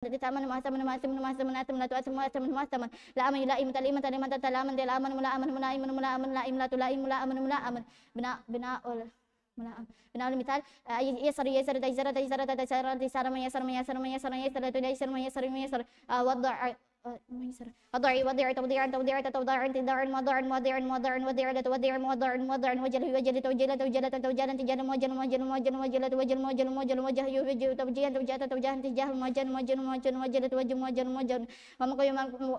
taman muhasaman muhasaman muhasaman atam la tu'asam muhasaman muhasaman la aman yulaim taliman taliman tatalaman talaman mula aman mula iman mula aman la imla tulaim mula aman bina'ul بناء المثال يسر يسر تيسر تيسر تيسر تيسر ما يسر ما يسر ما يسر يسر تيسر ما يسر ما يسر وضع ميسر وضع توضيع توضيع توضيع انتظار موضع موضع موضع موضع توضيع موضع موضع وجل وجل توجل توجل توجل تجل موجل موجل موجل موجل توجل موجل موجل وجه يوجه توجيه توجه توجه تجاه موجل موجل موجل موجل توجه موجل موجل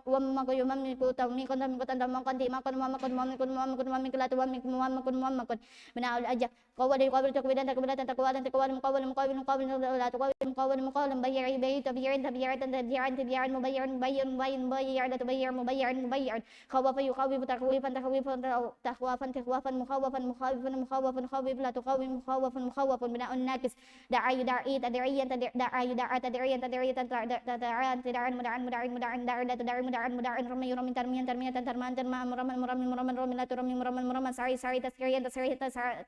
وما كيوم من كتامي كنت من كتام ما كنت ما كنت ما كنت ما كنت ما كنت ما كنت ما كنت ما كنت ما كنت بناء الأجر قوة قوة تقويدا تقويدا تقوى تقوى مقاول مقاول مقاول لا تقوى مقاول مقاول بيع بيع تبيع تبيع تبيع تبيع مبيع مبيع مبيع لا تبيع مبيع مبيع خوف يخوف تخويفا تخويفا تخوافا تخوافا مخوفا مخاوفا مخوفا خوف لا تخوف مخوفا مخوفا بناء الناقص دعاء داعي تدعيا دعاء دعاء تدعيا تدعيا تدعان تدعان مدعان مدعان مدعان دعاء لا تدعي مدعان مدعان رمي رمي ترميا ترميا ترمان ترمان مرمى مرمى مرمى رمي لا ترمي مرمى مرمى سعي سعي تسعيا تسعيا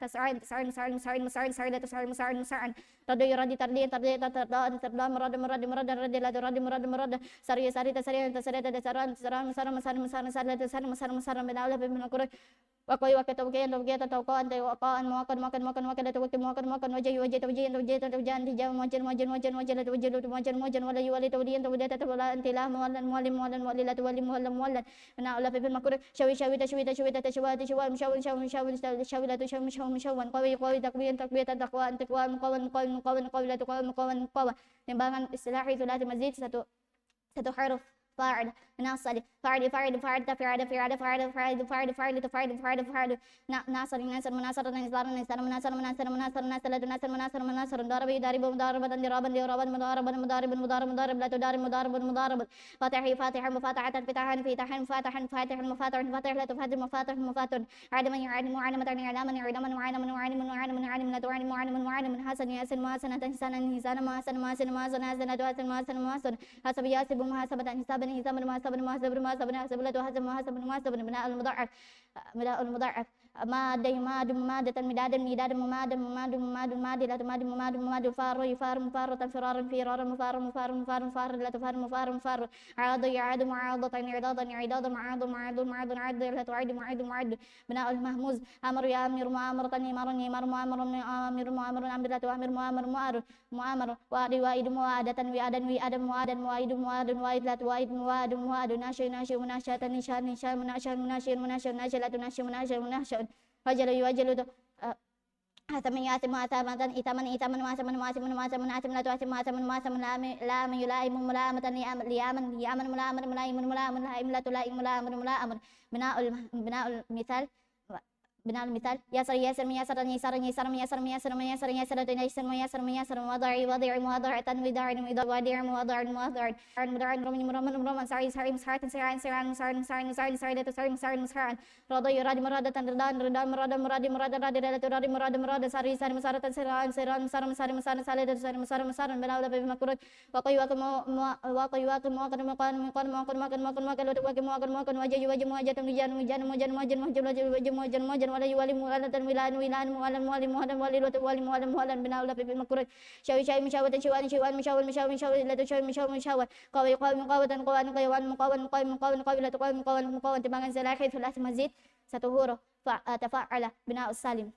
تسعي تسعي مسعي مسعي مسعي مسعي لا تسعي مسعي مسعي تردي ردي تردي تردي تردي تردي مراد مراد مراد ردي لا تردي مراد مراد سري سري تسري تسري تسران تسران مسار مسار مسار مسار لا تسار مسار مسار من أولى بمن القرآن وقوي وقت توقيا توقيا توقع أنت وقاء مواقع مواقع مواقع مواقع توقي مواقع مواقع وجه وجه توجيه توجيه توجيه أنت جاء موجل موجل موجل موجل توجه موجل موجل ولا يولي تولي تولي تولى أنت لا مولى مولى مولى مولى لا تولي مولى مولى من أولى بمن القرآن شوي شوي تشوي تشوي تشوي تشوي مشاور مشاور مشاور شوي لا تشوي مشاور مشاور قوي قوي تقوي تقوي تقوى أنت قوى مقوى مقوى مقوى مقوى لا تقوى مقوى مقوى timbangan istilahi ثلاثي مزيد satu حرف فاعل ناصر فاعل فاعل فاعل تفعل فعل فاعل فاعل فاعل فاعل تفعل فاعل فاعل ناصر ناصر مناصر ناصر ناصر مناصر مناصر مناصر ناصر ناصر مناصر مناصر ضرب يضرب مضاربا ضربا ضربا مضاربا مضارب مضارب مضارب لا تضارب مضارب مضارب فاتح فاتح مفاتحة فتحا فتحا فاتحا فاتح مفاتح فاتح لا تفاتح مفاتح مفاتح عالما يعلم علما علما علما وعلما وعلما وعلما علما لا تعلم علما وعلما حسن ياسن محسن حسنا حسنا محسن محسن محسن حسن حسن محسن محسن حسب ياسب محاسبة حسابا حسابا محاسبا محاسبا محاسبا حسب لا تحسب محاسبا محاسبا بناء المضاعف بناء المضاعف مادة ماد مادة مدادا مدادا مماد مماد مماد ماد لا تماد مماد مماد فار يفار مفار فرار فرار مفار مفار مفار مفار لا تفار مفار مفار عاض يعاد معاضة عضاضا عضاضا معاض معاض معاض عاد لا تعاد معاد معاد بناء المهموز أمر يأمر مؤامر يمر يمر مؤامر أمر مؤامر أمر لا تؤمر مؤامر مؤامر مؤامر وعد وعيد موعدة وعدا وعدا موعدا موعد موعد موعد لا توعد موعد موعد ناشئ ناشئ مناشئة نشاء نشاء مناشئ مناشئ مناشئ ناشئ لا تناشئ مناشئ مناشئ وجل يوجل حسم ياسم واسمة إثما إثما واسما واسما واسما واسما لا تؤثم واسما واسما لا من يلائم ملائمة لياما لياما ملائما ملائم ملائم لائم لا تلائم ملائم ملائم بناء المثال بناء المثال يسر يسر ميسر يسر يسر ميسر ميسر ميسر يسر يسر ميسر ميسر وضع وضع موضع تنويضع وضع موضع موضع مدع رمي مرمى مرمى سعي سعي مسحات سعي سعي مسعي مسعي مسعي سعي سعي مسعي مسعي رضي راد مرادة ردان ردان مراد مراد مراد راد راد راد مراد مراد ساري ساري مسارة سران سران مسار مسار مسار سالد سار مسار مسار بلا ولا بمكروه وقي وقم وقي وقم وقم مقام مقام مقام مقام مقام مقام وقم وقم مقام وجه وجه مواجهة مجان مجان مجان مجان مجان وجه مجان مجان ولا يوالي مولد ميلان ميلان مولد مولد مولد مولد وتوالي مولد مولد بنا ولا في مكروه شاوي شاوي مشاوي تشوان شوان مشاوي مشاوي مشاوي لا تشوي مشاوي مشاوي قوي قوي مقاوة قوان قوان مقاوة مقاوة مقاوة مقاوة لا تقاوة مقاوة مقاوة تبانgan سلاحي ثلاث مزيد satu huruf تفاعل بناء السالم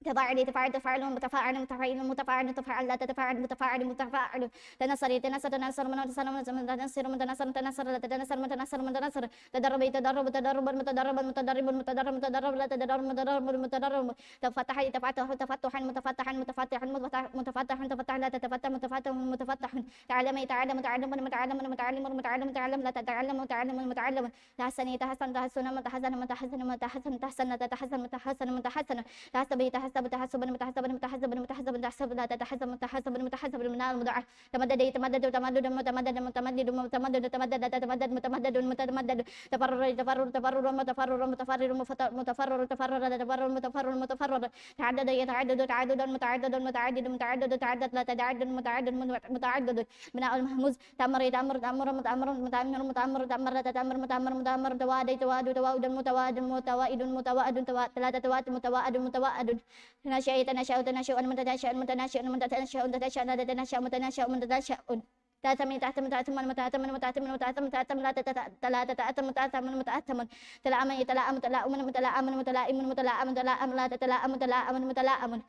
تفاعل تفاعل تفاعل متفاعل متفاعل متفاعل متفاعل لا تتفاعل متفاعل متفاعل تنصر تنصر تنصر منصر متنصر متنصر تنصر لا تنصر متنصر متنصر تدرب تدرب تدرب متدرب متدرب متدرب متدرب لا تدرب متدرب متدرب تفتح تفتح تفتحا متفتحا متفتحا متفتحا تفتح لا تتفتح متفتح متفتح تعلم تعلم تعلم متعلم متعلم متعلم تعلم لا تتعلم متعلم متعلم تحسن تحسن تحسن متحسن متحسن متحسن تحسن تحسن متحسن متحسن تحسب تحسب متحسب متحسب متحسب تحسب لا تتحسب متحسب متحسب من المضاعف تمدد يتمدد تمدد متمدد متمدد متمدد تمدد تتمدد متمدد متمدد تفرر تفرر تفرر متفرر متفرر متفرر تفرر تفرر متفرر متفرر تعدد يتعدد تعدد متعدد متعدد متعدد تعدد لا تتعدد متعدد متعدد بناء المهموز تأمر تأمر تأمر متأمر متأمر متأمر تأمر تأمر متأمر متأمر توادي تواد تواد متواد متوائد متوائد ثلاثة تواد متوائد متوائد تناشأ تناشأ تناشأ متناشأ متناشأ متناشأ متناشأ متناشأ متناشأ تأتم تأتم تأتم متأتم متأتم متأتم تأتم لا تتأتم متأتم متأتم تلأم يتلأم تلأم متلأم متلائم متلأم تلأم لا تتلأم متلأم متلأم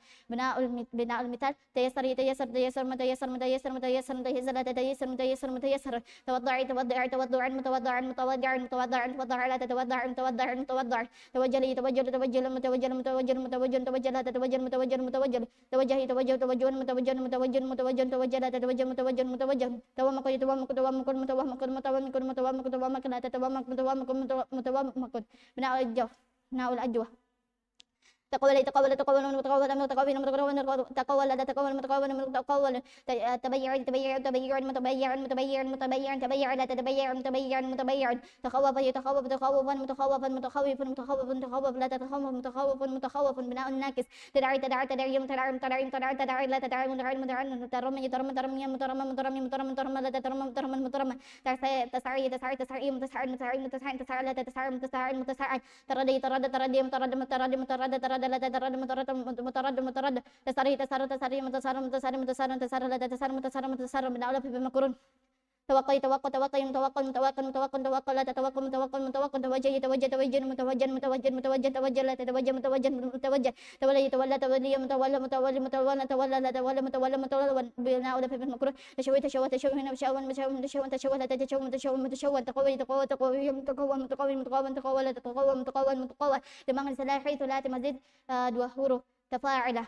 بناء المثال تيسر يتيسر تيسر متيسر متيسر متيسر متيسر لا تتيسر متيسر متيسر توضع توضع توضع متوضع متوضع متوضع متوضع لا تتوضع متوضع متوضع توجل يتوجل توجل متوجل متوجل متوجل توجل لا تتوجل متوجل متوجل توجه يتوجه توجه متوجل متوجل متوجل توجل لا تتوجل متوجل متوجل توامق يتوامق توامق متوامق متوامق متوامق توامق لا تتوامق متوامق متوامق بناء الجو بناء الأجوة تقول تقول تقول متقول متقول متقول تقول لا تقول متقول متقول تبيع تبيع تبيع متبيع متبيع متبيع تبيع لا تتبيع متبيع متبيع تخوف يتخوف تخوفا متخوفا متخوف متخوف متخوف لا تتخوف متخوف متخوف بناء الناكس تدعي تدعي تدعي متدعي متدعي متدعي تدعي لا تدعي متدعي متدعي ترمي ترمي ترمي مترمى مترمي مترمى مترمى لا ترمى مترمى مترمى تسعي تسعي تسعي تسعي متسعي متسعي متسعي تسعي لا تسعي متسعي متسعي تردي ترد تردي مترد مترد مترد ترد لا تترد مترد مترد مترد تسري تسر تسري متسر متسر متسر تسر لا تسر متسر متسر من أولى في بمكرون توقي توقع توقي متوقع متوقع متوقع توقع لا تتوقع متوقع متوقع توجه يتوجه توجه متوجه متوجه متوجه توجه لا تتوجه متوجه متوجه تولى يتولى تولي متولى متولي متولى تولى لا تولى متولى متولى بناء ولا في المكروه تشوي تشوى تشوي هنا مشاوى مشاوى تشوى تشوى لا تشوى متشوى متشوى تقوي تقوى تقوي متقوى متقوي متقوى متقوى لا تتقوى متقوى متقوى لمن سلاح حيث لا تمزيد دوحوره تفاعله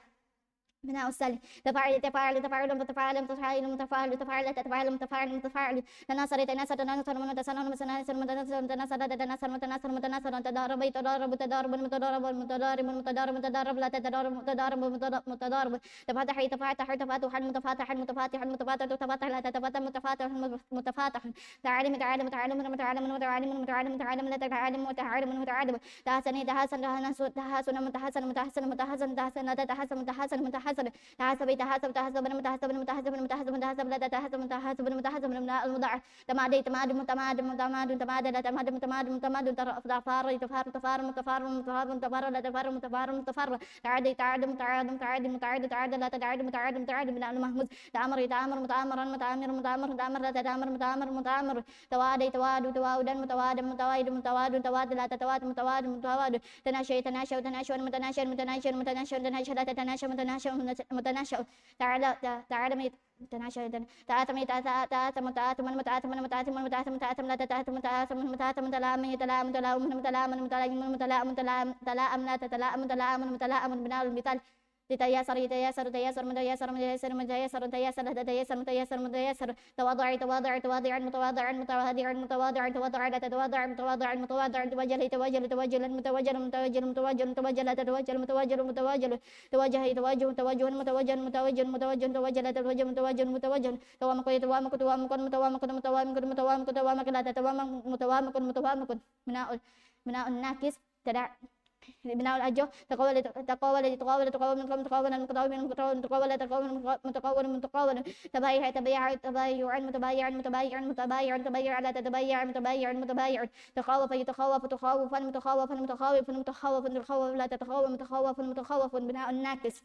بناء السلي تفاعل تفاعل تفاعل متفاعل متفاعل متفاعل تفاعل تفاعل متفاعل متفاعل تناصر تناصر تناصر متسانر متناصر متناصر تناصر تناصر متناصر متناصر تضارب تضارب تضارب متضارب متضارب متضارب متضارب لا تضارب متضارب متضارب تفاتح تفاتح تفاتح متفاتح متفاتح متفاتح تفاتح لا تتفاتح متفاتح متفاتح تعالم تعالم تعالم متعالم متعالم متعالم متعالم لا تتعالم متعالم متعالم تحسن تحسن تحسن تحسن متحسن متحسن متحسن تحسن لا تتحسن متحسن متحسن تحسب تحسب تحسب متحسب متحسب متحسب متحسب لا تحسب متحسب متحسب المضاعف تمادي تمادم تمادم تمادم تمادم لا تمادم تمادم تمادم تفار تفار تفار متفار متفار متفار لا تفار متفار متفار تعادي تعادم تعادم تعادي متعاد تعاد لا تتعاد متعاد متعاد بناء المحمود تامر يتامر متامرا متامر متامر تامر لا تتامر متامر متامر توادي تواد توادا متواد متوايد متواد تواد لا تتواد متواد متواد تناشى تناشى تناشى متناشى متناشى متناشى تناشى لا تتناشى متناشى متناشأ تعالى تعالى تناشأ تآتم تآتم تآتم متآتم متآتم متآتم تآتم لا تتآتم متآتم متآتم تلام يتلام تلام متلام متلام متلام تلام لا تتلام تلام متلام بناء المثال يتيسر يتيسر تيسر متيسر متيسر متيسر تيسر تيسر متيسر متيسر تواضع تواضع تواضع متواضع متواضع متواضع تواضع لا تتواضع متواضع متواضع توجل توجل توجل متوجل متوجل متوجل متوجل لا تتوجل متوجل متوجل توجه توجه توجه متوجل متوجل متوجل توجل لا تتوجه متوجل متوجل توامق توامق توامق متوامق متوامق متوامق توامق لا تتوامق متوامق متوامق بناء الناكس تدع بناء الأجو تقول تقول تقول تقول من تقول من تقول من تقول تقول تقول متقول متقول تبايع تبايع تبايع متبايع متبايع متبايع تبايع لا تتبايع متبايع متبايع تخوف يتخوف تخوفا متخوفا متخوف متخوف متخوف لا تتخوف متخوف متخوف بناء الناكس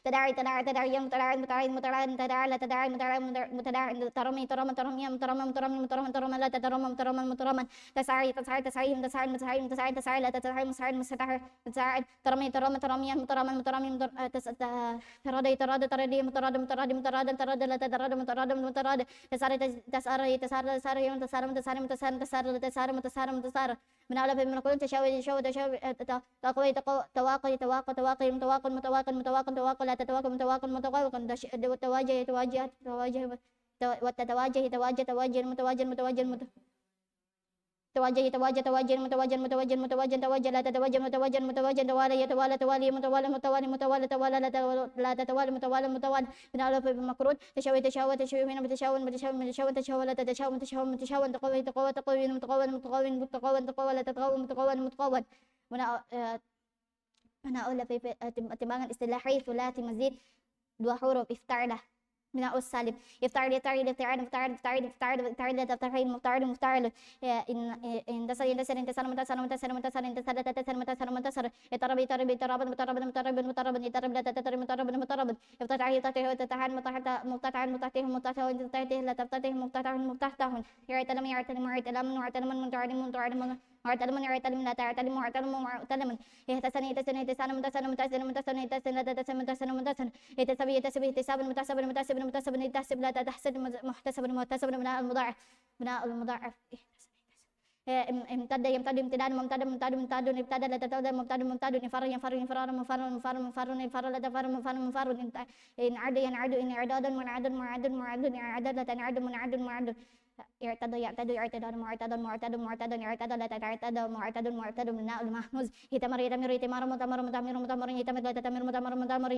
تداعي تداعي تداعي متداعي متداعي متداعي تداعي لا تداعي متداعي متداعي ترمي ترمى ترمي مترمى مترمى مترمى ترمى لا تترمى مترمى مترمى تسعي تسعي تسعي تسعي تسعي تسعي تسعي لا تسعي مسعي مسعي تسعي ترمي ترمى ترمي مترمى مترمي ترادي تراد ترادي متراد متراد متراد تراد لا تتراد متراد متراد تساري تساري تساري تساري تساري تساري تساري تساري تساري تساري تساري من أعلى من كل تشاوي تشاوي تشاوي تقوي تواقي تواقي تواقي متواقي متواقي متواقي تواقي لا تتواقي متواقي متواقي تواجه تواجه تواجه وتتواجه تواجه تواجه متواجه متواجه تواجه تواجه تواجه متواجه متواجه متواجه تواجه لا تتواجه متواجه متواجه توالي يتوالى توالي متوالى متوالي متوالى توالى لا تتوالى متوالى متوالى من ألف بمكرون تشاوي تشاوي تشاوي هنا بتشاون بتشاون بتشاون تشاوى لا تتشاون تشاون متشاون تقوي تقوى تقوي متقوى متقوى متقوى تقوى لا تتقوى متقوى متقوى من أقول في timbangan istilahi ثلاثي مزيد dua huruf افتعله بناء السالب يفتعل يفتعل يفتعل يفتعل يفتعل يفتعل يفتعل يفتعل مفتعل مفتعل إن انتصر ينتصر انتصر منتصر منتصر منتصر انتصر تتصر منتصر منتصر يترب يترب يترب مترب مترب مترب يترب لا تترب مترب مترب يفتتح يفتتح يفتتح مفتتح مفتتح مفتتح مفتتح لا تفتتح مفتتح مفتتح يعتلم يعتلم يعتلم يعتلم متعلم متعلم معتلم يعتلم لا تعتلم معتلم معتلم يهتسن يهتسن يهتسن متسن متسن متسن يهتسن لا تتسن متسن متسن يتسب يتسب احتساب متسب متسب متسب يتحسب لا تحسب محتسب محتسب بناء المضاعف بناء المضاعف امتد يمتد امتداد ممتد ممتد ممتد ابتدى لا تتبدل ممتد ممتد ينفر ينفر ينفر مفر مفر مفر ينفر لا تفر مفر مفر ينعد ينعد انعداد منعد معد معد ينعد لا تنعد منعد معد يعتدى يعتدى يعتدى معتدى معتدى معتدى يعتدى لا تعتدى معتدى معتدى بناء المحموز يتمر يتمر يتمر متمر متمر متمر يتمر لا تتمر متمر متمر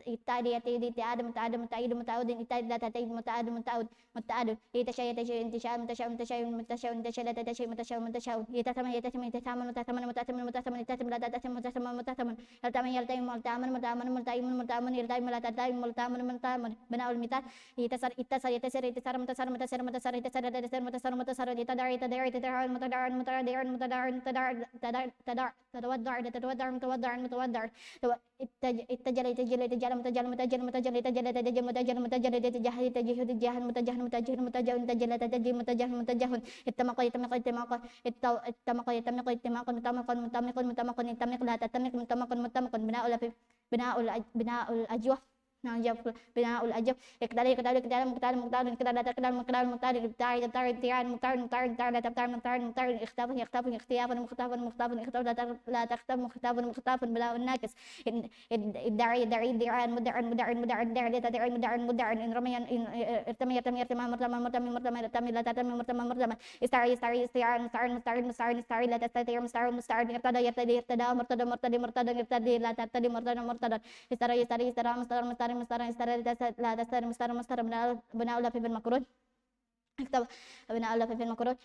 يتعد يتعد يتعد متعد متعد متعود يتعد لا تتعد متعد متعود متعد يتشاء يتشاء انتشاء متشاء متشاء متشاء انتشاء لا تتشاء متشاء متشاء يتثمن يتثمن يتثمن متثمن متثمن متثمن يتثمن لا تتثمن متثمن متثمن يلتئم يلتئم ملتئم ملتئم ملتئم ملتئم يلتئم لا تلتئم ملتئم ملتئم بناء المثال يتسر يتسر يتسر يتسر متسر متسر متسر يتسر يتسر متسر متسر يتدعى يتدعى يتدعى المتدعى المتدعى المتدعى المتدعى تدعى تتودع تتودع متودع متودع اتجل اتجل اتجل متجل متجل متجل اتجل اتجل متجل متجل اتجاه اتجاه اتجاه متجه متجه متجه متجل اتجه متجه متجه اتمق يتمق اتمق اتمق يتمق اتمق متمق متمق متمق يتمق لا تتمق متمق متمق بناء الأجوف بناء الأجوف يقدر يقدر يقدر مقدار مقدار يقدر لا تقدر مقدار مقدار يبتاع يبتاع يبتاع مقدار مقدار يبتاع لا تبتاع مقدار مقدار اختلاف يختلف اختلاف مختلف مختلف اختلاف لا تختلف مختلف مختلف بناء الناقص الداعي يدعي ادعاء مدعي مدعي مدعي ادعي لا تدعي مدعي مدعي ان رمي ان ارتمي ارتمي ارتمى مرتمى مرتمى مرتمى ارتمي لا ترتمي مرتمى مرتمى استعي استعي استعان مستعين مستعين مستعين مستعين لا تستطيع مستعين مستعين يرتدى يرتدى يرتدى مرتدى مرتدى مرتدى يرتدى لا ترتدى مرتدى مرتدى استرى يسترى يسترى مسترى مسترى مسترى استرى لا تستر مستر مستر بناء لا في المكرون اكتب بناء لا في المكرون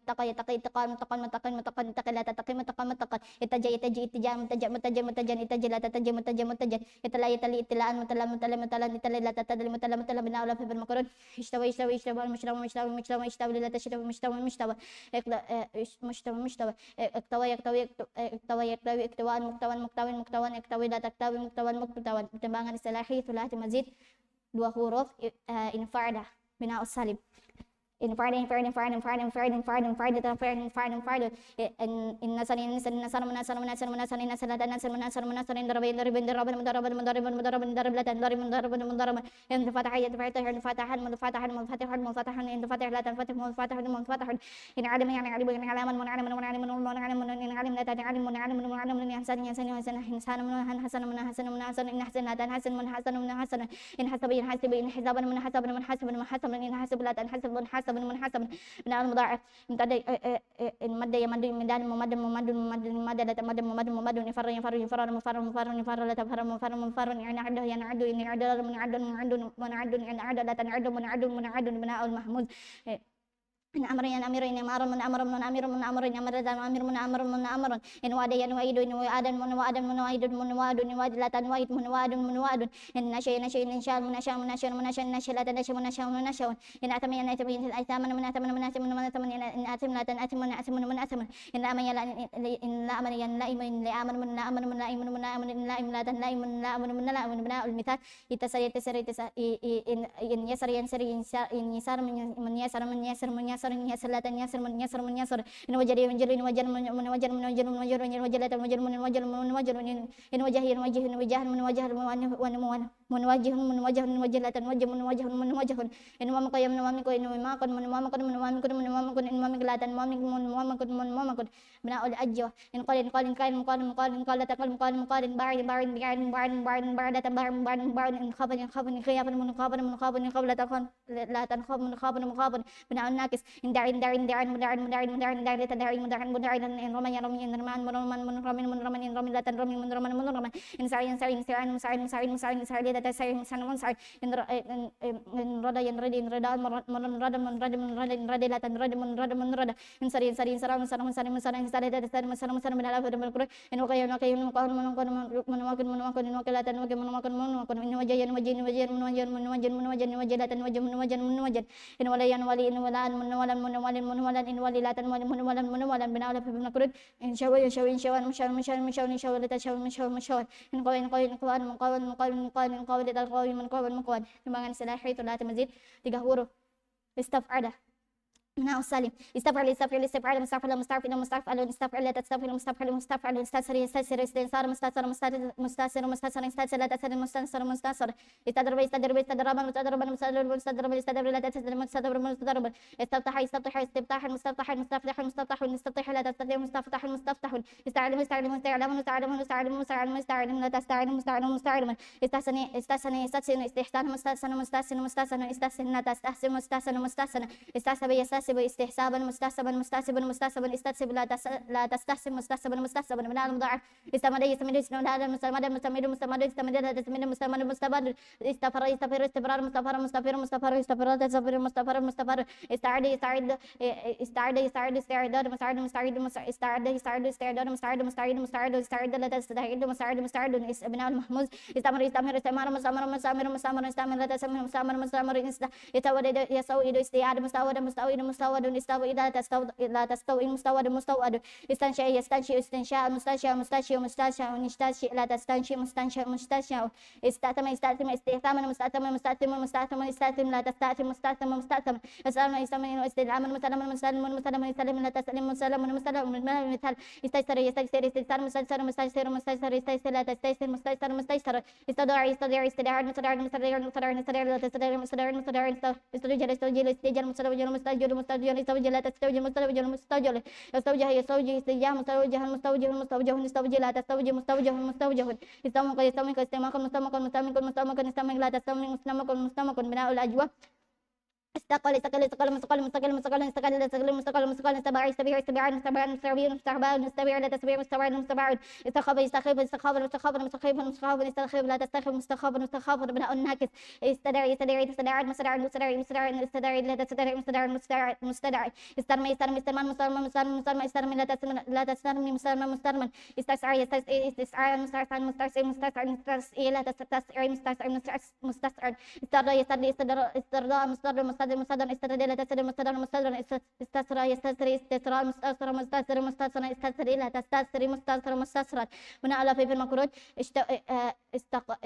اتقى يتقى اتقى متقى متقى متقى متقى لا تتقى متقى متقى اتجه اتجه اتجاه متجه متجه متجه اتجه لا تتجه متجه متجه يتلا يتلي اتلاء متلا متلا متلا يتلي لا تتدلي متلا متلا بناء لا في المكرون اشتوى يشتوى يشتوى مشتوى مشتوى مشتوى مشتوى لا تشتوى مشتوى مشتوى مشتوى مشتوى اكتوى يكتوى اكتوى يكتوى اكتوى مكتوى مكتوى مكتوى يكتوى لا تكتوى مكتوى مكتوى pertimbangan istilahi ثلاثي مزيد dua huruf infarda بناء السالب انفرد انفرد انفرد انفرد انفرد انفرد انفرد انفرد انفرد انفرد النصر النصر النصر منصر منصر منصر النصر لا تنصر منصر منصر انضرب انضرب انضرب مضرب مضرب مضرب انضرب لا تنضرب مضرب مضرب انفتح يتفتح انفتح منفتح منفتح منفتح انفتح لا تنفتح منفتح منفتح ان علم يعني علم ان علم من علم من علم من علم من ان علم لا تعلم من علم من علم من يحسن يحسن يحسن انسان من حسن من حسن من حسن ان حسن لا تنحسن من حسن من حسن ان حسب ينحسب ان حسابا من حسب من حسب من حسب ان حسب لا تنحسب من حسب من حسب بناء المضاعف ممتد المد يمد مداد ممد ممد ممد ممد لا تمد ممد ممد يفر يفر يفر مفر مفر يفر لا تفر مفر مفر ينعد ينعد ينعد منعد منعد منعد ينعد لا تنعد منعد منعد بناء المحمود من أمر إن أمر إن أمر من أمر من أمر من أمر إن أمر ذا أمر من أمر من أمر إن وعد ينوعد إن وعد من وعد من وعد من وعد إن وعد لا تنوعد من وعد من وعد إن نشأ نشأ إن شاء من نشأ من نشأ من نشأ نشأ لا تنشأ من نشأ من نشأ إن أتم إن أتم إن أتم من أتم من أتم من أتم إن أتم لا تنأتم من أتم من أتم إن أمن يلا إن لا أمن ين لا إمن لا أمن من لا أمن من لا إمن من لا أمن إن لا إمن لا تن لا إمن لا أمن من لا أمن بناء المثال يتسر يتسر يتسر إن يسر ينسر إن يسر من يسر من يسر من يسر من يسر لا يسر من يسر من يسر إن وجر ينجر إن وجر من وجر من وجر من وجر إن وجر لا وجر من وجر من وجر إن وجه ينوجه إن وجه من وجه من وجه من وجه من وجه لا تنوجه من وجه من وجه إن وامك يمن وامك إن وامك من وامك من وامك من وامك إن وامك لا تنوامك من وامك من وامك بناء الأجوة إن قال إن قال إن قال قال قال قال لا تقل قال قال بعد بعد بعد بعد بعد بعد بعد بعد بعد إن خاب إن خاب إن خياب من خاب من خاب إن خاب لا تخن لا تنخاب من خاب من خاب بناء الناقص indar indar indar mudar mudar mudar indar tadar mudar mudar dan roman ya roman roman roman roman roman roman latan roman roman roman insar insar insar insar insar insar insar dia tata saya insar insar in roda in roda mon roda latan roda insar insar insar insar insar insar insar dia tata insar insar menala pada berkur in wakay latan in wajayan latan wajan in walayan wali in walan in wali latan bina ala fibna kurud in shawa in qawan timbangan silahi itu lati mazid 3 huruf istaf'ala نعم سالم استفعل استفعل استفعل مستفعل مستفعل مستفعل استفعل لا تستفعل مستفعل مستفعل استسر يستسر استنصار مستسر مستسر مستسر استسر لا تسر مستنصر مستسر استدرب استدرب استدرب مستدرب مستدرب مستدرب استدرب لا تسر مستدرب مستدرب استفتح استفتح استفتاح مستفتح مستفتح مستفتح مستفتح لا تستفتح مستفتح مستفتح استعلم استعلم استعلم مستعلم مستعلم مستعلم مستعلم لا تستعلم مستعلم مستعلم استحسن استحسن استحسن استحسان مستحسن مستحسن مستحسن استحسن لا تستحسن مستحسن مستحسن استحسب يستحسب استحسابا مستحسبا مستحسبا مستحسبا استحسب لا تستحسب مستحسبا مستحسبا من المضاعف استمد يستمد استمد مستمد مستمد مستمد استمد لا تستمد مستمد مستمد استفر استفر استفرار مستفر مستفر مستفر استفر تستفر مستفر مستفر استعد استعد استعد استعد استعداد مستعد مستعد استعد استعد استعداد مستعد مستعد مستعد استعد لا تستعد مستعد مستعد ابناء المحمود استمر استمر استمر مستمر مستمر مستمر استمر لا تستمر مستمر مستمر يتولد يسوي استعاد مستعد مستعد مستود استوى لا تستوي مستود مستود استنشأ يستنشئ استنشاء مستنشأ مستنشئ مستنشأ نستنشئ لا تستنشئ مستنشأ مستنشأ استأتم استأتم استهتاما مستأتم مستأتم مستأتم استأتم لا تستأتم مستأتم مستأتم استلم استلم استلام مسلم مسلم مسلم يسلم لا تسلم مسلم مسلم مثال استيسر يستيسر استيسر مستيسر مستيسر مستيسر استيسر لا تستيسر مستيسر مستيسر استدعى استدعى استدعى مستدعى مستدعى مستدعى مستدعى لا تستدعى مستدعى مستدعى استوجل استوجل استجل مستوجل مستوجل مستوجل استوجل لا تستوجل مستوجل مستوجل استوجه يستوجه استجاه مستوجه مستوجه مستوجه استوجه لا تستوجه مستوجه مستوجه استمك يستمك استمك مستمك مستمك مستمك استمك لا تستمك مستمك مستمك بناء الأجوبة استقل استقل استقل مستقل مستقل مستقل استقل استقل مستقل مستقل استبع استبيع استبيع استبع استبيع استبع استبيع لا تستبيع مستبع مستبع استخاب استخاب استخاب مستخاب مستخاب مستخاب استخاب لا تستخاب مستخاب مستخاب بناء الناكس استدعي استدعي استدعي مستدعي مستدعي مستدعي استدعي لا تستدعي مستدعي مستدعي مستدعي استرمي استرمي استرمان مسترمى مسترمى مسترمى استرمي لا تسترمي مسترمى مسترمى استسعى استسعى مستسعى مستسعى مستسعى مستسعى لا تستسعى مستسعى مستسعى استرضى يسترضى استرضى استرضى مسترضى مستدر استدر لا تستدر مستدر مستدر استسرى يستسري استسرى مستسرى مستسر مستسرى استسري لا تستسري مستسرى مستسرى من على في المكروه استوقع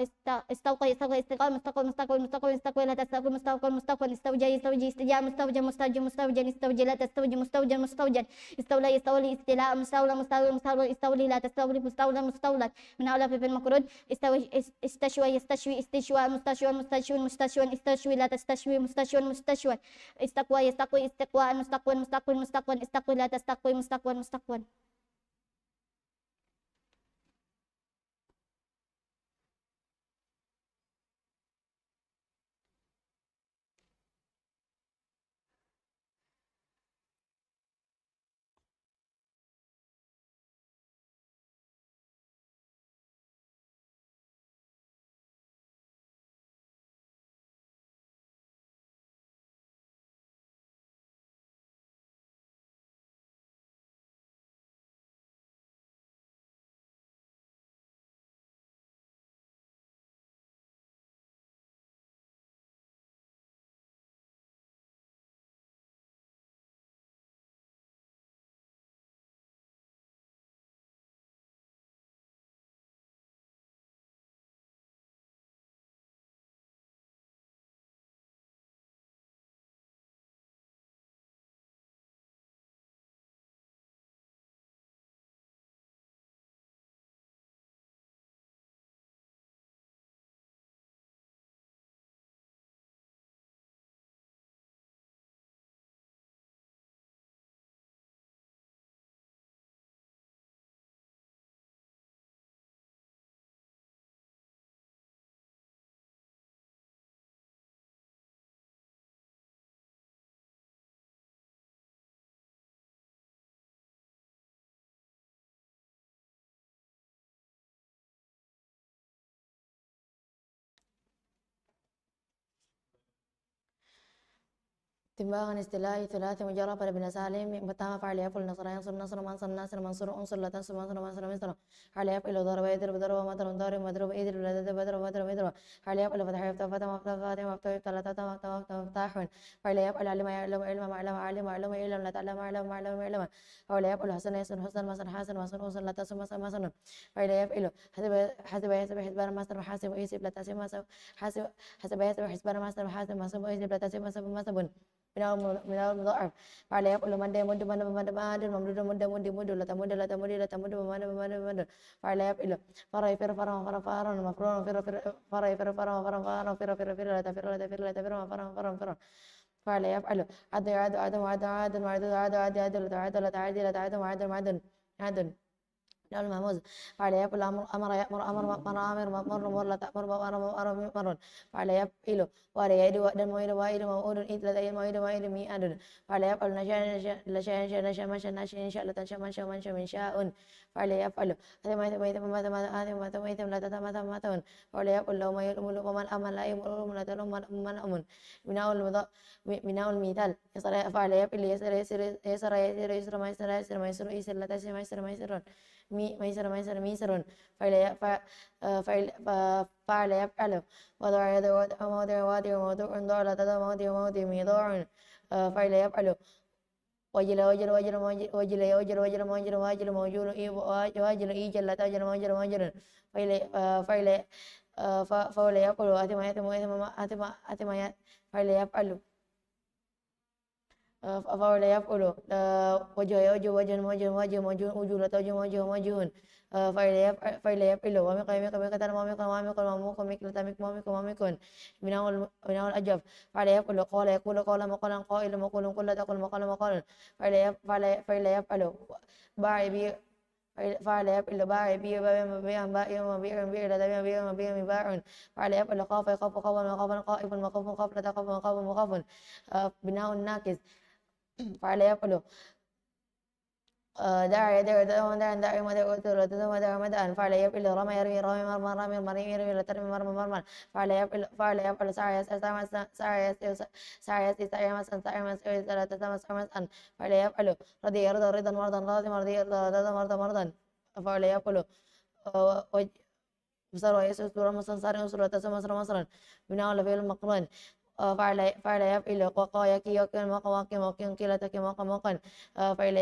استوقع استقام مستقبل مستقبل مستقبل مستقبل لا تستقبل مستقبل مستقبل استوجي استوجي استجاء مستوجي مستوجي مستوجي استوجي لا تستوجي مستوجي مستوجي استولى يستولي استيلاء مستولى مستولى مستولى استولي لا تستولي مستولى مستولى من على في المكروه استشوى يستشوي استشوى مستشوى مستشوى مستشوى استشوي لا تستشوي مستشوى مستشوى استقوى يستقوي استقوى مستقوى مستقوى مستقوى استقوى لا تستقوي مستقوى مستقوى Timbangan istilaahi thulathi mujarrab pada bina salim pertama fa'al yaf'ul nasra yansur nasra mansur nasr mansur unsur la tansur mansur mansur misra fa'al yaf'il daraba yadrib daraba madrub darib madrub idrib la dadab madrub madrub idrib fa'al yaf'il fatah yaftah fatah maftah fatah maftah yaftah la tatah maftah maftah maftahun fa'al yaf'il alima ya'lamu ilma ma'lama alima ma'lama ilma la ta'lama ma'lama ma'lama ilma fa'al yaf'il hasan yasun hasan masan hasan masan unsur la tasum masan masan fa'al yaf'il hasiba yahsib hisbana masar mahasib isib la tasim masab hasib hasiba yahsib hisbana masar mahasib masab isib la tasim masab masabun من المضاعف فعلى يفعل من ده مد من مد مد ممدود مد مد مد لا تمد لا تمد لا تمد مد مد مد فعلى يفعل فرع فر فرع فرع فرع مفرون فر فر فرع فر فرع فرع فرع فر فر فر لا تفر لا تفر لا تفر فرع فرع فرع فعلى يفعل عد عد عد عد عد عد عد عد عد لا تعد لا تعد لا تعد معد معد عد نعم مهموز فعلى يفعل أمر يأمر أمر مر أمر مر مر لا تأمر مر مر فعلى يفعل وعلى يد وأدن مويد وائد موؤود إذ لدي مويد وائد ميئاد فعلى يفعل نشاء نشاء نشاء نشاء منشاء نشاء إن شاء الله تنشاء منشاء منشاء من شاء فعلى يفعل هذا ما يتم ما تم هذا ما تم يتم لا تتم ما تم فعلى يفعل لو ما يؤمن ومن أمن لا يؤمن لا تلوم من أمن بناء المثال يسر فعل يفعل يسر يسر يسر يسر يسر ما يسر يسر ما يسر يسر لا تسر ما يسر ما يسر ميسر ميسر ميسر فعل يفعل وضع يد موضع وادي موضوع ضع لا تضع موضع موضع ميضاع فعل يفعل وجل وجل وجل وجل وجل وجل موجل واجل موجول واجل إيجل لا تجل موجل موجل فعل فعل يفعل أتم أتم أتم أتم فعل يفعل فعل يفعل وجه وجه وجه وجه وجه وجه لا توجه وجه وجه فعل يفعل ومق يمق مقتل ومق ومق ومق مقل تمق ومق ومق من الأجف فعل يفعل قال يقول قال مقالا قائل مقول قل تقول مقال مقال فعل يفعل باع بي فعل يفعل باع بي بيع بائع مبيع بيع لا تبيع بيع مبيع مباع فعل يفعل خاف يخاف خوفا مخافا خائف مخاف خاف لا تخاف مخاف مخاف بناء الناقص فعل يفعل دع يدع دع دع دع مدع أتر تدع مدع مدع فعل يفعل رمى يرمي رمي مرمى رمي مرمي يرمي لا ترمي مرمى مرمى فعل يفعل سعى يسعى سعى يسعى سعى يسعى سعى مسأن سعى مسأن لا تسمى سعى مسأن فعل يفعل رضي يرضى رضا مرضا راضي مرضي يرضى رضا مرضا مرضا فعل يفعل بصر ويسر سورة مصر صار سورة تسمى مصر مصرا بناء على فعل المقرون فعل يفعل وقا يكي يكن وقا واقي موقي كلا تكي موقا موقا فعل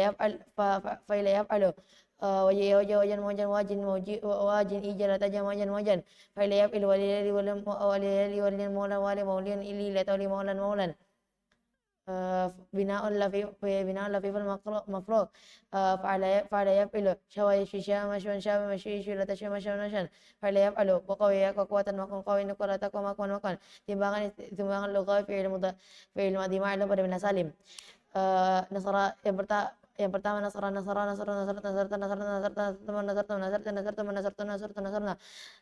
يفعل وجه وجه وجن وجن واجن واجن إيجا لا تجن وجن وجن فعل يفعل وليلي ولي مولا والي مولين إلي لا تولي مولا مولا بناء لفيف المفروض فعل يفعل شوي شيشا مشون شاوي مشي لا تشوي مشون نشان فعل يفعل وقوي قوة مكون قوي نقول تقوى مكون مكون timbangan lughawi fi'il madhi ma'lum pada bina salim nasara yang pertama nasara nasara nasara nasara nasarta nasarta nasarta teman nasarta nasarta nasarta nasarta nasarta nasarta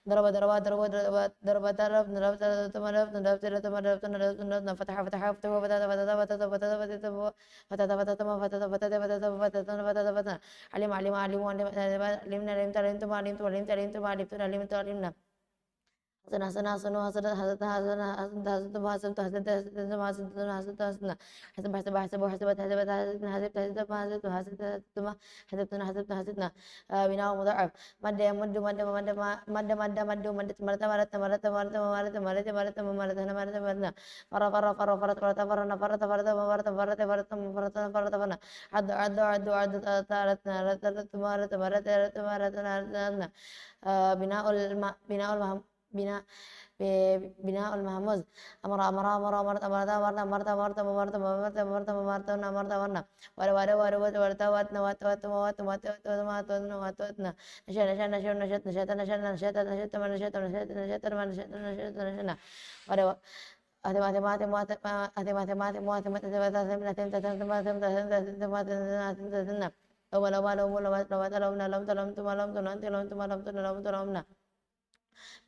daraba daraba daraba daraba darab darab teman darab darab darab teman darab darab darab fataha fataha fataha fataha fataha fataha fataha fataha fataha teman fataha fataha fataha fataha fataha fataha alim alim alim alimna alim talim tu alim tu alim talim tu alim tu alim tu alimna حسنا حسنا حسنا حسنا حسنا حسنا حسنا حسنا حسنا حسنا حسنا حسنا حسنا حسب حسب حسب حسبت حسبت حسبت حسبت حسبت حسبت حسبت حسبتنا حسبتنا حسبتنا بناء مضاعف مد يمد مد مد مد مد مد مد مرت مرت مرت مرت مرت مرت مرت مرت مرت مرت فر فر فر فرت فرت فرنا فرت فرت فرت فرت فرت فرت فرت فرنا عد عد عد عد تارت مرت مرت مرت مرت مرت بناء بناء بناء بناء المهموز أمر أمر أمر أمرت أمرت أمرت أمرت أمرت أمرت أمرت أمرت أمرت أمرت أمرنا ور ور ور ور ورت وات وات وات وات وات وات وات واتنا نشأ نشأ نشأ نشأت نشأت نشأت نشأت نشأت من نشأت نشأت نشأت من نشأت نشأت نشأنا ور أتم أتم أتم أتم أتم أتم أتم أتم أتم أتم لو لو لو لو لو لو لم تلم تم لم تنم تلم تم لم تنم تلمنا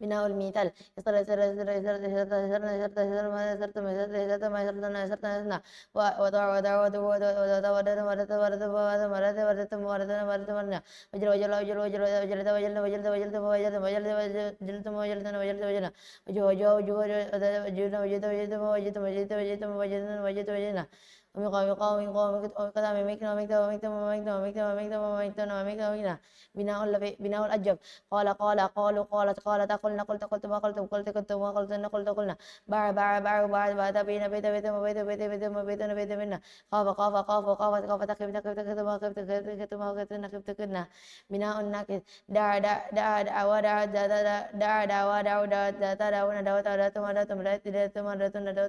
بناء المثال يسر يسر يسر يسر يسر يسر يسر يسر ما يسرت ما يسرت يسرت ما يسرت ما يسرت يسرنا ودع ودع ودع ودع ودع ورد ورد ورد ورد ورد ورد ورد وجل وجل وجل وجل وجل وجل وجل وجل وجل وجل وجل وجل وجل وجل وجه وجه وجه وجه وجد وجد وجد وجد وجد وجد وجد وجدنا ومقام مقام مقام وقدام مكنا ومكنا ومكنا ومكنا ومكنا ومكنا ومكنا ومكنا ومكنا بناء الأجب قال قال قالوا قالت قالت قلنا قلت قلت ما قلت قلت قلت ما قلت قلت قلنا باع باع باع باع باع بين بيت بيت بيت بيت بيت بيت بيت منا قاف قاف قاف قاف قاف تقف تقف تقف ما قفت قفت ما قفت نقفت كنا بناء الناقص دع دع دع دع ودع دع دع دع دع ودع دع دع دع دع دع ثم دع ثم دع ثم دع ثم دع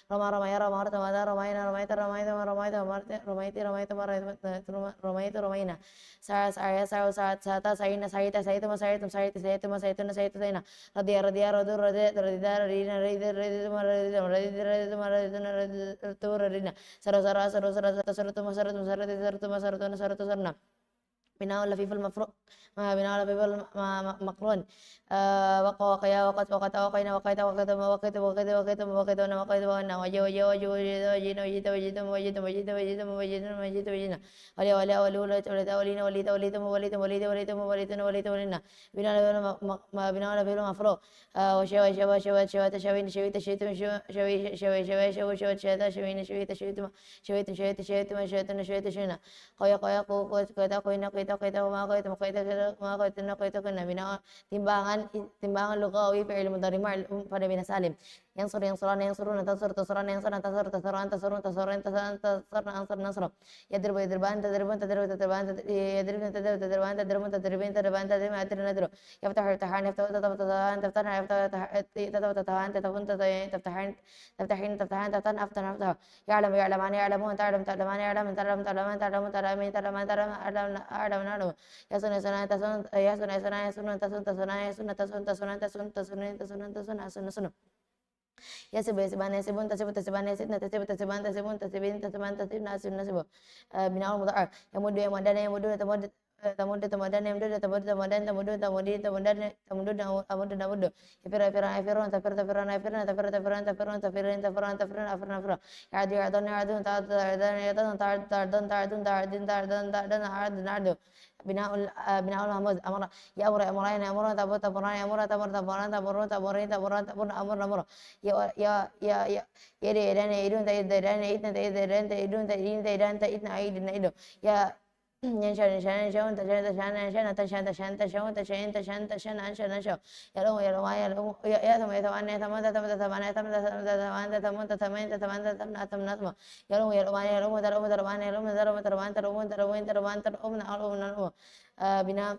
ثم رمى رمى رمى رمى رمينا رميت رميت رميت رميت رميت رميت رمينا سعى سعى سعى سعى سعى سعينا سعيت سعيت ما سعيتم سعيت سعيت ما سعيتنا سعيت سعينا رضي رضي رضي رضي رضي رضينا رضي رضي ما رضي رضي رضي ما رضي رضينا سر سر سر سر سرت ما سرت ما سرت سرت ما سرت سرت سرنا بناء لفيف المفروض بناء لفيف المقرون وقى وقيا وقت وقت وقينا وقيت وقت ما وقيت وقيت وقيت ما وقيت وانا وقيت وانا وجه وجه وجه وجه وجه وجه وجه وجه وجه وجه وجه وجه ولي ولا ولي ولا ولينا وليت وليت وليت وليت وليت وليت وليت ولينا بناء لفيف المفروض وشوى شوى شوى شوى شوين شويت شويت شوي شوي شوي شوي شوي شوي شوين شويت شويت شويت شويت شويت ما شويت شويت شوينا قوي قوي قوي قوي قوي قوي ما قوي ما قوي ما قوي ما قوي كنا بناء timbangan lugawi fi'il mudhari pada bina salim yansur yansuran yansuruna tasur tasuran yansuran tasur tasuran tasurun tasuran tasaran tasarna ansar nasra yadribu yadriban tadribun tadribu tadriban yadribun tadribu tadriban tadribun tadribin tadriban tadribun adri nadru yaftahu yaftahan yaftahu tatahan taftana yaftahu tatahan tatafun taftahan taftahin taftahan taftan aftan aftahu ya'lamu ya'laman ya'lamun ta'lam ta'laman ya'lam ta'lam ta'laman ta'lamun ta'lamin ta'laman ta'lam a'lam a'lam yasun yasun tasun yasun yasun yasun tasun tasun yasun tasun tasun tasun tasun tasun tasun tasun tasun ya sebagai sebanyak sebun tasibun tasibana sibna tasibun tasiban tasibun tasibin tasiban tasib nasib nasib binaul mudha'ar yang mudu yang madana yang mudu tamud tamud tamadan yang mudu tamud tamadan tamudu tamudi tamudan tamudu tamudu tamudu ifira ifira ifirun tafir tafiran ifirun tafir tafiran tafiran tafirin tafiran tafiran afran afra ya'du ya'dun ya'dun ta'adun ya'dun ta'adun ta'adun ta'adun ta'adun ta'adun ta'adun ta'adun بناء الهمز أمر يأمر أمرين أمر تبر تبران أمر تبر تبران تبرون تبرين تبران تبر أمر أمر يا يدي يدان يدون تيد يدان يدن تيد يدان تيدون تيدين تيدان تيدن أيدن أيدو يا ينشأ ينشأ ينشأ تشأ تشأ ينشأ تشأ تشأ تشأ تشأ تشأ تشأ أنشأ نشأ يلوم يلوم يلوم يثم يثمان يثمان تثم تثمان يثم تثمان تثمان تثمان تثمان تثمان تثمان تثمان يلوم يلوم يلوم تلوم تلوان يلوم تلوم تلوان تلوم تلوم تلوان تلوم نعلم نعلم بنا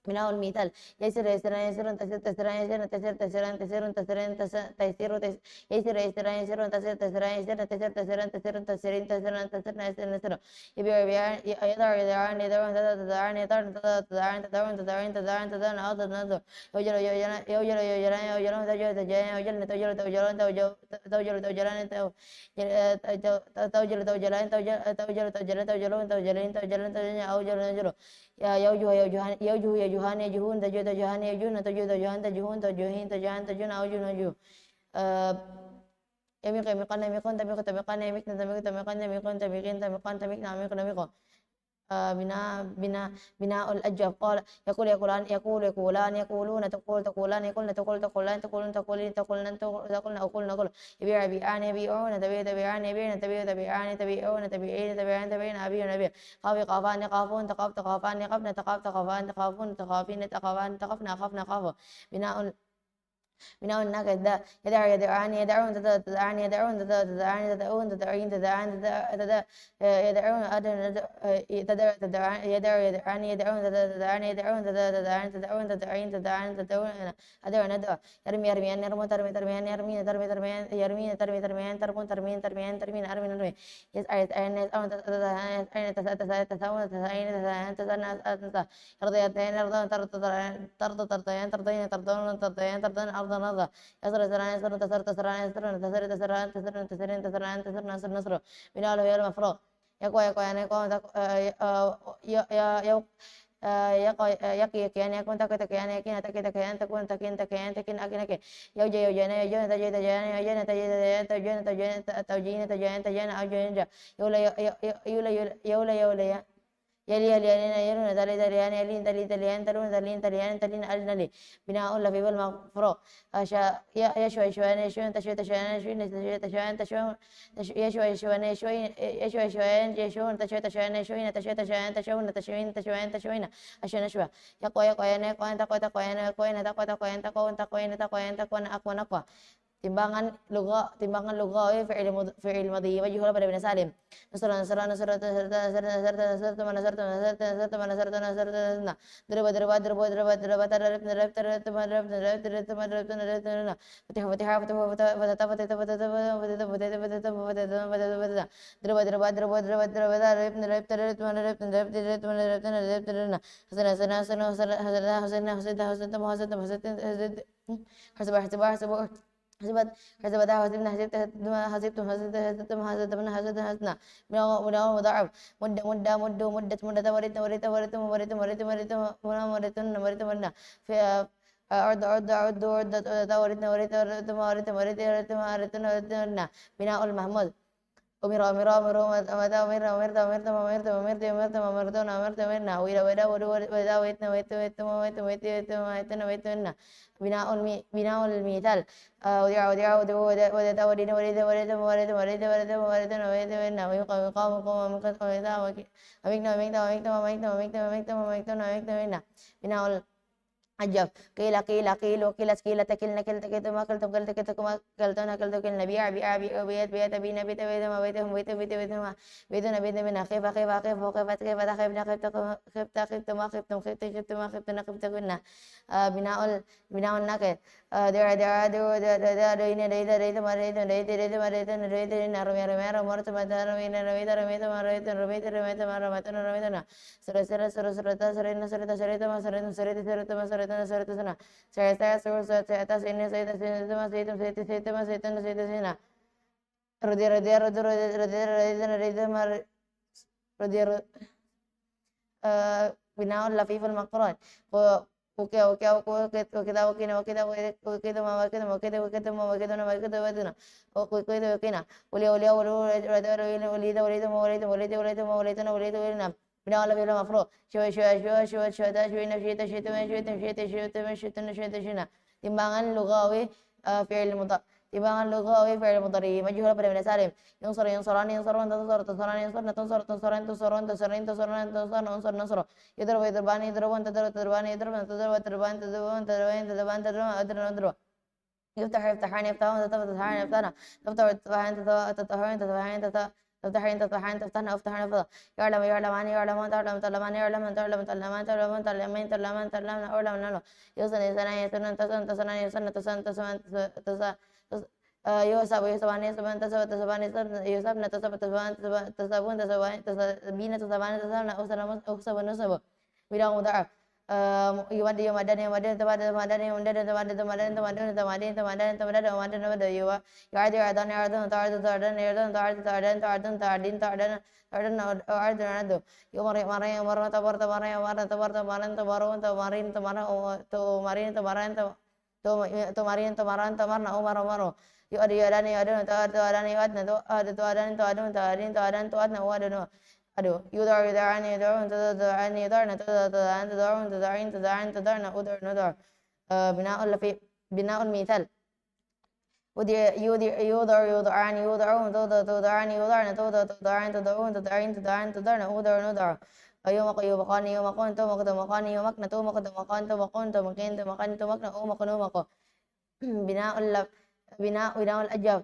بناء المثال يسر يسر يسر تسر تسر يسر تسر تسر تسر تسر تسر يسر يسر يسر تسر تسر يسر تسر تسر تسر تسر تسر تسر نسر نسر يبيع يبيع يدار يدار يدار تدار يدار تدار تدار تدار تدار تدار نعود نعود يوجل يوجل يوجل يوجل يوجل تجل تجل يوجل تجل تجل توجل توجل توجل توجل توجل توجل توجل توجل توجل توجل توجل أوجل نجر يا يوجه يوجهان يوجه يجوهان يجوهون تجو تجوهان يجون تجو تجوهان تجوهون تجوهين تجوهان تجون أوجه نجو يميق يميقان يميقون تميق تميقان يميقن تميق تميقان يميقون تميقين تميقان تميق نميق نميق بناء الأجواب قال يقول يقولان يقول يقولان يقولون تقول تقولان يقولن تقول تقولان تقولون تقولين تقولن تقولن أقول نقول يبيع يبيعان يبيعون تبيع تبيعان يبيعن تبيع تبيعان تبيعون تبيعين تبيعان تبيعن أبيع نبيع قاف قافان يقافون تقاف تقافان يقفن تقاف تقافان تقافون تقافين تقافان تقفن أخفن خاف بناء من أول ناقة يدعو يدعون يدعون تدعون يدعون تدعون تدعون تدعين تدعون يدعون تدعو تدعون يدعو يدعون يدعون تدعون يدعون تدعون تدعون تدعين تدعون تدعون أدعو ندعو يرمي يرميان يرمون ترمي ترميان يرمي ترمي ترميان يرمي ترمي ترميان ترمون ترمين ترميان ترمين أرمي نرمي يسأل يسأل يسأل أين تسأل تسأل تسأل تسأل تسأل تسأل يرضي يرضين يرضون ترضى ترضين ترضين ترضون ترضين ترضون أرض نظر يسر سران يسر تسر تسران يسر تسر تسران تسر تسرين تسران تسر نصر نصر بناله يا المفروض يقوى يقوى يعني يقوى يا يقي يقيان يكون تقي تقيان يقين تقي تقيان تكون تكين تقيان تكين أكين أكين يوجي يوجينا يوجينا تجي تجينا يوجينا تجي تجينا توجينا توجينا توجينا تجينا تجينا أوجينا يولا يولا يولا يولا يلي يليان يلون تلي تليان يلين تلي تليان تلون تلين تليان تلين أجنلي بناء لفيف المفروض أشا يشوي شوان يشوي تشوي تشوان يشوي تشوي تشوان تشوي يشوي شوان يشوي يشوي شوان يشوي تشوي تشوان يشوي تشوي تشوان تشوي تشوين تشوان تشوين عشان نشوى يقوى يقوى يقوى تقوى تقوى يقوى تقوى تقوى تقوى تقوى تقوى تقوى أقوى نقوى timbangan lughawi fi'il madhi wajhul pada bin salim nasra nasra nasra nasra nasra nasra nasra nasra nasra nasra darba darba darba darba darba tarab tarab tarab tarab tarab tarab tarab tarab fatih fatih fatih fatih fatih fatih fatih darba darba darba darba darba tarab tarab tarab tarab tarab tarab tarab tarab hasana hasana hasana hasana hasana hasana hasana hasana hasana hasana hasana حسبت حسبتها حسبنا حسبتم حسبتم حسبتم حسبتم حسبنا مدى مضاعف مدة مدة مدة مدة مدة ورث ورث ورث ورث ورث ورث ورث ورث ورث في أرض أرض أرض أرض ورث ورث ورث ورث ورث ورث ورث بناء المحمود أمير أمير أمير أمير أمير أمير أمير أمير أمير أمير أمير أمير أميرنا ويدا ويدا ويدا ويتنا ويت ويت ويت ويت ويتنا ويتنا بناء المثال وديع وديع وديع وديع وديع وديع وديع وديع وديع وديع وديع وديع وديع ويقام ويقام ويقام ويقام ومكنا ومكنا ومكنا ومكنا ومكنا ومكنا ومكنا ومكنا بناء عجب قيل قيل قيل وقيل قيل تكل نكل تكل ما كل تكل تكل تكل ما كل تنا كل تكل نبيع بيع بيع بيت بيت بينا بيت بيت ما بيتهم بيت بيت بيت ما بيتنا بيت بينا خيف خيف خيف وخيف خيف خيف خيف خيف ما خيفتم خيفت خيفت ما خيفتنا خيفت كنا بناء النكل there ina there ma there ma there na rami marta ma rami na rami rami ma rami na sura sura sura sura ta sura na sura ta sura ta ma sura ta sura ta sura ta ma sura ta sura ta sana sura ta sura sura ta sini sura ta sini ma sura ta sura ta ma sura ta sura ta sina rodi rodi rodi rodi rodi rodi ma rodi بناء لفيف المقرات oke oke oke kita oke na kita oke to ma kita oke to oke to ma oke to na oke to oke na oke oke oke na uli uli uli uli uli na بناء على فعل مفروض شو تا شو timbangan lugawi fi'il mudhari timbangan lugawi fi'il mudhari majhul pada benda salim yunsur yunsurani yunsurun tunsur tunsurani yunsurna tunsur tunsuran tunsurun tunsurin tunsuran tunsur unsur nusur yudrubu yudrubani yudrubun tadrubani yudrubun tadruban tadruban tadruban tadruban tadruban adrun يفتح يفتحان يفتحون تفتحان يفتحنا تفتح تفتحان تفتحان تفتحان تفتحين تفتحان تفتحنا افتحنا فضا يعلم يعلمان يعلمان تعلم تعلمان يعلم تعلم تعلمان تعلمون تعلمين تعلمان تعلمنا أعلم نعلم يوسن يسنا يسن تسن تسنا يسن تسن تسن تسا يوسف يوسفان يوسفان تسب تسبان يوسف نتسب تسبان تسبون تسبان تسبين تسبان تسبنا أسر نسب بدang مضاعف يمد يمدن يمدن تمدن تمدن يمدن تمدن تمدن تمدن تمدن تمدن تمدن تمدن تمدن يوا يعد يعدن يعدن تعرض تعرضن يعدن تعرض تعرضن تعرضن تعرضن تعرضن تعرضن أعرض نعدو يمر يمر يمر تبر تبر يمر تبر تبرن تبرون تمرين تمر تمرين تمرن تمرين تمرن تمرن عمر عمر يؤدي يدني يدن تعدن يؤدن تعدن تعدن تعدن تعدن تعدن تعدن وادن aduh yudar yudaran yudarun tadaran yudarna tadaran tadarun tadarin tadaran tadarna udar nudar binaul lafi binaul mithal yudar yudaran yudarun tadaran yudarna tadaran tadarun tadarin tadaran tadarna udar nudar يومك يومكان يومكان تومك تومكان يومكنا تومك تومكان تومكان تومكين تومكان تومكنا أومك نومك بناء الأجاب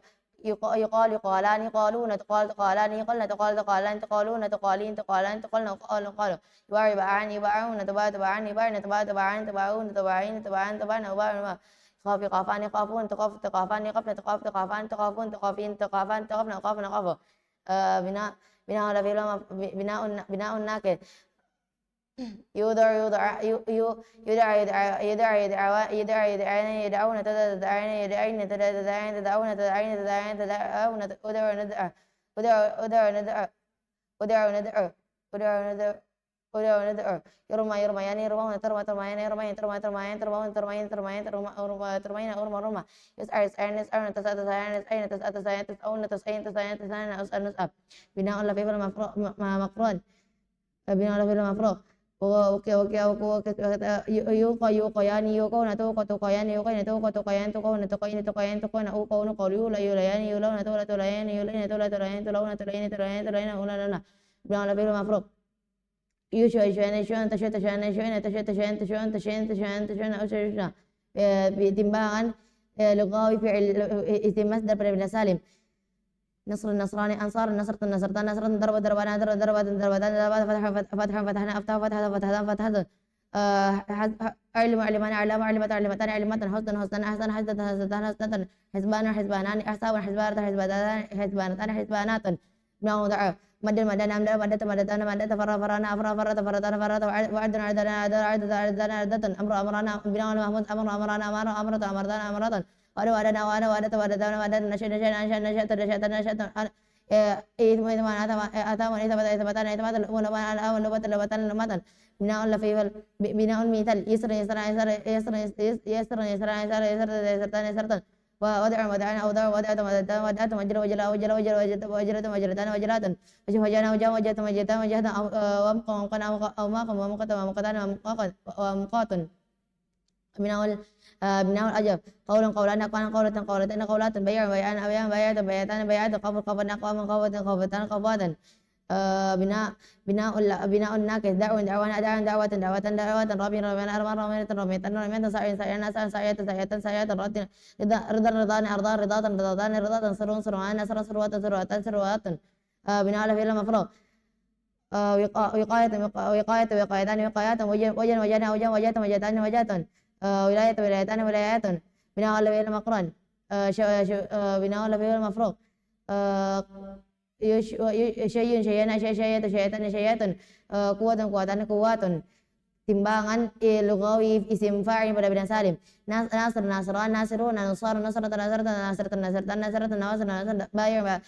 يقال يقالان يقالون تقال تقالان يقلن تقال تقالان تقالون تقالين تقالان تقلن قالوا قالوا يباع يباعان يباعون تباع تباعان يباعن تباع تباعان تباعون تباعين تباعان تباعن وباع خاف يقافان يقافون تقاف تقافان يقفن تقاف تقافان تقافون تقافين تقافان تقفن قافن قافوا بناء على بناء الناكد يدعى يدعون تدعين يدعين تدعين تدعون تدعين تدعين تدعون ودعوا ندعى ودعوا ندعى ودعوا ندعى ودعوا ندعى Udah ندعو يرمى يرميان يرمون ترمى ترميان يرمين ترمى ترميان ترمون ترمين ترمين ترمى ترمين أرمى رمى يسعر يسعر يسعر تسعة تسعين يسعين تسعة تسعين تسعون تسعين تسعين تسعين أسأل نسأل بناء الله في مفروض بناء الله في المفروض oke oke oke yuko yuko yani yuko na to ko to yani yuko na to ko to yan to ko na to ko ni to yan to ko na uko no ko yu la yani yu la na to la yani yu la na to la yani to la na to yani to yani to la na la bina la bil mafruq yu shu shu ta shu na ta shu au shu timbangan lugawi fi'il isim masdar pada bina salim نصر النصراني أنصار نصرة النصرتان نصرة ضربة ضربان ضربة ضربة ضربتان فتح فتح فتحنا أفتح فتح فتحان فتحان علم علمان علم علمت علمتان علمة حسنا حسنا أحسن حسنة حسنة حسنة حسبان حسبانان أحساب حسبانة حسبانان حسبانتان حسبانات موضع مد مدان أمد مدة مدتان مدة فرا فرانا أفرا فرا فرتان فرا وعدنا عدنا عدنا عدنا أمر أمرنا بنا المحمود أمر أمرنا أمر أمرت أمرتان أمرتان وأنا وأنا نشأت إثم أثام إثباتان لبتان بناء لفيفل بناء مثال يسر يسر يسر يسر يسر يسر يسر يسرتان يسرتان ووضع وضعنا أوضع وضعت وضعت وجر وجر وجر وجر وجرت وجرتان وجرات وجهنا وجه وجهت وجهتان وجهت ومقا أو ماقا ومقتا ومقتان ومقاتن بناء الأجب قولا قولان أقوالا قولة قولتين قولات بيع بيعان أبيان بيعات بيعتان بيعات قبل قبل أقوام قوة قوتان قوات بناء الناكس دعوة دعوانا دعوة دعوة دعوة دعوة رابين رابين أرمان رامين رامين رامين سعين سعين سعين سعية سعية سعية رضا رضان أرضا رضا رضان رضا سرون سروان سر سروات سروات سروات بناء الفعل المفروض وقاية وقاية وقايتان وقايات وجن وجنا وجن وجات وجتان وجات ولاية ولايتان ولايات بناء على فعل المقرن بناء على فعل المفروض شيء شيئا شيئا شيئا شيئا قوة قوة قوات timbangan lugawi isim fa'il pada bidang salim nasr nasran nasrun nasar nasrat nasrat nasrat nasrat nasrat nawasr nasrat bayar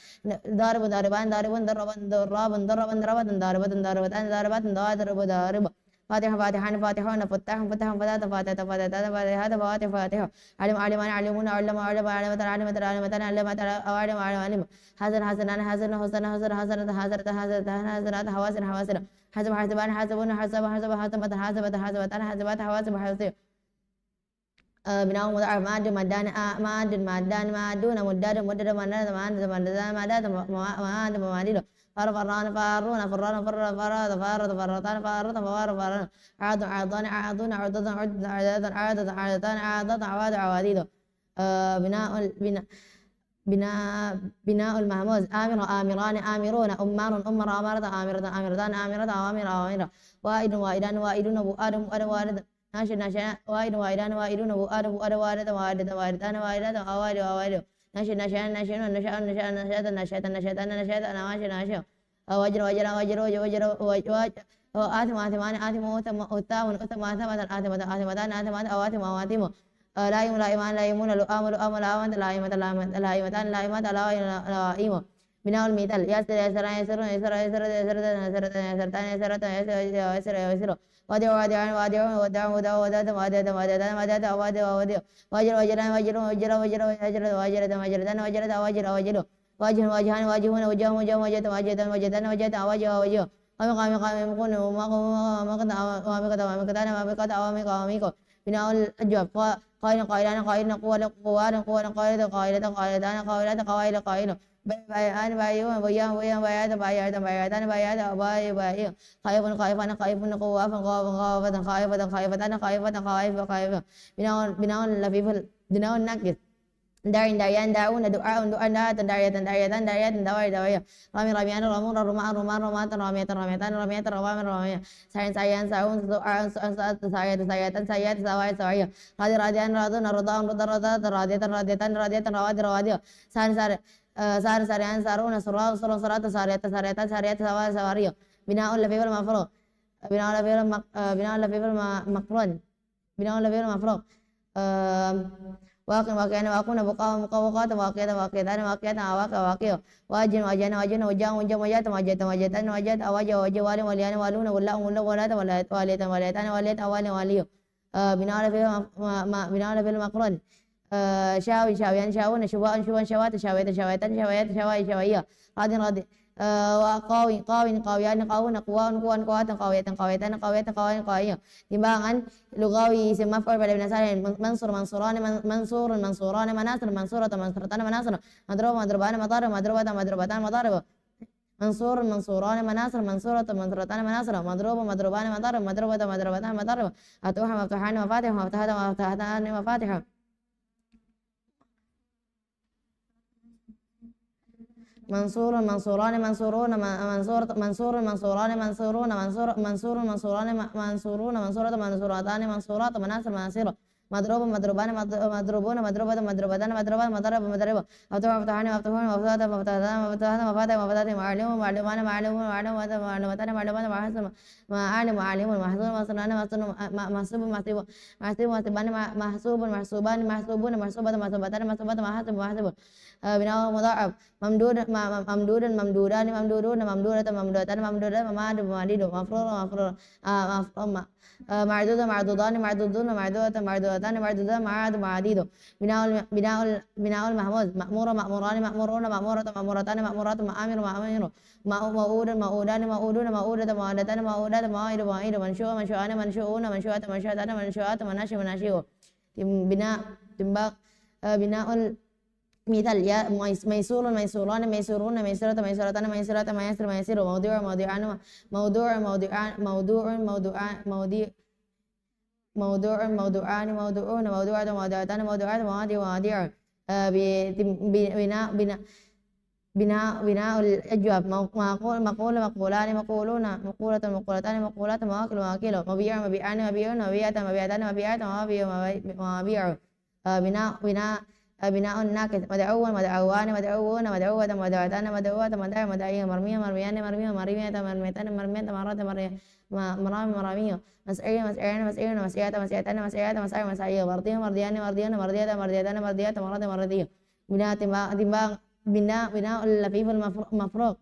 darib dariban daribun daraban daraban daraban daraban daribatan daribatan daribatan darib darib فاتحة فاتحان فاتحون فتح فتح فتاة فاتحة فاتحة فاتحة فاتحة فاتحة علم علمان علمون علم علم علمة علمة علمة علمة علم علم علم حسن حسنان حسن حسن حسن حسنة حسنة حسنة حسنات حواسن حواسن حسب حسبان حسبون حسب حسب حسبة حسبة حسبة حسبات حواسب حواسب بناء مضاعف ماد مدان ماد مادان مادون مداد مدد مدد مادد مدد مادد ماد مادد فرفران فارون فران فر فراد فارد فرتان فارد فوار فارن عاد عادان عادون عدد عدد عدد عدد عددان عدد عواد عواديد بناء بناء المهموز آمر آمران آمرون أمار أمر أمرة آمرة آمرتان آمرة أوامر أوامر وائد وائدان وائدون بؤاد بؤاد وارد ناشد ناشد وائد وائدان وائدون بؤاد بؤاد وارد وارد واردان واردات أوائد أوائد ناشد ناشد ناشد نشأ نشأ نشأت نشأت نشأت نشأت نواشد ناشد وجر وجر وجر وجر وجر آثم آثمان آثم أثام أثم آثمة آثمة آثمتان آثمات أواتم أواتم لائم لائمان لائمون لؤام لؤام لائمة لائمة لائمتان لائمات لائم بناء المثال يسر يسر يسر يسر يسر يسر يسر يسرتان يسرتان يسر يسر وادع وادعان وادعون ودع ودع ودع وادع وادع وادع وادع وادع وجر وجران وجر وجر وجر وجر وجر وجرتان وجر وجر وجر واجه واجهان واجهون وجه وجه وجه وجه وجه وجه وجه وجه قام قام قام يكون ما قد بناء الأجواب قائل قائلان قائل قوة قوان قوة قائلة قائلة قائلتان قائلات قوائل قائل بيان بايون بيان بيان بيات بيات بياتان بيات باي باي خائف خائفان خائف قواف قوافة خائفة خائفتان خائفة خائف خائف بناء لفيف بناء الناقص داعين داعيان داعون دعاء دعاء دعاء داعية داعية داعية دواعي دواعي رامي راميان رامون رمان رمان رمات رامية راميتان رامية روام رامية سعين سعيان سعون دعاء سعية سعية سعية سواي سواي رادي راديان رادون رضاهم رضا رضا رادية راديتان رادية روادي روادي سار سار سار ساريان سارون سرا سرا سرات سارية سارية سارية سواي سواريو بناء لفيف المفروض بناء لفيف المقرون بناء لفيف المفروض واقع واقعا واقون بقاء مقوقات واقعة واقعتان واقعة واقع واقع واجن واجن واجن وجان وجن وجات وجات وجاتان وجات أواجه وجه والي وليان والون ولا ولا ولا واليت واليتان واليت أوالي واليو بناء بناء في المقرن شاوي شاويان شاون شواء شوان شوات شاويت شاويتان شوايت شواي شوايا غاد غاد قاوي قاوي قاويان قاون قوان قوان قوات قاويتان قاويتان قاويتان قاوين قاوية timbangan lugawi isim maf'ul pada bina salin mansur mansurani mansurun mansurani manasir mansuratan mansuratan manasir madrub madrubani madarib madrubatan madrubatan madarib mansurun mansurani manasir mansuratan mansuratan manasir madrub madrubani madarib madrubatan madrubatan madarib atuha maftuhani mafatih maftahatan maftahatani mafatih منصور منصوران منصورون منصور منصور منصوران منصورون منصور منصور منصوران منصورون منصورة منصورتان منصورات مناصر مناصير مضروب مضروبان مضروبون مضروبة مضروبتان مضروبات مضرب مضرب مفتوح مفتوحان مفتوحون مفتوحات مفتوحات مفتوحات مفاتح مفاتح معلوم معلومان معلوم معلومات معلومتان معلومات محسن معالم معالم محسوب محسنان محسن محسوب محسوب محسوب محسوبان محسوب محسوبان محسوبون محسوبة محسوبتان محسوبات محاسب محاسب بناء مضاعف ممدود ممدود ممدودان ممدودون ممدودة ممدودتان ممدودة مماد مماديد مفرور مفرور مفرور معدودة معدودان معدودون معدودة معدودتان معدودة معاد معاديد بناء المحمود مأمور مأموران مأمورون مأمورة مأمورتان مأمورات مآمر مآمر مؤود مؤودان مؤودون مؤودة مؤودتان مؤودات مؤيد مؤيد منشوء منشوءان منشوءون منشوءات منشوءتان منشوءات مناشئ مناشئ بناء تنباق بناء مثال يا ميسور ميسوران ميسورون ميسرة ميسرتان ميسرة ميسر ميسر موضوع موضوعان موضوع موضوعان موضوع موضوعان موضوع موضوعان موضوعون موضوعة موضوعتان موضوعات مواد مواضيع بناء بناء بناء بناء الأجواب مقول مقول مقولان مقولون مقولة مقولتان مقولات مواكل مواكل مبيع مبيعان مبيعون مبيعة مبيعتان مبيعات مبيع مبيع بناء بناء بناء ناقص مدعو مدعوان مدعوون مدعوة مدعوتان مدعوة مدعي مدعية مرمية مرميان مرمية مرمية مرميتان مرمية مرات مرامي مرامية مسعية مسعيان مسعيون مسعيات مسعيتان مسعيات مسعي مسعية مرضية مرضيان مرضيان مرضية مرضيتان مرضيات مرات مرضية بناء تنباغ بناء بناء اللفيف المفروغ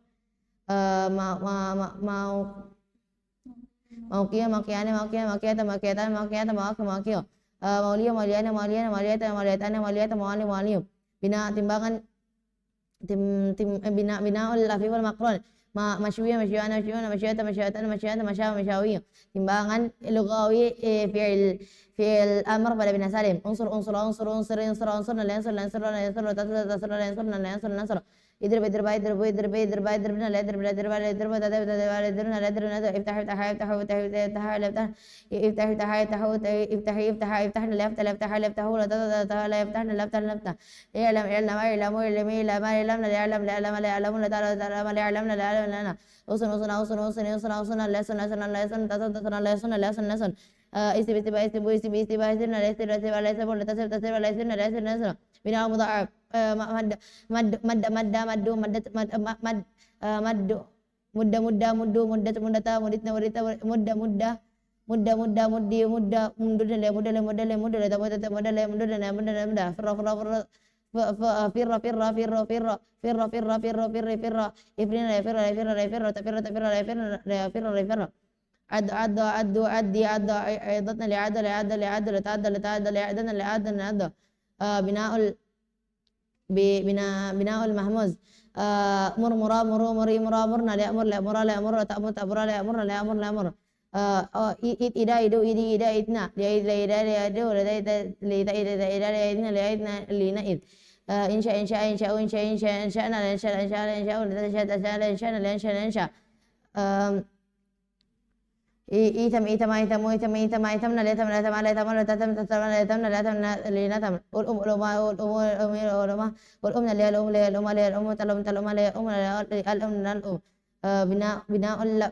موقية موقيان موقية موقية موقيتان موقية مواقع مواقية مولية موليان موليان موليات موليتان موليات موالي مواليم بناء timbangan بناء اللفيف المقرون مشوية مشويان مشويون مشوية مشويتان مشويات مشاوي مشاوية timbangan lugawi fi'il amr pada bina salim unsur unsur unsur unsur unsur unsur lansur lansur lansur tasur tasur lansur lansur lansur idrib idrib idrib idrib idrib idrib la idrib la idrib la idrib la idrib la idrib la idrib la iftah iftah iftah iftah iftah iftah iftah iftah iftah iftah iftah la iftah la iftah la iftah la iftah la iftah la iftah la iftah يعلم يعلم يعلم يعلم يعلم يعلم لا يعلم لا يعلم لا يعلم لا تعلم لا يعلم لا يعلم لنا وصل وصل وصل وصل وصل وصل لا يصل لا يصل لا يصل تصل تصل لا يصل لا يصل لا يصل استبى استبى استبى استبى استبى استبى لا يصل لا يصل لا يصل لا تصل تصل لا يصل لا يصل لا يصل بناء مضاعف مد مد مد مد مد مد مد مد مدة مدة مدة مدة مدة مدة مدة مدة مدة مدة مدي مدة مدة لا مدة لا مدة لا مدة لا مدة لا مدة لا مدة لا مدة لا مدة فر فر فر فر فر فر فر فر فر فر فر فر فر افرن لا فر لا فر لا فر تفر تفر لا فر لا فر لا فر عد عد عد عدي عد عدتنا لعد لعد لعد لتعد لتعد لعدنا لعد لعد بناء بناء المهموز مر مرا مرو مري مرا مرنا لا أمر لا مرا لا أمر تأمر تأمر لا أمر لا أمر لا أمر إذا إدو إذا إذا إثنا لا إذا إذا لا إدو لا إذا إذا إذا إذا لا إثنا لا إثنا لنا إذ إن شاء إن شاء إن شاء إن شاء إن شاء إن شاءنا لا إن شاء إن شاء إن شاء لا شاء لا إن شاء لا إن شاء إن شاء إيتم إيتم إيتم إيتم إيتم إيتم لا تم لا تم لا تم لا تم تم لا تم لا تم لا تم والأم الأم والأم لا الأم لا الأم لا الأم تلم تلم لا الأم لا الأم لا الأم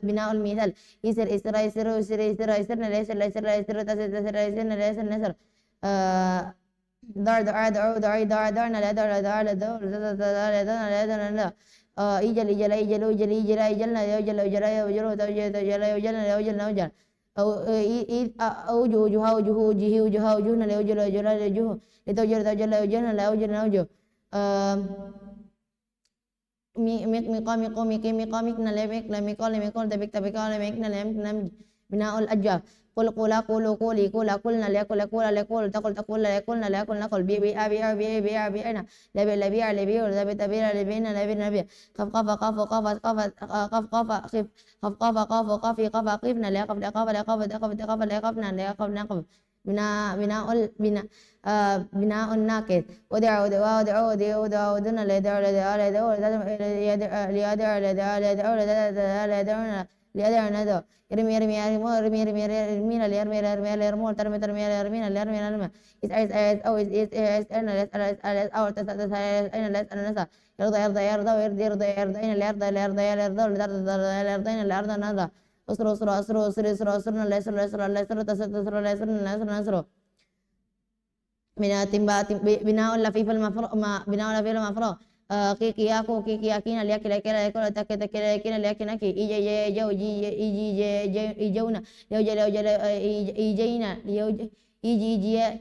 بناء المثال يسر يسر يسر يسر يسر يسر لا يسر لا يسر لا يسر تسر تسر يسر لا يسر نسر دار دار دار دار دار دار لا دار دار دار لا دار لا لا إجل إجل إجل إجل إجل إجل لا يجل إجل يجل توجل توجل يجل يجل نوجل أو أوجه وجوه وجوه وجهه وجوه وجوهنا لأوجه لأوجه لأوجه لتوجه لتوجه لأوجهنا لأوجه لأوجه مقام مقام مقام مقامكنا لمك لمقال لمقال تبك تبكال لمكنا لمكنا بناء الأجاب قل قولا قولوا قولي قولا قلنا ليقول يقول ليقول تقول تقول ليقولنا ليقول نقول بي بي أبي أبي أبي أبي أنا لبي لبي لبي لبي تبي لبينا لبي نبي قف قف قف قف قف قف قف قف قف قف قف قف قف قفنا ليقف ليقف ليقف ليقف ليقف ليقفنا ليقف نقف بناء بناء بناء الناقد ودع ودع ودع ودع ودع ودنا ليدع ليدع ليدع ليدع ليدع ليدع ليدع ليدع ندع يرمي يرمي يرمي يرمي يرمي يرمي يرمي يرمي يرمي ترمي ترمي يرمي يرمي يرمي is أو is أنا لس أو تسأل أنا لس أنا نسأ يرضى يرضى يرضى ويرضى يرضى يرضى أين لا يرضى لا يرضى لا يرضى لا يرضى أين لا يرضى نرضى أسر أسر أسر أسر أسر أسر لا يسر لا يسر لا يسر تسر تسر لا يسر لا يسر نسر من تنبا بناء لفيف المفرق ما بناء لفيف المفرق كي aku kiki akina liaki liaki liaki tak tak liaki liaki naki ije je jau ji ije je ijauna leo je ijaina leo iji ija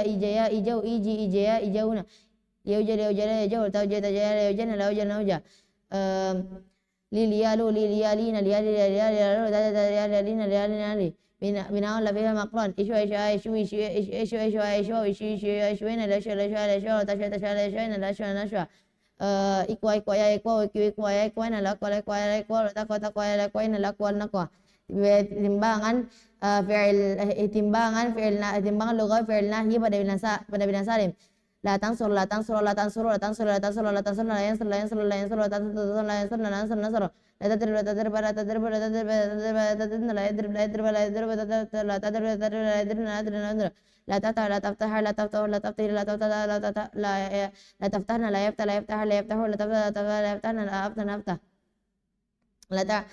ija ya ijau iji ija ya ijauna leo je jau tau je leo je leo je lilialu lilialina liali بناء لفيها مقران إشوا إشوا إشوا إشوا إشوا إشوا إشوا إشوا إشوين لا شوا لا شوا لا شوا تشوا تشوا لا شوا لا شوا لا شوا إكوا إكوا يا إكوا إكوا يا إكوا لا كوا لا كوا لا كوا تكوا تكوا لا كوا لا كوا لا كوا timbangan timbangan lugah fi'il nahi pada bina salim la tansur la tansur la tansur la tansur la tansur la tansur la yansur la yansur la yansur la tansur la yansur la yansur nasr لا تضرب لا تضرب لا تضرب لا تضرب لا تضرب لا يضرب لا يضرب لا يضرب لا تضرب لا تضرب لا يضرب لا يضرب لا تفتح لا تفتح لا تفتح لا تفتح لا تفتح لا تفتح لا تفتحنا لا يفتح لا يفتح لا يفتح لا تفتح لا يفتحنا لا يفتح لا يفتح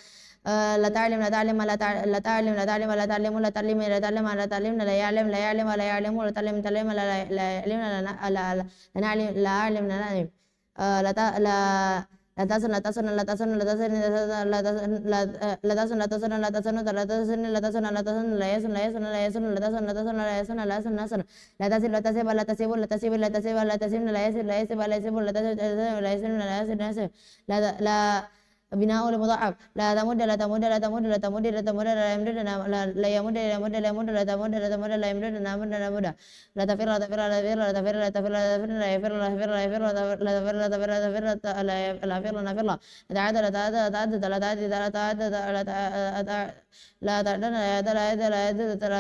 لا تعلم لا تعلم لا تعلم لا تعلم لا تعلم لا تعلم لا تعلم لا تعلم لا تعلم لا يعلم لا يعلم لا يعلم لا تعلم تعلم لا يعلم لا نعلم لا أعلم لا نعلم لا لا تسن لا تسن لا تسن لا تسن لا تسن لا تسن لا تسن لا تسن لا تسن لا تسن لا تسن لا يسن لا يسن لا يسن لا تسن لا تسن لا يسن لا يسن نسن لا تسن لا تسب لا تسب لا تسب لا تسب لا تسب لا يسب لا يسب لا يسب لا تسب لا يسب لا يسب لا يسب لا بناء المضاعف لا تمد لا تمد لا تمد لا تمد لا تمد لا يمد لا يمد لا يمد لا يمد لا تمد لا تمد لا يمد لا يمد لا يمد لا تفر لا تفر لا تفر لا تفر لا تفر لا تفر لا يفر لا يفر لا يفر لا تفر لا تفر لا تفر لا يفر لا يفر لا تعاد لا تعاد لا تعاد لا تعاد لا تعاد لا تعاد لا تعاد لا تعاد لا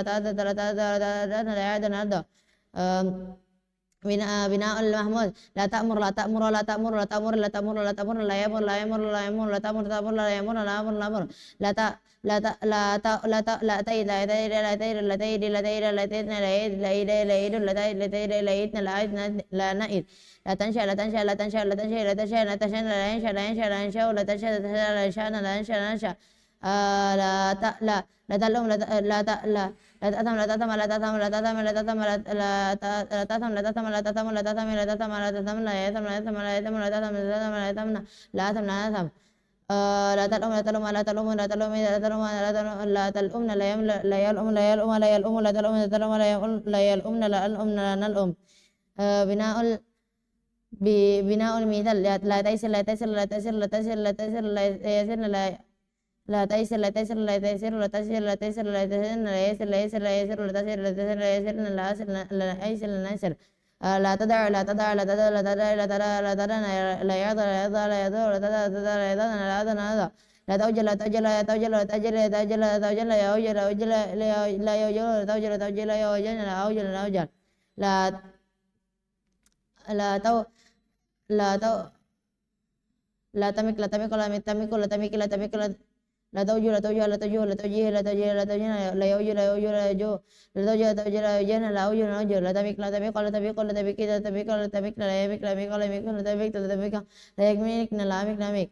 تعاد لا تعاد لا تعاد لا يعد نعد بناء المحمود لا تأمر لا تأمر لا تأمر لا تأمر لا تأمر لا تأمر لا يأمر لا يأمر لا يأمر لا تأمر تأمر لا يأمر لا يأمر لا يأمر لا ت لا ت لا ت لا ت لا تيد لا تيد لا تيد لا تيد لا تيد لا تيد لا يد لا يد لا يد لا تيد لا تيد لا يد لا يد لا نائد لا تنشأ لا تنشأ لا تنشأ لا تنشأ لا تنشأ لا تنشأ لا ينشأ لا ينشأ لا ينشأ لا تنشأ لا ينشأ لا ينشأ لا ينشأ لا ت لا لا تلوم لا لا لا لا تأثم لا تأثم لا تأثم لا تأثم لا تأثم لا تأثم لا تأثم لا تأثم لا تأثم لا تأثم لا تأثم لا يأثم لا يأثم لا يأثم لا تأثم لا تأثم لا يأثم لا أثم لا أثم لا تلوم لا تلوم لا تلوم لا تلوم لا تلوم لا تلوم لا يلوم لا يلوم لا يلوم لا يلوم لا تلوم لا تلوم لا يلوم لا يلوم لا يلوم لا نلوم بناء بناء المثال لا تيسر لا تيسر لا تيسر لا تيسر لا تيسر لا يسر لا تيسر لا تيسر لا تيسر لا تيسر لا تيسر لا تيسر لا يسر لا يسر لا يسر لا تيسر لا تيسر لا يسر لا يسر لا يسر لا يسر لا تدع لا تدع لا تدع لا تدع لا تدع لا تدع لا يضع لا يضع لا يضع لا تدع تدع لا يضع لا يضع لا يضع لا توجل لا توجل لا توجل لا توجل لا توجل لا توجل لا يوجل لا يوجل لا يوجل لا توجل لا توجل لا يوجل لا يوجل لا يوجل لا لا تو لا تو لا تمك لا تمك لا تمك لا تمك لا تمك لا توجه لا توجه لا توجه لا توجه لا توجه لا توجه لا يوجه لا يوجه لا يوجه لا توجه لا توجه لا يوجه لا يوجه لا يوجه لا تبيك لا تبيك لا تبيك لا تبيك لا تبيك لا تبيك لا يبيك لا يبيك لا يبيك لا تبيك لا تبيك لا يكملك لا يمك لا يمك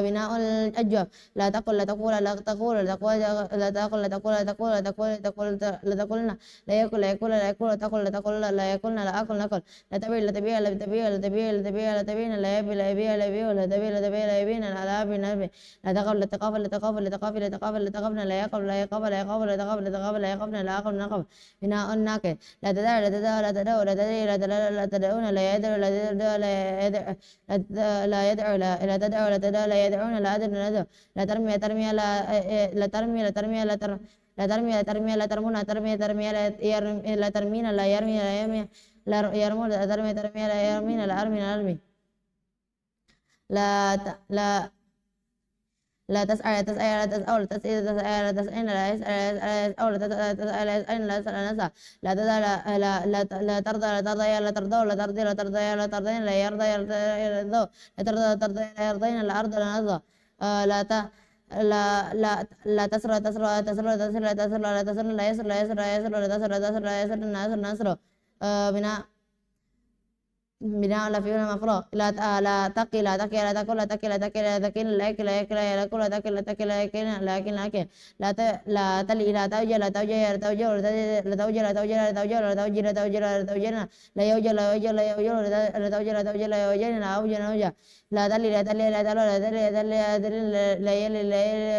بناء الأجواب لا تقل لا تقول لا تقول لا تقول لا تقول لا تقول لا تقول لا تقول لا تقول لا تقولنا لا يقول لا يقول لا يقول لا تقول لا تقول لا يقولنا لا أكل نقول لا تبيع لا تبيع لا تبيع لا تبيع لا تبيع لا تبيع لا يبيع لا يبيع لا يبيع لا تبيع لا تبيع لا يبيع لا يبيع لا تقف لا تقف لا تقف لتقاف لتقاف لتقفنا لا يقف لا يقف لا يقف لتقاف لتقاف لا يقفنا لا أقف نقف بناء ناكل لا تدع لا تدع لا تدع لا تدعي لا تدع لا تدعون لا يدعو لا تدع لا يدع لا يدعو لا تدعو لا تدع لا يدعون لا أدر لا ندعو لا ترمي ترمي لا ترمي لا ترمي لا ترمي لا ترمي لا ترمي لا ترمون ترمي ترمي لا ترمين لا يرمي لا يرمي لا يرمون لا ترمي ترمي لا يرمين لا أرمي لا أرمي لا لا تسعى لا تسعى لا تسعى لا تسعى لا تسعى لا تسعين لا يسعى لا يسعى لا تسعى لا يسعين لا يسعى لا نسعى لا تدع لا ترضى لا ترضى لا ترضى لا ترضي لا ترضى لا ترضين لا يرضى لا يرضى لا ترضى لا ترضى لا يرضين لا أرضى لا نرضى لا ت لا تسرى تسرى تسرى تسرى تسرى لا تسرى لا يسر لا يسر لا يسر لا تسرى تسرى لا يسر لا يسر نسر بناء لا فيول مفروغ لا تقي لا تقي لا تقول لا تقي لا تقي لا تقين لا يكل لا يكل لا يكل لا تقي لا تقي لا يكين لا يكين لا يكين لا تلي لا توجه لا توجه لا توجه لا توجه لا توجه لا توجه لا توجه لا توجه لا توجه لا يوجه لا يوجه لا يوجه لا توجه لا توجه لا يوجه لا أوجه لا أوجه لا تلي لا تلي لا تلو لا تلي لا تلي لا تلي لا يلي لا يلي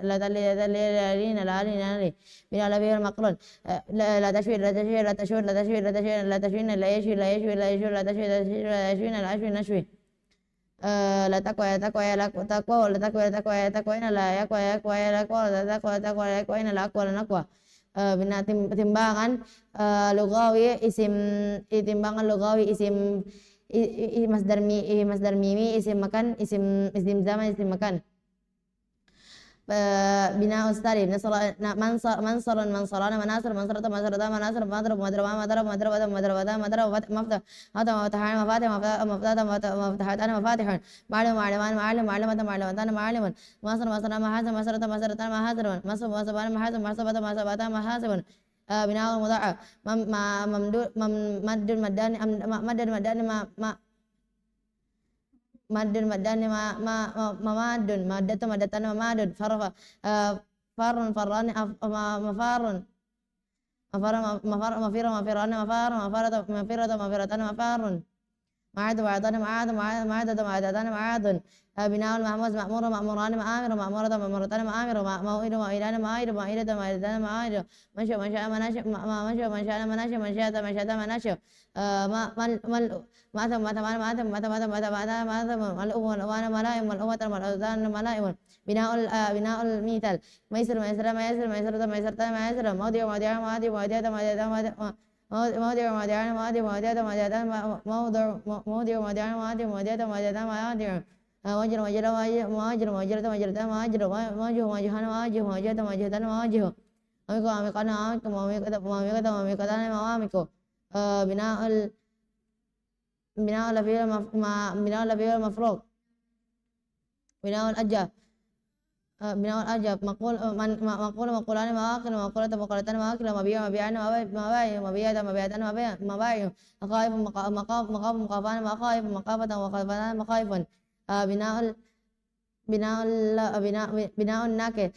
لا تلي لا تلي لا لين لا لين لا لين بناء لا فيول مقرون لا تشوي لا تشوي لا تشوي لا تشوي لا تشوي لا تشوين لا يشوي لا يشوي لا يشوي لا تشوي لا يشوين لا يشوي نشوي لا تقوى لا تقوى لا تقوى لا تقوى لا تقوى لا تقوى لا يقوى يقوى لا تقوى لا تقوى لا تقوى لا يقوى لا أقوى لا نقوى بناء timbangan lugawi isim timbangan lugawi isim masdar mimi isim makan isim zaman isim makan بناء استريب منصر منصران مناصر منصرة منصرة مناصر مضرب مضرب مضرب مضرب مضرب مضرب مفتح هذا مفتحان مفاتح مفتحتان مفاتح معلم معلمان معلم معلمة معلمتان معلم مصر مصر محاسب مصرة مصرة محاسب مصر مصبان محاسب مصبة مصبتان محاسب بناء مضاعف ممدود مد مدان مد مدان madun madani mamadun madatu madatan mamadun farfa farun farani mafarun mafira mafirani mafarun mafirata mafiratan mafarun معاد معادان معاد معادة معادتان معاد بناء المحمود مأمور مأموران مآمر مأمورة مأمورتان مآمر موئد موئدان مائد مائدة مائدتان مائد منشأ منشأ مناشئ منشأ منشأ مناشئ منشأة منشأة مناشئ ماثم ماثمان ماثم ماثم ماثم ماثم ماثم ماثم ملؤم ملؤمان ملائم ملؤمة ملؤتان ملائم بناء الميثال ميسر ميسر ميسر ميسرة ميسرتان ميسر موضع موضع موضع موضع موضع موضع مودعان موضع مودعة مودعتان موضع موضع مودعان موضع مودعة مودعتان موضع موجر موجر موجر موجرة موجرتان موجر موجه موجهان موجه موجهة موجهتان موجه أميكو أميكان أميكو ماميكو ماميكتان مواميكو بناء الفعل المفروغ بناء الأجاب بناء الأجاب مقول مقولان مواقل مقولة مقولتان مواقل مبيع مبيعان مبايع مبيعة مبيعتان مبايع مخايف مخاف مخافان مخايف مخافة مخافتان مخايف بناء الناكل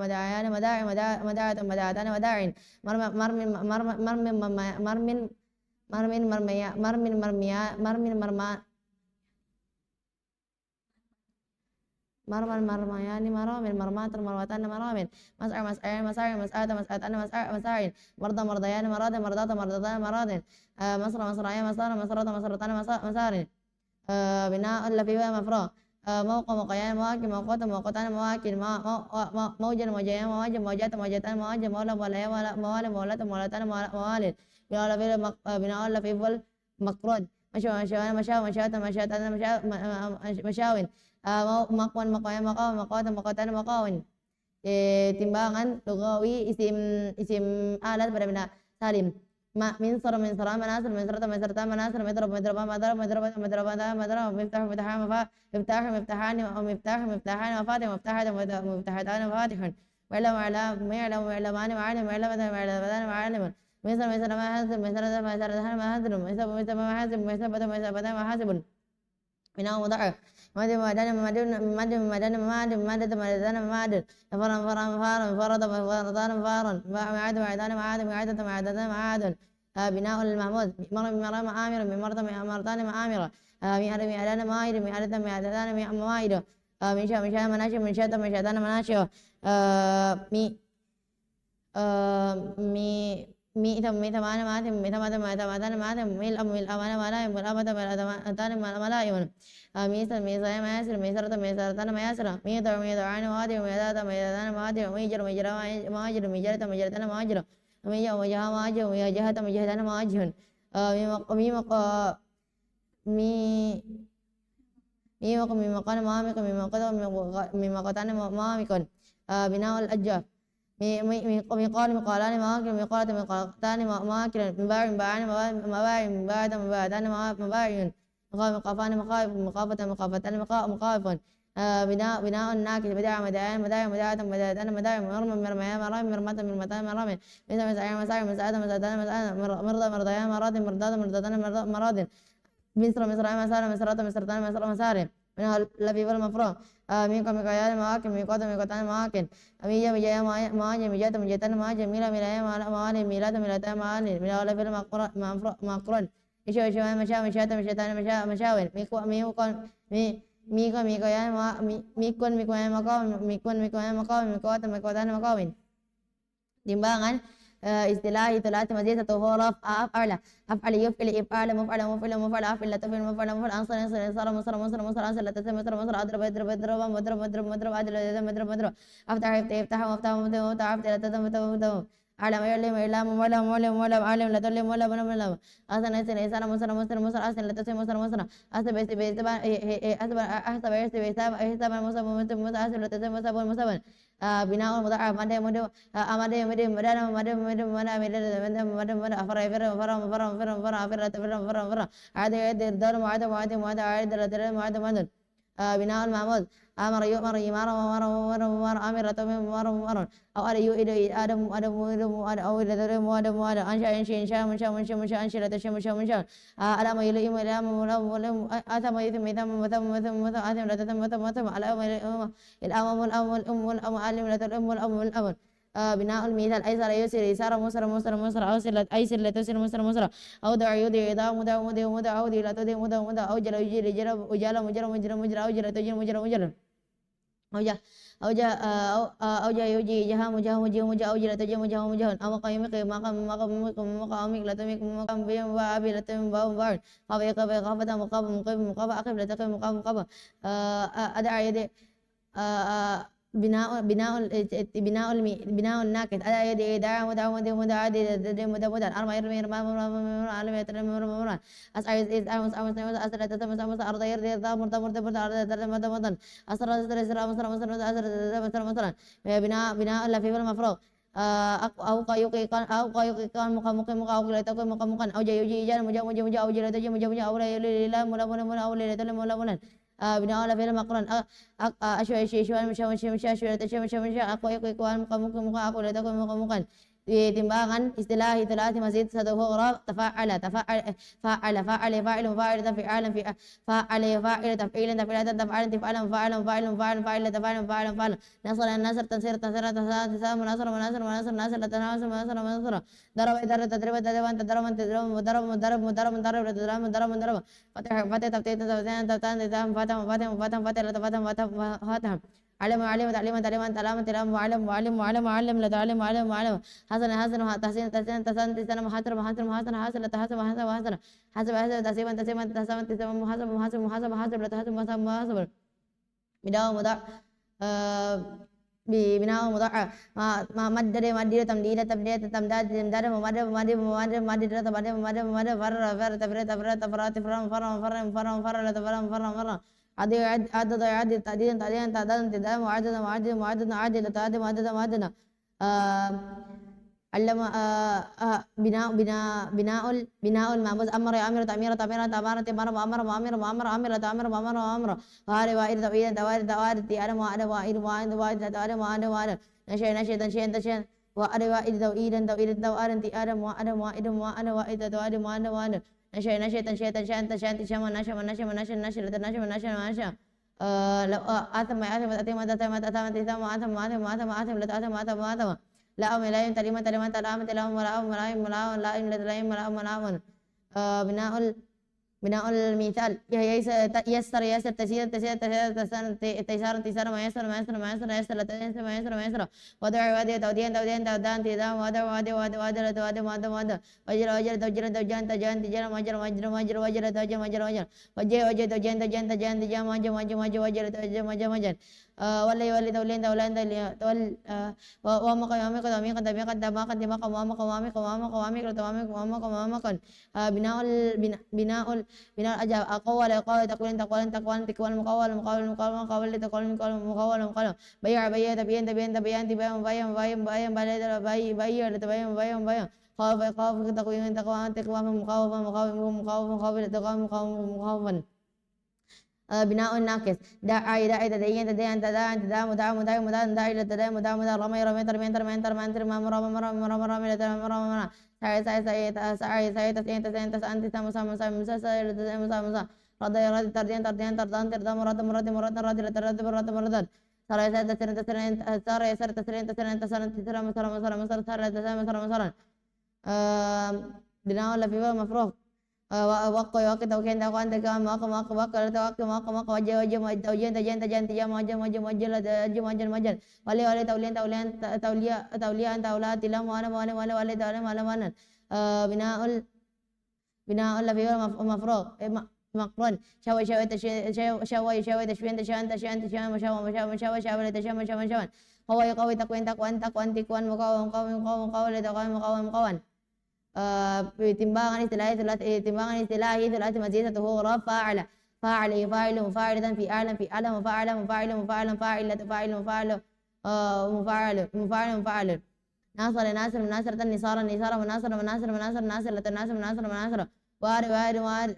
مدعيان مداعة مداعتان مداعين مرمى مرميان مرامل مرمات مرمتان مرامل مسعى مسعيان مسعي مسعاة مسعتان مساعين مرضى مرضيان مراد مرضات مرضتان مراد مصر مصريان مسار مسرة مسرتان مسارين بناء لفيفة مفروغ موقع موقعيان مواكب موقوت موقوتان مواكب موجا موجيان مواجب موجات موجتان مواجب مولى مولايا موالي مولات مولتان موالد بناء لفيفة مقرود مشاوين مشاوين مقوان مقوان مقاوin مقوatan مقوatan maqawin timbangan lugawi isim alat pada benda salim minsar minsara manasir minsarata minsarata manasir midrab midraba madrab midraba midraba madrab miftah miftahan miftah miftahani miftah miftahan mafatih miftahatan miftahatan mafatihun wa'lam wa'lam ma'lam wa'lamani ma'alim wa'lamatan wa'lamatan ma'alimun minsar minsara mahasib minsarata mahasiratan mahasirun minsar minsar mahasib minsarata mahasibatan mahasibun بناء مضاعف مد مدان مدن مد مدان ماد مدد مدان ماد فرن فرن فارن فرد فرضان فارن معاد معدان معاد معادة معادة معاد بناء المحمود بمرة معامر بمرة مرتان معامرة مئة مائد مئتان موائد من شاء مناشئ من شاء منشأتان مناشئ مي مي مي ثمان مآتم مي ثمانية مآتم ملء ملايم والأمة ملأتان ملايم ميسر مياسر ميسرتان مياسر ميضعان موادر ميدان موادر ميجر مواجر ميجرتان مواجر وجه مواجه مجهتان مواجه مي مقان مامك مي مقتان مامك بناء الأجاف مقال مقالان مواكل مقالة مقالتان مواكل مباع مباعان مباع مباعتان مباعين مقافان مقافتان مقاف بناء الناكس بداع مداعة مداعة مرمتان مرامي مساعدة مرضيان مراد مصر مسارتان مسار منها اللفيف المفروغ ميكو ميكويان مواكن ميكوتان مواكن ميجا ميجتان مواجه ميلايا ميلاتان موالي ميلا اللفيف مقرون إشو مشاتان مشاوين ميكويان ميكوتان مقاوين timbangan istilahi tulati mazid satu huruf af'al yuf'il if'al muf'al af'il taf'il muf'al ansar musar ansar latasam musar adrab aftah iftah aftah latasam alam alim latulim asan musar asan latasam musar asab latasam بناء مضاعف مدى بناء المعمود أمر يؤمر إمارة أمر أو أرى يؤيد آدم أو آدم أنشأ إنشاء منشأ أنشأ منشأ ألم يلئم أثم يثم أثم لا تثم الأم ألم لا تلم الأم بناء المثال أيسر يسر يسار مسر أوسر أيسر لا تسر مسر أو دع يدع إذا مدع أو دي لا تدي مدع أو جل يجير أجال مجر أو جل تجير مجر أو جاء يجي جها مجه أو جل تجير مجه أو قيم مقام لا تمك مقام بيم وأبي لا تم باو خافة مقام أقب لا تقم مقام أدعى يدي بناء الناكد على يد داع مدع أرمى يرمي علم يترمي أسعى أسر تتمس أرض يرضي مرتبط أرض أسر مثلا بناء اللفيف المفروغ أو قيقان مقام أو لا تكون مقام أو جيجي جان مجا أو جل تجي مجا أو لا لا ملا أو لا تلم ملا بناء على فعل مقرن أشوي مشا أقوى مقام أقول لا تكون مقام timbangan istilah itulah masjid satu huruf fa'ala fa'il fa'al fa'al fa'alan tafi'alan fa'alan nasr tansir darab علم لا تعلم حسن تحسين تسن محاسن حسب لا تحسب بداية مضاع ببناء مضاع ما مدد تمديد تمداد مدد عدد تعديدا تعدادا معددا علم بناء المعبود أمر تأميرة أمر وهذا وائد توائد تيارم وائد نشأ تنشأ وأدى وائد توائد تيارم وائد توائد نشأ تنشأ آثم لام لايم تليم تليم تلام تلام ملام ملايم ملام لايم لتلايم ملام ملام بناء بناء المثال يسر يسر تسير تسير تسير تيسار تيسار ما يسر ما يسر ما يسر يسر لا تيسر ما يسر ما يسر وضع وادي تودين تودين تودان تيدام وادع وادي وادي وادي لا توادي وادي وادي وجر وجر توجر توجان تجان تجر مجر مجر مجر وجر توجر مجر مجر وجه وجه توجان تجان تجان تجان مجر مجر مجر وجر توجر مجر مجر ولي ولي تولين تولين تول وامك وامك وامك دمك دمك دمك وامك وامك وامك وامك وامك وامك وامك بناء بناء بناء الأجاب أقوال أقوال تقوين تقوين تقوين تقوين مقاول مقاول مقاول مقاول تقوين مقاول مقاول مقاول بيع بيع تبين تبين تبين تبين بيع بيع بيع بيع بيع بيع تبين بيع بيع خاف خاف تقوين تقوين تقوين مقاول مقاول مقاول مقاول تقوين مقاول مقاول بناء الناقص داعي داعي تدين تدين تدان تدام مدام مدام مدام داعي لتدين مدام مدام رمي رمي ترمين ترمين ترمين ترمين مرام مرام مرام رمي لتدين مرام مرام سعي سعي سعي سعي سعي تسعين تسعين تسعين تسعين مسا مسا مسا سعي لتدين مسا مسا رضي رضي تردين تردين تردان تردان مراد مراد مراد رضي لترد مراد مراد سرى سرى تسرين تسرين سرى سرى تسرين تسرين تسرين تسرين مسرى مسرى مسرى سرى تسرين مسرى مسرى بناء لفيف مفروغ وقت وقت توكين توكان تكام وقت وقت وقت وقت وقت وقت وجه وجه توجين تجين تجين تجين مجن مجن مجن مجن مجن مجن ولي ولي تولين تولين توليا توليا تولى تلا وانا وانا وانا ولي تولين وانا وانا بناء بناء لفيف مفروغ مقرن شوي شوي شوي شوي تشوين تشوين تشوين تشوين مشاوي مشاوي مشاوي شوي تشوين مشاوي مشاوي قوي قوي تقوين تقوين تقوين تقوين مقاوم مقاوم مقاوم مقاوم تقوين مقاوم مقاوم timbangan istilahi timbangan istilahi ثلاثي مزيدته رب فاعل فاعل يفاعل مفاعلة في أعلى في أعلى مفاعل مفاعل مفاعل فاعل فاعل مفاعل مفاعل مفاعل مفاعل ناصر ناصر مناصرة نصارى نصارى مناصر مناصر مناصر ناصر ناصر مناصر مناصر واري واري واري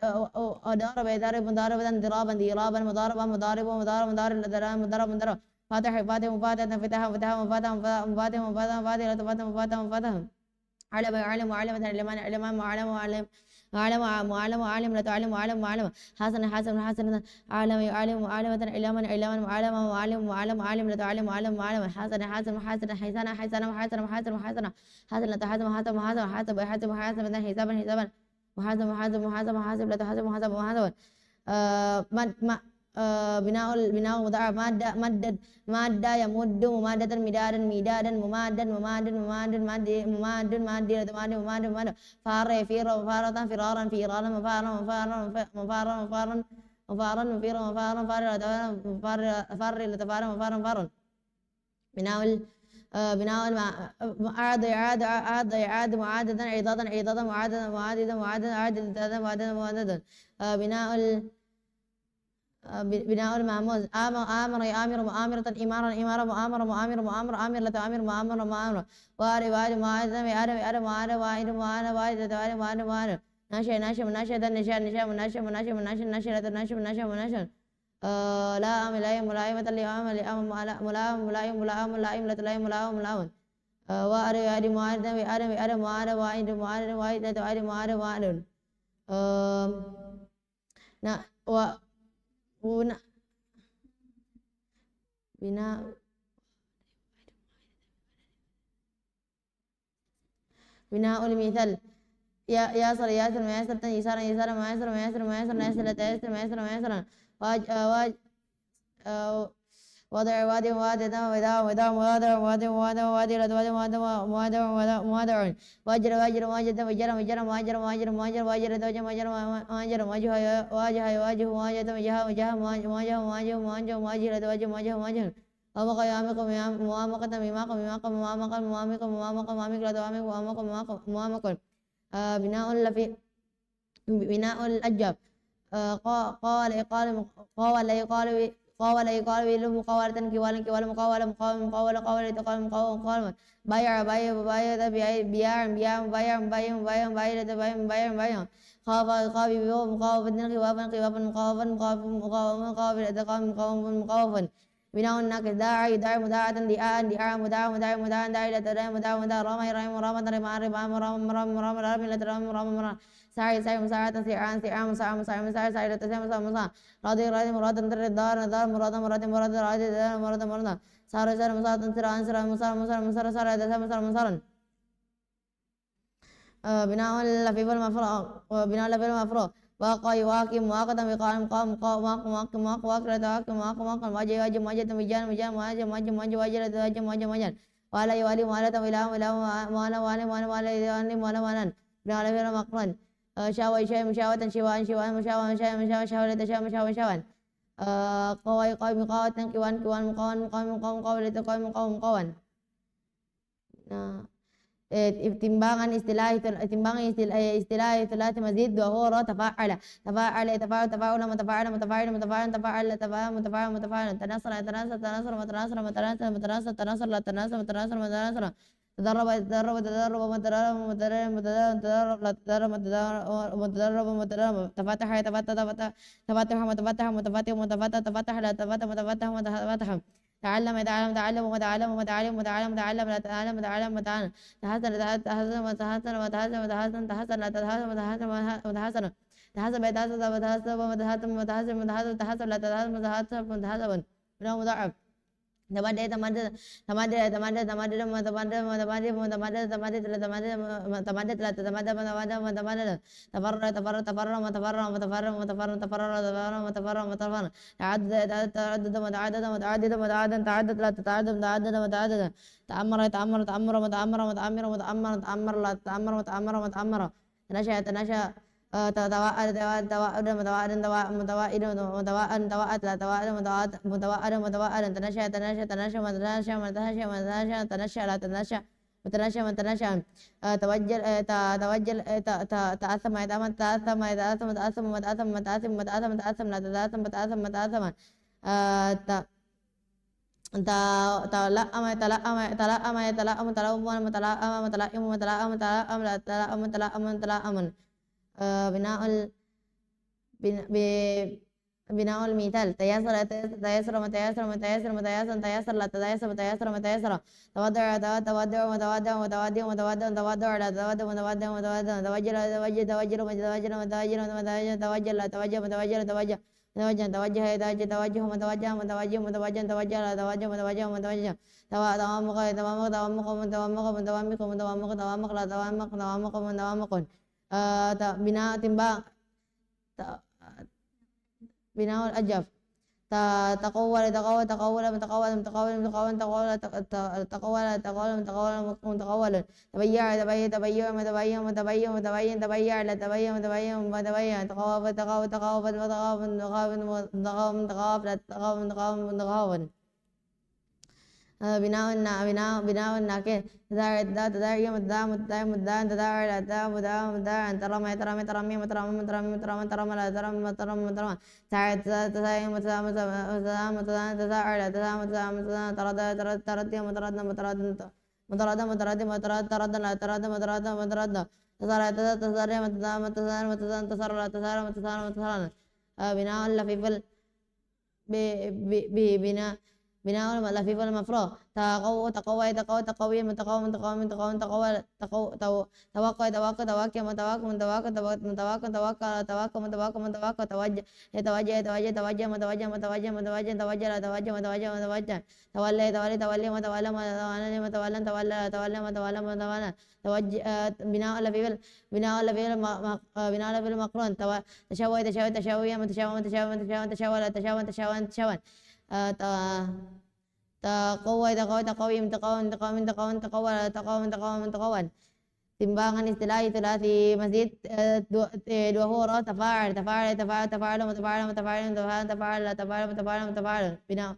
ضارب يضرب مضاربا ضرابا ضرابا مضاربا مضارب مضارب مضارب مضارب مضارب فاتح فاتح مفاتح فتح فتح مفاتح مفاتح مفاتح مفاتح مفاتح مفاتح علم علم علم علم علم معلم معلم معلم معلم معلم لا تعلم معلم معلم حسن حسن حسن عالم عالم عالمة علما علما معلم معلم معلم عالم لا تعلم معلم معلم حسن حسن حسن حسن حسن حسن حسن حسن حسن لا تحسب حسب حسب حسب حسب حسب حسابا حسابا محاسب محاسب محاسب محاسب لا تحسب محاسب محاسبا بناء بناء مضارع مادة مدد مادة يمد ممادة مدادا مدادا ممادا ممادا ممادا مماد مادي مادي مماد مماد فار يفير مفارة فرارا فيرارا مفارا مفارا مفارا مفارا مفارا مفيرا مفارا فار فار لتفارا مفارا مفارا بناء بناء عاد عاد عاد عاد معادة عضادا عضادا معادة معادة معادة عادة معادة معادة بناء بناء المعموز آمر يآمر مؤامرة إمارة إمارة مؤامرة مؤامر مؤامر آمر لتآمر مؤامر مؤامر واري واري معادة واري واري واري واري واري واري واري واري واري ناشئ ناشئ مناشئ نشاء نشاء مناشئ مناشئ مناشئ ناشئ ناشئ مناشئ مناشئ لا ملايم ملايمة اليوم اليوم ملايم ملايم ملايم ملايم لا تلايم ملايم ملايم واري واري معارض واري واري معارض واري معارض واري واري معارض واري نا بناء بناء المثال ياسر ياسر ميسر يسار يسار ميسر ميسر ميسر نيسر تيسر ميسر ميسر واج واج وضع وادي وادي دم ودا ودا وادر وادي وادي وادي رد وادي وادي وادي وادي واجر واجر واجر دم وجر وجر واجر واجر واجر واجر دوج واجر واجر واجه واجه واجه واجه دم جها وجها واجه واجه واجه واجه واجر رد واجر واجه واجه أمك يامك موامك تميمك ميمك موامك موامك موامك موامك رد وامك موامك موامك بناء لفي بناء الأجاب قال قال قال قال قال يقال له مقاولة كوالا كوالا مقاولة مقاولة مقاولة قاولة تقال مقاولة مقاولة بايع بايع بايع بيع بيع بايع بايع بايع بايع بايع بايع بايع خاف خاف بيو مقاوم بدنا قوابا قوابا مقاوما مقاوم مقاوم مقاوم تقام مقاوم مقاوم بناء الناقص داعي داعي مداعة دعاء دعاء مداعة مداعة مداعة داعي لا تداعي مداعة مداعة رمى رمى رمى رمى رمى رمى رمى رمى رمى رمى رمى لا ترمى رمى رمى سعي سعي مساعدة سعان سعان مساعد مساعد مساعد سعيدة تسعى مساعد مساعد راضي راضي مراد نتر دار ندار مراد مراد مراد راضي دار مراد مراد سار سار مساعد سرعان سرعان مسار مسار مسار سار تسعى مسار مسارا بناء لفيف المفروض بناء لفيف المفروض واقع يواقع مواقع مقام مقام مقام مواقع مواقع واقع تواقع مواقع مواقع واجه واجه واجه مجان مجان واجه واجه واجه واجه واجه واجه واجه ولا يوالي ولا تملا ولا ولا ولا ولا ولا يوالي ولا ولا بناء لفيف المقرن شاوى شاي مشاوة شوان شوان مشاوى مشاوى مشاوى شاوى تشاوى مشاوى شوان قوي قوي مقاوة كوان كوان مقاوان مقاوم مقاوم مقاوم لتقوي مقاوم مقاوان timbangan istilah ثلاث مزيد وهو تفاعل تفاعل تفاعل تفاعل متفاعل متفاعل متفاعل تفاعل تفاعل متفاعل متفاعل تناصر تناصر تناصر متناصر متناصر متناصر تناصر لا تناصر متناصر متناصر تدرب تدرب تدرب متدرب متدرب متدرب لا تدرب متدرب متدرب تفتح تفتح تفتح تفتح متفتح متفتح متفتح تفتح لا تفتح متفتح متفتح تعلم يتعلم تعلم وتعلم وتعلم وتعلم تعلم لا تعلم تعلم وتعلم تحسن تحسن وتحسن وتحسن وتحسن تحسن لا تحسن وتحسن وتحسن تحسن يتحسن وتحسن وتحسن وتحسن وتحسن تحسن لا تحسن وتحسن وتحسن بناء مضاعف تمادى تمادى تمادى تمادى تمادى تمادى تمادى تمادى تمادى تمادى تمادى تمادى تمادى تفرر تفرر تفرر متفرر متفرر متفرر تفرر تفرر متفرر متفرر تعدد تعدد متعدد متعدد متعدد تعدد لا تتعدد متعدد متعدد تأمر يتأمر تأمر متأمر متأمر متأمر متأمر لا تتأمر متأمر متأمر تنشأ تنشأ توائد توائد متوائد متوائد متوائد توائد لا توائد متوائد متوائد متوائد تنشأ تنشأ تنشأ متنشأ متنشأ متنشأ تنشأ لا تنشأ متنشأ متنشأ توجل توجل تأثم يتأمل تأثم يتأثم تأثم متأثم متأثم متأثم متأثم لا تتأثم متأثم متأثم تلأم تلأم تلأم تلأم تلأم متلأم متلأم متلأم تلأم لا تلأم تلأم تلأم بناء بناء المثال تيسر تيسر متيسر متيسر متيسر تيسر لا تيسر متيسر متيسر تودع تودع متودع متودع متودع تودع لا تودع متودع متودع توجل توجل توجل متوجل متوجل متوجل توجل لا توجه متوجل توجه توجه توجه توجه توجه متوجه متوجه متوجه توجه لا توجه متوجه متوجه توامق توامق توامق متوامق متوامق متوامق توامق لا توامق توامق متوامق بناء timbang بناء الأجف تقول تقول تقول متقول متقول متقول تقول تقول تقول متقول متقول تبيع تبيع تبيع متبين متبين متبين تبيع لا تبين متبين متبين تقاوف تقاوف تقاوف تقاوف تقاوف تقاوف لا تقاوف تقاوف تقاوف بناء بناء بناء الناكين تدار تدار يوم تدار متدار متدار تدار لا تدار مدار مدار ترمى ترمى ترمى ترمى ترمى ترمى ترمى لا ترمى ترمى ترمى تعد تساي متسام متسام متسام تساعر لا تسام متسام متسام ترد ترد ترد مترد مترد مترد مترد مترد ترد لا ترد مترد مترد تسار تسار متسام متسام متسام تسار لا تسار متسام متسام بناء لفيف بناء بناء لفيف المفروض تقوى تقوى تقوى تقوي متقوى متقوى متقوى تقوى توقع توقع توقع متوقع متوقع متوقع توقع توقع متوقع متوقع توجه يتوجه يتوجه توجه متوجه متوجه متوجه توجه لا توجه متوجه متوجه تولي تولي تولي متولى متولى متولى تولى تولى متولى متولى توجه بناء لفيف بناء لفيف بناء لفيف المقرون تشوي تشوي تشوي متشوي متشوي متشوي تشوي لا تشوي تشوي تشوي تقوى تقوى تقوي تقوى تقوى تقوى تقوى تقوى تقوى تقوى timbangan istilah ثلاثي مزيد dua huruf تفاعل تفاعل تفاعل تفاعل متفاعل متفاعل متفاعل تفاعل تفاعل متفاعل متفاعل بناء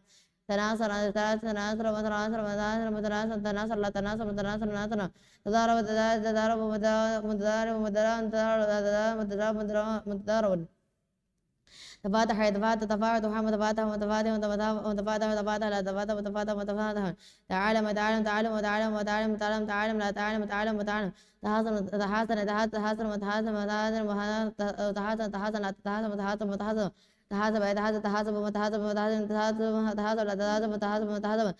تناصر تناصر تناصر متناصر متناصر متناصر تناصر لا تناصر متناصر متناصر تضارب تضارب متضارب متضارب متضارب متضارب متضارب تفاتح يتفاتح تفاعل تفاعل متفاتح متفاتح متفاتح متفاتح لا تفاتح متفاتح متفاتح تعالم تعالم تعالم وتعالم وتعالم تعالم تعالم لا تعالم تعالم وتعالم تحاسن تحاسن تحاسن تحاسن متحاسن متحاسن تحاسن تحاسن لا تحاسن متحاسن متحاسن تحاسب يتحاسب تحاسب متحاسب متحاسب تحاسب تحاسب لا تحاسب متحاسب متحاسب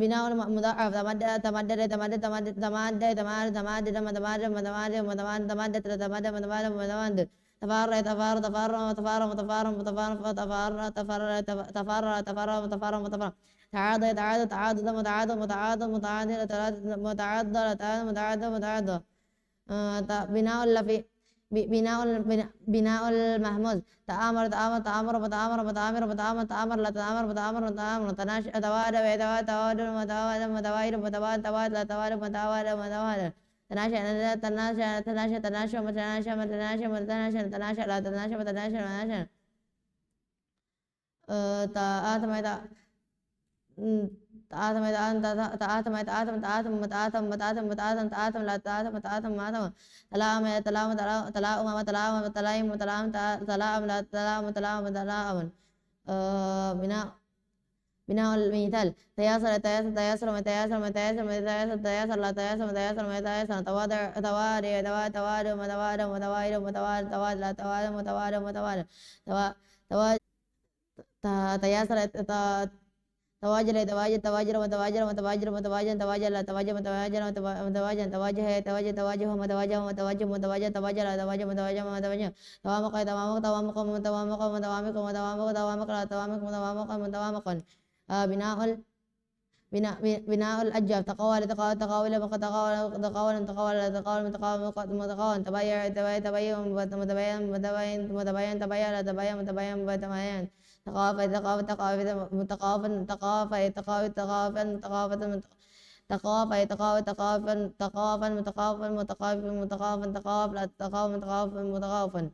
بناء مضاعف تمدد تمدد تمدد تمدد تمدد تمدد تمدد متمادد متمادد متمادد تمدد تمدد متمادد متمادد تفار تفار تفار تفار متفار متفار تفار تفار تفار تفار متفار متفار تعاضد تعاضد تعاضد متعاضد متعاضد متعاضد متعاضد متعاضد متعاضد بناء اللفي بناء المحمود تآمر تآمر تآمر متآمر متآمر متآمر تآمر لا تآمر متآمر متآمر تناش تواد ويتواد تواد متواد متواد متواد تواد لا تواد متواد متواد تناشى تناشى تناشى تناشى متناشى متناشى متناشى تناشى لا تناشى متناشى متناشى تآتم تآتم تآتم تآتم تآتم متآتم متآتم متآتم تآتم لا تآتم متآتم ماتم تلاءم تلاءم تلاءم تلاءم تلاءم تلاءم تلاءم لا تلاءم تلاءم تلاءم بناء بناء المثال تياسر تياسر تياسر متياسر متياسر متياسر تياسر لا تياسر متياسر متياسر توادر توادر توادر توادر متوادر متوادر متوادر توادر لا توادر متوادر متوادر توادر تياسر تواجر تواجر تواجر متواجر متواجر متواجر تواجر لا تواجر متواجر متواجر تواجه تواجر تواجه متواجه متواجه متواجر تواجر لا تواجر متواجر متواجر توامق توامق توامق متوامق متوامق متوامق توامق لا توامق متوامق متوامق بناء بناء الأجاب تقول تقول تقول تقول تقول تقول تقول متقاول متقاول تبايع تبايع تبايع متباين متباين متباين تبايع لا تبايع متباين متباين تقافى تقافى تقافى متقافى تقافى تقافى تقافى تقافى تقافى تقافى تقافى تقافى متقافى متقافى متقافى تقافى لا تقافى متقافى متقافى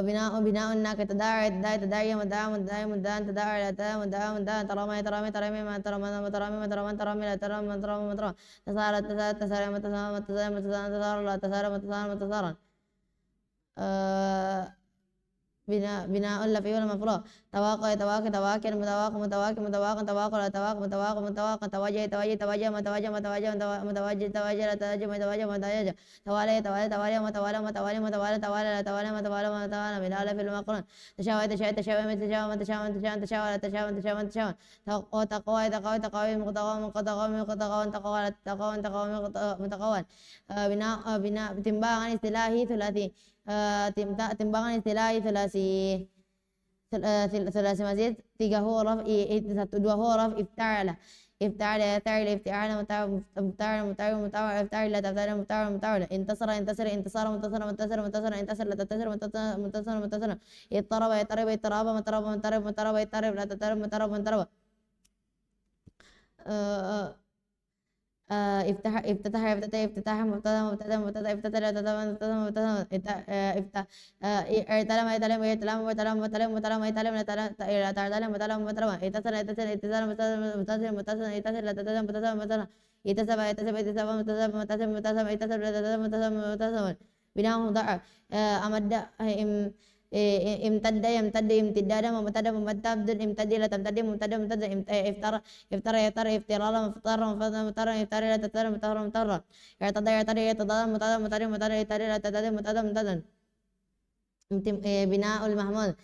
بناء بناء انك تداعي تداعي تداعي مداعي مداعي مداعي تداعي لا تداعي مداعي مداعي ترامي ترامي ترامي ما ترامي ما ترامي ما ترامي ترامي لا ترامي ما ترامي ما ترامي تسارع تسارع تسارع ما تسارع ما تسارع ما تسارع تسارع لا تسارع ما تسارع ما تسارع بناء اللفي والمفروض تواقع تواقع تواكل متواقع متواكل متواقع تواقع تواقع متواقع متواقع تواجه تواجه تواجه متواجه متواجه متواجه تواجه لا تواجه متواجه متواجه توالي توالي توالي متوالي متوالي متوالي توالي لا توالي متوالي متوالي بناء اللفي المقرون تشاوي تشاوي تشاوي تشاوي تشاوي تشاوي تشاوي تشاوي تشاوي تشاوي تقوى تقوى تقوى تقوى مقتقوى مقتقوى مقتقوى تقوى تقوى تقوى متقوى بناء تنباغ عن اصطلاحي ثلاثي timbangan istilah ثلاثي مزيد tiga huruf satu dua huruf ifta'ala ifta'ala ifta'ala ifta'ala mutawar mutawar mutawar ifta'ala tafsir mutawar mutawar intasara intasara intasara muntasara muntasara muntasara intasara la tatasir muntasara muntasara muntasara ittaraba ittaraba ittaraba mutaraba mutaraba mutaraba ittarab la tatarab mutaraba mutaraba افتح افتتح افتتح افتتاح مبتدا مبتدا مبتدا افتتح افتتح مبتدا مبتدا افتح ارتلم ارتلم ارتلم ارتلم ارتلم ارتلم ارتلم ارتلم ارتلم ارتلم اتصل اتصل اتصل متصل متصل اتصل اتصل متصل متصل اتصل اتصل اتصل متصل متصل متصل اتصل اتصل متصل متصل بناء مضاعف امد امتد يمتد امتداد ممتد ممتد امتد لا تمتد ممتد ممتد افتر افتر يفتر افترار مفتر مفتر مفتر افتر لا تفتر مفتر مفتر يعتدى يعتدى يعتدى متدى متدى متدى يعتدى لا تتدى متدى متدى بناء المحمود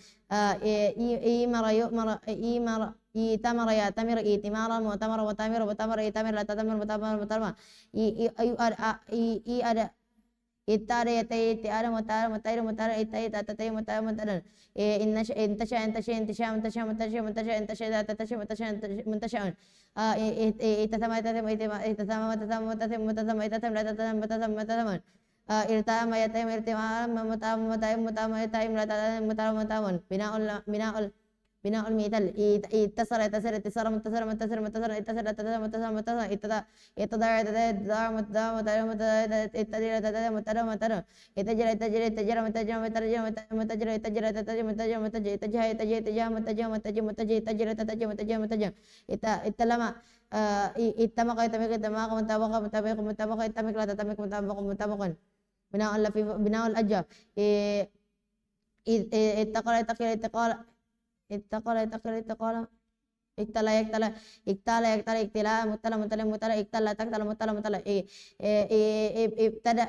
إيمر يؤمر إيمر إيتمر يأتمر إيتمار مؤتمر مؤتمر مؤتمر إيتمر لا تتمر مؤتمر مؤتمر إي أد itare yatai tiara mutara mutara mutara itai tatai mutara mutara innash intasha intasha intasha intasha intasha intasha intasha intasha intasha intasha itasama itasama itasama itasama itasama itasama itasama itasama itasama itasama irtama yatai irtama mutama mutama mutama yatai mutama mutama binaul بناء المثال اتصل اتصل اتصال متصل متصل متصل اتصل اتصل متصل متصل اتدار اتدار اتدار متدار متدار متدار اتدار اتدار متدار متدار اتجر اتجر اتجر متجر متجر متجر اتجر اتجر متجر متجر اتجه اتجه اتجاه متجر متجر متجر اتجر اتجر متجر متجر اتلما اتمق اتمق اتمق مطابق مطابق مطابق اتمق لا تتمق مطابق مطابقا بناء في بناء الأجاب اتقال اتقال اتقال اتقال اتقال اتقال اقتلا يقتلا اقتلا يقتلا اقتلا متلا متلا متلا اقتلا تقتلا متلا متلا ابتدأ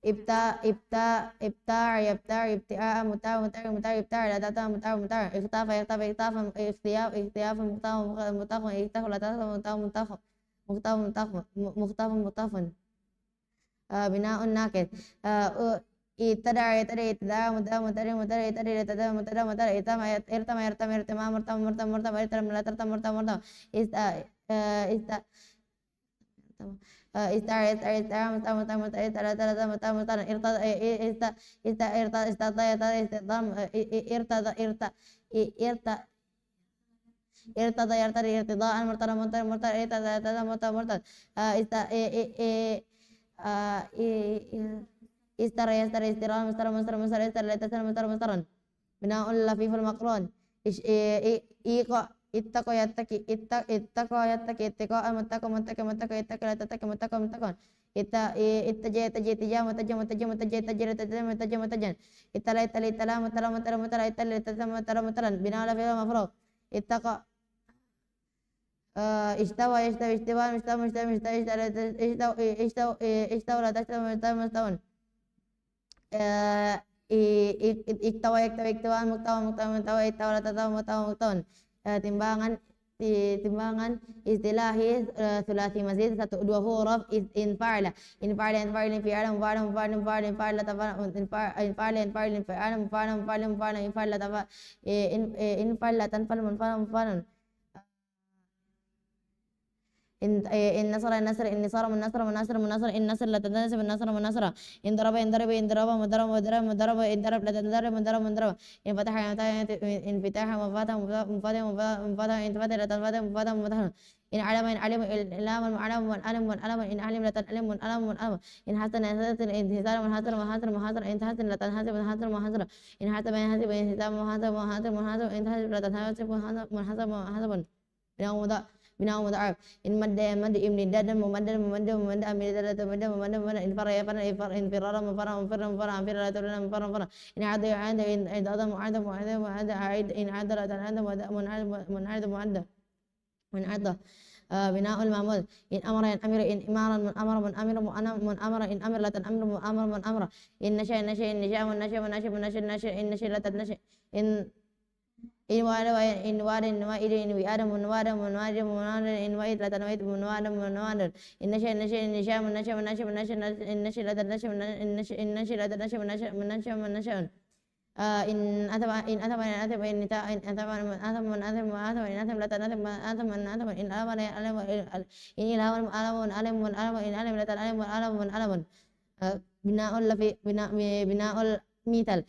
إبتاع يبتاع ابتاع متاع متاع متاع ابتاع لا تتاع متاع متاع اختاف يختاف اختاف اختياف مختاف مختاف اختاف لا تتاع مختاف مختاف مختاف مختاف مختاف بناء ناقص ابتدع يبتدع ابتداء مبتدأ مبتدئ مبتدئ يبتدئ ابتداء مبتدأ مبتدئ ارتمى ارتمى ارتمى مرتم مرتم مرتم ارتم لا ترتم مرتم مرتم است است استعار استعار استعار مستعار مستعار مستعار استعار استعار مستعار مستعار ارتضى است ارتضى استضى استضام ارتضى ارتضى ارتضى يرتضي ارتضاء مرتضى مرتضى مرتضى ارتضى ارتضى مرتضى مرتضى استر يستر استران مستر مستر مستر استر لا تستر مستر مسترا بناء اللفيف المقرون إيقا اتقوا يتقي اتقوا يتقي اتقاء متقوا متقي متقي اتقي لا تتقي متقوا متقون اتجه اتجه اتجاه متجه متجه متجه اتجه اتجه متجه متجه اتلا اتلا اتلا متلا متلا متلا اتلا اتلا متلا متلا بناء اللفيف المفروغ اتقى استوى يستوي استواء مستوى مستوى مستوى استوى لا تستوى مستوى مستوى iktawa iktawa iktawaan muktawan muktawan muktawa iktawa la tatawa muktawan muktawan timbangan istilahi sulasi mazid 1 2 huruf infa'ala infa'ala infa'ala infa'ala mufa'ala mufa'ala mufa'ala infa'ala tafa'ala infa'ala infa'ala infa'ala mufa'ala mufa'ala mufa'ala infa'ala tafa infa'ala tanfa'al munfa'ala mufa'ala إن نصر النصر إن نصر من نصر من نصر من نصر إن نصر لا تنسب النصر من نصر إن ضرب إن ضرب إن ضرب مضرب مضرب مضرب إن ضرب لا تنضرب مضرب مضرب إن فتح انفتاح مفاتح مفاتح مفاتح إن فتح لا تنفتح مفاتح مفتح إن علم إن علم علم من علم من علم من علم إن علم لا تنعلم من علم من علم إن حسن حسن انتصار من حسن محسن محسن إن حسن لا تنحسب من حسن محسن إن حسب ينحسب انتصار محسب محسب محسب إن حسب لا تنحسب من حسب محسب بناء مضاعف إن مد مد ابن داد ممد ممد ممد أمير داد ممد ممد ممد إن فرع يفر إن فرار مفر مفر مفر أمير لا ترى مفر مفر إن عاد يعاد إن عاد معاد معاد معاد عيد إن عاد لا تنعاد منعاد معد منعد بناء المعمول إن أمر إن أمر إن إمارا من أمر من أمر من أمر إن أمر لا تنأمر من أمر من أمر إن نشأ نشأ إن نشأ من نشأ من نشأ من نشأ نشأ إن نشأ لا تنشأ إن إن واد إن واد إن واد إن واد من واد من واد من واد إن واد لا تنويت من واد من واد إن نشأ نشأ إن نشأ من نشأ من نشأ من نشأ إن نشأ لا تنشأ إن نشأ إن نشأ لا تنشأ من نشأ من نشأ من نشأ إن أثم إن أثم إن أثم إن تا إن أثم من أثم من أثم من أثم إن أثم لا تنأثم من أثم من أثم إن ألم ألم إن ألم ألم ألم من ألم إن ألم لا تنألم من ألم من ألم بناء في بناء مثال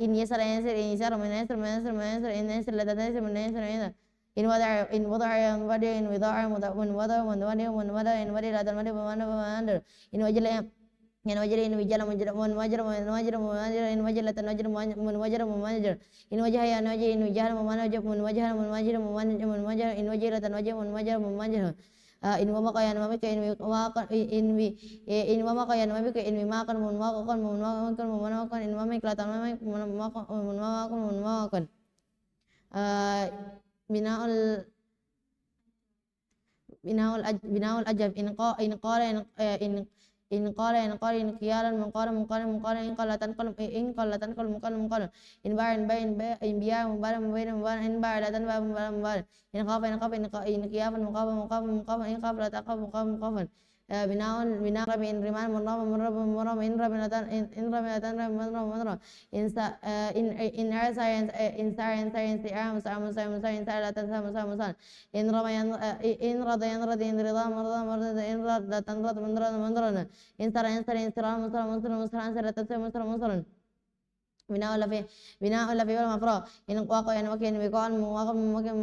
إن يسر يسر إن يسر من يسر من يسر من يسر إن يسر لا تنسر من يسر من يسر إن وضع إن وضع إن وضع إن وضع من وضع من وضع من وضع إن وضع لا تنوضع من وضع إن وجل إن وجل إن وجل من وجر من وجر من وجر إن وجل لا تنوجر من وجر من وجر إن وجه إن وجه إن وجه من وجر من وجه من وجر من وجر إن وجه لا تنوجر من وجر من وجر إن ومق ين ومك إن ومق إن ومق ين ومك إن ومق من ومق من ومق من ومق إن ومق لا تنومق من ومق من ومق من ومق بناء بناء الأجب إن قال إن قال إن قيالا من قال من قال من قال إن قال لا تنقل إن قال لا تنقل من قال من قال إن باع إن باع إن بيع مبالغ مبين مبالغ إن باع لا تنباع مبالغ مبالغ إن خاف إن خاف إن قيافا مقافا مقافا مقافا إن خاف لا تخاف مقافا مقافا بناء ربي إن رمان من رب من رب من رب إن ربي لا تن إن ربي لا تن من رب من رب إن عسى إن سعى إن سعى إن سعى مسعى مسعى مسعى إن سعى لا تنسى مسعى مسعى إن رضى إن رضى إن رضى إن رضى مرضى مرضى إن رضى لا تنرضى من رضى من رضى إن سرى إن سرى إن سرى مسرى مسرى مسرى إن سرى تنسى مسرى مسرى بناء ولا في والمفروغ إن وقع إن وقع إن وقع إن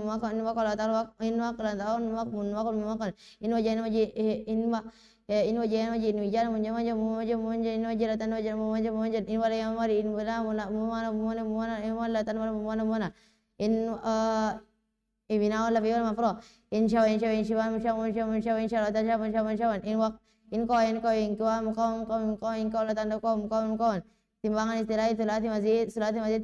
وقع إن وقع لا تعالى إن وقع لا تعالى إن وقع من وقع من وقع إن وجه إن وجه إن وجه إن وجه إن وجه من وجه من وجه من وجه إن وجه لا تنوجه من وجه من وجه إن ولا يمر إن ولا ولا موانا موانا موانا إن ولا تنور موانا موانا إن بناء ولا في والمفروغ إن شاء إن شاء إن شاء إن شاء إن شاء إن شاء إن شاء لا تشاء إن شاء إن شاء إن وقع إن قا إن قا إن قا مقام مقام مقام إن قا لا تنقى مقام مقام timbangan istirahat sulati mazid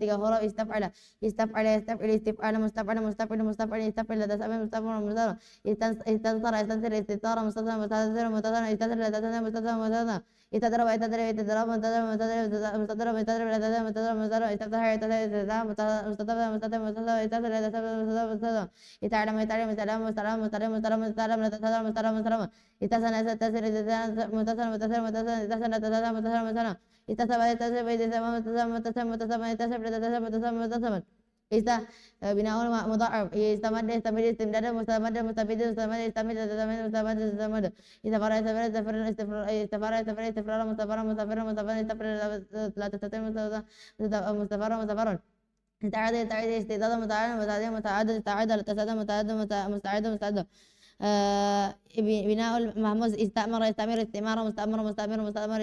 3 huruf istaf'ala yastaf'il istif'ala mustaf'il istaf'il tasabi mustaf'il istansara istitara mustansara istansara يتضرب Ista binaul mudha'af istamad istimdad mustamid بناء المهموز استعمر استعمار مستعمر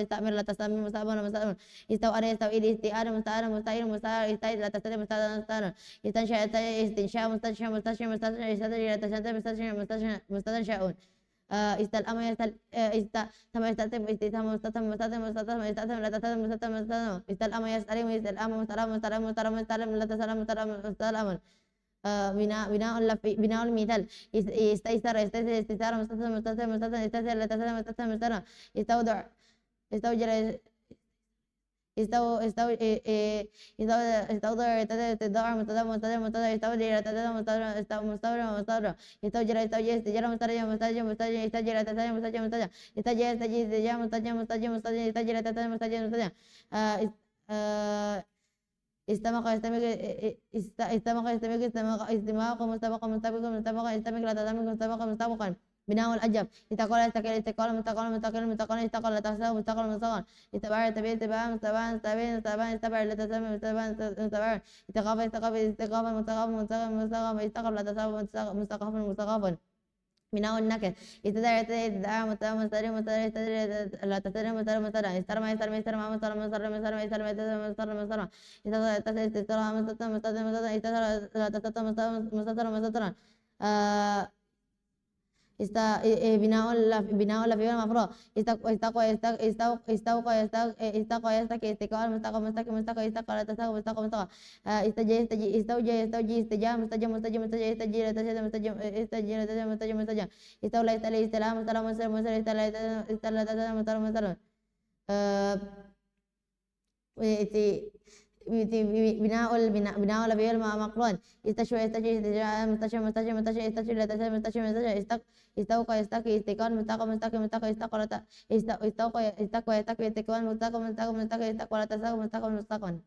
استعمر لا تستعمر مستعمر استوى يستوئل استئان مستعير استعيد لا تستطيع مستعمر استنشأ مستنشأون استلأم استلم لا تستلم استلم بناء المثال استيسر استيسار استودع استوجر استودع استدعى استمق استمق لا تستمق مستبقا بناء الأجب استقال استقل لا تحسب مستقل استبع لا تسمى استقاب لا تسمى مستقبل بناء النكر استدعى مستدعى لا تستدعى مستدعى استرمى بناء اللفظ المفروض استقوى يستقي استقوى مستقى استقى لا تستقى مستقى استوجي استولى استلام بناء الأبيض مقرون استشوى استوقع يستقي استقال مستقى استوقع يستقي استقال مستقى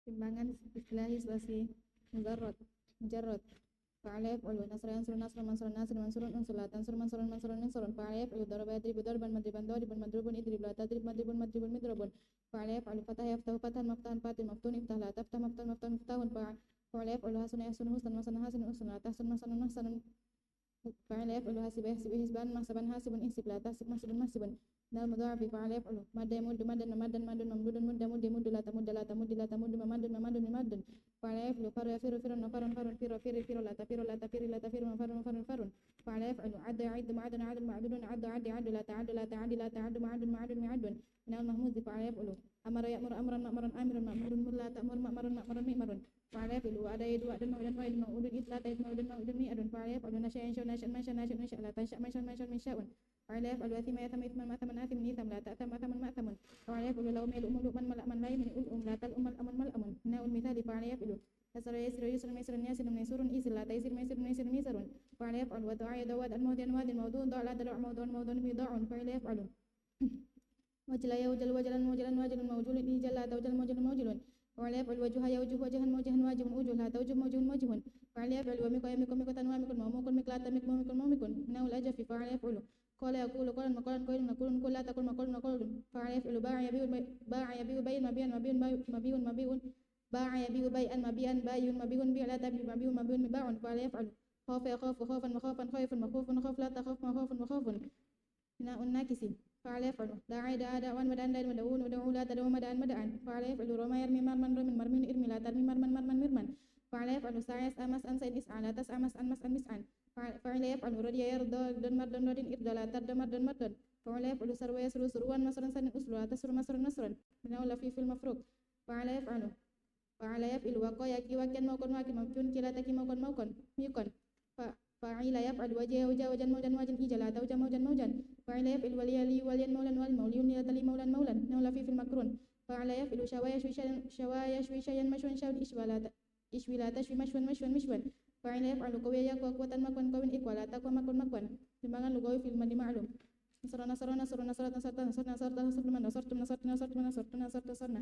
Timbangan istilahi sebagai mujarrad. Fa'ala yaf'alu nasra yansuru nasran mansura nasran mansurun unsur la tansur mansurun mansurun unsurun. Fa'ala yaf'alu daraba yadribu darban madriban daribun madrubun idrib la tadrib madribun madribun midrabun. Fa'ala yaf'alu fatah yaftahu fathan maftahan fatin maftun iftah la taftah maftahan maftahan miftahun. Fa'ala yaf'alu hasuna yahsunu husnan masanan hasanun usun la tahsun masanan mahsanun. Fa'ala yaf'alu hasiba yahsibu hisban mahsaban hasibun ihsib la tahsib mahsibun mahsibun. Nal mudha'afi fa'ala yaf'alu madda yamuddu maddan maddan maddun mamdudun mudda muddi muddu la tamudda la tamuddi la tamuddu mamadun mamadun mamadun. Fa'ala yaf'alu faru yafiru firun farun farun firu firu firu la tafiru la tafiri la tafiru mafarun farun farun. Fa'ala yaf'alu adda ya'iddu ma'adun adun ma'adudun addu addi addu la ta'addu la ta'addi la ta'addu ma'adun ma'adun mi'adun. Nal mahmudi fa'ala yaf'alu amara ya'muru amran ma'maran amirun ma'murun mur la ta'mur ma'marun ma'marun mi'marun. Fa'ala yaf'alu wa ada yadu adan ma'udan wa'idun ma'udun itla ta'id ma'udan ma'udun mi'adun. Fa'ala yaf'alu nasya'a yansya'a nasya'a mansya'a nasya'a nasya'a la tansya'a mansya'a mansya'a minsya'un. Fa'ala yaf'alu athima yathama ithman ma'thaman athimun itham la ta'tham athaman ma'thamun. Fa'ala yaf'alu law mailu lu'man mala'man la yamin ul'um la tal'um mal'amun mal'amun. Na'ul mithali fa'ala yaf'alu yasra yasra yusra maysran yasirun maysurun isr la taysir maysirun maysirun maysarun. Fa'ala yaf'alu wa du'a yadawad al-mawdi'an wadin mawdu'un da'a la da'a mawdu'un mawdu'un bida'un. Fa'ala yaf'alu wajla yawjal wajlan wajlan wajlun mawjulun ijal la tawjal mawjlan mawjulun. Fa'ala yaf'alu wajha yawjuh wajhan wajhan wajhun wujuh la tawjuh mawjuhun wajhun. Fa'ala yaf'alu wa mikwa yamikum mikwatan wa mikun mawmukun miklata mikmu mikun mawmikun. Na'ul ajafi fa'ala yaf'alu qala yaqulu qalan maqalan qailun naqulun qul la taqul maqalun naqulun. Fa'ala yaf'alu ba'a yabi'u bay'an mabi'an mabi'un mabi'un mabi'un ba'a yabi'u bay'an mabi'an bay'un mabi'un bi'a la tabi'u mabi'un mabi'un miba'un. Fa'ala yaf'alu khafa yakhafu khawfan makhafan khawfun makhufun khawf la takhaf makhafun makhafun. Bina'un nakisi. Fa'ala yaf'alu da'a da'a da'wan mada'an da'in mada'un uda'u la tada'u mada'an mada'an. Fa'ala yaf'alu rama yarmi marman ramin marmin irmi la tarmi marman marman mirman. Fa'ala yaf'alu sa'yas amas an sa'in is'an la tas amas an mas an mis'an. Fa'ala yaf'alu radiya yarda dan mardan radin irda la tarda mardan mardan. Fa'ala yaf'alu sarwa yasru surwan masran sanin usru la tasru masran nasran. Bina'u lafi fil mafruq. Fa'ala yaf'alu waqa yaki wakian maukon wakin maukun kilataki maukon maukon mikon. Fa'ila yaf'alu wajah wajah wajan maujan wajan ijala atau jam maujan maujan. Fa'ila yaf'alu waliyan maulan wal mauliyun yatali maulan maulan. Na'u lafi fil makrun. Fa'ala yaf'alu shawaya shwishayan mashwan shawin ishwila tashwi mashwan mashwan mishwan. Fa'ila yaf'alu qawiya quwwatan makwan qawin iqwala taqwa makwan makwan. Timbangan lugawi fil madi ma'lum. Nasara nasara nasara nasara nasara nasara nasara nasara nasara nasara nasara nasara nasara nasara.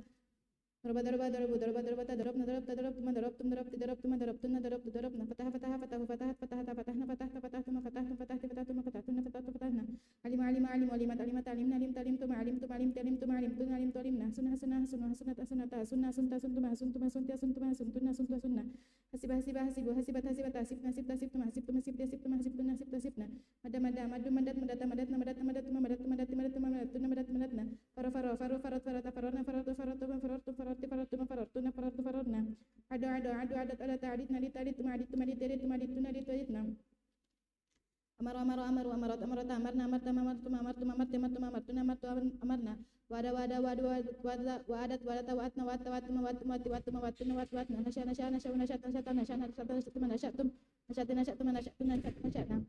Darba darba darbu darba darba tadarab nadarab tadarab tuma darab tum darab tidarab tuma darab tuna darab tudarab na fatah fatah fatahu fatah fatah fatahna fatah fatah tuma fatah tuma fatah fatah tuma fatah tuna fatah fatahna alim alim alim alimat alimat alim alim talim tuma alim tuma alim talim tuma alim tuna alim talimna sunnah sunnah sunnah sunnah sunnah ta sunnah sunnah sunnah sunnah sunnah sunnah sunnah sunnah sunnah hasibah hasibah hasibu hasibat hasibat hasib nasib nasib tuma hasib tuma hasib hasib tuma hasib tuna hasib nasibna madam madam madum madat madat madat madat madat tuma madat madat madat tuma madat tuna madat madatna faro faro faro farot farot farotna farot farot farot farot farotuna farotna ado ado ado adat adat adit nadit adit tumadit tumadit adit tumadit tunadit aditna amaru amaru amaru amarat amarat amarna amarta mamar tumamar tumamar temar tumamar tunamar amarna wada wada wada wada wadat wadata watna watna watna watna watna watna watna watna watna nasya nasya nasya nasya nasya nasya nasya nasya tum nasya nasya tum nasya tum nasya nasya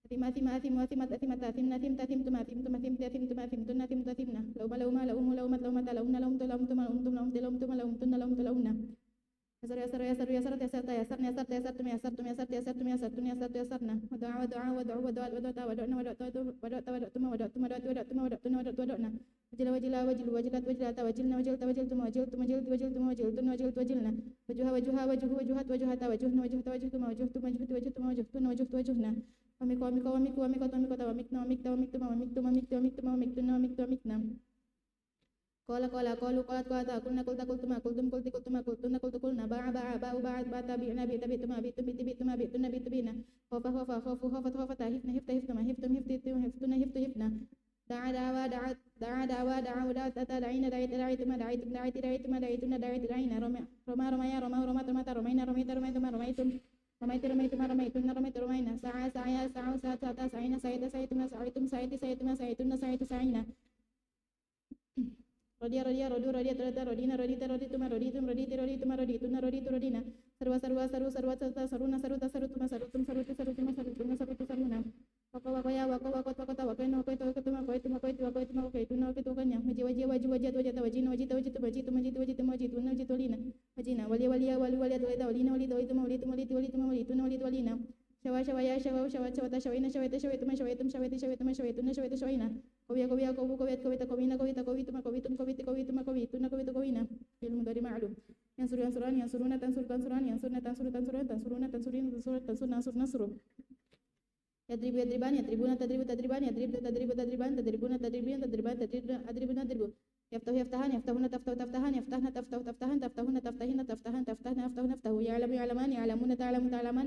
Mati mati mati mati mati mati natim tatim tumatim tumatim tatim tumatim tunatim tatimna lauma lauma laumu laumat laumata laumna laum laum tumalum tumalum laum tumalum tunalaum tulaumna yasar yasar yasar yasar yasar yasar yasar yasar tum yasar tum yasar yasar tum yasar tum yasar yasarna wadaa wadaa wadaa wadaa wadaa wadaa wadaa wadaa tuma wadaa tuma wadaa tuma wadaa tuma wadaa wadaa wajila wajila wajil wajilat wajilata wajilna wajil tawajil tuma wajil tuma wajil wajil tuma wajil tuna wajil wajilna wajuha wajuha wajuhu wajuhat wajuhata wajuhna wajuh tawajil tuma wajuh tuma wajuh wajil tuma wajuh tuna wajuh wajuhna wamiko wamiko wamiko wamiko wamiko wamikna wamikna wamikna wamikna wamikna wamikna wamikna wamikna wamikna Kola kola kolu kolat kolata kulna kulta kultuma kultum kulti kultuma kultuna kultukulna ba'a ba'a ba'u ba'a ba'ta bi'na bi'ta bi'tuma bi'tu bi'ti bi'tuma bi'tuna bi'tu bina khofa khofa khofu khofat khofata hifna hifta hiftuma hiftum hiftitum hiftuna hiftu hifna da'a da'a da'a da'a da'a da'a da'a tata da'ina da'ita da'ituma da'itum da'iti da'ituma da'ituna da'iti da'ina roma roma romaya roma roma romata romaina romaita romaituma romaitum romaitu romaituma romaituna romaitu romaina sa'a sa'ya sa'u sa'a sa'ata sa'ina sa'ita sa'ituma sa'itum sa'iti sa'ituma sa'ituna sa'itu sa'ina Rodia rodia rodu rodia terata rodina rodita rodituma roditum roditi rodituma rodituna roditu rodina sarwa sarwa saru sarwa sarta saruna saruta sarutuma sarutum sarutu sarutuma sarutuma sarutu saruna wako wako ya wako wako wakota wakaino wakoito wakotuma wakoituma wakoitu wakoituma wakoituna wakoitu wakanya waji waji waji wajat wajata wajina wajita wajitu wajitu wajitu wajitu wajitu wajitu walina wajina wali wali wali wali walita walina walita walituma walituma walitu walituma walituna walitu walina shawa shawa ya shawa shawa shawata shawaina shawaita shawaituma shawaitum shawaiti shawaituma shawaituna shawaita shawaina Kowia kowia kowita kowina kowita kowituma kowitum kowiti kowituma kowituna kowitu kowina ilmu dari ma'lum yang yansuruna tansurani yansurna tansuruna tansuru yadribani yadribuna tadribani tadribuna adribu yaftahuna taftahu ya'lamuna ta'lamuna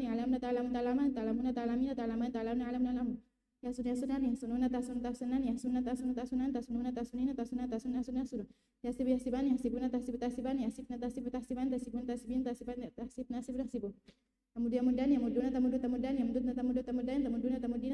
yasunan yasununa tasunan yasibani yasibuna tasibun kemudian yamuduna yafiruna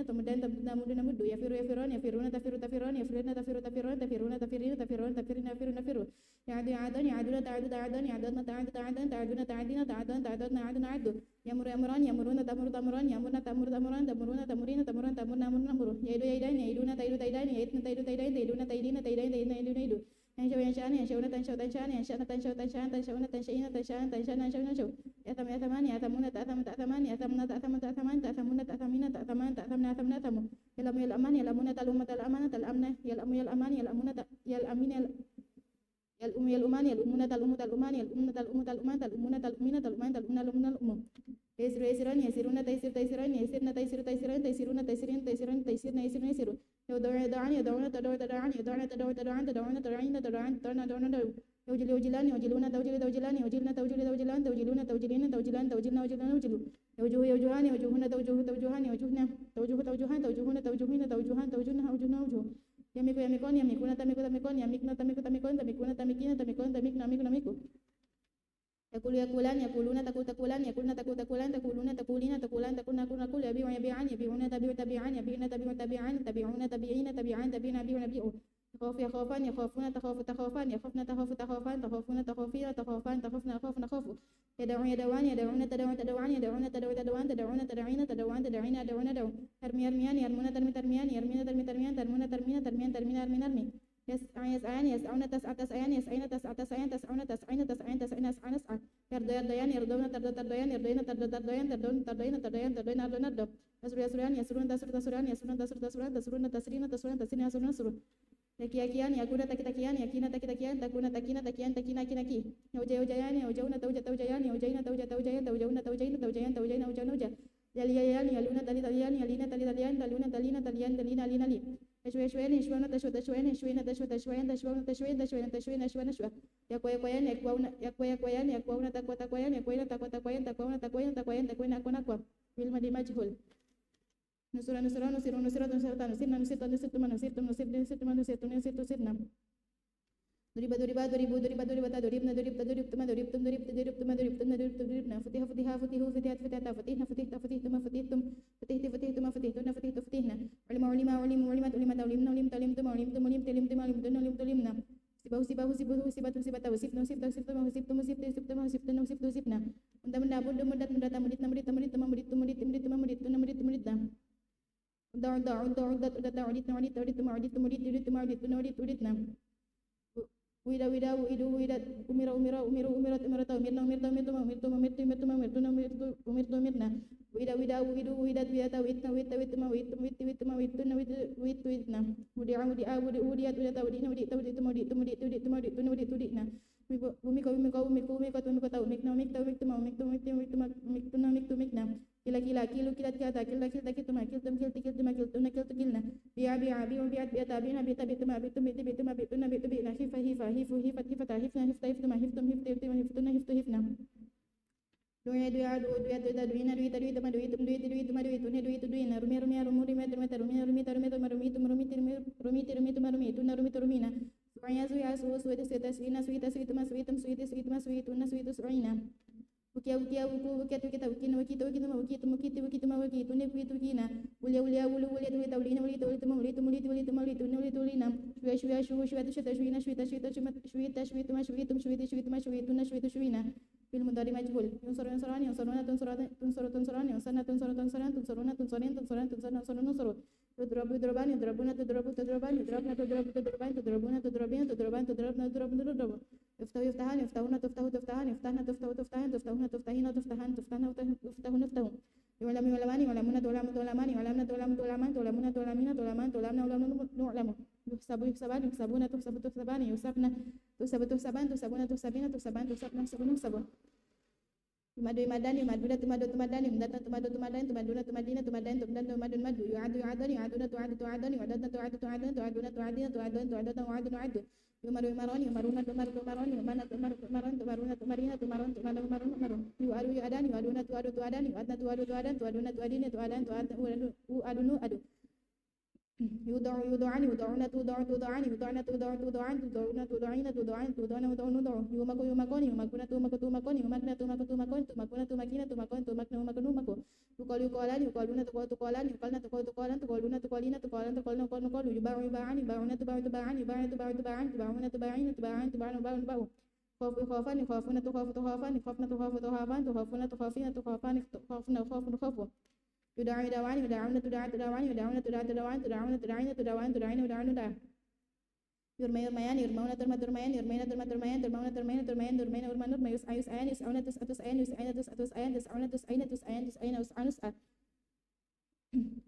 Yumadu yumadani yumaduna tumadu tumadani yumdatan tumadu tumadani tumaduna tumadina tumadani tumdan tumadun madu yu'adu yu'adani yu'aduna tu'adu tu'adani yu'adatan tu'adu tu'adani tu'aduna tu'adina tu'adun tu'adatan wa'adu nu'adu yumaru yumaroni yumaruna tumaru tumaroni yumana tumaru tumaron tumaruna tumarina tumaron tumadu tumarun tumarun yu'adu yu'adani yu'aduna tu'adu tu'adani yu'adna tu'adu tu'adan tu'aduna tu'adina tu'adan tu'adu nu'adu يوضع يوضعان يوضعون توضع توضعان يوضعن توضع توضعان توضعون توضعين توضعان توضعن وضعون وضع يومك يومكون يومكون تومك تومكون يومكن تومك تومكون تومكون تومكين تومكون تومكن ومكن ومكو يقال يقالان يقالون تقال تقالان يقالن تقال تقالان تقالون تقالين تقالن تقالن نقال نقال يباع يباعان يباعون تباع تباعان يباع تباع تباعان تباعون تباعين تباعان تباعن وباع وباع خوف يخافان يخافون تخاف تخافان يخافن تخاف تخافان تخافون تخافين تخافان تخافن خوف تخافوا يدعون يدعوان يدعون تدعى تدعوان يدعون تدعى تدعوان تدعون تدعين تدعوان تدعين يدعون تدعى يرمي يرميان يرمون ترمى ترميان يرمين ترمى ترميان ترمون ترمين ترمين ترمين يرمون ترمى يسعى يسعيان يسعون تسعى تسعين يسعين تسعى تسعين تسعون تسعين تسعين تسعين يسعون يسعى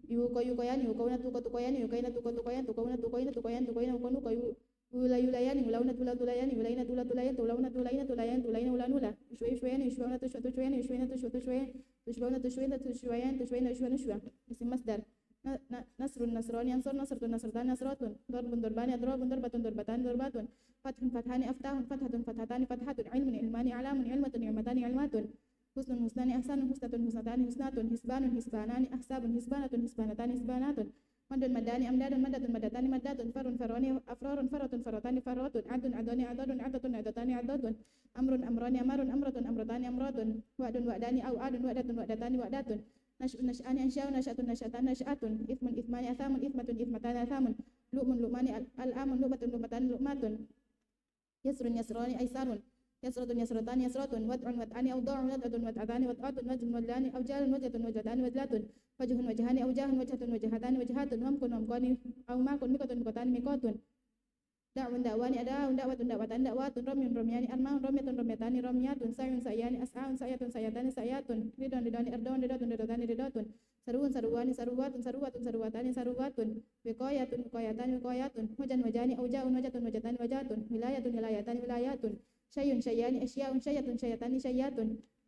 yuko yukoyan yukouna tuko tukoyan yukaina tuko tukoyan tukouna tukoina tukoyan tukoina ukonu ko yulayulayan yulauna tulatulayan yulaina tulatulayan tulauna tulaina tulayan tulaina ulanula shwayshwayan yshwauna tushwayan yshwaina tushwayan tushwauna tushwaina tushwayan tushwaina yshwaina shwa isim masdar nasrun nasrani ansur nasrtun nasrtan nasratun darbun darbani adrabun darbatun darbatan darbatun fathun fathani aftahun fathatun fathatani fathatun ilmun ilmani alamun ilmatun ilmatani ilmatun husnun husnani ahsanun husnatun husnatani husnatun hisbanun hisbanani ahsabun hisbanatun hisbanatani hisbanatun madun madani amdadun madatun madatani madatun farun farani afrarun faratun faratani faratun adun adoni adadun adatun adatani adatun amrun amrani amarun amratun amratani amratun wa'dun wa'dani au adun wa'datun wa'datani wa'datun nash'un nash'ani ansya'un nasya'atun nasya'atan nasya'atun ithmun ithmani athamun ithmatun ithmatani athamun lu'mun lu'mani al'amun lu'batun lu'batani lu'matun yasrun yasrani aisarun يسرة يسرتان يسرة وضع وضعان أوضاع وضعة وضعتان وضعات وجه وجلان أوجال وجهة وجهتان وجلات وجه وجهان أوجاه وجهة وجهتان وجهات ومكن ومكان أو ماكن مكة مكتان مكات دعو دعوان أداء دعوة دعوتان دعوات رمي رميان أرمان رمية رميتان رميات سعي سعيان أسعى سعية سعيتان سعيات ردان ردان أردان ردان ردان ردان سروان سروان سروات سروات سرواتان سروات وقايات وقايتان وقايات وجن وجان أوجاء وجهة وجهتان وجهات ولاية ولايتان ولايات شيء شيئان أشياء شيئة شيئتان شيئات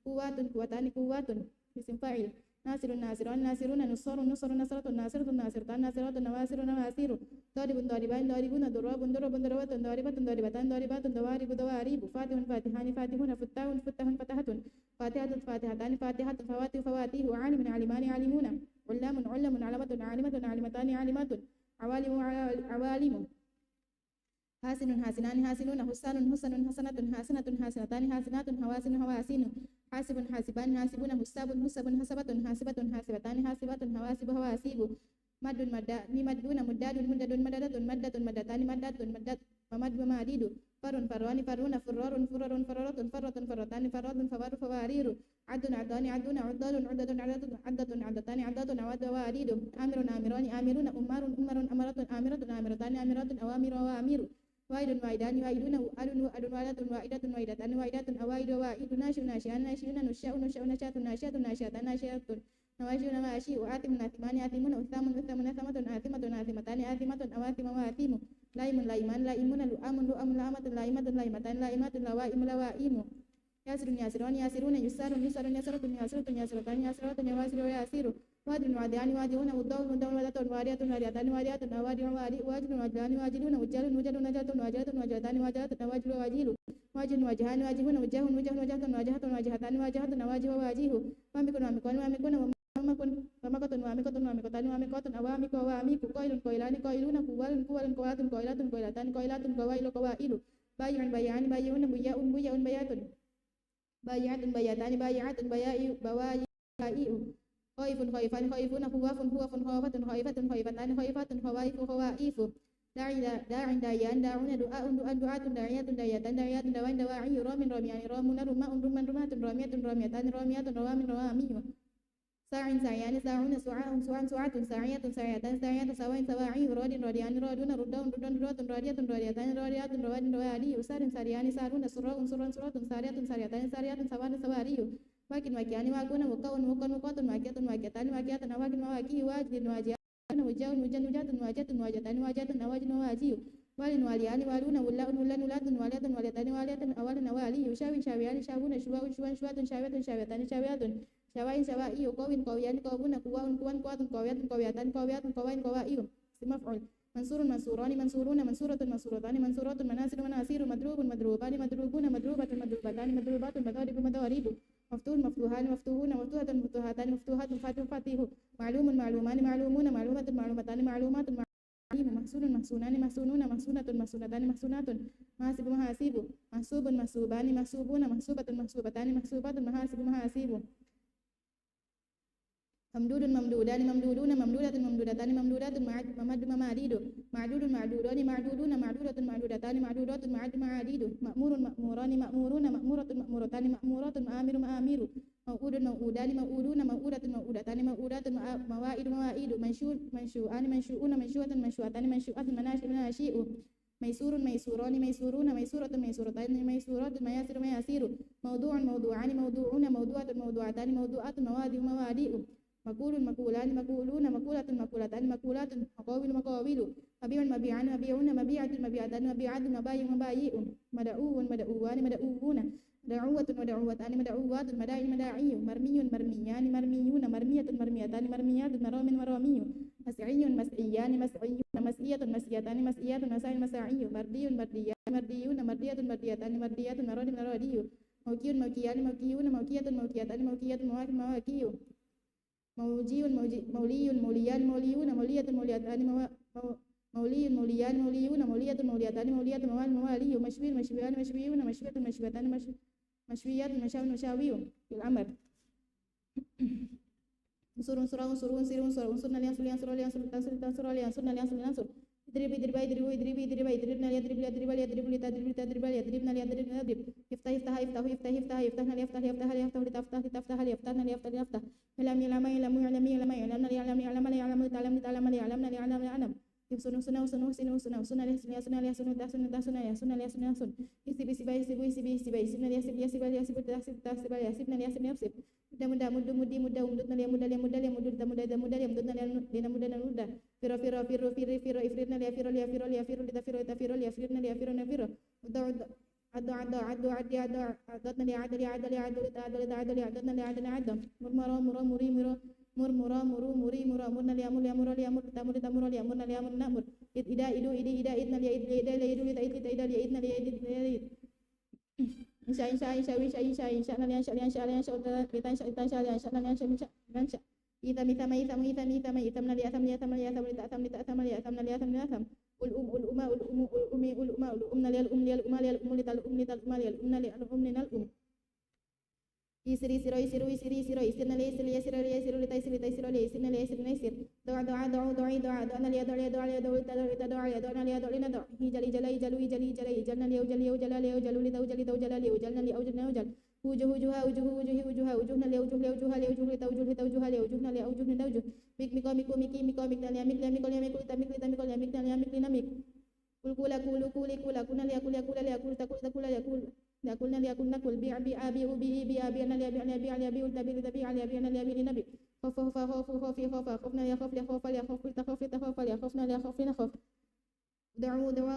قوات قوتان قوات اسم فاعل ناصر ناصران ناصرون نصر نصر نصرة ناصرة ناصرتان ناصرات نواصر نواصر ضارب ضاربان ضاربون ضراب ضرب ضربة ضاربة ضاربتان ضاربات ضوارب ضوارب فاتح فاتحان فاتحون فتاح فتح فتحة فاتحة فاتحتان فاتحة فواتح فواتح عالم علمان عالمون علام علم علمة عالمة عالمتان عالمات عوالم عوالم حاسن حاسنان حاسنون حسان حسن حسنة حسنة حسنتان حسنات حواسن حواسين حاسب حاسبان حاسبون حساب حسب حسبة حاسبة حاسبتان حاسبات حواسب حواسيب مد مدان مدون مداد مدد مددة مدة مدتان مدات مدت ومد وماديد فر فران فرون فرار فرر فررة فرة فرتان فرات فوار فوارير عد عدان عدون عداد عدد عدد عدة عدتان عدات عواد واريد آمر آمران آمرون أمار أمر أمرة آمرة آمرتان آمرات أوامر وأمير واحد واحدان واحدون وأد وأد واحدة واحدة واحدتان واحدة أواحد واحد ناشئ ناشئان ناشئون نشاء نشاء نشاة ناشئة ناشئتان ناشئة نواشئ نواشئ وآثم ناثمان آثمون أثام أثام نثمة آثمة آثمتان آثمة أواثم وآثم لائم لائمان لائمون لؤام لؤام لامة لائمة لائمتان لائمات لوائم لوائم ياسر ياسرون ياسرون يسار يسار يسرة ياسرة ياسرتان ياسرة يواسر وياسير واد واديان واديون ودور ودور ودات واريات وارياتان واريات وادي وادي واجل واجلان واجلون وجل وجل نجات وجلات وجلتان وجلات واجل واجل واجل واجهان واجهون وجه وجه وجهة واجهة واجهتان واجهة واجه وواجه وامكن وامكن وامكن وامكن وامكة وامكة وامكتان وامكة اوامك واميك قيل قيلان قيلون قوال قوال قوات قيلات قيلتان قيلات قوائل قوائل بايع بيعان بايعون بياء بياء بيات بايعات بياتان بايعات بياء بوايع خائف خائفان خائفون خواف خواف خافة خائفة خائفتان خائفات خوائف خوائف داعي داعي داعيان داعون دعاء دعاء دعاة داعيات داعيتان داعيات دواء دواعي رام راميان رامون رماء رمان رمات رامية راميتان راميات روام روامي ساع ساعيان ساعون سعاء سعاء سعاة ساعية ساعيتان ساعيات سواء سواعي راد راديان رادون ردون ردون رات رادية راديتان راديات رواد روادي سار ساريان سارون سراء سراء سراء ساريات ساريتان ساريات سوان سواري واكن واكيان واكون وكون وكون وكون واكية واكيتان واكيات واكن واكي واجد واجيان وجاء وجن وجات واجت واجتان واجت واجن واجي walin waliani waluna wullaun wullan wulatun waliyatun waliyatani waliyatan awalun awali shawin shawiyani shawuna shuwaun shuwan shuwatun shawiyatun shawiyatani shawiyatun shawain shawai qawin qawiyani qawbuna kuwaun kuwan kuwatun qawiyatun qawiyatan qawiyatun qawain qawaiyu maf'ul mansurun mansurani mansuruna mansuratun mansuratani mansuratun manasiru manasiru madrubun madrubani madrubuna madrubatun madrubatani madrubatun madaribu madaribu maftuhun maftuhani maftuhuna maftuhatun maftuhatani maftuhatun fatihun fatihu ma'lumun ma'lumani ma'lumuna ma'lumatun ma'lumatani ma'lumatun mahsunun mahsunani mahsununa mahsunatun mahsunatani mahsunatun mahasibu mahasibu mahsubun mahsubani mahsubuna mahsubatun mahsubatani mahsubatun mahasibu mahasibu mamdudun mamdudani mamduduna mamdudatun mamdudatani mamdudatun mamadu mamadidu ma'dudun ma'dudani ma'duduna ma'dudatun ma'dudatani ma'dudatun ma'adu ma'adidu ma'murun ma'murani ma'muruna ma'muratun ma'muratani ma'muratun ma'amiru ma'amiru ma'udun ma'udani ma'uduna ma'udatun ma'udatani ma'udatun mawaidu mawaidu manshu'ani manshu'una manshu'atun manshu'atani manshu'atun manashi'u manashi'u maisurun maisurani maisuruna maisuratun maisuratani maisuratun mayasiru mayasiru mawdu'un mawdu'ani mawdu'una mawdu'atun mawdu'atani mawdu'atun mawadi'u mawadi'u makulun makulani makuluna makulatun makulatani makulatun maqawilu maqawilu mabi'un mabi'an mabi'una mabi'atun mabi'atani mabi'atun mabayi'un mabayi'un mada'uun mada'uwani mada'uuna mada'uwatun mada'uwatani mada'uwatun mada'in mada'iyyu marmiyun marmiyani marmiyuna marmiyatun marmiyatani marmiyatun maramin maramiyu mas'iyun mas'iyani mas'iyuna mas'iyatun mas'iyatani mas'iyatun masa'in masa'iyyu mardiyun mardiyani mardiyuna mardiyatun mardiyatani mardiyatun maradin maradiyu mawkiyun mawkiyani mawkiyuna mawkiyatun mawkiyatani mawkiyatun mawakin mawakiyu mauliyun mauliyun mauliyani mauliyuna mauliyatun mauliyatani mauliyun mauliyani mauliyuna mauliyatun mauliyatani mauliyatun mawali mawaliyu mashwiyun mashwiyani mashwiyuna mashwiyatun mashwiyatani mashwiyatun mashawun mashawiyu fil amr unsurun surun surun sirun surun surun lian sulian surun lian surun tansur tansur lian surun lian surun tansur idribi idribai idribu idribi idribai idribna lian idribi idribai idribi idribi idribai idribna lian idribi idrib iftah iftah iftah iftah iftah iftahna lian iftah iftah lian iftah lian iftah lian iftahna lian iftah lian iftah ilami ilami ilami ilami ilami ilami ilami ilami ilami ta'lam ta'lam ilami ilami ilami sunu sunu sunu sunu sunu sunu lian sunu sunu lian sunu sunu sunu lian sunu lian sunu sunu isi bisi bai isi isi isi bai sunu lian isi isi bai isi bai isi bai isi bai isi bai isi muda muda muda mudi muda umdut lian muda lian muda lian muda muda muda lian muda lian muda lian muda firo firo firo firo firo ifritna lian firo lian firo lian firo lian firo lian firo lian firo lian firo lian firo ado ado ado adi ado adotna lian ado lian ado lian ado ado lian ado lian adotna lian ado lian ado murmuro muro muri muro murmura muru muri mura murna lian mur lian mur lian mur tamur tamur lian murna lian mur namur ida idu idi ida idna lian ida ida idu ida ida ida lian idna lian ida insya insya insya insya insya insya lian insya lian insya lian insya kita insya kita insya lian insya lian insya insya insya ita mita mai ita mai ita mai ita mai ita mai lian lian lian lian lian tam lian tam lian tam lian tam lian tam ul uma ul umi ul uma ul umna lian lian lian lital lital lian lian isri siro isiru isiri siro isirna li isri isiro li isiru li taisiri taisiro li isirna li isri naisir doa doa doa doa doa doa na li doa li doa li doa li doa li doa na li doa li na doa hijal hijal hijal hijal hijal hijal na li ujal ujal li ujal li doa ujal li doa ujal li ujal na li ujal na ujal ujuh ujuha ujuh ujuhi ujuha ujuh na li ujuh li ujuh li ujuh li doa ujuh li doa ujuh li ujuh na li ujuh ni doa ujuh mik miko miko miki miko mik na li mik li miko li miko ta mik li ta miko li mik na li mik li na mik kul kula kulu kuli kula kuna li akul akul li akul takul takul li akul Nakulna liakulna kul bi abi abi ubi bi abi ana li abi ana bi ali abi ul tabi tabi ali abi ana li abi nabi khof khof khof khof khof khofna ya khof li khof li khof ta khof ta khof li khofna li khof na khof da'u da'u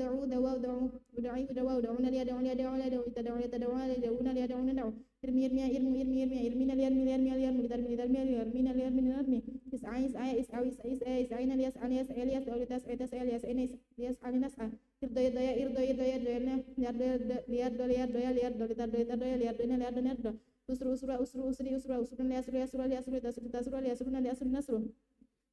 da'u da'u da'u udai da'u da'una li da'u li da'u li da'u tad'u li tad'u li da'una li da'una da'u irmi irmi irmi irmi irmi irmi na li irmi irmi irmi irmi irmi irmi na li irmi irmi is'ai is'ai is'ai is'ai is'ai na li is'ai is'ai li is'ai tas'ai tas'ai li is'ai li is'ai nas'a irdoy doya irdoy irdoy doya liar liar liar doya liar doya doya doya liar doya liar doya liar usru usru usru usri usru usru li asru asru li asru tasru tasru li asru na li asru nasru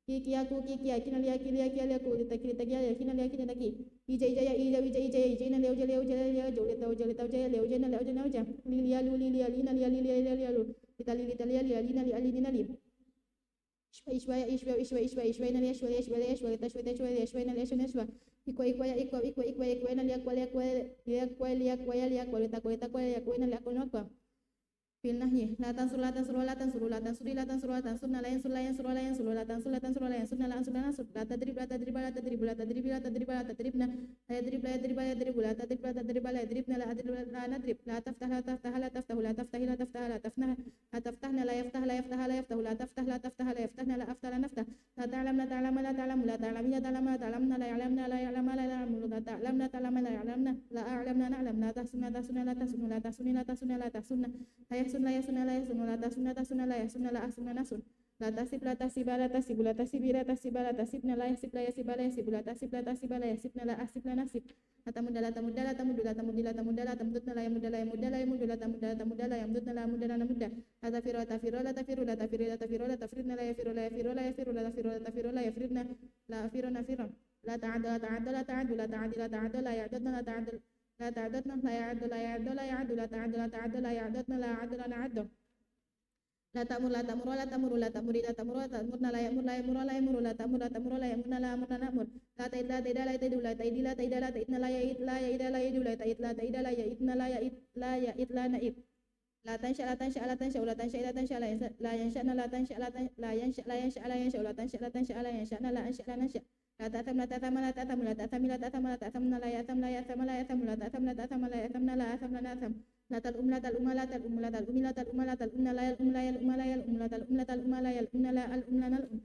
kiki aku kiki akina li akili akili aku ditakili takia akina li akina taki ija ija ija ija ija ija na li ujal ujal ujal tau ujal tau ujal ujal na li ujal na ujal lilia lilia lina lilia lilia lilia litali litalia lilia lina li ali lina li ishwa ishwa ishwa ishwa ishwa na li ishwa ishwa ishwa tashwa tashwa ishwa na li ishwa ishwa ikwa ikwa ikwa ikwa ikwa ikwa na li akwa li akwa li akwa li akwa li akwa li takwa li takwa li akwa na li akwa nakwa fil nahyi la tansur la tansur la tansur la tansuri la tansur la tansurna la yansur la yansur la yansur la tansur la tansur la yansurna la ansur la nasur la tadrib la tadrib la tadrib la tadrib la tadrib la tadribna la yadrib la yadrib la yadrib la tadrib la tadrib la yadribna la adrib la nadrib la taftah la taftah la taftahu la taftahi la taftah la tafnah la taftahna la yaftah la yaftah la yaftahu la taftah la taftah la yaftahna la aftah la naftah la ta'lam la ta'lam la ta'lam la ta'lam la ta'lam la ta'lamna la ya'lamna la ya'lam la ya'lam la ta'lam la ta'lam la ya'lamna la a'lamna na'lam la tahsunna tahsunna la tahsunna la tahsunni la tahsunna la tahsunna la yahsun la yahsunna la yahsun la tahsunna tahsunna la yahsunna la ahsunna nasun la tasib la tasiba la tasibu la tasibi la tasiba la tasibna la yasib la yasiba la yasibu la tasib la tasiba la yasibna la asib la nasib la tamudda la tamudda la tamuddu la tamuddi la tamudda la tamudna la yamudda la yamudda la yamuddu la tamudda la tamudda la yamudna la yamudda la namudda la tafiru la tafiru la tafiru la tafiru la tafiru la tafridna la yafiru la yafiru la yafiru la tafiru la tafiru la yafridna la afiru nafiru la ta'addu la ta'addu la ta'addu la ta'addi la ta'addu la ya'dadna la ta'addu la ta'addadna la ya'addu la ya'addu la ya'addu la ta'addu la ta'addu la ya'dadna la ya'addu la na'addu la ta'mur la ta'muru la ta'muru la ta'muri la ta'muru la ta'murna la ya'mur la ya'muru la ya'muru la ta'mur la ta'muru la ya'murna la ya'murna na'mur la ta'id la ta'ida la ta'idu la ta'idi la ta'ida la ta'idna la ya'id la ya'ida la ya'idu la ta'id la ta'ida la ya'idna la ya'id la ya'id la na'id la tansha la tansha la tansha la tansha la tansha la yansha'na la tansha la yansha la yansha la yansha la tansha la tansha la yansha'na la ansha la nansha la ta'tham la ta'tham la ta'tham la ta'thami la ta'tham la ta'thamna la ya'tham la ya'tham la ya'tham la ta'tham la ta'tham la ya'thamna la ya'tham la na'tham la tal'um la tal'um la tal'um la tal'um la tal'um la tal'umna la yal'um la yal'um la yal'um la tal'um la tal'um la yal'umna la al'um la nal'um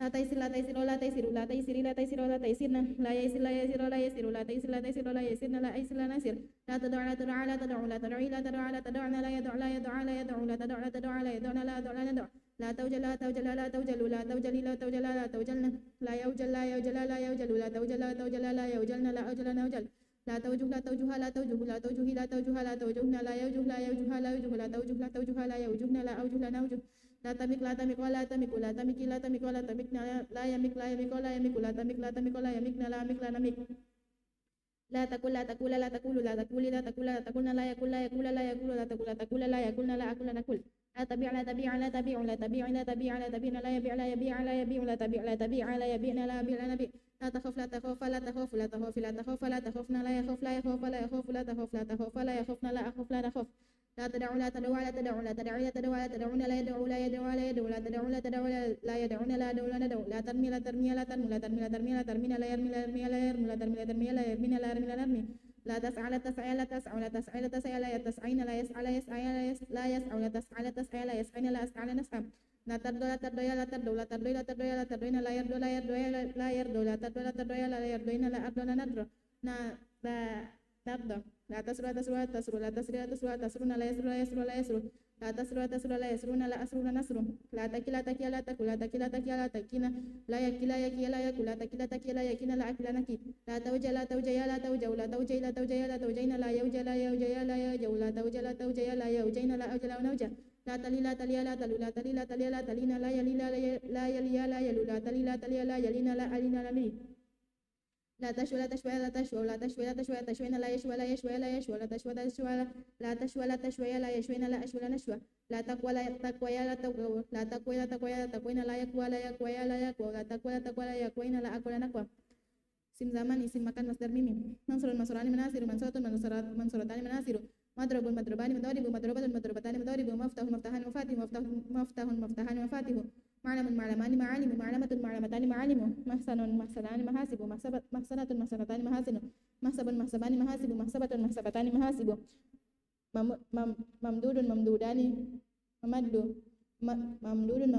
la taisir la taisiru la taisiru la taisiri la taisiru la taisirna la yaisir la yasiru la yasiru la taisir la taisiru la yasirna la aisir la nasir la tad'u la tad'u la tad'u la tad'u la tad'u la tad'una la yad'u la yad'u la yad'u la tad'u la tad'u la yad'una la yad'u la nad'u la tawjal la tawjal la tawjalu la tawjali la tawjala la tawjalna la yawjal la yawjala la yawjalu la tawjal la tawjala la yawjalna la awjala nawjal la tawjuh la tawjuha la tawjuhu la tawjuhi la tawjuha la tawjuhna la yawjuh la yawjuha la yawjuhu la tawjuh la tawjuha la yawjuhna la awjuh la nawjuh la tamik la tamik wa la tamiku la tamiki la tamik wa la tamikna la yamik la yamik wa la yamiku la tamik la tamik wa la yamikna la amik la namik la takul la takula la takulu la takuli la takula la takulna la yakul la yakula la yakulu la takula takula la yakulna la akula nakul la tabi' la tabi'a la tabi'u la tabi'a la tabi'a la tabi'na la yabi' la yabi'a la yabi'u la tabi' la tabi'a la yabi'na la yabi' la nabi' la takhaf la takhaf la takhaf la takhaf la takhaf la takhafna la yakhaf la yakhaf la yakhaf la takhaf la takhaf la yakhafna la akhaf la nakhaf la tad'u la tad'u la tad'u la tad'u la tad'u la tad'una la yad'u la yad'u la yad'u la tad'u la tad'u la yad'una la yad'u la nad'u la tarmi la tarmi la tarmi la tarmi la tarmi la tarmina la yarmi la yarmi la yarmi la tarmi la tarmi la yarmina la yarmi la narmi la tas'a la tas'a la tas'a la tas'a la tas'a la tas'ina la yas'a la yas'a la yas'a la tas'a la tas'a la yas'ina la as'a la nas'a la tardo la tardo ya la tardo la tardo la tardo ya la tardoina la yardo la yardo ya la yardo la tardo la tardo ya la yardoina la ardo la nadro na la tardo la tasru la tasru la tasru la tasri la tasru la tasruna la yasru la yasru la yasru la tasru la tasru la yasruna la asru la nasru la taki la taki la taku la taki la taki la takina la yaki la yaki la yaku la taki la taki la yakina la akila naki la tawja la tawja ya la tawja la tawja la tawja ya la tawjaina la yauja la yauja ya la yauja la tawja la tawja ya la yaujaina la auja la nauja la tali la tali la talu la tali la tali la talina la yali la yali la yalu la tali la tali la yalina la alina la li la tashwa la tashwa la tashwa la tashwa la tashwa tashwina la yashwa la yashwa la yashwa la tashwa la tashwa la tashwa la tashwa la yashwina la ashwa la nashwa la taqwa la taqwa ya la taqwa la taqwa la taqwa ya la taqwina la yakwa la yakwa ya la yakwa la taqwa la taqwa la yakwaina la akwa la nakwa sim zaman isim makan masdar mimim mansurun mansurani manasiru mansuratun mansuratani manasiru madrobun madrobani madribu madrobatun madrobatani madribu maftahun maftahani mafatihu maftahun maftahani mafatihu ma'lamun ma'lamani ma'alimu ma'lamatun ma'lamatani ma'alimu mahsanun mahsanani mahasibu mahsanatun mahsanatani mahasinu mahsabun mahsabani mahasibu mahsabatun mahsabatani mahasibu mamdudun mamdudani mamaddu mamdudun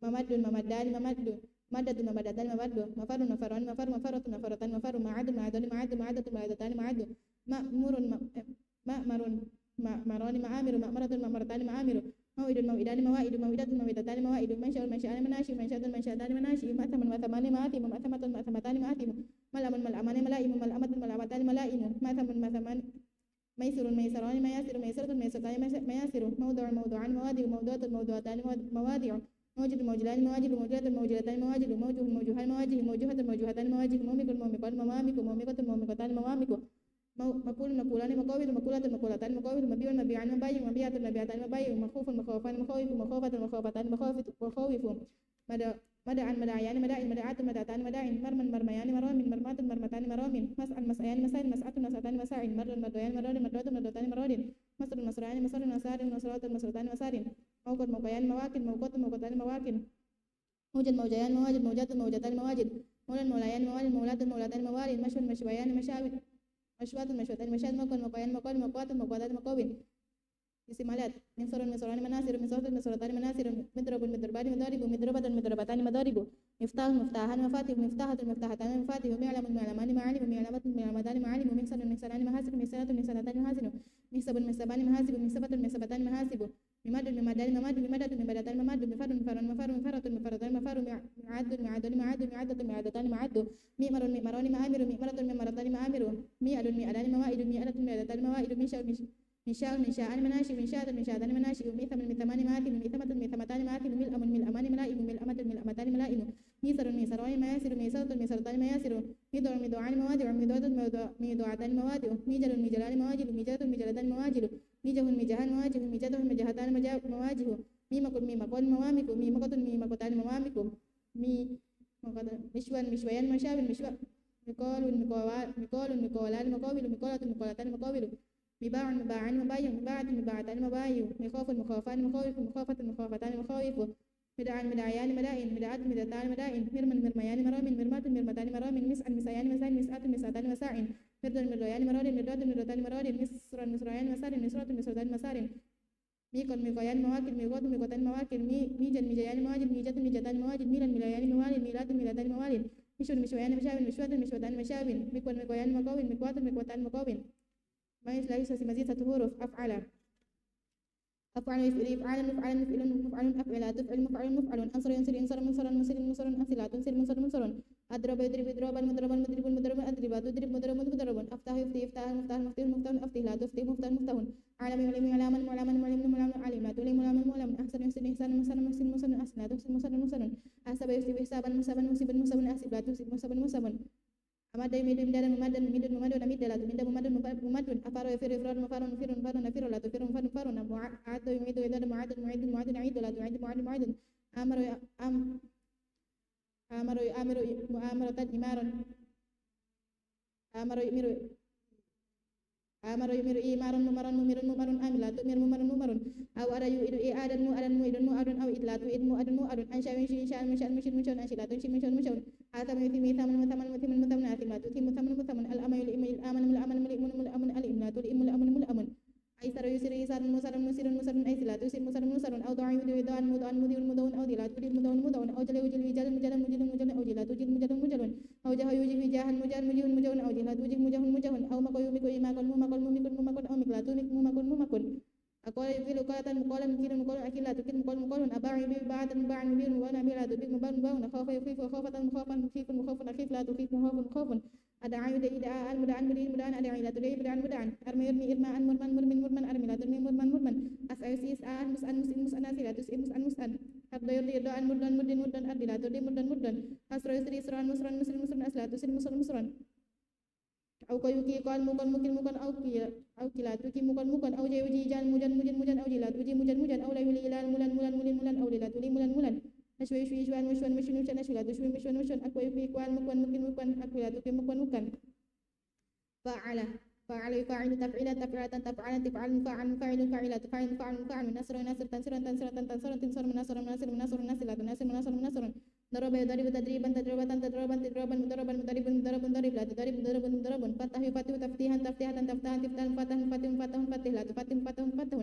mamaddun mamaddani mamaddu madatun mamadatani mamaddu mafarun mafarani mafaru mafaratun mafaratani mafaru ma'adun ma'adani ma'addu ma'adatun ma'adatani ma'addu ma'murun ma'marun ma'marani ma'amiru ma'maratun ma'maratani ma'amiru mawidun mawidani mawaidu mawidatun mawidatani mawaidu mansya'un mansya'ani manashi mansya'atun mansya'atani manashi ma'thamun ma'thamani ma'atimu ma'thamatun ma'thamatani ma'atimu malamun mal'amani malaimu mal'amatun mal'amatani malaimu ma'thamun ma'thamani maisirun maisarani mayasiru maisiratun maisiratani mayasiru mawdu'un mawdu'ani mawadi'u mawdu'atun mawdu'atani mawadi'u mawjudun mawjudani mawajidu mawjudatun mawjudatani mawajidu mawjuhun mawjuhani mawajihu mawjuhatun mawjuhatani mawajihu mawmikun mawmikun mawamiku mawmikatun mawmikatani mawamiku makulun makulani makawilun makulatun makulatani makawilun mabiun mabi'ani mabayin mabi'atun mabi'atani mabayin makhufun makhawafani makhawifu makhawafatun makhawafatani makhawifu mada'an mada'ayani mada'in mada'atun mada'atani mada'in marman marmayani maramin marmatun marmatani maramin mas'an mas'ayani mas'ain mas'atun mas'atani mas'ain marrun mardoyani marrodin marrodun marrodani marrodin masrun masrayani masrun mas'arin مسرات مسرتان مسار موقد موقيان مواكن موقوت موقوتان مواكن موجد موجيان مواجد موجات موجتان مواجد مولا مولايان موال مولات مولاتان موال مشو مشويان مشاوي مشوات مشوتان مشاد موقد موقيان موقال موقوات موقوتان مقوين استمالات منصر منصران مناصر منصرات منصرتان مناصر مضرب مضربان مضارب مضربة مضربتان مضارب مفتاح مفتاحان مفاتيح مفتاحة مفتاحتان مفاتيح معلم معلمان معالم معلمات معلمتان معالم محسن محسنان محاسن محسنات محسنتان محاسن محسب محسبان محاسب محسبة محسبتان محاسب مماد ممادان مماد ممادة ممادتان مماد مفر مفر مفر مفرة مفرتان مفر معاد معادان معاد معادة معادتان معد مئمر مئمران مآمر مئمرة مئمرتان مآمر مئة مئدان موائد مئة مئدتان موائد مشاء مشاء مناشئ مشاء مشاء مناشئ ميثم ميثمان ماثم ميثمة ميثمتان ماثم ملأ ملأمان ملائم ملأمة ملأمتان ملائم ميسر ميسران مياسر ميسرة ميسرتان مياسر ميدوع ميدوعان موادع ميدوعة ميدوعتان موادع ميجل ميجلان مواجل ميجلة ميجلتان مواجل ميجه ميجهان مواجه ميجده ميجهتان مواجه ميمكن ميمكن موامك ميمكة ميمكتان موامك مشوان مشويان مشاو مشوى مقال مقال مقالان مقابل مقالة مقالتان مقابل مباع مباعان مبايع مباعة مباعتان مبايع مخاف مخافان مخاوف مخافة مخافتان مخاوف مدعان مدعيان مدائن مدعات مدعتان مدائن مرمن مرميان مرامن مرمات مرمتان مرامن مسعن مسعيان مسعين مسعات مسعتان مساعن مردن مرديان مراد مرداد مردتان مراد مصرا مصريان مسار مصرات مصرتان مسار ميكون ميكويان مواكل ميقوت ميقوتان مواكل ميجن ميجيان مواجد ميجت ميجتان مواجد ميلان ميلايان موالد ميلاد ميلادان موالد مشون مشويان مشاوين مشوات مشوتان مشاوين ميكون ميكويان مقاوين ميقوات ميقوتان مقاوين ما يسلس مزيد حروف أفعل أفعل يفعل مفعل مفعل مفعل أفعل تفعل مفعل مفعل أنصر ينصر ينصر منصر منصر منصر أنصر تنصر منصر منصر أضرب يضرب إضرابا مضربا مضرب مضرب أضرب تضرب مضرب مضرب أفتح يفتح يفتح مفتاح مفتاح مفتاح أفتح لا تفتح مفتاح مفتاح علم يعلم علما معلما معلم معلم علم لا تعلم معلم معلم أحسن يحسن إحسان محسن محسن محسن أحسن لا تحسن محسن محسن أحسب يحسب حسابا محسبا محسبا محسبا أحسب لا تحسب محسبا محسبا أمد يمد مدد ممد ممد ممد ممد لا تمد ممد ممد أفار يفر إفراد مفار مفر مفر نفر لا تفر مفر مفر معاد يميد يدد معاد معيد معاد نعيد لا تعيد معاد معيد أمر أمر أمر مؤامرة إمارا أمر يمر أمر يمر إمارا ممرا ممر ممر أملا تمر ممر ممر أو أرى يؤيد إعادة مؤدن مؤدن مؤدن أو إدلات إد مؤدن مؤدن أنشأ من شيء إنشاء مشأ مشأ مشأ أنشأ تنشأ مشأ مشأ آثم يثم ثمن مثمن مثمن مثمن آثم لا تثم ثمن مثمن الأمن الإمن الأمن الأمن الأمن الأمن الإمن لا تلئم الأمن الأمن أيسر يسر يسر مسر مسر مسر أيسر لا تسر مسر مسر أو ضع يدعو يدعو مدعو مدعو مدعو أو لا تريد مدعو مدعو أو جل وجل وجل مجل مجل مجل أو جل تجد مجل مجل أو جه يوجه جاه مجل مجل مجل أو جل توجه مجل مجل أو مكو يمكو يمكن ممكن ممكن ممكن أو مكلا تمك ممكن ممكن أقول يقول قالة مقالة مكيل مقال أكيد لا تكيل مقال مقال أباعي بعد مباع مبين مبان أبي لا تبين مبان مبان خاف يخيف وخافة مخافا مخيف مخاف أخيف لا تخيف مخاف مخاف أدعى يدعي دعاء مدعان مدين مدعان أدعي لا تدعي مدعان مدعان أرمي يرمي إرماء مرمن مرمن مرمن أرمي لا ترمي مرمن مرمن أسأل سيسأل مسأل مسأل مسأل ناسي لا تسأل مسأل مسأل أبدا يرضي يدعان مدن مدن مدن أرضي لا ترضي مدن مدن أسر يسري يسران مسران مسر مسران أسلا تسر مسر مسران أو كيوكي قال مكان مكان مكان أو كلا توكي مكان مكان أو جي وجي جان مجان مجان مجان أو جلا توجي مجان مجان أو لا يولي إلى ملان ملان ملان ملان أو لا تولي ملان ملان أشوي شوي شوان مشوان مشوان مشوان أشوي لا تشوي مشوان مشوان أكو يوكي قال مكان مكان مكان أكو لا توكي مكان مكان فعل فعل يفعل تفعيل تفعيلة تفعل تفعل فعل فاعل فاعلة فاعل فاعل فاعل نصر نصر تنصر تنصر تنصر تنصر منصر منصر منصر نصر لا تنصر منصر منصر ضرب يضرب تدريبا تدريبا تدريبا تدريبا مضربا مضربا مضربا مضرب لا تضرب مضربا مضربا فتح يفتح تفتيحا تفتيحا تفتحا تفتح فتح فتح فتح فتح لا تفتح فتح فتح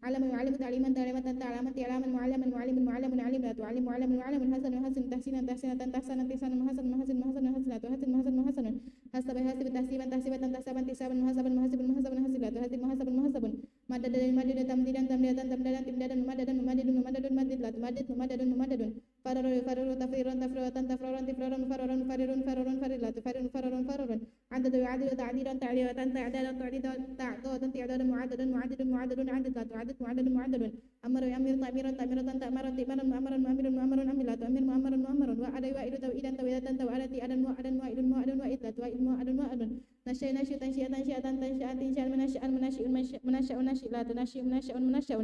علم يعلم تعليما تعليما تعلما تعلما معلما معلما معلما علم لا تعلم معلما معلما حسن حسن تحسينا تحسينا تحسنا تحسنا محسن محسن محسن محسن لا تحسن محسن محسن حسب يحسب تحسيبا تحسيبا تحسبا تحسبا محسبا محسبا محسبا حسب لا تحسب محسبا محسبا مدد مدد تمديدا تمديدا تمديدا تمديدا ممددا ممدد ممدد ممدد لا تمدد ممدد ممدد فرر فرر تفريرا تفريرا تفريرا تفريرا فررا فرر فرر فرر لا تفرر فرر فرر عدد يعدد تعديدا تعديدا تعدادا تعديدا تعدادا تعدادا معددا معدد معدد عدد لا تعدد معدد معدد أمر يأمر تأميرا تأميرا تأمرا تأمرا مؤمرا مؤمرا مؤمرا أمر لا تؤمر مؤمرا مؤمرا وعد يوائد توئيدا توئيدا توأدا تئدا وعدا وائد وائد وائد لا توائد وعدا وائدا نشأ نشأ تنشئ تنشئ تنشئ تنشئ منشأ منشئ منشأ منشئ لا تنشئ منشأ منشأ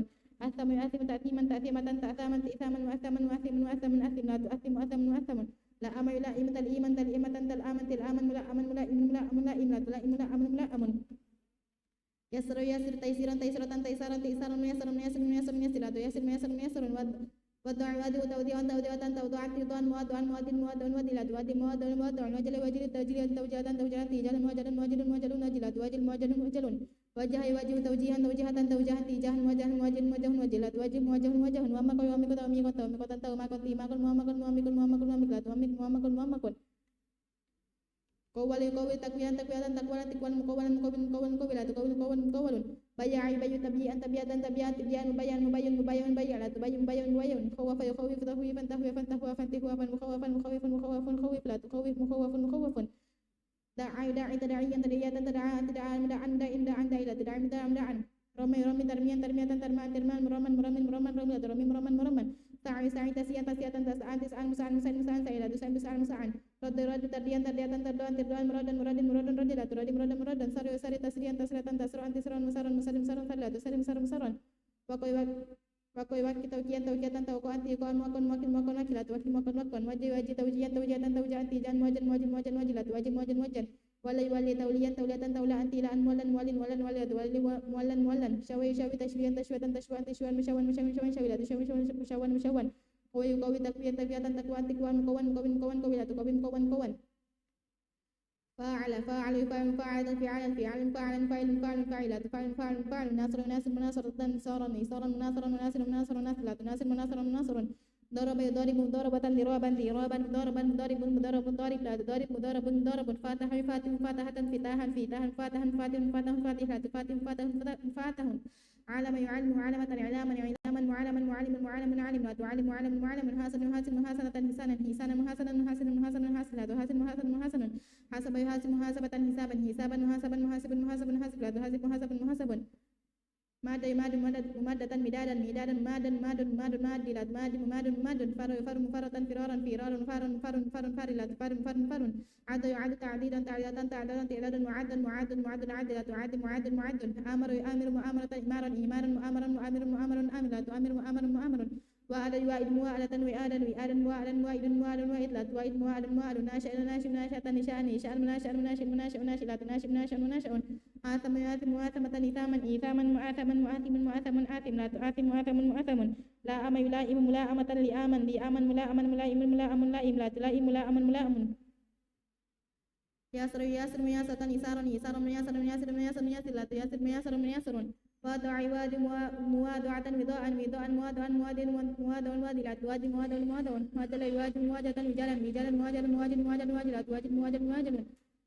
أثم يأثم تأثيما تأثيما تأثاما تأثاما وأثما وأثما وأثما أثم لا تؤثم أثما وأثما لا أمر لا إيمة الإيمان تلإيمة تلآمن تلآمن ملائم ملائم ملائم لا تلائم لا أمن ملائم Yasru yasir taisiran taisiratan taisaran taisaran yasaran yasaran yasaran yasilatu yasir yasaran yasaran waddu'a wadi tawdi'an tawdi'atan tawdu'ati tuan muaddu'an muadin muaddu'an wadilatu wadi muaddu'an muaddu'an wajil wajil tajil tawjihatan tawjihati jalan muajadan muajidun muajadun wajilatu wajil muajadun muajalun wajah wajib tawjihan tawjihatan tawjahan tijahan wajahan wajin wajahun wajilat wajib wajahun wajahun wa makon wa mikot wa mikot wa mikotan taw makon ti makon muamakon muamikon muamakon muamiklat wa mik muamakon muamakon Kowal takwiyan takwiyatan takwalan tikwan mukawalan mukawalan mukawilatu mukawalun baya'i bayu tabi'an tabi'atan tabi'an tibian mubayyan mubayyun mubayyun bayyalatu bayyun mubayyun mubayyun khawafa yukhawif tahwifan tahwifan tahwafan tahwafan mukhawafan mukhawifan mukhawafan khawiflatu khawif mukhawafan mukhawafan da'i tada'iyan tadiyatan tada'an tada'an muda'an da'in da'an da'ila tada'an muda'an da'an Romi tarmiyan tarmiyatan tarmaan tarmaan muraman romilatu romi muraman sa'i tasiyan tasiyatan tasa'an tis'an musa'an sa'ilatu sa'in musa'an musa'an Rodi tardian tardiatan tardoan tirdoan muradin rodilatu rodi muradan sari tasrian tasriatan tasroan tisron musaron musarim saron sarlatu sarim sarum saron Wakoi waki taujian taujatan tauko anti koan makon wakilatu wakil makon waji taujian taujatan taujan tijan muajan wajilatu wajib muajan wali taulian taulatan taula anti laan mualan walilatu wali mualan syawi tashwian tashwan musyawan syawilatu musyawan Kowi takwiatan takwan tikwan kawan kawilatu kawan فاعل يفعل فاعلا فاعلات فاعل ناصر مناصرة نصارا مناصرا ضرب يضرب ضربة ضرابا ضاربا مضارب فاتح فاتحة فاتح علم يعلم علامة إعلاما معلم معلم حسنة حسب يحاسب محاسبة حسابا محاسب مادة مدادا ماد فرا عد يعد تعديدا تعدادا معد عادلة آمر يآمر مؤامرة إمارا مؤامرا وعد يوائد موالة وآدا وائد موال ناشئ ناشئة نشاء مناشئ آثم مؤاثمة إيثاما مؤاثم لا تؤاثم مؤاثم لائم يلائم ملاءمة لآما ملائم لا تلائم ملائم ياسر مياسة يسار مياسر وادع موادعة وضاء موادلات موادل يواجه مواجهة وجالا مواجل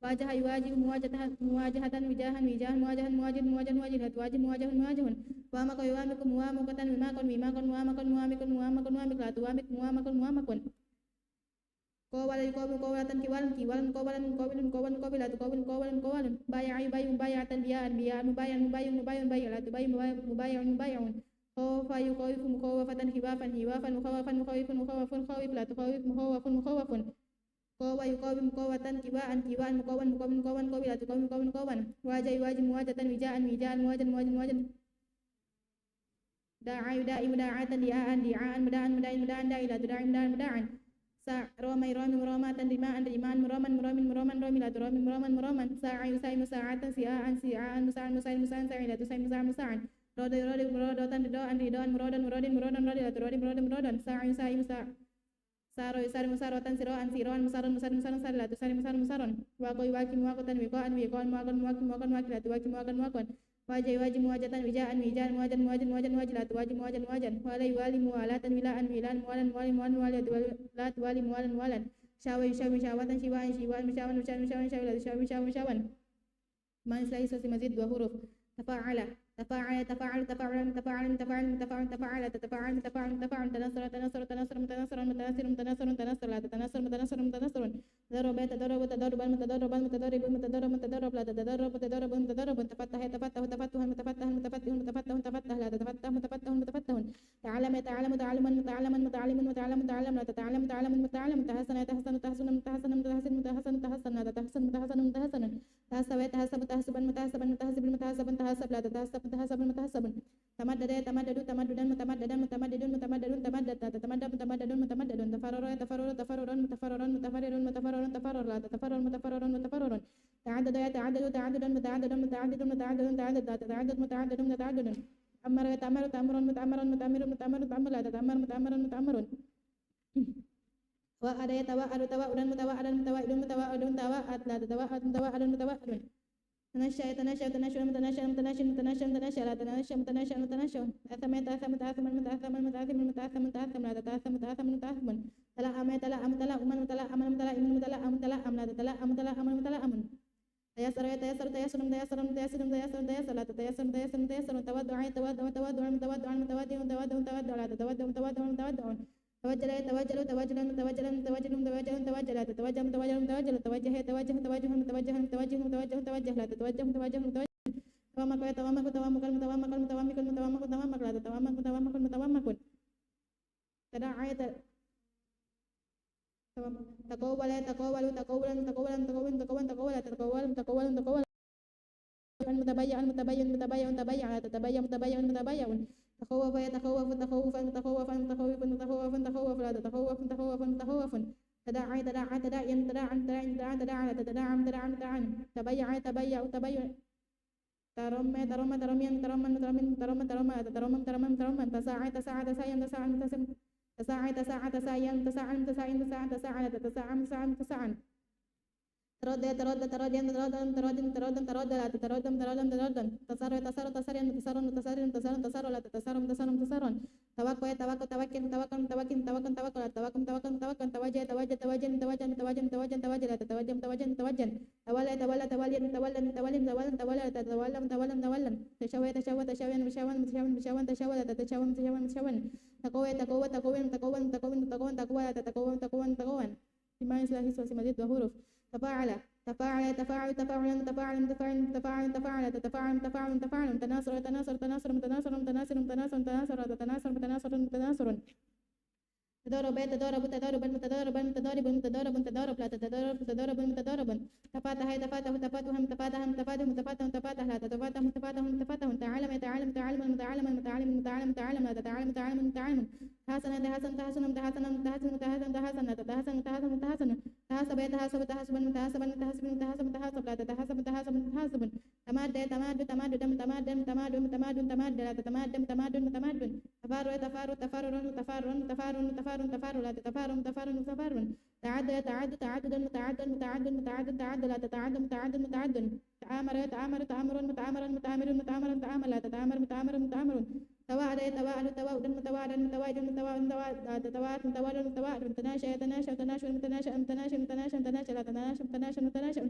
واجه يواجه مواجهة وجاها مواجه وامق يوامق موامقة موامق Kowal kowalatan kiwalan bayun bayatan bayun bayun khawafatan khawafan mukhawafan mukhawafan wajah muwajatan wijaan da'i muda'atan di'aan muda'an da'ilatu Romai romatan rimaan muraman romilat sa'i musa'atan si'aan musa'an sa'ilatu musa'an rodotan ridoan murodan rodilatu murodan sa'i sari musarotan siroan musaron sarilatu sari musaron wakoi waki muakotan wikoan muakon wakilatu waki muakon wajib muajatan wijaan wajilatu muajan wali mualatan wilaan wali mualan syawatan syawan manis lagi sosi mazid 2 huruf تفاعل تنصر ضرب تضربا تفتح تعلم متحسب تمددون تفررا تعدد يتعدد تعددا متعددا متعدد متعدد متعدد تتعدد متعدد متعدد أمر يتأمر تأمر متأمر متأمر متأمر متأمر لا تتأمر متأمر متأمر توأد يتوأد توأدا متوأدا متوأد متوأد متوأد لا تتوأد متوأد متوأد تنشأ يتنشأ تنشأ متنشأ متنشأ متنشأ متنشأ لا تنشأ متنشأ متنشأ تأثم يتأثم متأثم متأثم متأثم متأثم متأثم لا تتأثم متأثم متأثم تلأم يتلأم تلأم متلأم متلأم متلأم متلأم لا تتلأم متلأم متلأم تيسر يتيسر تيسر تيسر تيسر تيسر تيسر لا تتيسر تيسر تيسر تودع يتودع تودع متودع متودع متودع متودع لا تتودع متودع متودع توجل يتوجل توجلا متوجلا متوجل متوجل متوجل لا تتوجه متوجل متوجل توجه يتوجه متوجه متوجه متوجه متوجه متوجه لا تتوجه متوجه متوجه توامك يتوامك توامك المتوامك المتوامك المتوامك متوامك لا تتوامك متوامك المتوامك تداعى تقول يتقول تقولا تقولا تقول تقول تقول تقول تقول تقول المتبيع المتبين متبين متبيع لا تتبين متبين متبيع تخوف يتخوف تخوفا تخوفا تخوفا تخوفا تخوف لا تتخوف تخوف تخوف تداعي تداعى تداعي تداعى تداعي تداعى تداعى لا تتداعى تداعى تداعى تبيع تبيع تبيع ترم ترم ترميا ترما ترمن ترم ترم ترم ترم ترم تساعى تساعى تساعى تساعى تساعى تساعى تساعى تساعى تساعى تساعى تساعى تساعى تساعى تساعى ترد ترد ترد ترد ترد ترد ترد لا تترد ترد ترد تسار تسار تسار تسار تسار تسار تسار لا تسار تسار تسار توكل توكل توكل توكل توكل توكل توكل لا توكل توكل توكل توجه توجه توجه توجه توجه توجه توجه لا تتوجه توجه توجه تولى تولى تولى تولى تولى تولى تولى تتولى تولى تولى تشوي تشوي تشوي مشاون مشاون مشاون تشوي لا تتشاون مشاون مشاون تقوى تقوى تقوى تقوى تقوى تقوى تقوى تقوى تقوى تقوى بما يسلح وسمدد وحروف تفاعل تفاعل تفاعل تفاعل تفاعل تفاعل تفاعل تفاعل تفاعل تفاعل تفاعل تناصر تناصر تناصر متناصر متناصر متناصر تناصر تتناصر متناصر متناصر تضارب تضارب تضارب متضارب متضارب متضارب متضارب لا تتضارب تضارب متضارب تفاتح تفاتح تفاتح تفاتح تفاتح تفاتح تفاتح لا تتفاتح تفاتح تفاتح تعالم يتعالم تعالم متعالم متعالم متعالم متعالم لا تتعالم متعالم متعالم تحسن تحسن تحسن تحسن تحسن تحسن تحسن لا تتحسن تحسن تحسن تحسب يتحسب تحسب متحسب متحسب متحسب متحسب لا تتحسب متحسب متحسب تماد تماد تماد تماد تماد تماد تماد لا تتماد تماد متماد تفار تفار تفار تفار تفار تفار تفار لا تتفار تفار تفار تعد تعد تعدد متعدد متعدد متعدد تعد لا تتعد متعدد متعدد تعامر يتعامر تعامر متعامر متعامر متعامر متعامر لا تتعامر متعامر متعامر توعد يتواعد توعد متواعد متواعد متواعد متواعد لا تتواعد متواعد متواعد متناشى يتناشى متناشى متناشى متناشى متناشى متناشى لا تتناشى متناشى متناشى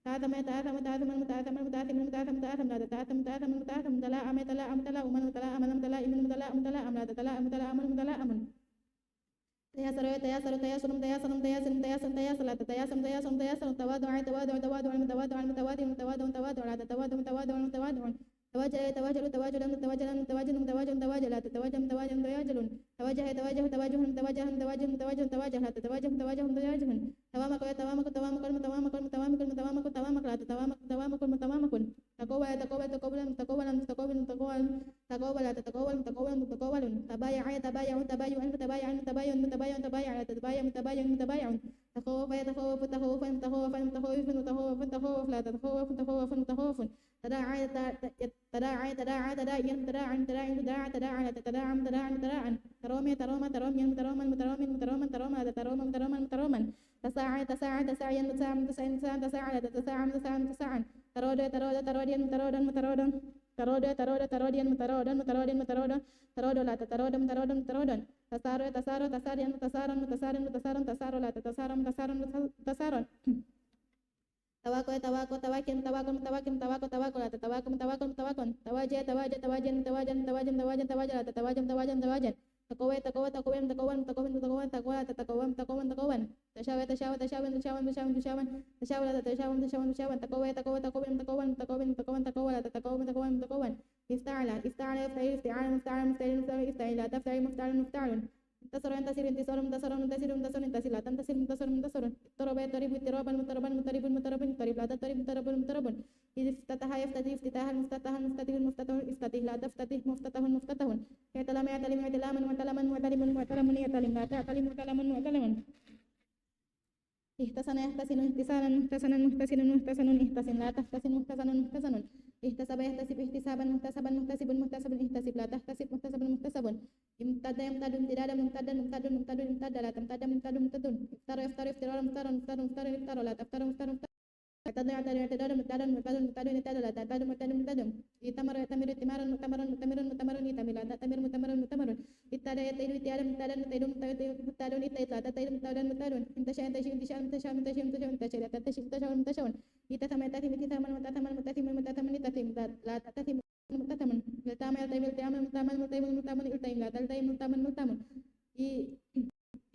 تعاثم يتعاثم متعاثم متعاثم متعاثم متعاثم متعاثم لا تتعاثم متعاثم متعاثم متلاعم يتلاعم متلاعم متلاعم متلاعم متلاعم متلاعم لا تتلاعم متلاعم متلاعم تياسر تياسر تياسر تياسر تياسر تياسر تياسر لا تتياسر تياسر تياسر تواضع تواضع تواضع متواضع متواضع متواضع متواضع لا تتواضع متواضع متواضع تواجه يتواجه تواجه متواجه متواجه متواجه متواجه لا تتواجه متواجه متواجه تواجه يتواجه تواجه متواجه متواجه متواجه متواجه لا تتواجه متواجه متواجه توامق يتوامق توامق المتوامق المتوامق المتوامق توامق لا تتوامق توامق المتوامق تقوى تقوى تقوى تقوى تقوى تقوى تقوى لا تتقوى تقوى تقوى تبايع تبايع تبايع متبايع متبايع متبايع متبايع لا تتبايع متبايع متبايع تخوف يتخوف تخوف تخوف تخوف تخوف تخوف لا تتخوف تخوف تخوف تداعى تداعى تداعى تداعي تداعى تداعي تداعى تداعى لا تتداعى تداعى تداعى ترومي تروما ترومي تروما تروما تروما تروما لا تروما تروما تروما تساعى تساعى تساعي تساعى تساعي تساعى تساعى لا تتساعى تساعى تساعى ترود ترود تروديا ترودا مترودا ترود ترود تروديا مترودا مترودا مترودا ترود لا تترودا مترودا مترودا تسار تسار تساريا متسارا متسارا متسارا تسار لا تتسارا متسارا متسارا توكل توكل توكل توكل توكل توكل توكل لا تتوكل توكل توكل تواجه تواجه تواجه تواجه تواجه تواجه تواجه لا تتواجه تواجه تواجه تقوى تقوى تقوى تقوى تقوى تقوى تقوى تقوى تقوى تقوى تشاوى تشاوى تشاوى تشاوى تشاوى تشاوى تشاوى لا تشاوى تشاوى تشاوى تقوى تقوى تقوى تقوى تقوى تقوى تقوى لا تقوى تقوى تقوى استعلى استعلى يفتعل استعلى مستعلى مستعلى استعلى لا تفتعل مفتعل مفتعل انتصر ينتصر انتصار منتصر منتصر منتصر انتصر لا تنتصر منتصر منتصر اضطرب يضطرب اضطرابا مضطربا مضطرب مضطرب مضطرب لا تضطرب مضطرب مضطرب إذ افتتح يفتتح افتتاحا مفتتحا مفتتح المفتتح افتتح لا تفتتح مفتتح مفتتح يعتلم يعتلم يعتلاما معتلما معتلما معتلما يعتلم لا تعتلم معتلما معتلما احتسن يحتسن احتسانا محتسنا محتسن محتسن احتسن لا تحتسن محتسنا محتسن احتسب يحتسب احتسابا محتسبا محتسب محتسب احتسب لا تحتسب محتسب محتسب امتد يمتد امتدادا ممتدا ممتد ممتد امتد لا تمتد ممتد ممتد افتر يفتر افترارا مفترا مفتر مفتر افتر لا تفتر مفتر مفتر اعتدى اعتدى اعتداد معتدى معتدى معتدى اعتدى لا تعتدى معتدى معتدى ائتمر يأتمر ائتمارا مؤتمرا مؤتمرا مؤتمرا ائتمر لا تأتمر مؤتمرا مؤتمر اتدى يتيد اتيادا متادا متيد متاد اتيد لا تتيد متادا متاد انتشى انتشى انتشاء انتشاء انتشى انتشى انتشى لا تنتشى انتشى انتشى اتثم يتثم اتثاما متثما متثما متثما اتثم لا تتثم متثما التام يلتئم التئام ملتاما ملتئم ملتاما التئم لا تلتئم ملتاما ملتاما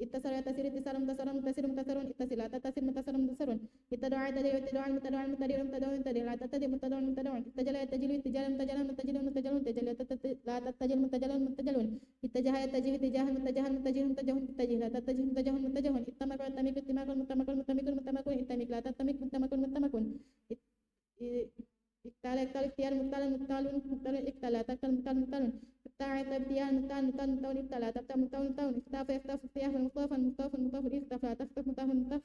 اتصل يتصل اتصال متصل متصل متصل اتصل لا تتصل متصل متصل اتدعى يتدعى يتدعى المتدعى المتدعى المتدعى المتدعى لا تتدعى متدعى المتدعى اتجل يتجل اتجال متجل متجل متجل متجل لا تتجل متجل متجل اتجاه يتجه اتجاه متجه متجه متجه متجه لا تتجه متجه متجه اتمك يتمك اتماك المتمك المتمك المتمك اتمك لا تتمك متمك المتمك اكتال اكتال اختيار مختال مختال مختال اكتال لا تكتال مختال مختال اقتاع ابتيان مختال مختال مختال ابتال لا تبتال مختال مختال اختاف يختاف اختياف مختاف مختاف مختاف اختاف لا تختاف مختاف مختاف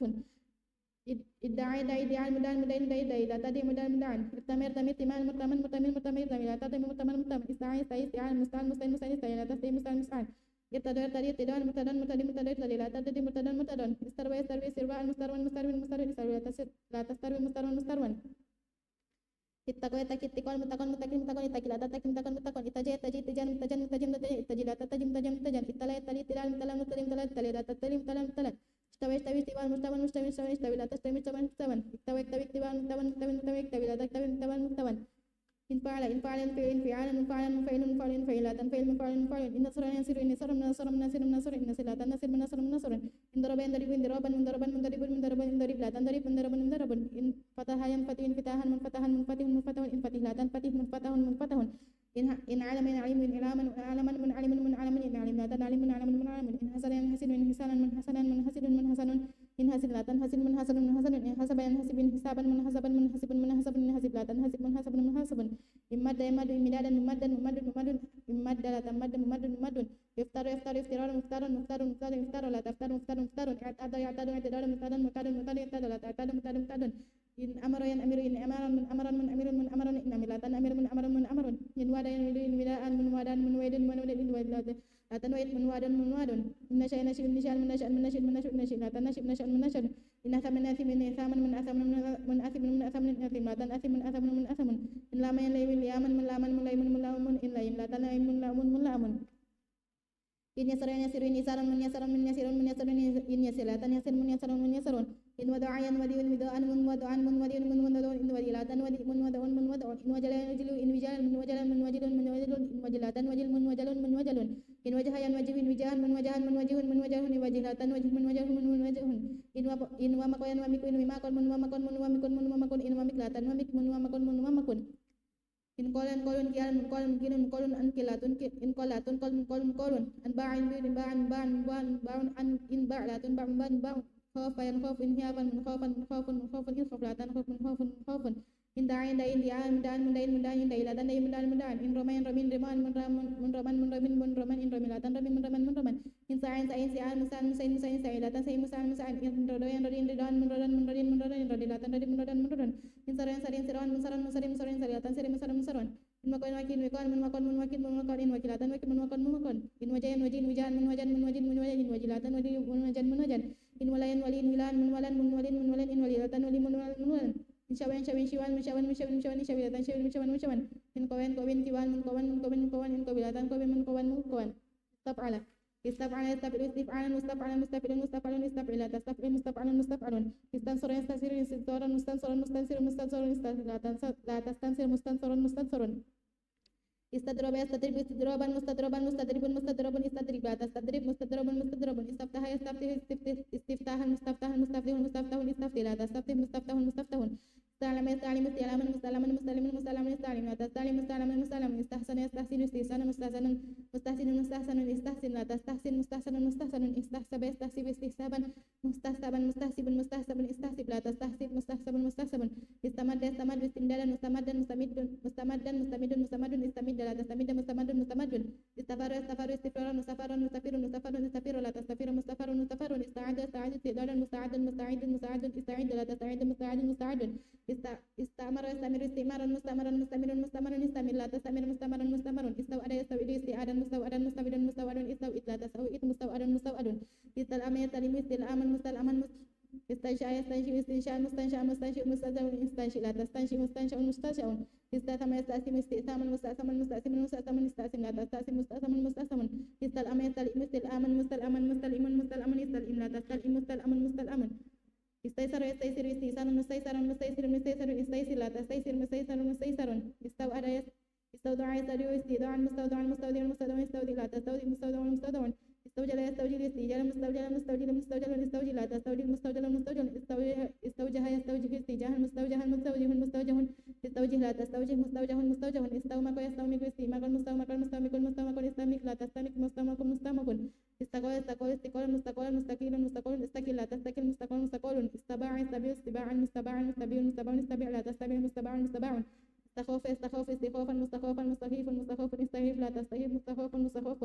ادعي ادعي ادعاء المدعي المدعي المدعي ادعي لا تدعي مدعي المدعي ارتمي ارتمي ارتماء مرتمن مرتمن مرتمن ارتمي لا تدعي مرتمن مرتمن استعين استعين استعان مستعان مستعين مستعين استعين لا تستعين مستعين مستعين يرتدى يرتدى ارتداد مرتدى مرتدى مرتدى ارتدى لا ترتدى مرتدى مرتدى استروى يستروي استرواء المستروى المستروي المستروي استروي لا تستروي المستروى المستروى اتقوا يتقي اتقوا المتقون متقين متقون اتقي لا تتقي متقون متقون اتجه اتجه اتجاه متجه متجه متجه اتجه لا تتجه متجه متجه اتلا يتلي اتلا متلا متلا متلا اتلا لا تتلي متلا متلا استوى استوي استوى مستوى مستوى مستوى استوى لا تستوي مستوى مستوى استوى استوي استوى مستوى مستوى مستوى استوى لا تستوي مستوى مستوى إن فعل إن فعل انفعالا منفعلا منفعل منفعل انفعالا تنفعل منفعل منفعل إن نصر ينصر إن نصر من نصر من نصر من نصر إن نصر لا تنصر من نصر من نصر إن ضرب ينضرب إن ضربا من ضربا من ضرب من ضرب إن ضرب لا تنضرب من ضرب من ضرب إن فتح ينفتح انفتاحا منفتحا منفتح منفتح إن فتح لا تنفتح منفتح منفتح إن علم إن علم إن علما علما من علم من علم إن علم لا تنعلم من علم من علم إن حسن ينحسن من حسنا من حسنا من حسن من حسن إن حسن لا تنحسن من حسن من حسن إن حسب ينحسب إن حسابا من حسبا من حسب من حسب إن حسب لا تنحسب من حسب من حسب إمد يمد إمدادا ممدا ممد ممد إمد لا تمد ممد ممد يفتر يفتر افترار مفتر مفتر مفتر يفتر لا تفتر مفتر مفتر اعتاد يعتاد اعتداد مفتر مفتر مفتر يعتاد لا تعتاد مفتر مفتر إن أمر ينأمر إن أمرا من أمرا من أمر من أمر إن أمر لا تنأمر من أمر من أمر إن وعد ينويد إن وداء من وعد من وعد من وعد إن وعد لا تنويد من وعد من وعد إن نشأ نشأ من نشأ من نشأ من نشأ من نشأ من نشأ لا تنشأ نشأ من نشأ إن أثم من أثم من أثام من أثم من أثم من أثم من أثم لا تنأثم من أثم من أثم إن لا من ليم ليامن من لامن من ليم من لامن إن ليم لا تنأم من لامن من لامن إن يسر يسر إن يسر من يسر من يسر من يسر إن يسر لا تنيسر من يسر من يسر إن ودع ينودي من ودع من ودع من ودع من ودع إن ودي لا تنودي من ودع من ودع إن وجل ينجل إن وجل من وجل من وجل من وجل إن وجل لا تنوجل من وجل من وجل إن وجه ينوجه من وجه من وجه من وجه من وجه إن وجه لا تنوجه من وجه من وجه إن ومك ينومك إن ومك من ومك من ومك من ومك إن ومك لا تنومك من ومك من ومك إن قولن قولن كيال من قولن مكين من قولن أن كيلاتون إن قولاتون قول من قول من قولن أن باع إن بيع إن باع إن باع إن باع إن باع أن إن باع لا تنباع من باع إن باع خوف ينخوف إن هيافا من خوفا من خوف من خوف إن خوف لا تنخوف من خوف من خوف إن داعي إن داعي إن داعي من داعي من داعي من داعي إن داعي لا تنداعي من داعي من داعي إن رمان رمين رمان من رمان من رمان من رمان من رمان إن رمان لا تنرمين من رمان من رمان إن سعين سعين سعين مسعين مسعين مسعين سعين لا تنسعين مسعين مسعين إن ردين ردين ردان من ردان من ردين من ردان إن ردين لا تنردين من ردان من ردان إن سرين سرين سران من سران من سرين من سرين سرين لا تنسرين من سران من سران إن مكان وكين وكان من مكان من وكين من مكان إن وكيلatan وكين من مكان من مكان إن وجين وجين وجان من وجان من وجين من وجين إن وجilatan وجين من وجان من وجان إن walayan waliin wilan من ولان من ولين من ولين إن walilatan wali من ولان من ولان إن شوان شوان شوان من شوان من شوان من شوان إن شوilatan شوان من شوان من شوان إن kawan kawin kiwan من kawan من kawan من kawan إن kabilatan kawin من kawan من kawan استفعل استفعل يستفعل استفعالا مستفعلا مستفعلا مستفعلا استفعل تستفعل مستفعلا مستفعل استنصر يستنصر استنصارا مستنصرا مستنصر مستنصر لا تستنصر مستنصرا مستنصر استدرب يستدرب استدرابا مستدربا مستدرب مستدربا استدرب لا تستدرب مستدربا مستدربا استفتح يستفتح استفتاحا مستفتحا مستفتح مستفتح استفتح لا تستفتح مستفتح مستفتح استعلم يستعلم استعلاما مستعلما مستعلما مستعلما يستعلم لا تستعلم مستعلما مستعلما استحسن يستحسن استحسانا مستحسنا مستحسنا مستحسنا استحسن لا تستحسن مستحسنا مستحسنا استحسب يستحسب استحسابا مستحسبا مستحسبا مستحسبا استحسب لا تستحسب مستحسبا مستحسبا استمد يستمد استمدادا مستمدا مستمد مستمدا مستمد مستمد استمد لا تستمد مستمد مستمد استفار استفار استفرارا مستفارا مستفير مستفار مستفير لا تستفير مستفار مستفار استعاد استعاد استعدادا مستعدا مستعد مستعد mustamirun mustamarun istamir la tastamir mustamarun mustamarun istawada yastawidu isti'adan mustawadan mustawidun mustawadun istawid la tasawid mustawadun mustawadun istal ama yastalim istil aman mustal aman istansha yastanshi istinsha mustansha mustanshi mustazawun istanshi la tastanshi mustanshaun mustashaun istathama yastasim istithaman mustasaman mustasimun mustasaman istasim la tastasim mustasaman mustasamun istal ama yastalim istil aman mustal aman mustal imun mustal aman istal im la tastal im mustal aman mustal aman istaisar yastaisir istisaran mustaisaran mustaisir mustaisarun istaisir la tastaisir mustaisarun mustaisarun istawada istawda'a yastawdi'u istida'an mustawda'an mustawdi'un mustawda'un istawdi la tastawdi mustawda'un mustawda'un استوجل يستوجل استيجال مستوجل مستوجل مستوجل استوجل لا تستوجل مستوجل مستوجل استوجه يستوجه استيجاه مستوجه مستوجه مستوجه استوجه لا تستوجه مستوجه مستوجه استومك يستومك استيمك مستومك مستومك مستومك استمك لا تستمك مستومك مستومك استقول استقول استقول مستقول مستقيل مستقول استقيل لا تستقيل مستقول مستقول استباع استبيع استباعا مستباعا مستبيع مستباع استبيع لا تستبيع مستباع مستباع استخوف استخوف استخوفا مستخوفا مستخيف مستخوف استخيف لا تستخيف مستخوف مستخوف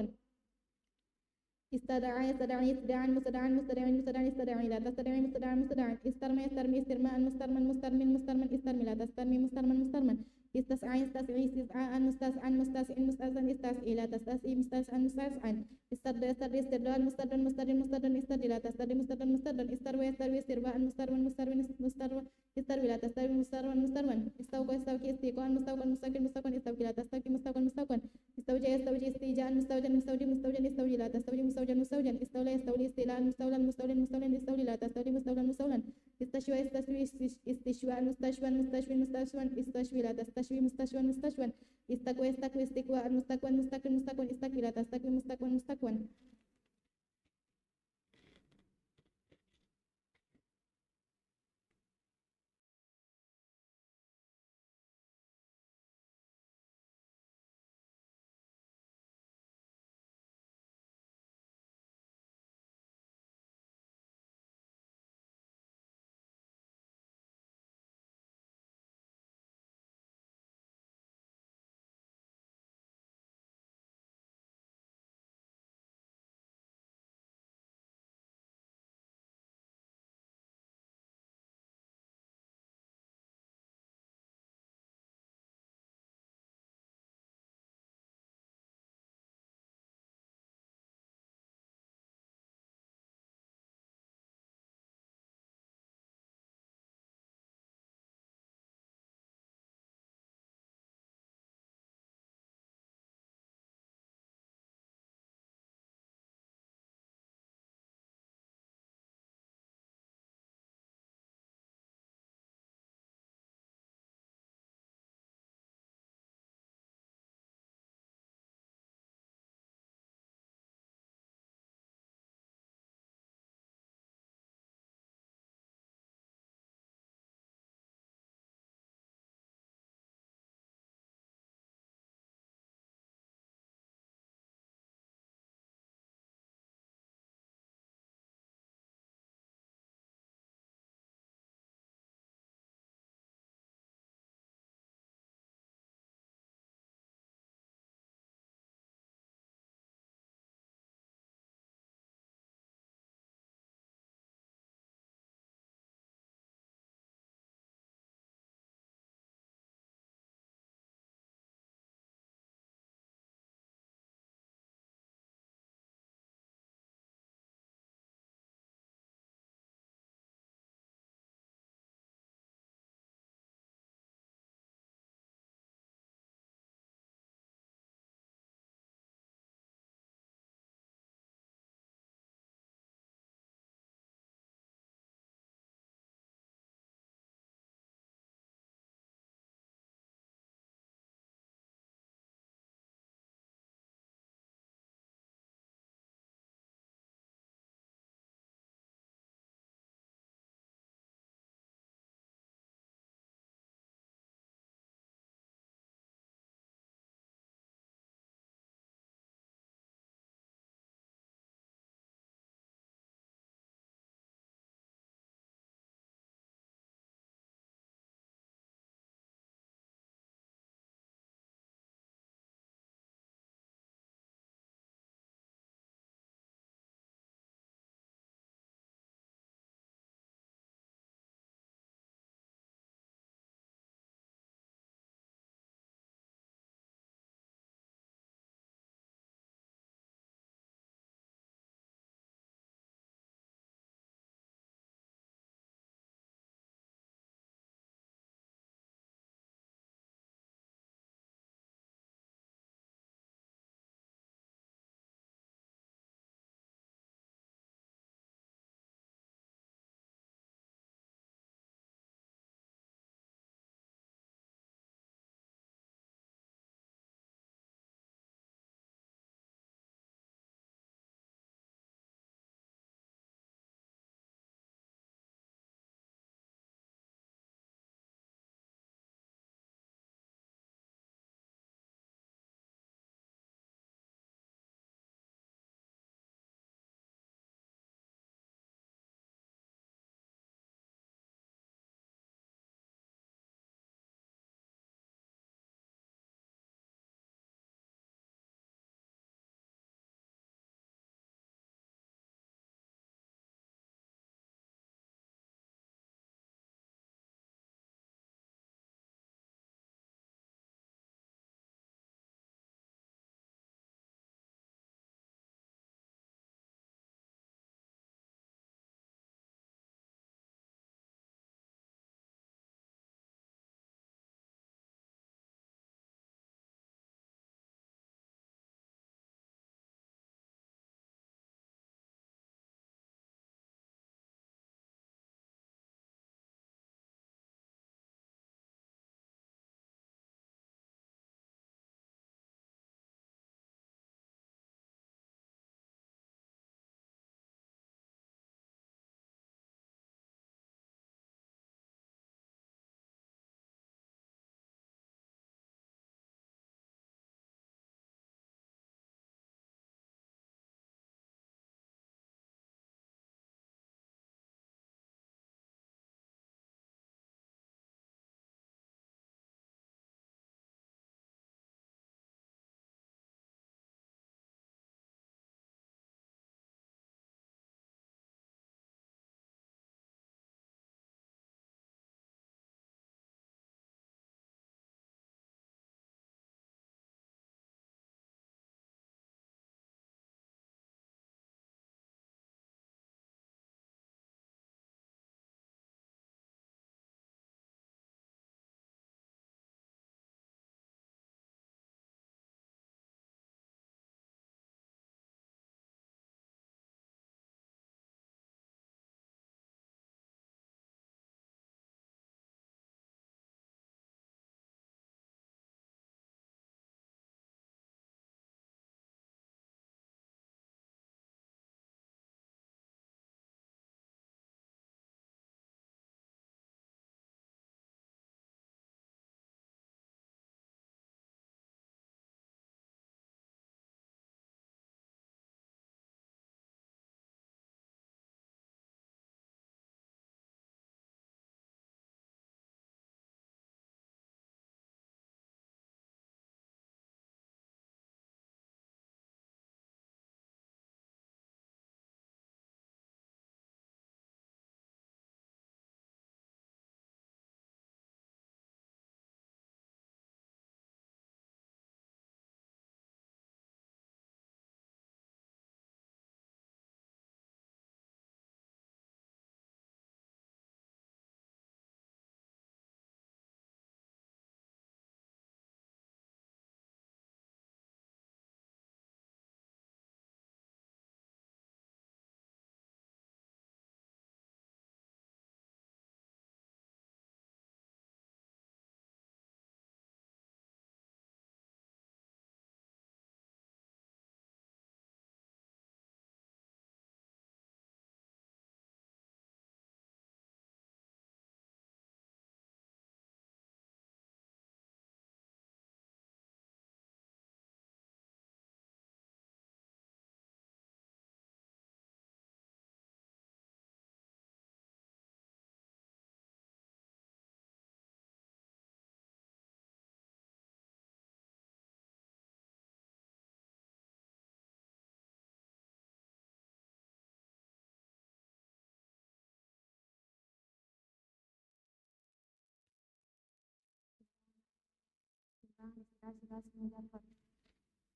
استدعى يستدعي استدعاء مستدعى مستدعي مستدعي استدعي لا تستدعي مستدعى مستدعى استرمي يسترمي استرماء مسترمن مسترمن مسترمن استرمي لا تسترمي مسترمن مسترمن استسعى يستسعي استسعاء مستسعى مستسعى مستسعى استسعي لا تستسعي مستسعى مستسعى استدر يستدر استدلال مستدر مستدر مستدر استدر لا تستدر مستدر مستدر استروي يستروي استرواء مستروي مستروي مستروي استروي لا تستروي مستروي مستروي استوقع استوقع استيقاء مستوقع مستوقع مستوقع استوقع لا تستوقع مستوقع مستوقع استوجع يستوجع استيجاء مستوجع مستوجع مستوجع استوجع لا تستوجع مستوجع مستوجع استولى يستولي استيلاء مستولى مستولى مستولى استولي لا تستولي مستولى مستولى استشوى يستشوي استشواء مستشوى مستشوي مستشوى استشوي لا تستشوي مستشوى مستشوى استقوى استقوى استقواء مستقوى مستقوى مستقوى استقوى لا تستقوى مستقوى مستقوى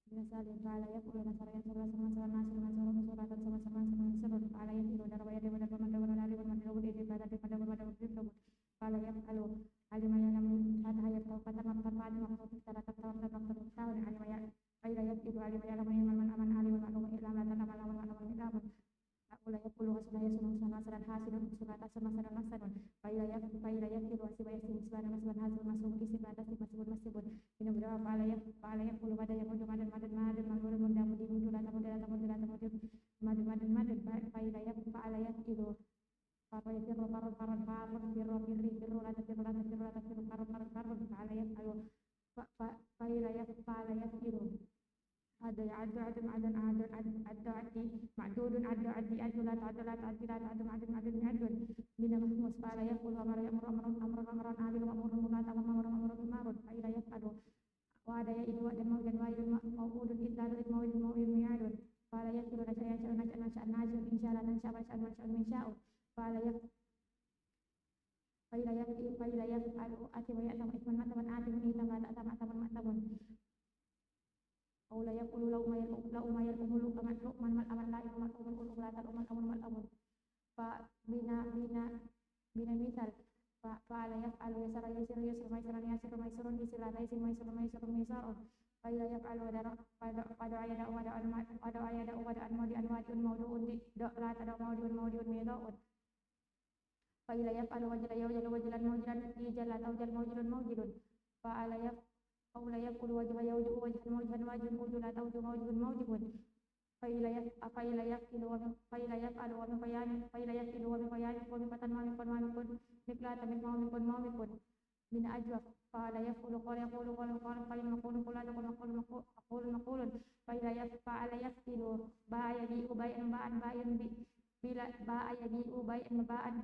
Binasalin fa'ala yaqulu nasarayan surah sama surah nasir mansur suratan sama surah surah fa'ala yaqilu darabaya de wadar pamanda wadar ali wadar mandar wadar pada de pada wadar wadar fa'ala yaqalu alimaya lam fatah yaqtau fatah maqtar fa'alim maqtar tara tara maqtar tahun alimaya fa'ila yaqilu alimaya lam man aman ali wa ma'lum islam la tanama la wa ma'lum islam aqula yaqulu hasana yasunu nasaran hasidun suratan sama surah nasaran fa'ila yaqilu wasiba yasin isbana masban hasil masuk isi batas masibun Ina berdoa fa'ala yaqulu pada yang ujung madan malul munda mudi mudu la tamu madan fa'ila yaqilu Papa yaqilu farun firru la tafiru farun fa'ala yaqalu fa'ila yaqilu ada ya adu madan adu adi ma'dudun adu la ta'adu bina mahmus fa'ala yaqulu amran amrun amrun ma'ruf fa'ila yaqalu wa ada ya idu dan mau'udun idlalu mau'udun mi'adun fa'ala yaqilu nasa'an insyaallah nasya'an min sya'u fa'ala yaqalu ati wa ya'tam isman mataman atim itam la ta'tam mataman Aula yaqulu la umayal umulu aman aman la iman umul la ta uman amun fa bina misal fa ala yaf'alu yasara yasir maisarun isila laisin maisarun fa ila yaf'alu pada ayada maudiun mauduun di do la ta maudiun midaun fa ila yaf'alu wajilan maujilun fa ala Aula yaqulu wajhan mawjuh la tawjuh mawjuhun fa'ila yaqilu wa fa'ila yaf'alu wa fa'ila yaqilu wa fatan ma'mikun miklata ma'mikun min ajwaf fa'ala yaqulu qala fa'ila maqulun fa'ila yaqilu ba'ayadi ubay'an ba'an bi bila ba'ayadi ubay'an ba'in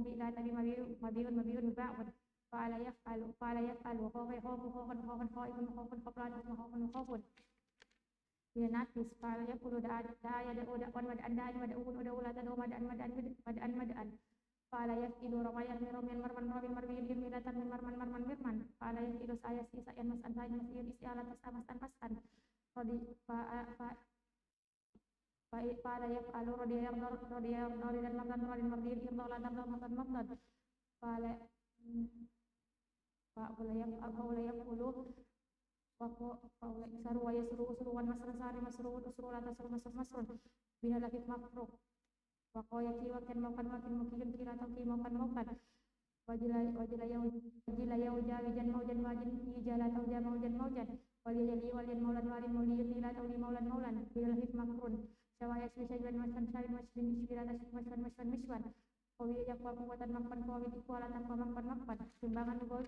bi la tabi mabiyun ba'un fa'ala yaf'alu khawfun min nafis fa'ala yaqulu da'aya mad'an fa'ala yaqilu ramayan marmin milatan marman fa'ala yaqilu saya sisayan masan istialat pastan fa'ala yaf'alu radiyar dan mardir irdolan fa'ala Fa'ula yaqulu saru wa yasru usruwan masrun bina lafif mafruq wa qayati wa kan makan mungkin kira atau makan wajila jawijan maujan ijala tauja maujan waliyan maulan ila tauli maulan bina lafif makrun sawaya syai'an maswan Kawi yang kuatan makpan kawi kualatan makpan timbangan kawi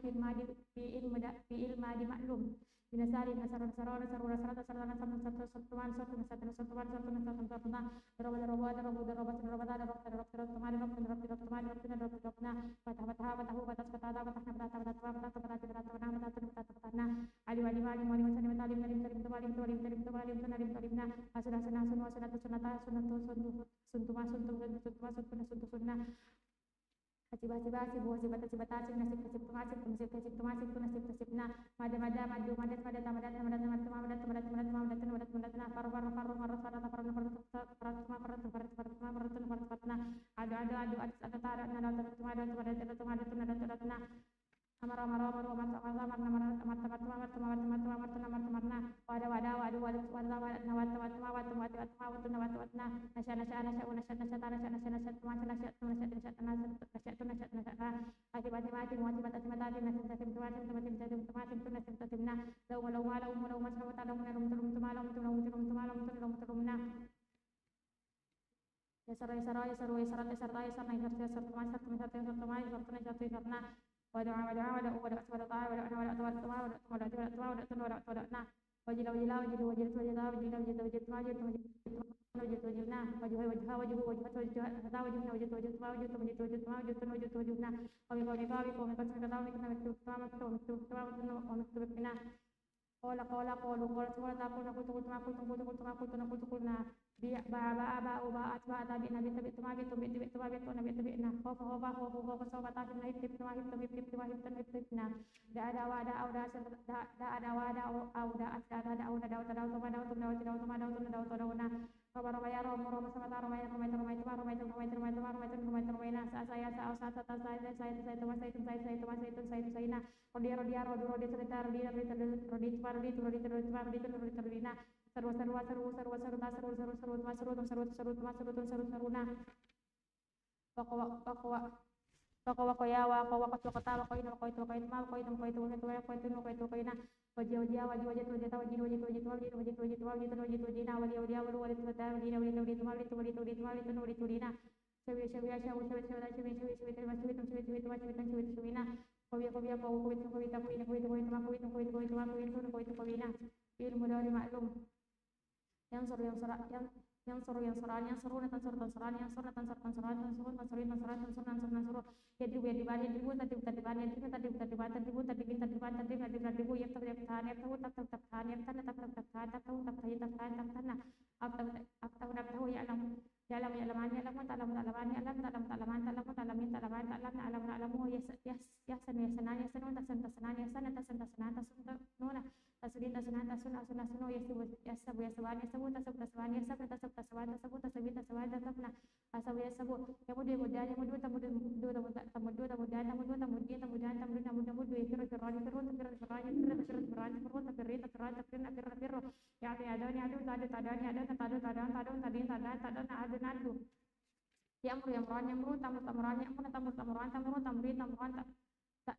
fi'il madi maklum binasari nasaran sarana Kola kola kolu kola kola takul nakul tukul tumakul tungkul tukul tumakul tunakul tukul na bi ba ba ba u ba at ba tabi nabi tabi tumabi tubi tibi tumabi tu nabi tabi na hofa hofa hofa hofa sofa tabi nabi tib tumabi tubi tib tumabi tu nabi tib na da ada wa da au da da ada wa da au da at da da au da da da tuma da tuma da tuma da tuma da tuma na roba roba ya roba roba sama ta roba ya roba roba tuma roba tuma roba tuma roba tuma roba na sa saya sa ta saya tuma saya tuma na rodia rodi cerita rodi tuma rodi na seru na wako wako ya wako wako cokota wako ina wako itu ma wako itu wako itu wako itu na wajia wali na ilmu dari maklum yang seru yang serak yang seru yang seran yang seru natan seru tan seran yang seru natan seru tan seran tan seru tan seru tan seran tan seru tan seru tan seru ya di bani ribu tadi tadi bani ribu tadi bani ribu tadi bin tadi bani tadi ribu ya tahu tahan ya tahu tak tahan ya tahan tak tahan tak tahu tak tahan tak tahan tak tahan nah tahu ya alam ya alam ya alamannya alam tak alam tak alamannya alam tak alam tak alaman tak alam tak alamin tak alaman tak alam alam alamu ya sana ya sana tak sana sana ya sana tak sana sana tak sana nona tasbih tasna tasuna asuna suno yasabu yasabu yasabani yasabu tasabu tasbani yasabu tasabu tasbani tasabu tasabi tasbani tasabna asabu yasabu yamudu mudan yamudu tamudu tamudu tamudan tamudu tamudin tamudan tamudu tamudu tamudu yafiru firani firun tafiru firani firu firani firun tafiri tafirani tafirin afiru afiru yani adani adu tadu tadani adu tadu tadan tadu tadin tadan tadu adu nadu yamru yamran yamru tamur tamuran yamru tamur tamuran tamuru tamri tamuran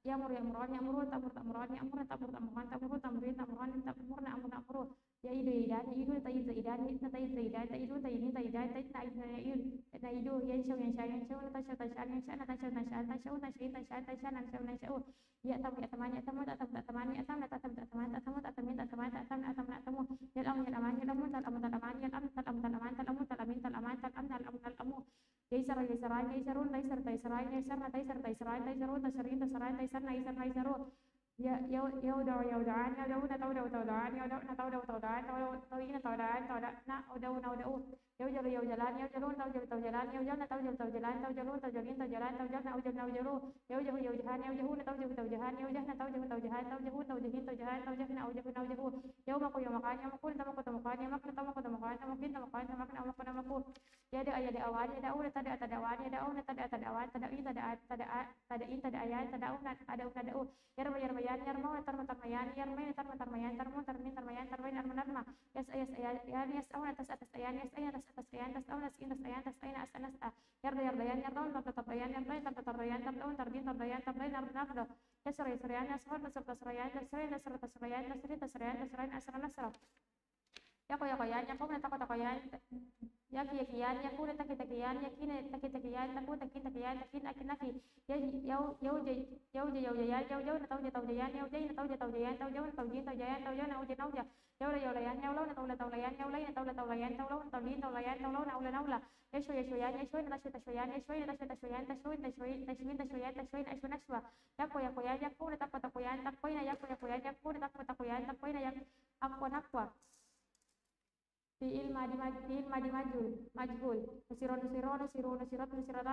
yamur yamran yamru tamur tamuran yamru tamur tamuran tamuru tamri tamuran tamur na amur amru ya idu idan idu ta idu idan na ta idu idan ta idu ta ini ta idan ta na idu na idu yan shau na ta shau ta shan yan shan na ta shau na shan ta shau na shin ta shan ta shan na shau na shau ya tam ya tamani ya tamu ta tam ta tamani ya tam na ta tam ta tamani ta tamu ta tamin ta tamani ta tam na tam na tamu ya am ya amani ya amu ta am ta amani ya am ta am ta amani ta amu ta amin ta aman ta am ta am ta amu yaisar yaisar yaisarun taisar taisar yaisar na taisar taisar taisarun tasarin tasaran taisar na isar na isaru ya udah na tahu dah ya udah na tahu dah tahu ini tahu dah na udah ya jalan ya jalan tahu jalan ya jalan tahu jalan tahu jalan tahu jalan tahu jalan tahu jalan tahu jalan na udah na jalan ya jahan ya jauh na tahu jahan ya jahan na tahu jahan tahu jahan tahu jahan na udah ya maku ya makan ya maku tamu makan ya makan tamu makan mungkin tamu makan na maku ya ada ayat awan ya ada udah tada awan ya ada udah tada awan tada ini tada ayat tada una ada ya yarmau tarmayan yarmai tarmayan tarmin tarmayan armanarma yes awan atas ayan atas ayan tas awan tas ayan as anas yardayan yardaun tartayan yardayan tartayan tardaun tarbin tardayan tardayan arnafdo yasrayan yasrar tasrayan asran yako yan yako na takoyan yakiyan yaku na takiyan yakine takiyan taku takiyan takin akinaki yau jayan yau na tahu jayan yau na tahu jayan na uja yau layan yau na tahu layan yau na tahu layan na ula yasho yan na tashoyan yako yan yaku na takoyan takoy na yako yan yaku na takoyan takoy na yak akwa fi'il madi majhul nusirot hasuna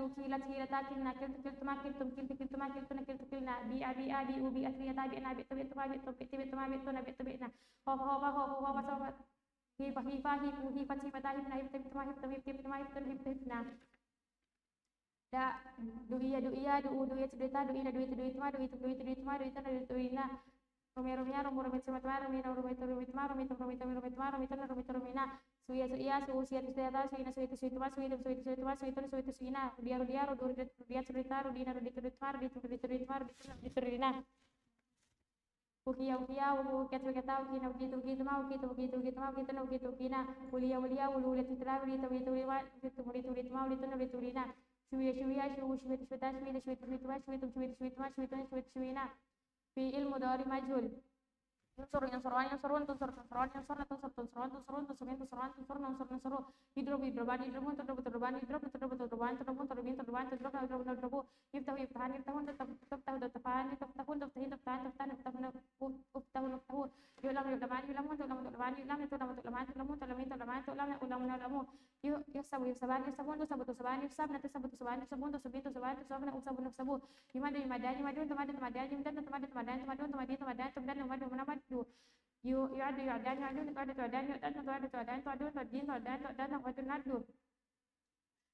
musibah kila takin na kil tumakil na bi adi ubi asriya tabi na bi tabi na ho hifa hifa hifu hifat hifata hifna hifta hifta hifta hifta hifta hifta hifta hifna da duiya duiya duu duiya cedeta duina duit duit ma duit duit duit ma duit duit duina Romia romia romo romit semat ma romina romit romit ma romit romit romit ma romit romit romina suya suya su suya suya suina suya suya ma suya suya suya ma suya suina rudia rudia rudia cerita rudina rudia cerita rudia cerita rudia cerita ukia ukia ukia kata ukina ukitu ukitu ma ukitu ukitu ukitu ma ukitu ukitu ukina ulia ulia ulu ulia citra ulia tu itu ma ukitu ulitu ulitu ma ulitu ulitu ulina suya suya su suya suya suya suya suya ma suya suya suya ma suya suya fi'il mudhari majhul yunsur yansuran yansurun tunsur tunsuran yansurna tunsur tunsuran tunsurun tunsurin tunsuran tunsur nansur nansuru hidrob hidroban hidrobun tudrob tudroban hidrob tudrob tudroban tudrobun tudrobin tudroban tudrob tudrob tudrobu yiftahu yiftahan yiftahun taftahu taftahan taftahun taftahin taftahan taftahan uftahun uftahu yulam yulaman yulamun tulam tulaman yulam tulam tulaman tulamun tulamin tulaman tulam ulam ulamu yusabu yusaban yusabun tusabu tusaban yusabna tusabu tusaban yusabun tusabin tusaban tusabna usabu nufsabu yumadu yumadan yumadun tamadu tamadan yumdan tamadu tamadan tamadun tamadi tamadan tumdan yumadu munamad yu'adu yu'adan yu'adun tu'adu tu'adan yu'adan tu'adu tu'adan tu'adun tu'adin tu'adan tu'adan tu'adun nadu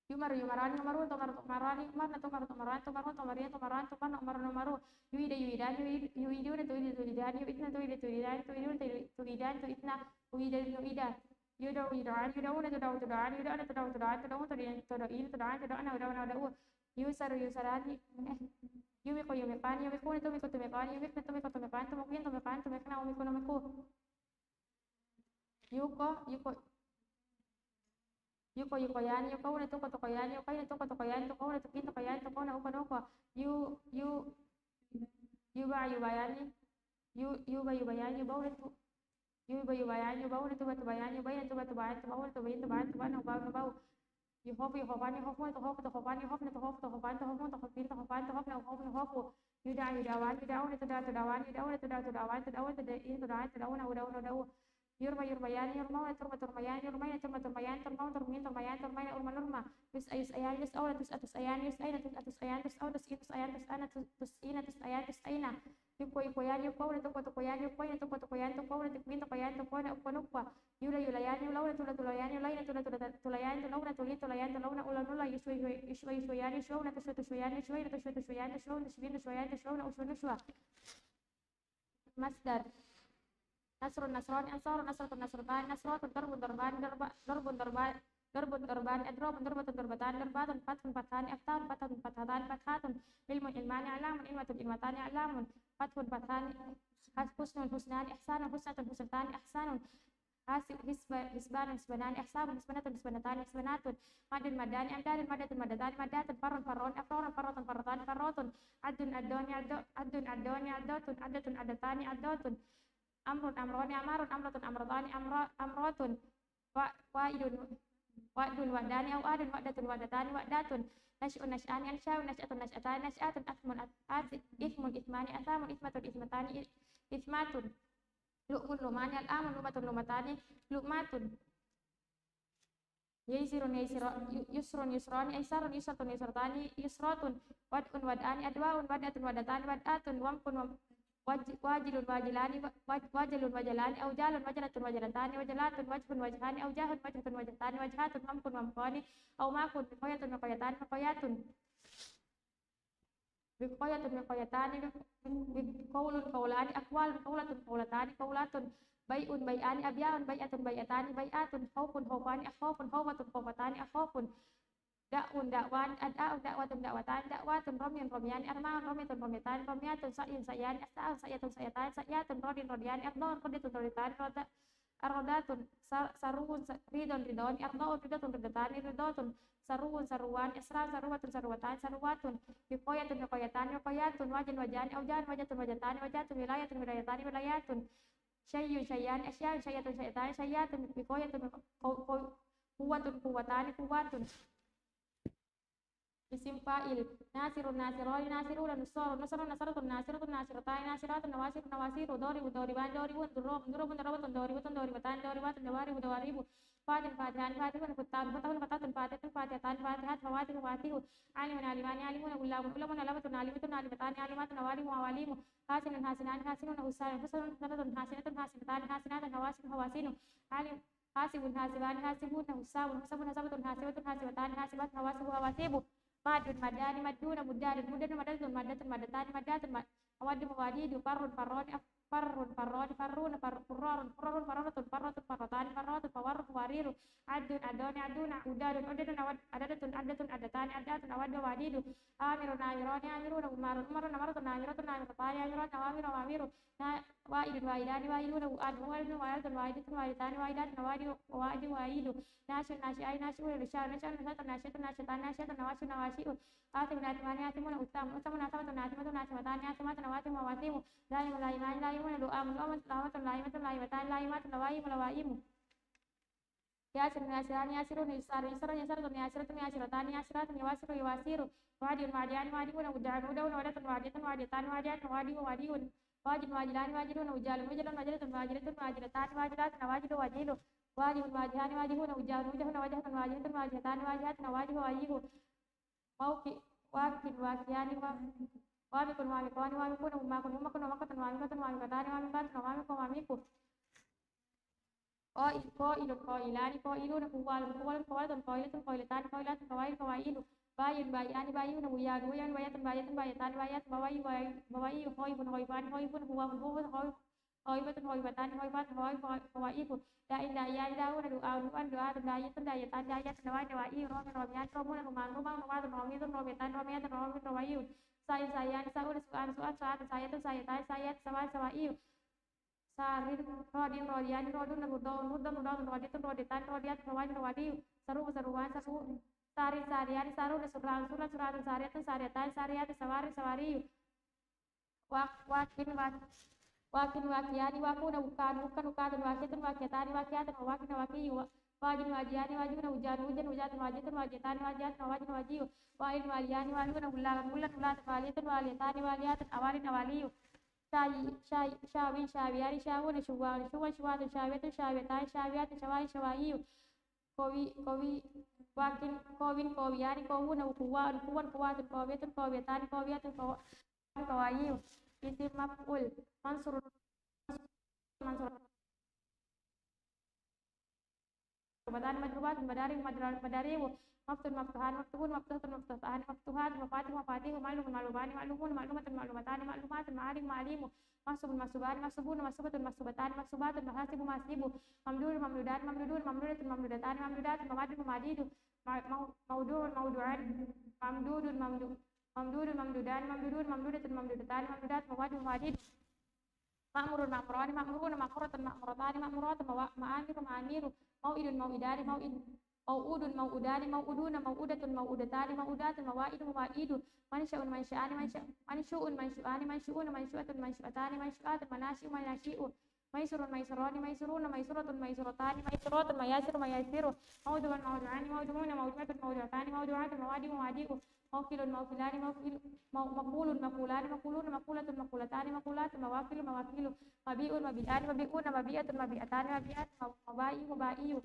yumaru yumarani yumaru tumaru tumarani yumarna tumaru tumaran tumaru tumarian tumaran tumarna umaru numaru yuida yuidan yuidun tuidu tuidan yuidna tuidu tuidan tuidun tuidan tuidna uida yuida yuda yudan yudauna tudau tudan yudana tudau tudan tudau tudin tudain tudan tudana udana udau yusaru yusarani yumiko yumikan yumikun tumiko tumikan yumikna tumiko tumikan tumukin tumikan tumikna umiko numiku yuko yuko yuko yukoyan yuko una tuko tukoyan yuko ina tuko tukoyan tuko una tukin tukoyan tuko na uko nuko yuba yubayani yuba yubayani yuba una tu yuba yubayani yuba una tuba tubayani yuba ina tuba tubayan tuba una tubayin tubayan tuba na ubau ubau yuhofu yuhofani yuhofun tuhofu tuhofani yuhofna tuhofu tuhofan tuhofun tuhofin tuhofan tuhofna uhofu yuhofu yuda yudawan yudauna tuda tudawan yudauna tuda tudawan tudawan tudain tudawan tudauna udauna udau yurma yurmayani yurmauna turma turmayani yurmaina turma turmayan turmaun turmin turmayan turmaina urma nurma yus ayus ayan yus auna tus atus ayan yus aina tus atus ayan tus auna tus itus ayan tus ana tus ina tus ayan tus aina yuko yukoyan yukouna tuko tukoyan yukoina tuko tukoyan tukouna tukmin tukoyan tukona ukwa nukwa yula yulayan yulauna tula tulayan yulaina tula tulayan tulauna tuli tulayan tulauna ulanula yuswa yuswayan yuswauna tuswa tuswayan yuswaina tuswa tuswayan yuswauna tuswin tuswayan yuswauna uswa nuswa masdar nasrun nasron ansar nasratun nasratan nasratun darbun darban darbun darban darbun darban adrobun darbatun darbatan darbatun fathun fathani aftan fathun fathatan fathatun ilmun ilmani alamun ilmatun ilmatani alamun fathun fathani husnun husnani ihsanun husnatun husnatani ihsanun hasib hisbanun hisbanani ihsabun hisbanatun hisbanatani hisbanatun madun madani amdadun madatun madatani madatun farun farun afrorun farotun farotani farotun adun adoni adun adoni adatun adatun adatani adatun amrun amroni amarun amratun amratani amratun wa'idun wa'dun wa'dani au adun wa'datun wa'datani wa'datun nash'un nash'ani ansha'un nash'atun nash'atani nash'atun athmun ithmun ithmani athamun ithmatun ithmatani ithmatun lu'mun lumani al'amun lumatun lumatani lu'matun yaisirun yusrun yusrani aisarun yusratun yusratani yusratun wad'un wad'ani adwa'un wad'atun wad'atani wad'atun wamkun wajilun wajilani wajalun wajalani aujalun wajalatun wajalatani wajalatun wajhun wajhani aujahun wajhatun wajhatani wajhatun mamkun mamkani au makun miqayatun miqayatani miqayatun miqayatun miqayatani qaulun qaulani aqwalun qaulatun qaulatani qaulatun bai'un bai'ani abyaun bai'atun bai'atani bai'atun khawfun khawfani akhawfun khawfatun khawfatani akhawfun da'un da'wan ad'a'un da'watun da'watan da'watun ramyun ramyani arma'un ramyatun ramyatan ramyatun sa'yun sa'yani as'a'un sa'yatun sa'yatan sa'yatun radin radiyani arda'un raditun raditani ardatun saruun ridon ridoni arda'un ridatun ridatani ridatun saruun saruan isra saruwatun saruwatan saruwatun biqayatun biqayatan biqayatun wajan wajani aujan wajatun wajatani wajatun wilayatun wilayatani wilayatun syayyun syayyani asya'un syayyatun syayyatani syayyatun biqayatun quwwatun quwwatani quwwatun isim fa'il nasirun nasironi nasiruna nusarun nusarun nasaratun nasiratun nasiratani nasiratun nawasirun nawasiru doribu doriban doribun durubun dorobatun doribatun doribatan doribatun dawaribu dawaribu fatin fatihan fatihun fatahun fatahun fatatun fatihun fatihatan fatihat fawatihu fatihu alimun alimani alimuna ulamun ulamun alamatun alimatun alimatani alimatun awalimu awalimu hasinun hasinani hasinun husanun husanun hasinatun hasinatani hasinatun hawasin hawasinu alim hasibun hasibani hasibuna husabun husabun hasabatun hasibatun hasibatani hasibatun hawasibu hawasibu madun madani maduna mudadun mudadun madatun madatun madatani madatun mawadu mawadidu farrun farroni farrun farroni farruna furrarun furrarun farratun farratun farratani farratun fawarrun fawariru adun adoni aduna udadun udadun adadatun adatun adatani adatun awadu wadidu amirun amironi amiruna umarun umarun amaratun amiratun amiratani amiratun awamiru awamiru waidun waidani waiduna uadun waidun waidatun waidatun waidatani waidatun wadi waidu nasyun nasyai nasyun lisyar nasyun nasyatun nasyatun nasyatani nasyatun nawasyu nawasyu asimun asimani asimuna usamun usamun asamatun asimatun asimatani asimatun nawasimu nawasimu laimu laimani laimu lu'amun lu'amun lamatun laimatun laimatani laimatun lawaimu lawaimu yasirun yasirani yasirun yusarun yusarun yasirun yasiratun yasiratani yasiratun yawasiru yawasiru wadiun wadiani wadiun udaan udaun wadatun wadiatun wadiatani wadiatun wadiun wadiun wajin wajilani wajilun ujalun ujalun wajilatun wajilatun wajilatani wajilatun wajilu wajilu wajihun wajihani wajihun ujahun ujahun wajhatun wajihatun wajihatani wajihatun wajihu wajihu mauki wakin wakiani wamikun wamikoni wamikun umakun umakun umakatun wamikatun wamikatani wamikatun wamikun wamiku qailun qailani qailuna quwwalun quwwalun quwwalatun qailatun qailatani qailatun qawail qawailu bayun bayani bayuna wiyanu wiyanu bayatun bayatun bayatani bayatun bawayu bawayu khaybun khaybani khaybun huwafun huwafun khaybatun khaybatani khaybatun qawaifu da'in da'iyani da'una du'aun du'an du'atun da'iyatun da'iyatan da'iyatun dawai dawai romin romian romun ruman rumang rumatun romitun romitan romiatun romin romayu saya sayani saun su'an su'an su'atun sayatun sayatani sayat sawai sawaiyu sarin rodin rodiani rodun rudon rudon rudon roditun roditan rodiat rawani rawadiyu saru saruan saru sarin sariani saru surang suran suratun sariatun sariatan sariatun sawari sawariyu wakin wakiani wakuna bukan ukatun wakiatun wakiatani wakiatun wakin wakiyu wajin wajiani wajuna ujan ujan ujatun wajitun wajitani wajatun wajin wajiyu wain waliani waluna ulangan ulan ulatun waliatun waliatani waliatun awalin awaliyu shawin shawiyani shawuna shuwan shuwan shuwatun shawiyatun shawiyatani shawiyatun shawai shawayiyu kowi wakin kowiyani kowuna kuwan kuwatun kowiyatun kowiyatani kowiyatun kawayiyu isim maf'ul mansur badani madrubat badari madarimu maftun maftuhan maftuhun maftuhatun maftuhan maftuhat mafatih mafatihu ma'lumun ma'lumani ma'lumun ma'lumatun ma'lumatani ma'lumatun ma'alim ma'alimu masubun masubani masubun masubatun masubatani masubatun mahasibu mahasibu mamdudun mamdudani mamdudun mamdudatun mamdudatani mamdudatun mamadun mamadidu maudu'un maudu'an mamdudun mamdudun mamdudani mamdudun mamdudatun mamdudatani mamdudatun mamadun mamadidu ma'murun ma'murani ma'muruna ma'muratun ma'muratani ma'muratun ma'amiru ma'amiru mau'idun mau'idani mau'udun mau'udani mau'uduna mau'udatun mau'udatani mau'udatun mawa'idu mawa'idu mansya'un mansya'ani manshu'un manshu'ani manshu'una manshu'atun manshu'atani manshu'atun manasyi'u manasyi'u maisurun maisurani maisuruna maisuratun maisuratani maisuratun mayasiru mayasiru maudu'un maudu'ani maudu'una maudu'atun maudu'atani maudu'atun mawadi'u mawadi'u mawkilun mawkilani maqulun maqulani maquluna maqulatun maqulatani maqulatun mawakilu mawakilu mabi'un mabi'ani mabi'una mabi'atun mabi'atani mabi'atun maba'i'u maba'i'u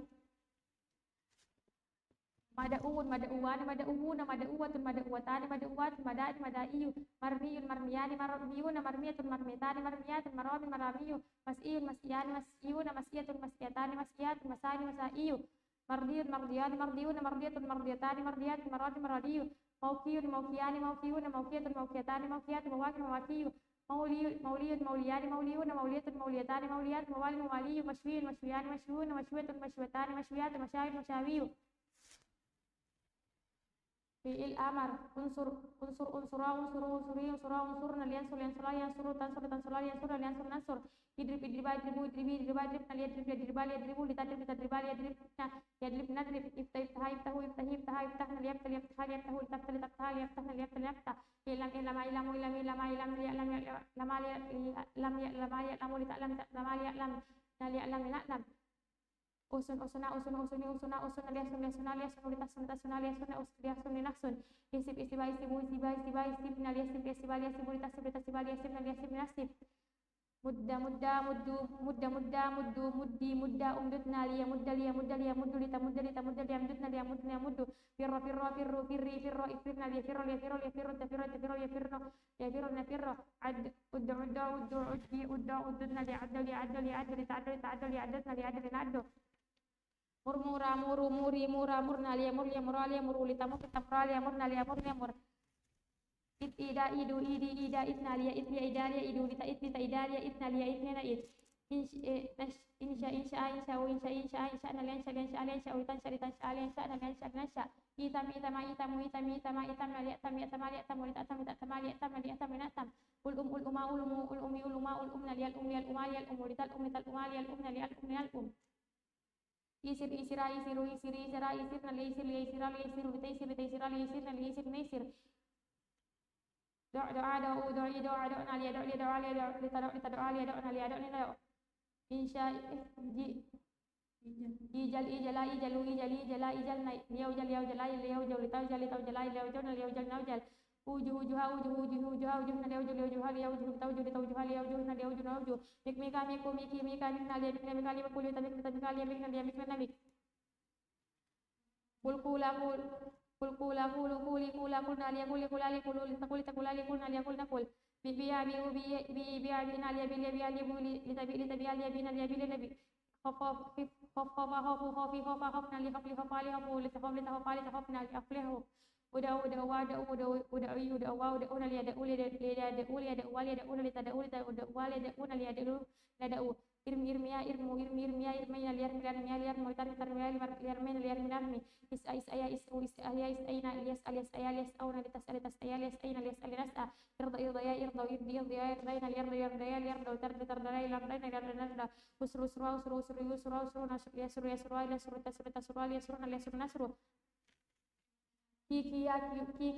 mada'un mada'uwani mada'uwuna mada'uwatun mada'uwatani mada'uwatun mada'in mada'iyu marmiyun marmiyani marmiyuna marmiyatun marmiyatani marmiyatun maramin maramiyu mas'iyun mas'iyani mas'iyuna mas'iyatun mas'iyatani mas'iyatun masani masa'iyu mardiyun mardiyani mardiyuna mardiyatun mardiyatani mardiyatun maradi maradiyu mawkiyun mawkiyani mawkiyuna mawkiyatun mawkiyatani mawkiyatun mawakin mawakiyu mauliyun mauliyani mauliyuna mauliyatun mauliyatani mauliyatun mawalin mawaliyu mashwiyun mashwiyani mashwiyuna mashwiyatun mashwiyatani mashwiyatun mashawin mashawiyu fi'il amar unsur unsura unsuru unsuri unsura unsurna liansur liansura yansuru tansur tansura liansur liansur nansur idrib idriba idribu idribi idriba idribna liadrib liadriba liadribu litadrib litadriba liadribna yadrib nadrib iftah iftaha iftahu iftahi iftaha iftahna liyaftah liyaftah liyaftahu liyaftah liyaftah liyaftahna liyaftah liyaftah ilam ilama ilamu ilam ilama ilam li'lam lama li'lam lama ya'lamu lita'lam lama li'lam li'lam li'lam usun usuna usuna usuni usuna usuna liasun liasuna liasun litasun litasuna liasuna liasun linaksun isib isiba isibu isiba isiba isibna liasib isiba liasibu litasib litasiba liasibna liasib linasib mudda mudda muddu mudda mudda muddu muddi mudda umdudna liya mudda muddu lita mudda liya mududna liya muddu liya muddu firro firro firru firri firro ifirna liya firro liya firro liya firro tafirro tafirro liya firro liya firro liya firro ad uddu uddu uddu uddi uddu uddudna liya addu liya addu liya addu lita addu liya addu liya addudna liya addu liya addu murmura muru muri mura murna liya mur ya muralia muruli tamu kita muralia murna liya murna mur it ida idu idi ida itna liya itya idalia idu kita itni idalia itna liya itna it insya nalian utan syaritan syalian sya nalian nasya itam nalia tam natam ulum nalial umalial umulital umalial nalial isir isira isiru isiri isira isir nalia isira isiru kita isir nalia isir doa nalia insya ijal na liau jal ujuh na liau mika na liau kulkula nalia kulali kul bibiya nalia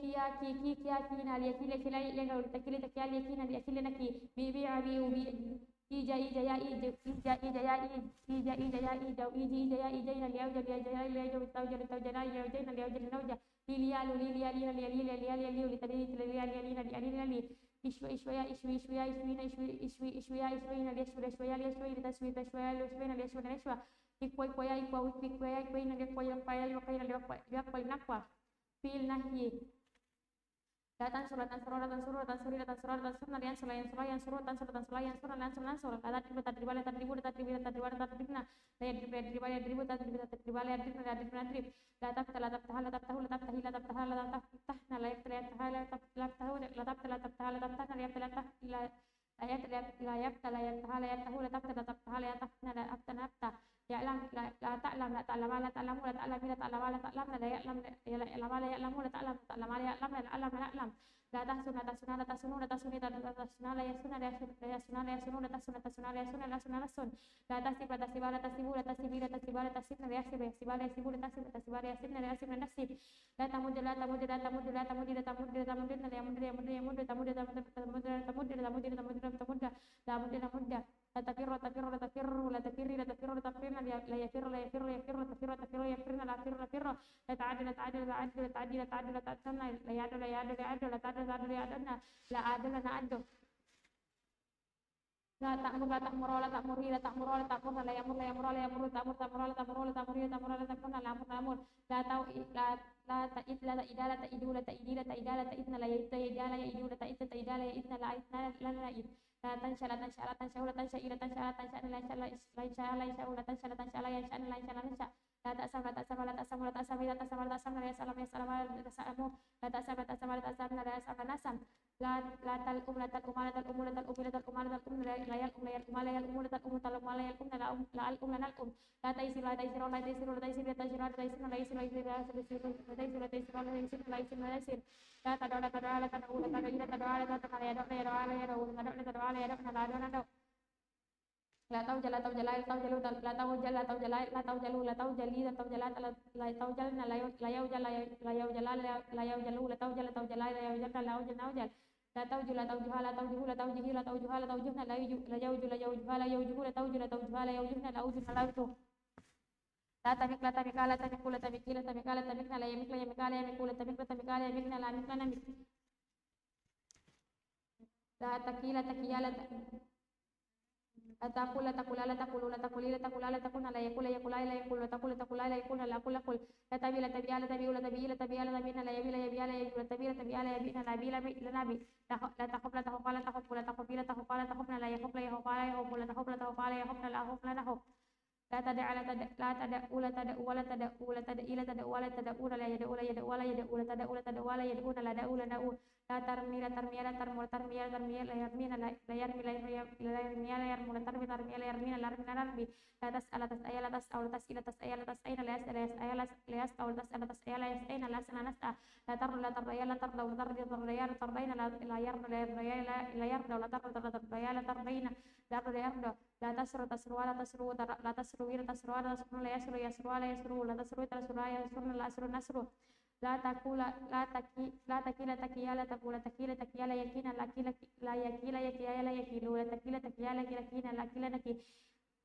nalia nabi fil nahyi datang suratan nalian suratan لا تدع لا تدع لا تدع ولا تدع ولا تدع ولا تدع إلى تدع ولا تدع ولا يدع ولا يدع ولا يدع ولا تدع ولا تدع ولا يدعون لا دعوا لا دعوا لا ترمي لا ترمي لا ترمي لا ترمي لا ترمي لا يرمين لا يرمي لا يرمي لا يرمي لا يرمي لا ترمي ترمي لا يرمين لا يرمي لا يرمي لا تسأل تسأل لا تسأل لا تسأل تسأل لا تسأل لا يسأل لا يسأل لا يسأل تسأل تسأل لا يسأل لا يسأل نسأل لا تر لا تر لا تر لا تر تر لا ترين لا يرد لا يرد لا يرد لا تر تر تر لا ترين لا يرد لا تسر تسر ولا تسر لا تسر ولا تسر ولا تسر لا يسر يسر ولا يسر لا تسر تسر لا يسر لا يسر نسر لا تقول لا تكي لا تكي لا تكي لا تقول تكي لا تكي لا يكين لا كي لا يكي لا يكي لا يكي لا تكي لا تكي لا يكين لا كي لا نكي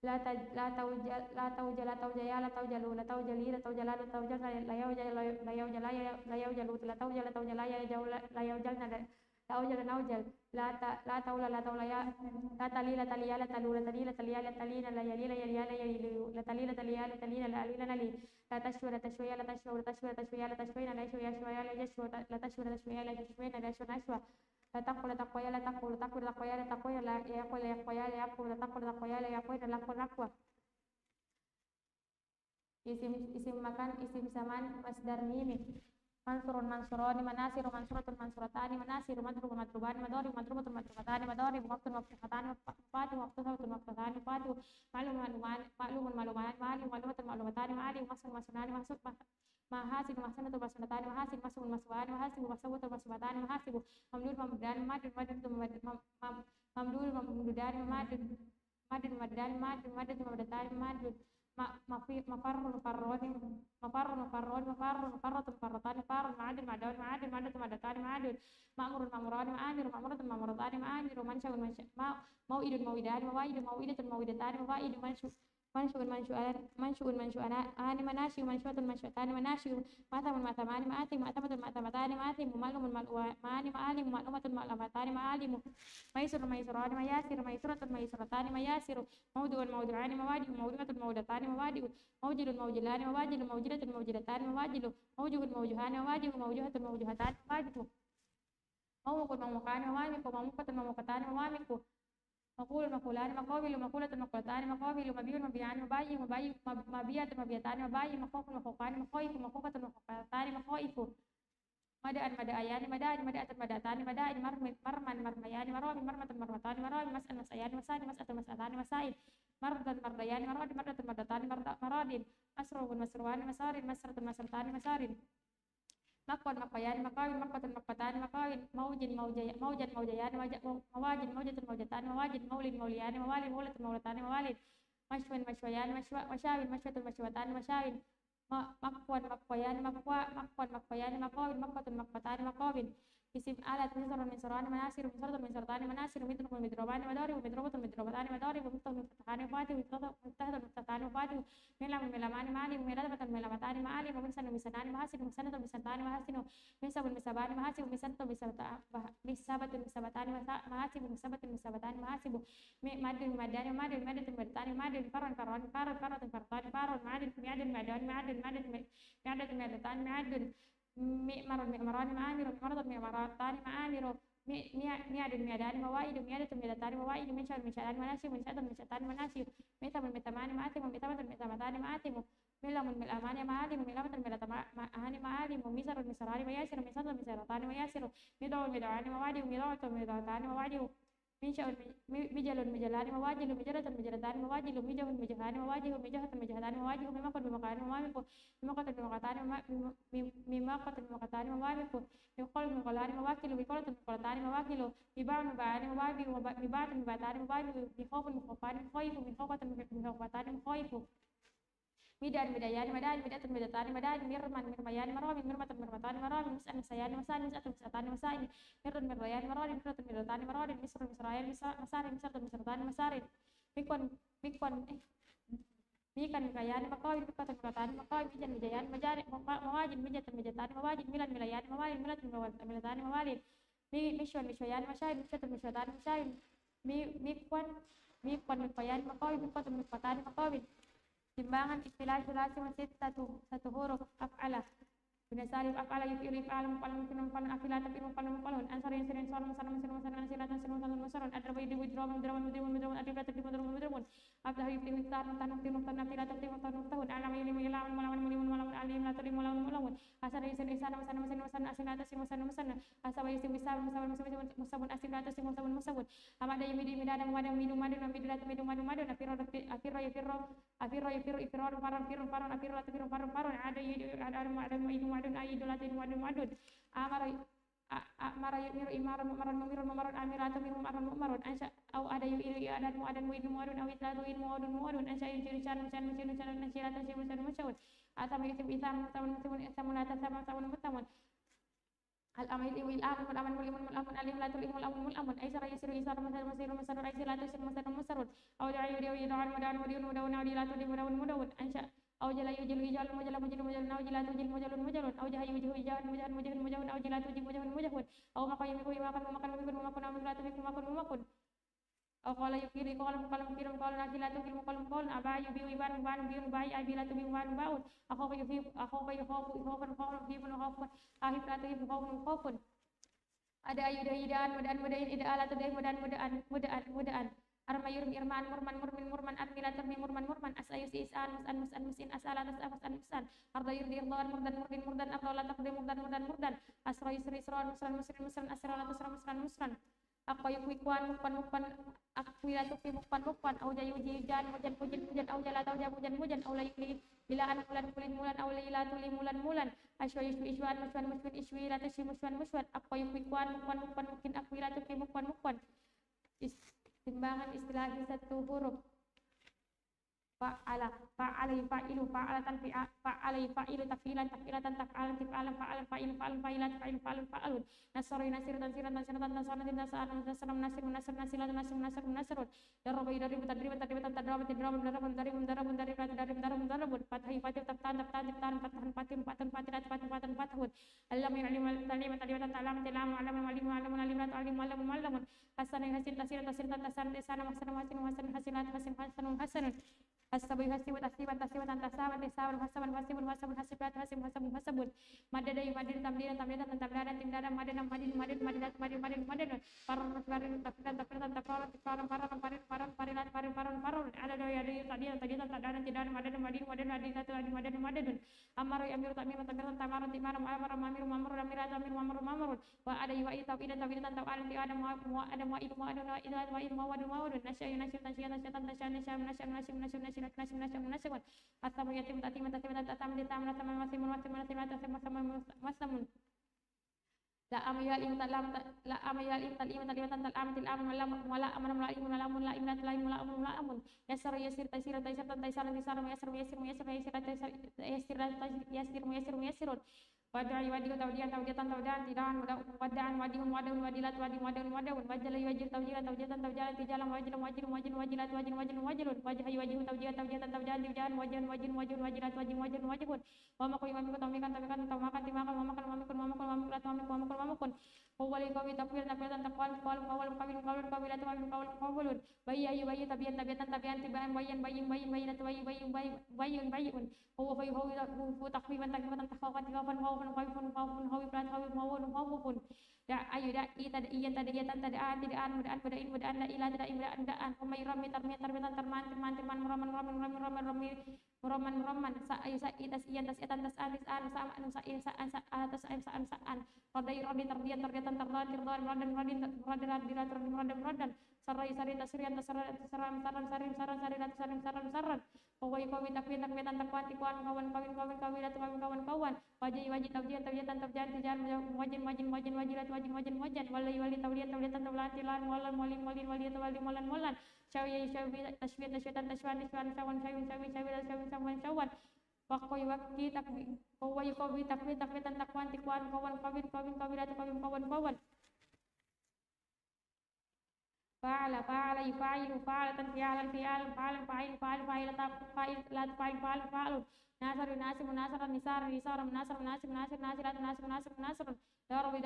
لا توجل لا توجل لا توجل لا توجل لا توجل لا توجل لا توجل لا يوجل لا يوجل لا يوجل لا توجل لا توجل لا يوجل لا يوجل لا أوجل نوجل لا تولى لا تولى لا تلي لا تلي لا تلو لا تلي لا تلي لا تلينا لا يلي لا يلي لا يلي لا تلي لا تلي لا تلينا لا ألينا نلي لا تشوي لا تشوي لا تشوي لا تشوي لا تشوي لا تشوي لا يشوي يشوي لا يشوي لا تشوي لا تشوي لا يشوي لا يشوي نشوي لا تقول لا تقوي لا تقول لا تقول لا تقوي لا تقوي لا يقول لا يقوي لا يقول لا تقول لا تقوي لا يقوي لا يقول نقوى isim makan isim zaman masdar mimi mansurun mansurani manasiru mansuratun mansuratani manasiru madrubun madrubani madori madrubatun madrubatani madori waqtun waqtuhatani waqtu waqtuhatun waqtuhatani waqtu ma'lumun ma'lumun ma'luman ma'lum ma'lumatun ma'lumatani ma'alim masun masunani masuk mahasin masanatu masanatani mahasin masun maswani mahasibu masawatu maswabatani mahasibu mamdud mamdudani madud mamdud mamdudani madud madudani madud mamdudani madud mafarrun farroni mafarrun farroni mafarrun farratun farratani farrun ma'adun ma'adun ma'adun ma'adun ma'adatani ma'adun ma'murun ma'murani ma'amiru ma'muratun ma'muratani ma'amiru mansya'un mau'idun mau'idani mawa'idun mau'idatun mau'idatani mawa'idun mansyu'un mansyu'ana ani manasyu mansyu'atun mansyu'atani manasyu matamun matamani ma'atim matamatun matamatani ma'atim ma'lumun ma'lumani ma'alim ma'lumatun ma'lumatani ma'alimu maisirun maisurani mayasir maisuratun maisuratani mayasiru mawdu'un mawdu'ani mawadi'u mawdu'atun mawdu'atani mawadi'u mawjidun mawjilani mawajilu mawjidatun mawjidatani mawajilu mawjuhun mawjuhani mawajihu mawjuhatun mawjuhatani mawajihu mawmukun mawmukani mawamiku mawmukatun mawmukatani mawamiku مقول مقولان مقابل مقولة مقولتان مقابل مبيع مبيعان مبايع مبيعة مبيعتان مبايع مخوف مخوفان مخويف مخوفة مخوفتان مخويف مدأ مدأيان مدأ مدأة مدأتان مدأ مرمان مرميان مرام مرمة مرمتان مرام مسأل مسأيان مسائل مسألة مسألتان مسائل مردا مرديان مراد مردة مردتان مراد مسروب مسروان مسار مسرة مسرتان مسار مقوى مقويان مقاوي مقوة مقوتان مقاوي موجا موجيان مواجد موجة موجتان مواجد مولد موليان موالي مولة مولتان موالد مشوى مشويان مشاوي مشوة مشوتان مشاوي مقوى مقويان مقوى مقويان مقاوي مقوة مقوتان مقاوي اسم آلة منصر منصران مناصر منصرة منصرتان مناصر مدرب مدربان مداري ومدربة مدربتان مداري ومفتح مفتحان وفاتح مفتحة مفتحان وفاتح ملام ملمان معالي ملامة ملامتان معالي ومنسن مسنان محاسن مسنة مسنتان محاسن مسب مسبان محاسب مسنة مسبة مسبتان محاسب مسبة مسبتان محاسب ماد مادان ماد مادة مادتان ماد فرن فرن فرن فرن فرطان فرن معدن معدن معدن معدن معدن معدن معدتان معدن مئمر مئمران مآمر مرض مئمراتان مآمر مئاد مئدان موائد مئدة مئدتان موائد منشأ منشأتان مناشئ منشأة منشأتان مناشئ مئتم مئتمان مآتم مئتمة مئتمتان مآتم ملم ملأمان معالم ملامة ملأمان معالم ميسر ميسران مياسر ميسر ميسرتان مياسر مدعو مدعوان مواد مدعوة مدعوتان مواد منشأ مجل مجلان مواجل مجلة مجلتان مواجل مجه مجهان مواجه مجهة مجهتان مواجه ممقت بمقان موامق ممقت بمقتان ممقت بمقتان موامق مقل مقلان مواكل بقلة مقلتان مواكل مباع مباعان موابي مباعة مباعتان موابي مخوف مخوفان مخويف مخوفة مخوفتان مخويف ميدان ميدان مدان ميدات ميداتان مدان مرمان مرميان مرام مرمة مرمتان مرام مسأل مسيان مسائل مسألة مسألتان مسائل مرد مريان مراد مرد ميداتان مراد مصر مصريان مسار مصر مصرتان مسار ميكون ميكان مكيان مقاوي مكة مكتان مقاوي ميجان مجيان مجار مواجد ميجات ميجاتان مواجد ميلان مليان موالد ميلات ميلاتان موالد مشوان مشويان مشاهد مشوة مشوتان مشاهد ميكون مكيان مقاوي مكة مكتان مقاوي timbangan istilah sulasi masih satu huruf af'ala binasari afala yufilu if'alam falam kinam falam afilata fi falam falun ansari sirin salam salam salam salam silatan salam salam salam adraba yidi wajrawan drawan drawan adibata fi drawan drawan abdah yufilu if'alam tanam fi nuktan afilata fi nuktan tahun alam yilimu ilaman malaman mulimun malaman alim la tadi malaman mulamun asana yusin isana masana masana masana asinata si masana masana asawa yusin wisab musabun musabun asinata si musabun musabun amada yumidi midada madam minum madun midada minum madun madun afiro ifiro faron firon faron afiro firon faron faron ada minum madun aidulata madun madun amara yumiru imaran maran mumirun maran amiratu minum maran maran ansha au ada yuilu adan mu adan muidum madun awitatu ilmu madun madun ansha yujiri chan nasirata syamsan atama yusib isan samunata sama samun al amal iwil aman mul aman mulimun mul aman alim latul imul amun mul aman aisara yasiru isara masar aisilatu sir masarun au yudan mudan mudaun adilatu di mudaun ansha au jala yujil wijal mujal au jilatu jil mujalun au jaha yujihu wijahan mujahun au jilatu jil mujahun au maqayim makan amilatu makan au qala yukiri qalam kirim qalan akilatu kirim qalam abayu bi wan biun bai abilatu bi wan baun akhu yufu khofan khofan ahifatu bi khofun ada ayudan mudain ida alatu dai mudaan armayurum irman murman admilatu bi murman asayus isan musin asalan musan ardayur dirdan murdan afdala taqdim murdan asra yusri isran musran asran musran apa yukwan mukpan akwilatu fi mukpan au jayujijan mujan au jalata au mujan au layli bila an mulan au lailatu mulan aswa iswan muswan iswi latu si muswan apa yukwan mukpan mungkin akwilatu fi mukpan timbangan istilah satu huruf fa'ala yufa'ilu fa'alatan fa'ala yufa'ilu taf'ilan taf'ilatan taf'alan tif'alan fa'alan fa'ilun fa'alun nasari nasiratan nasirun darabun fathahi fatih taftan fathahun alam hasanun hasabu hasibu tasiban tasaban hasabun madada yumadin tamdidan tamdadan timdadan madadan madin paran ada daya tadian tadadan tidadan madadan madin amara amiru tamiran tamaran timaram mamurun wa ada yuai tabidan tawalan ti adam wa adam wa idu nasyatan asamu yatim tatim masamun la amayal imtalam yasir wadai wadihu tawdian tidaan wadaan wadihun wadilat wadaun wajala yuwajil tawjilan tijalan wajilun wajilat wajihu tawjilan tijalan wajilat wajihun wa maqayu mamikun tamikan mamakun wali kawi tafwil taqwal qawlun bayi tabian tibaan bayun huwa fayu takwiban khawfan da ayu da ita da iyan tada yatan tada an mudaan la ila tada imraan daan umay rami tarbitan tarman muraman sa ayu sa itas iyan tas etan tas anis an sa anu sa in sa an sa atas an sa an sa an radai tarbiatan tirdan radan sarai sari tasrian saran kawai takwin takwan kawan wajib tawjian tijan wajin wali tawlian tilan molan syawi taswian sawan Wakoy wakti takwi kawai takwi takwan tikwan kawan fa'ala yufa'ilu fa'alatan fi'alan fa'alun nasaru nasaran nisaran nasirun darabun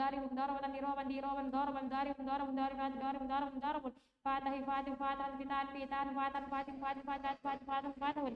darabun fatahi fatihun fatahun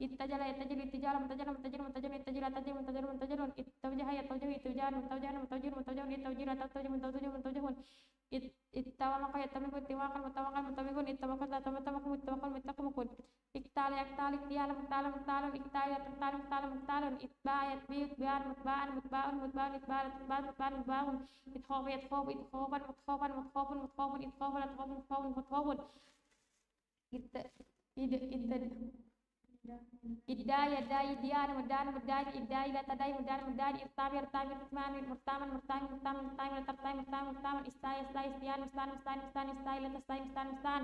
ittajala yattajilu ittijala mutajala mutajilu mutajilu ittajila tajilu mutajilu mutajilu ittawjaha yattawjahu ittawjahan mutawjahan mutawjilu mutawjahun ittawjila tattawjilu mutawjilu mutawjahun ittawamaqa yattamiqu ittiwaqan mutawaqan mutawwiqun ittawaqan tatamatamakun muttawaqan muttaqamakun iktala yaktali iktiyala muktala muktalun iktaya muktala muktala muktalun itba'a yatbi'u itba'an mutba'an mutba'un mutba'un itba'an mutba'an mutba'an mutba'un itkhawfa yatkhafu itkhaufan mutkhaufan mutkhaufun mutkhaufun itkhaufan mutkhaufun mutkhaufun mutkhaufun iddaya dai diyana mudana mudani iddai la tadai mudana mudani irtabi irtabi irtman murtaman murtami murtaman murtami tartai murtaman murtaman istai istai istian mustan mustan mustan istai la tastai mustan mustan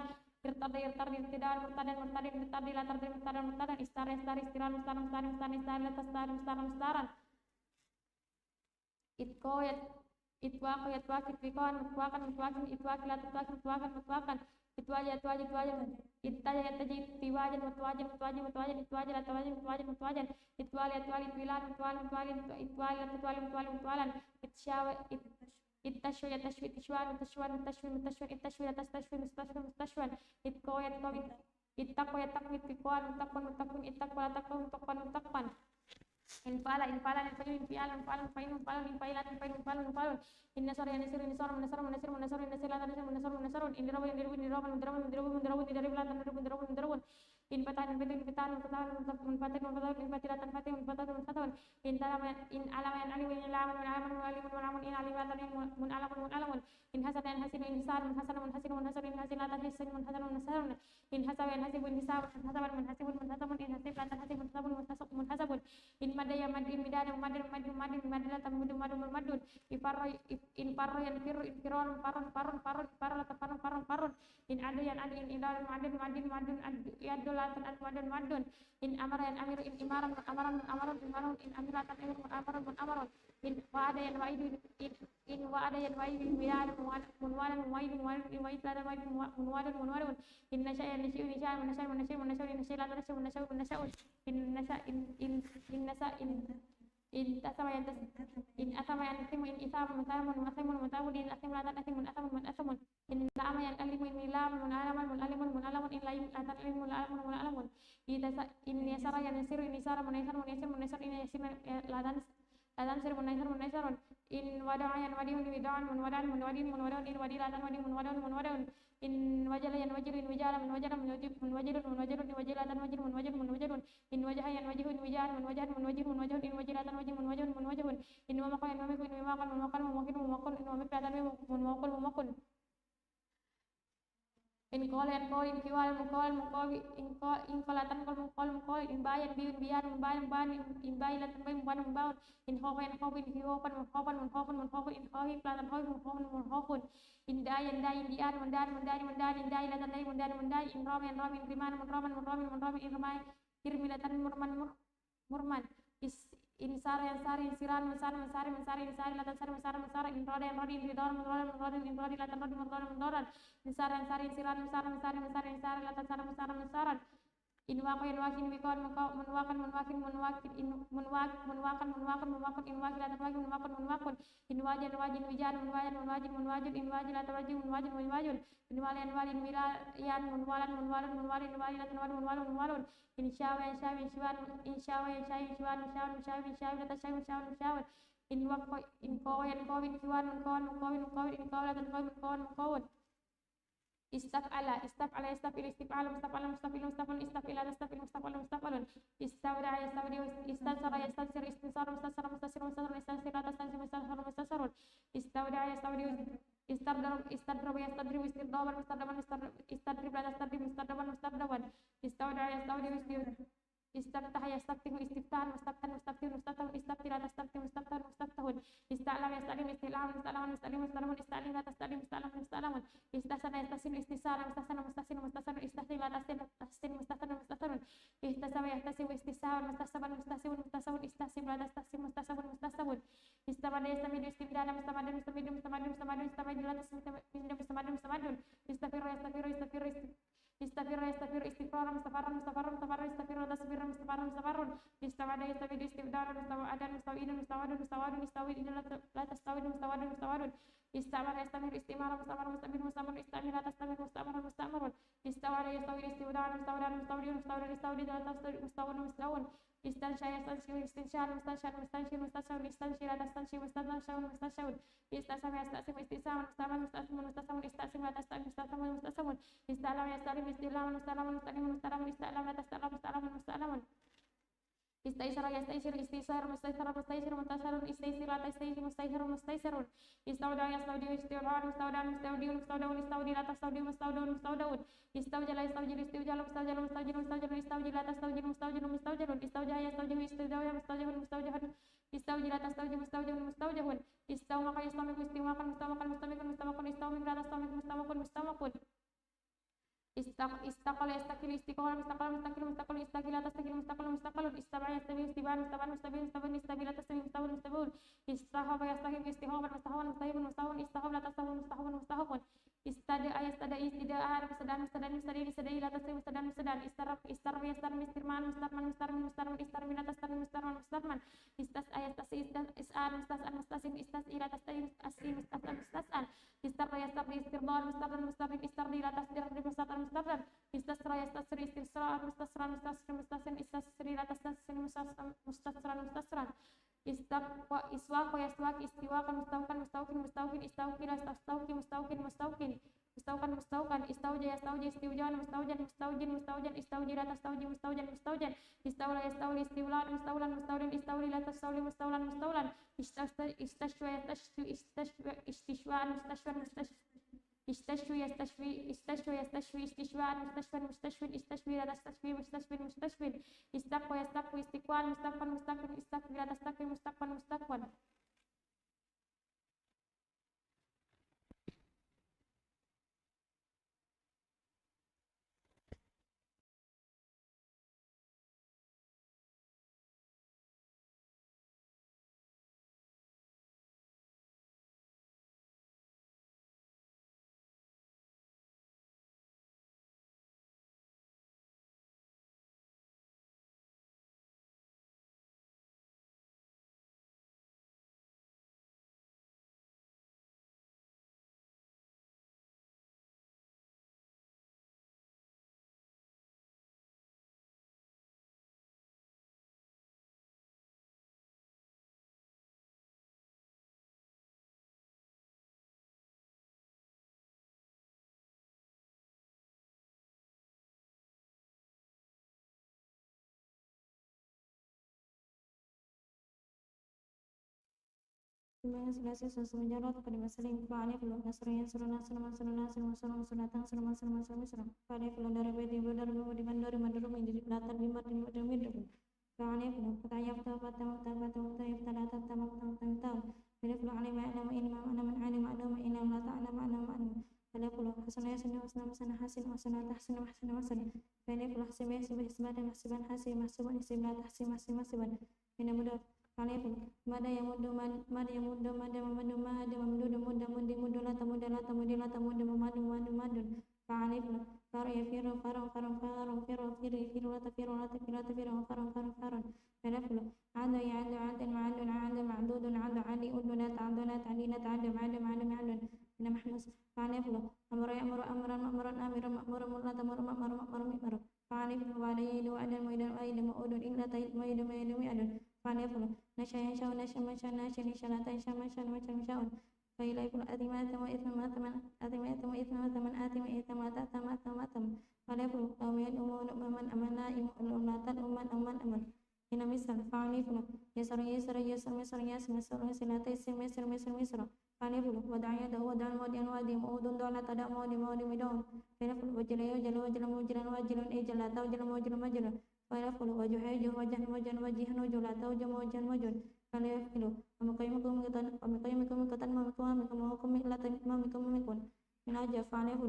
irtadi irtadi irtidan murtadan murtadin irtadi la tardi murtadan murtadan istari istari istiran mustan mustan mustan istai la tastai mustan mustaran itkoyat itwaqo yatwaq itwiqan mutwaqan mutwaqin itwaq la tatwaq mutwaqan mutwaqan itwaja itwaja itwaja ittaja yattaji ittiwajan mutwajan mutwajan mutwajan itwaja la tawajan mutwajan mutwajan itwali itwali itwilan mutwali mutwali itwali la tatwali mutwali mutwalan itshawa ittashwa yatashwi ittishwan mutashwan mutashwi mutashwan ittashwi la tastashwi mustashwan mustashwan itqaw yatqaw ittaqwa yattaqwi ittiqwan muttaqwan muttaqun ittaqwa la taqwa muttaqwan muttaqan infala infala infail infial infal infail infal infailat infail infal infal innasar yanasir innasar munasar munasir munasar innasir la tanasir munasar munasarun indiraba indiraba indiraba indiraba indiraba indiraba indiraba la tanasir indiraba indiraba infatan infatan infatan infatan infatan infatan infatilatan fatin infatan infatan in alaman ali wa alaman wa alaman wa alimun wa alamun in alimatan mun alamun mun alamun in hasanan hasin in hisar mun hasanan mun hasin mun hasar in hasinatan hasin mun hasanan mun hasarun in hasaban hasibun hisab hasaban mun hasibun mun hasabun in hasib la tanasib mun hasabun mun hasabun in madaya madin midana madin madin madin madila tamudu madu madun in farro yan firru in firon farron farron in adu yan adu in idal madin madin madun yadulatan ad madun in amara yan amiru in imaran amaran in amiratan amir amaran in wa'ada yan wa'idu in wa'ada yan wa'idu wiyad munwalan in wa'id la wa'idu munwalan in nasha yan nasha in tasama in asama yan asimu in isama mutamun in asimu la tasimun asamun in lama yan alimu in lam mun alamun in laim latan alimu mun alamun in yasara yan yasiru in yasara mun yasir in yasir ladan sir mun yasirun in wada'a yan wadiun in wada'an in wadi latan wadi mun wada'un in wajala yan wajiru in wijala mun wajala mun wajilun in wajilatan wajir mun wajilun in wajaha yan wajihu in wijahan mun wajahan mun wajih in wajilatan wajih mun wajihun in wamaqa yan wamiku in wamaqan mun waqan in wamiqatan mun waqul in qala yan qawl in kiwal mun qawl in qalatan qal mun qawl in bayan biun biyan mun bayan in bailatan bay mun baun in khawfa yan khawf in khawfan mun khawfan in khawfi platan khawf mun khawfun in dayan dian mun dan in dailatan day mun dan in ram yan ram in riman mun ramin in ramai kirmilatan murman in sara yan sari in siran mun sari in sari latan sari in roda yan rodi in ridor mun rodi latan rodi mun doran in sara yan sari in siran mun sari in sari latan sari mun saran in waqo yan waqin wikon mun wakan in waqi latan waqi mun waqon in wajan wijan mun wajin in wajilatan wajin mun wajun in walian walin wilayan mun walan in walilatan walin mun walun in syawa yan syawi in syawa yan syawi latan syawi in waqo in qawa yan qawin kiwan mun qawin in qawlatan qawin mun qawin istaf'ala yastaf'il istif'ala mustaf'ala mustaf'ilun istaf'ila tastaf'il mustaf'ala mustaf'alun istawda yastawdi istansara yastansir istinsara mustasira istansira tastansir mustasirun istawda yastawdi istadrib istiddaban istadrib la tastadrib mustaddaban istawda yastawdi istaftah yastaftihu istiftahan mustaftihun istaftila tastaftihu mustaftahun ista'lam yasta'lim isti'laman ista'lim la tasta'lim ista'lamun istasana yastasin istisana mustasana istahsin la tastin mustasarun ihtasaba yahtasibu istisaban mustasabun istahsim la tastasib mustasabun istamada yastamidu istimdana mustamadun istafiru istighfara mustafarrun istamada yastafidu istibdalan mustawadan mustawadun la tastawadun استعمر يستمر استمارا مستمر مستمر مستمر استعمر تستمر مستمر مستمر استوعب يستوي استودع مستودع مستودع مستودع استودع مستودع مستودع استنشق يستنشق استنشار مستنشر مستنشر مستنشر استنشر تستنشر مستنشر مستنشر استسم يستسم استسام مستعمل مستسم مستسم استسم لا تستسم مستسم مستسم استعلم يستعلم استعلام مستعلم مستعلم مستعلم استعلم لا تستعلم مستعلم مستعلم استيسر يستيسر استيسار مستيسر مستيسر منتصر استيسر لا تستيسر مستيسر مستيسر استودع يستودع استودع مستودع مستودع مستودع استودع لا تستودع مستودع مستودع استوجل يستوجل استوجل مستوجل مستوجل مستوجل استوجل لا تستوجل مستوجل مستوجل استوجع يستوجل استوجع مستوجل مستوجل استوجل لا تستوجل مستوجل مستوجل استومق يستومق استومق مستومق مستومق مستومق استومق لا تستومق مستومق مستومق استقل يستقل استقال مستقل مستقل مستقل استقل تستقل مستقل مستقل استبع يستبع استبان مستبان مستبين مستبان استبيل تستبين مستبان مستبون استهاب يستهاب استهاب مستهاب مستهاب مستهاب استهاب لا تستهاب مستهاب مستهاب استدعى يستدعى استدعاء مستدعى مستدعى مستدعى مستدعى لا تستدعى مستدعى مستدعى استرب استرب يسترب استرمان مسترمان مسترمان مسترمان استرب لا تسترب مسترمان مسترمان استسأل يستسأل اسأل مستسأل مستسأل استسأل لا تستسأل أسئل مستسأل مستسأل استرب يسترب استربار مسترب مسترب استرب لا تسترب مسترب مسترب استسرى يستسرى استسرى مستسرى مستسرى مستسرى استسرى لا تستسرى مستسرى مستسرى استقوى إسواق ويسواق استواقا مستوقا مستوقن مستوقن استوقن استوقن مستوقن مستوقن مستوقا مستوقا استوجى يستوجى استوجان مستوجن مستوجن مستوجن استوجي لا تستوجي مستوجن مستوجن استولى يستولي استولان مستولان مستولن استولي لا تستولي مستولان مستولان استشوى يستشوى استشوان مستشوى استشوي يستشوي استشوي يستشوي استشوان مستشفى مستشفى استشوي لا تستشوي مستشفى مستشفى استقوى يستقوي استقوال مستقبل مستقبل استقوي لا تستقوي مستقبل مستقبل Semuanya selesai sesuai jalan pada masa lingkup alif belum nasrnya seruna seruna seruna seruna seruna sunatang seruna seruna seruna seruna pada belum dari bedi belum dari bedi mandori mandori menjadi belatan bimar bimar bimar alif belum petaya petaya petaya petaya petaya petaya petaya petaya alif belum alif ma'lum ini ma'lum alim ma'lum ini ma'lum ta'ala ma'lum ma'lum alif belum hasanah hasanah hasanah hasanah hasanah hasanah hasanah hasanah hasanah alif belum hasibah hasibah hasibah hasibah hasibah hasibah hasibah hasibah hasibah hasibah ini mudah alif mada yang mudu mada yang mudu mada memadu mada memudu muda mudi mudu la tamuda la tamudi la tamuda memadu madu madu alif far ya firu faru faru faru firu firu firu la tafiru la tafiru la tafiru faru faru faru alif ada ya ada adun ma'adun ada ma'dudun ada ali udunat adunat alinat ada ma'adun ma'adun ma'adun ina mahmus alif amru amru amran amran amiran ma'murun murata murun ma'murun ma'murun ma'murun alif wa alayhi wa adan wa idan wa idan ma'udun illa tayyid wa idan wa idan wa idan alif nasya yasha nasya masya nasya nisya la taysya masya masya masyaun wa ilaikul atimata wa ithma taman atimata wa ithma taman atima ithma tatama tamatam alif amin umun man amana umatan uman aman aman ina misal alif yasar yasar yasar misar yasar misar silata isir misir misir misra alif wada'ya da wada'an wadi'an wadi ma'udun da'ala tada ma'udi ma'udi midon alif wajila yajila wajila mujilan wajilun ijala tawjila mujilan majilan alif wajuhaju wajan wajan wajihan wajula tawjam wajan wajun alif amaqaymukum qatan mamakum illatan mamakum mikun minaja fa'alif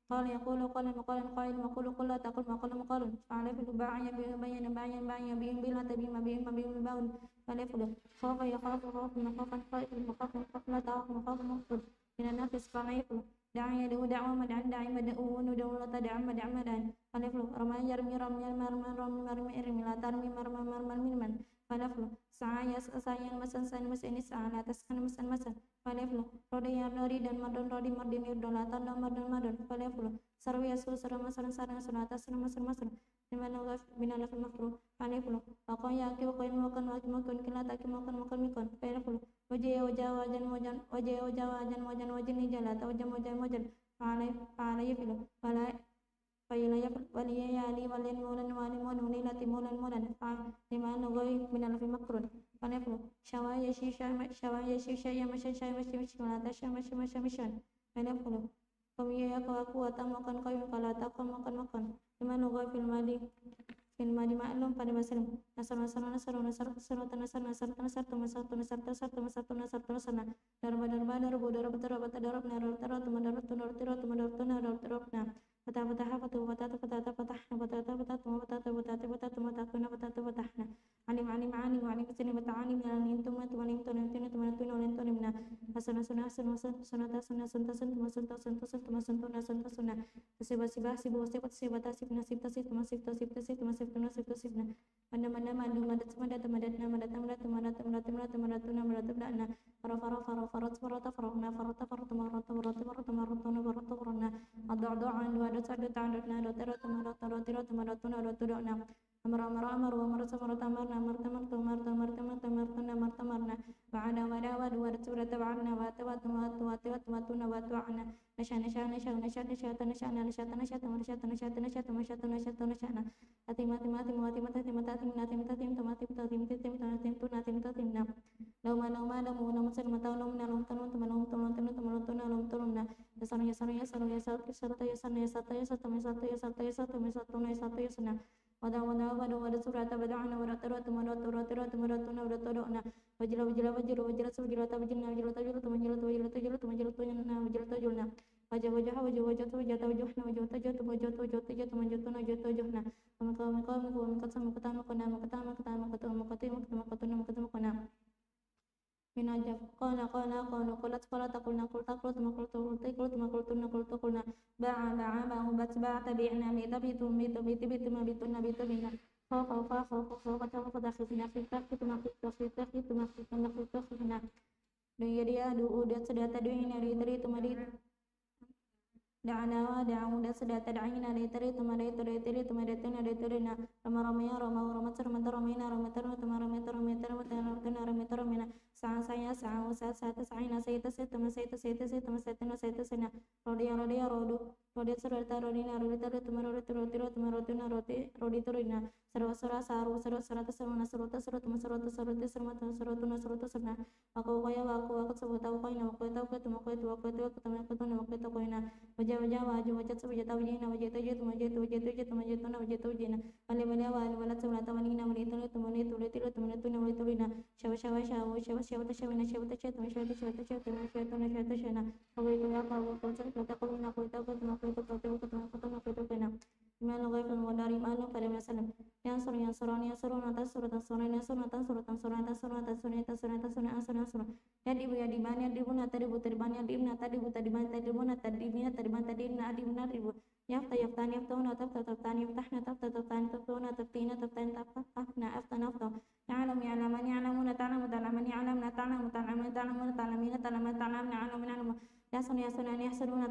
qala yaqulu qala maqalan qail maqulu qul la taqul maqalan maqalun alif ba'ya bayan bayan bayan bihim bil tabima bihim bihim baun alif khafa yakhafu khawfan khawfan khawfan la ta'khuf khawfan maqul min an-nafs fa'alif da'i yadu da'wa mad'an da'i mad'u nudu la tad'a mad'an alif ramaya yarmi ramya marman rammi marmi irmi la tarmi marman marman minman فلفل سعى سعيا مسا سن مسن سعى لا تسكن مسن مسن فلفل رودي رودي dan mardon rodi mardin irdolatan dan mardon mardon فلفل سرو يسو سرو مسن سرن سناتا سرن مسن مسن بنا لف المفروض فلفل وقا ياكي وقين وقن واكي مكن كلا تاكي مكن مكن مكن فلفل وجه وجا وجن وجن وجه وجا وجن وجن وجن جلات وجن وجن وجن فعلي يفل فلا فإلى وليالي ولين مولا والي مولا وليلة مولا مولا لما نغوي من الف مكرون فنفل شوايا شيشا شوايا شيشا يمشي شاي مشي مشي ولا تشا مشي مشي مشان فنفل قم ياك وقوة مكان قيم كلا تقم مكان مكان لما نغوي في الماضي معلوم pada masa nasar nasar nasar nasar nasar nasar nasar nasar nasar nasar nasar nasar nasar nasar darba darba darbu darba darba darab narab tarab tumandarab tunarab tirab tumandarab tunarab tirab na fatah fatah fatah fatah fatah fatah fatah fatah fatah tuma fatah fatah fatah tuma takuna fatah fatah na alim alim alim alim sini batani alim tuma tuma alim tuna tuna tuma tuna alim tuna na asana sana asana asana sanata sana santa sana tuma santa santa sana tuma santa santa sana sibah sibah sibah sibah sibah tasib nasib tasib tuma sib tasib tasib tuma sib tuna sib tasib na mana mana mandu madat madat madat na madat madat madat madat madat madat tuna madat madat na faro faro faro faro faro faro na faro faro tuma faro faro faro tuma faro tuna faro faro na adu adu andu adu sadu tandu na adu tero tuma adu tero tuma adu tuna adu tuna na amar amar amar amar samar tamar na amar tamar tamar tamar tamar tamar tuna amar tamar na wa'ada wada wadu wadu sura tabarna wa tawatu wa tawatu wa tawatu na wa tu'ana nasha nasha nasha nasha nasha nasha nasha nasha nasha nasha nasha nasha nasha nasha nasha na ati mati mati mati mati mati mati mati mati mati mati mati mati na lauma lauma lamu lamu sen mata laum na laum tanu tanu laum tanu tanu tanu tanu laum tanu na yasana yasana yasana yasana yasana yasana yasana yasana yasana yasana yasana yasana yasana yasana wada wada wada wada surata badana wada tarata wada tarata tarata wada tuna wada tarana wajila wajila wajila wajila wajila wajila wajila wajila wajila wajila wajila wajila wajila wajila wajila wajah wajah wajah wajah wajah wajahna wajah wajah wajah wajah wajah wajah wajah wajahna maka sama ketama kena ketama ketama ketama ketama ketama ketama ketama kena minajab qala qalat qala taqulna qul taqul makul taqul taqul makul taqul makul taqulna ba'a ba'a ba'u bat ba'a tabi'na bi tabitu bi tabitu bi tabitu nabi tabina fa kata kata khifna khifna khifna khifna khifna khifna khifna khifna dia udah sedata duina di teri tumadi da'ana wa da'u da sedata da'ina di teri tumadi teri tumadi tuna di terina ramaya rama sarmata ramina ramata ramina saya satu saina sayta setama sayta sena rodia serta rodina rodita tuma rodina rodi turina sarwa saru sarata saruna sarota tuma sarota sarmata sarotuna serna aku sebut aku koina aku tahu tuma tuma koina wajah sebujata wajina wajah tujina wala sebulata wanina wanita tuma turina shawa shawata shawina shawata chetuma shawata shana aku ya kau kata kulina aku tahu ketemu kena Imanu ghaifal wadari manu pada masalam yang suran atas suratan ibu ya di mana di buna tadi bu tadi banyak di buna tadi bu tadi banyak tadi buna tadi bina tadi banyak tadi na di buna ribu yaftah yaftahuna taftah yaftahna taftina aftah ya'lamu ya'laman ya'lamuna ta'lamu ta'laman ya'lamuna ta'lamu ta'lamina ta'lamu yahsununa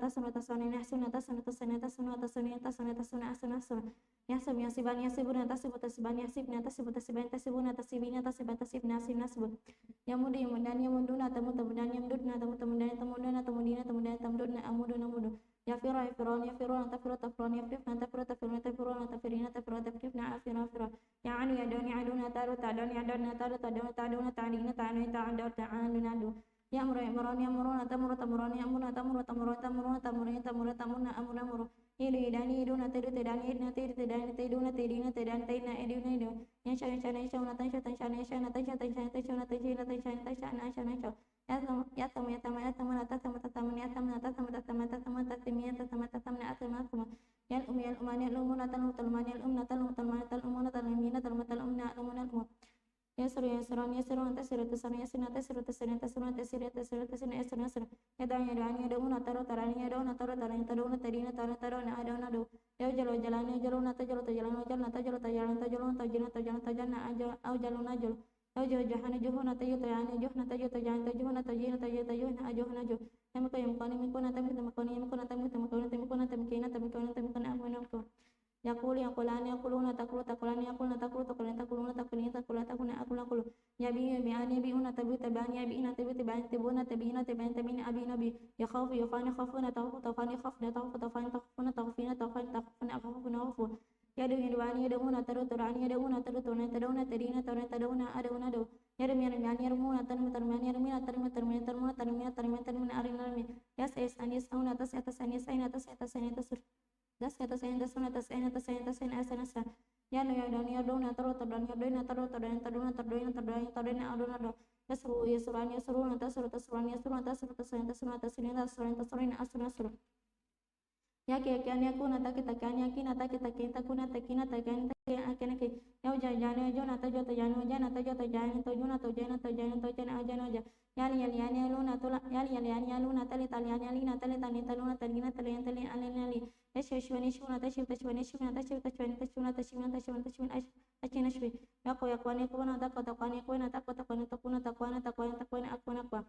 يوجل وجلان يوجلون تجل تجلان وجلنا تجل تجلان تجلون تجلون تجلون تجلنا أوجلون أجل يوجه جهان جهون تجو تجان جهنا تجو تجان تجهون تجين تجي تجهن أجهن أجو تمكن يمكن يمكن تمكن يمكن تمكن تمكن تمكن تمكن تمكن تمكن أمنكم يقول يقولان يقولون تقول تقولان يقولون تقول تقولان تقولون تقولين تقول تقول أقول أقول يبي يبيان يبيون تبي تبان يبينا تبي تبان تبون تبين تبين تبين أبي نبي يخاف يخان يخافون تخاف تخان يخافون تخاف تخان تخافون تخافين تخان تخافون أخافون أخافون يدعو يدعون يدعون ترى ترى يدعون ترى ترى تدعون تدين ترى تدعون أدعون أدعو يرمي يرمي يرمون ترمي ترمي يرمي ترمي ترمي ترمي ترمي ترمي ترمي أرين أرمي يس يس أنيس أون أتس أتس أنيس أين أتس أتس أين أتس das atas ain das atas ain atas ain atas ain asan asa ya no ya don ya don ataro tadon ya don ataro tadon tadon tadon tadon tadon adon adon yasru yasran yasru atasru tasran yasru atasru tasan tasan tasan tasan tasan asun asru ya que ani aku nata kita kani aki nata kita kita ku nata kina ta kani ta akene ke ya jane jo nata jo ta jane ja nata jo ta jane to jo nata jane to jane to jane ajane ja yali yali yani lu nata yali yali yani lu nata li tali yani nata li tani talu nata li nata li tali ali yashwani shuna ta shuna shuna shuna ta shuna shuna ta shuna ta shuna ta shuna ta shuna ashina shwi yako yakwani ko nata ko takwani ko nata ko takwani to kuna takwana takwana takwana akwana kwa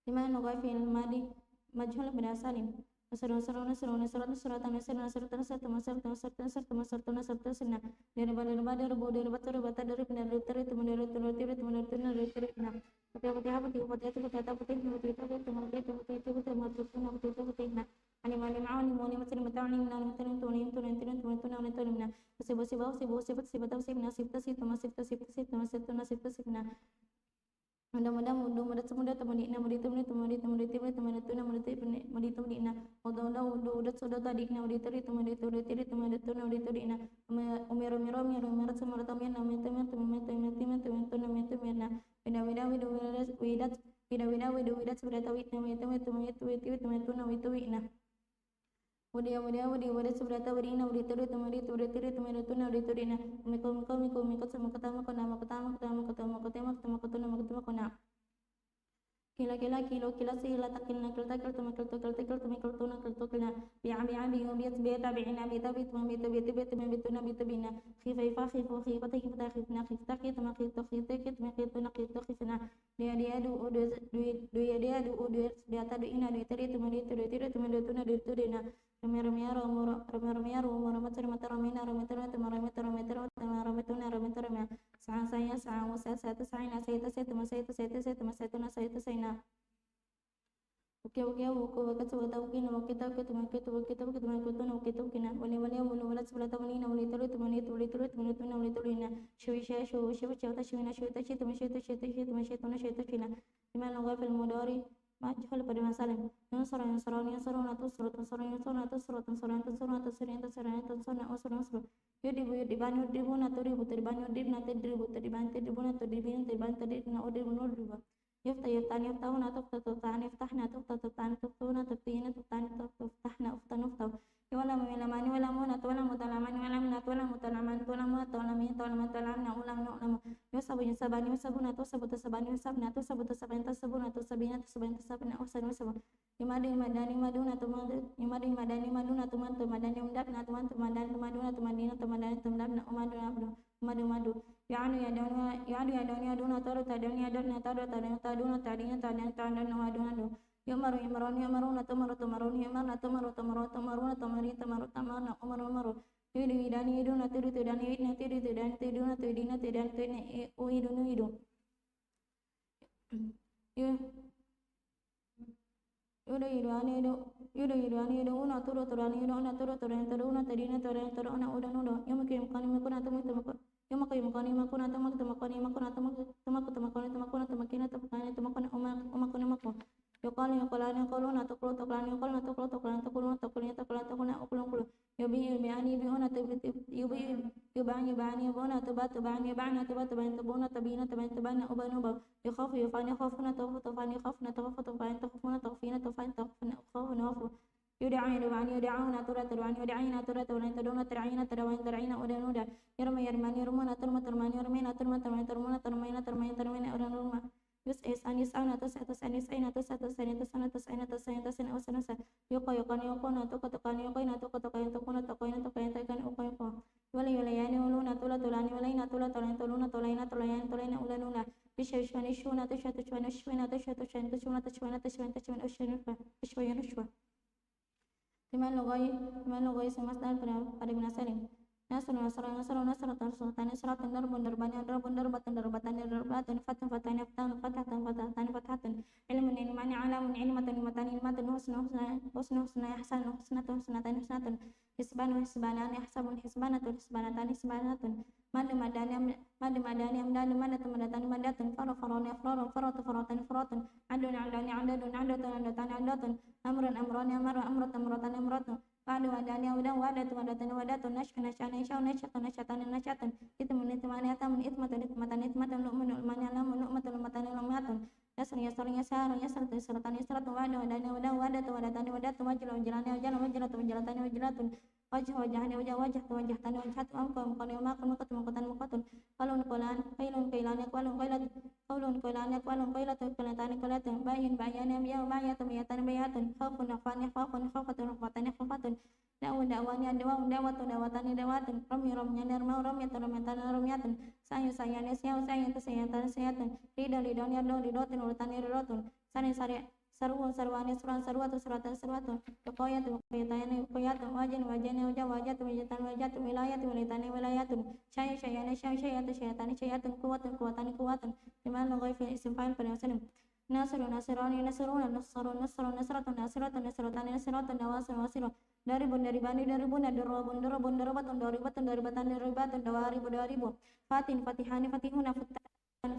dimana no gafi madi majhul bin salim Nasrun nasrun nasrun nasrun nasrun nasrun nasrun nasrun nasrun nasrun nasrun nasrun nasrun nasrun dari bandar bandar bu dari batar batar dari benar dari teman dari teman dari teman dari teman dari teman putih putih apa putih putih itu putih apa putih putih itu teman itu putih itu teman itu putih itu putih nah ani mani mau ni mau ni macam macam ni mana macam tu ni tu ni tu ni tu ni tu ni tu ni nah sibuk sibuk sibuk sibuk sibuk tahu sibuk nasib tu sibuk nasib tu sibuk sibuk nasib tu nasib tu sibuk nah mudah-mudahan mudah semudah teman di nama di teman di teman di teman di teman teman itu nama di teman di teman di nah mudah sudah tadi nama di tadi teman di teman di tadi teman di teman di tadi nah umir semua teman nama teman teman teman teman teman itu nama itu nah widat sudah tahu nama teman teman itu nama itu nah Udia seberata berina udi turi tumari turi tiri tumari tuna udi turina miko sama ketama kona kila sihila takil tuna kilna biya tabi'ina bi tuna bitubina khifa khifna dia tadu ina di tiri tumari tuna di turina majhul pada masalah yang sorang yudi banyu dibu na turi bu banyu dib na tedribu tediban tedibu na tedibin tediban tedib na odi bunur dibu yaftahu na tuftani yaftahna tuftuna tuftina tuftahna uftahu wala milamani wala muna wala mutalamani wala minat wala mutalaman wala mutalami talamna ulam yusabuna sabina usan Imadi madani maduna maduna tuman madani umdat na tuman madani maduna tumadina tumadani tumdab na madu yaduna taru tadani adana taru taduna tadina tadana maduna Yamaruna umaru Yudani iduna tidu tidani idna tidu tidani tiduna tidina tidani tidni uidunu idu Yudu una turu turani una turu una tadina una udanu yamakim kani makuna tamakuna Yukani yukalani yukaluna tukulu tukulani yukaluna tukulu tukulani tukuluna tukulani tukulani tukulani ukulun kulu yubani bihuna yubani bihuna tubani tubuna tabina ubanu yukhafu yakhafuna tufani tufuna ukhafu yud'auna taduna tar'ina udanuda yarmuna turmuna Yus'ana yuko tula tulayan tuluna tulayana tulayan tulayana ulanula bisha bishwana ishwana tushwa tushwana ushwana tushwa tushwana tushwana tushwana tushwana tushwana ushwana ushwana ushwa Timan logoy semasdan pada munasalim Nasr nasr nasr nasr nasr tani surat benar benar banyak benar batan darbatan darbatan fatun fatan fatun fatatan fatatan fatatan ilmun ilmani alamun ilmatan ilmatan ilmatan husna husna husna ihsan husnatun husnatan husnatun hisbanu hisbanan ihsabun hisbanatun hisbanatan hisbanatun madu madani amdani madatan madatan madatun faro faroni afrarun faratu faratan faratun adun adani adadun adatun adatan adatun amrun amrani amrun amratan amratan amratun Wadu wadani awdan wadatu wadatun wadatun nashka nashana ishaw nashatun nashatun nashatun itmun itmani atamun itmatun itmatan itmatun lu'mun lu'mani alamun lu'matun lu'matan lu'matun yasr yasr yasar yasr yasratan yasratun wadu wadani awdan wadatu wadatani wadatun wajla wajlani wajlan wajlatun wajlatani wajlatun wajh wajhani wajah wajh wajhtani wajhatu amqa amqani maqan maqatun maqatan maqatun qalun qalan qailun qailan qalun qailat qaulun qailan qalun qailatun qalatani qalatun bayin bayani ya bayatun bayatan bayatun khawfun khafani khawfun khafatun khafatani khafatun da'wan da'wani da'wan da'watun da'watani da'watun rami ramyan ramau ramyatun ramyatan ramyatun sayu sayani sayu sayatan sayatan sayatan ridha ridhani ridhotun urtani ridhotun sani sari sarwun sarwani suran sarwatu suratan sarwatu waqayatu waqayatani waqayatu wajin wajani wajah wajatu wajatan wajatu wilayatu wilayatani wilayatun syai syaiani syai syaiatu syaiatani syaiatun kuwatun kuwatani kuwatun liman logoy fi isim fa'il pada wasalim Nasrun nasrani nasruna nasrun nasrun nasratun nasratun nasratani nasratun nawasun wasirun daribun daribani daribun darabun darabun darabatun daribatun daribatan daribatun dawaribu daribu fatin fatihani fatihuna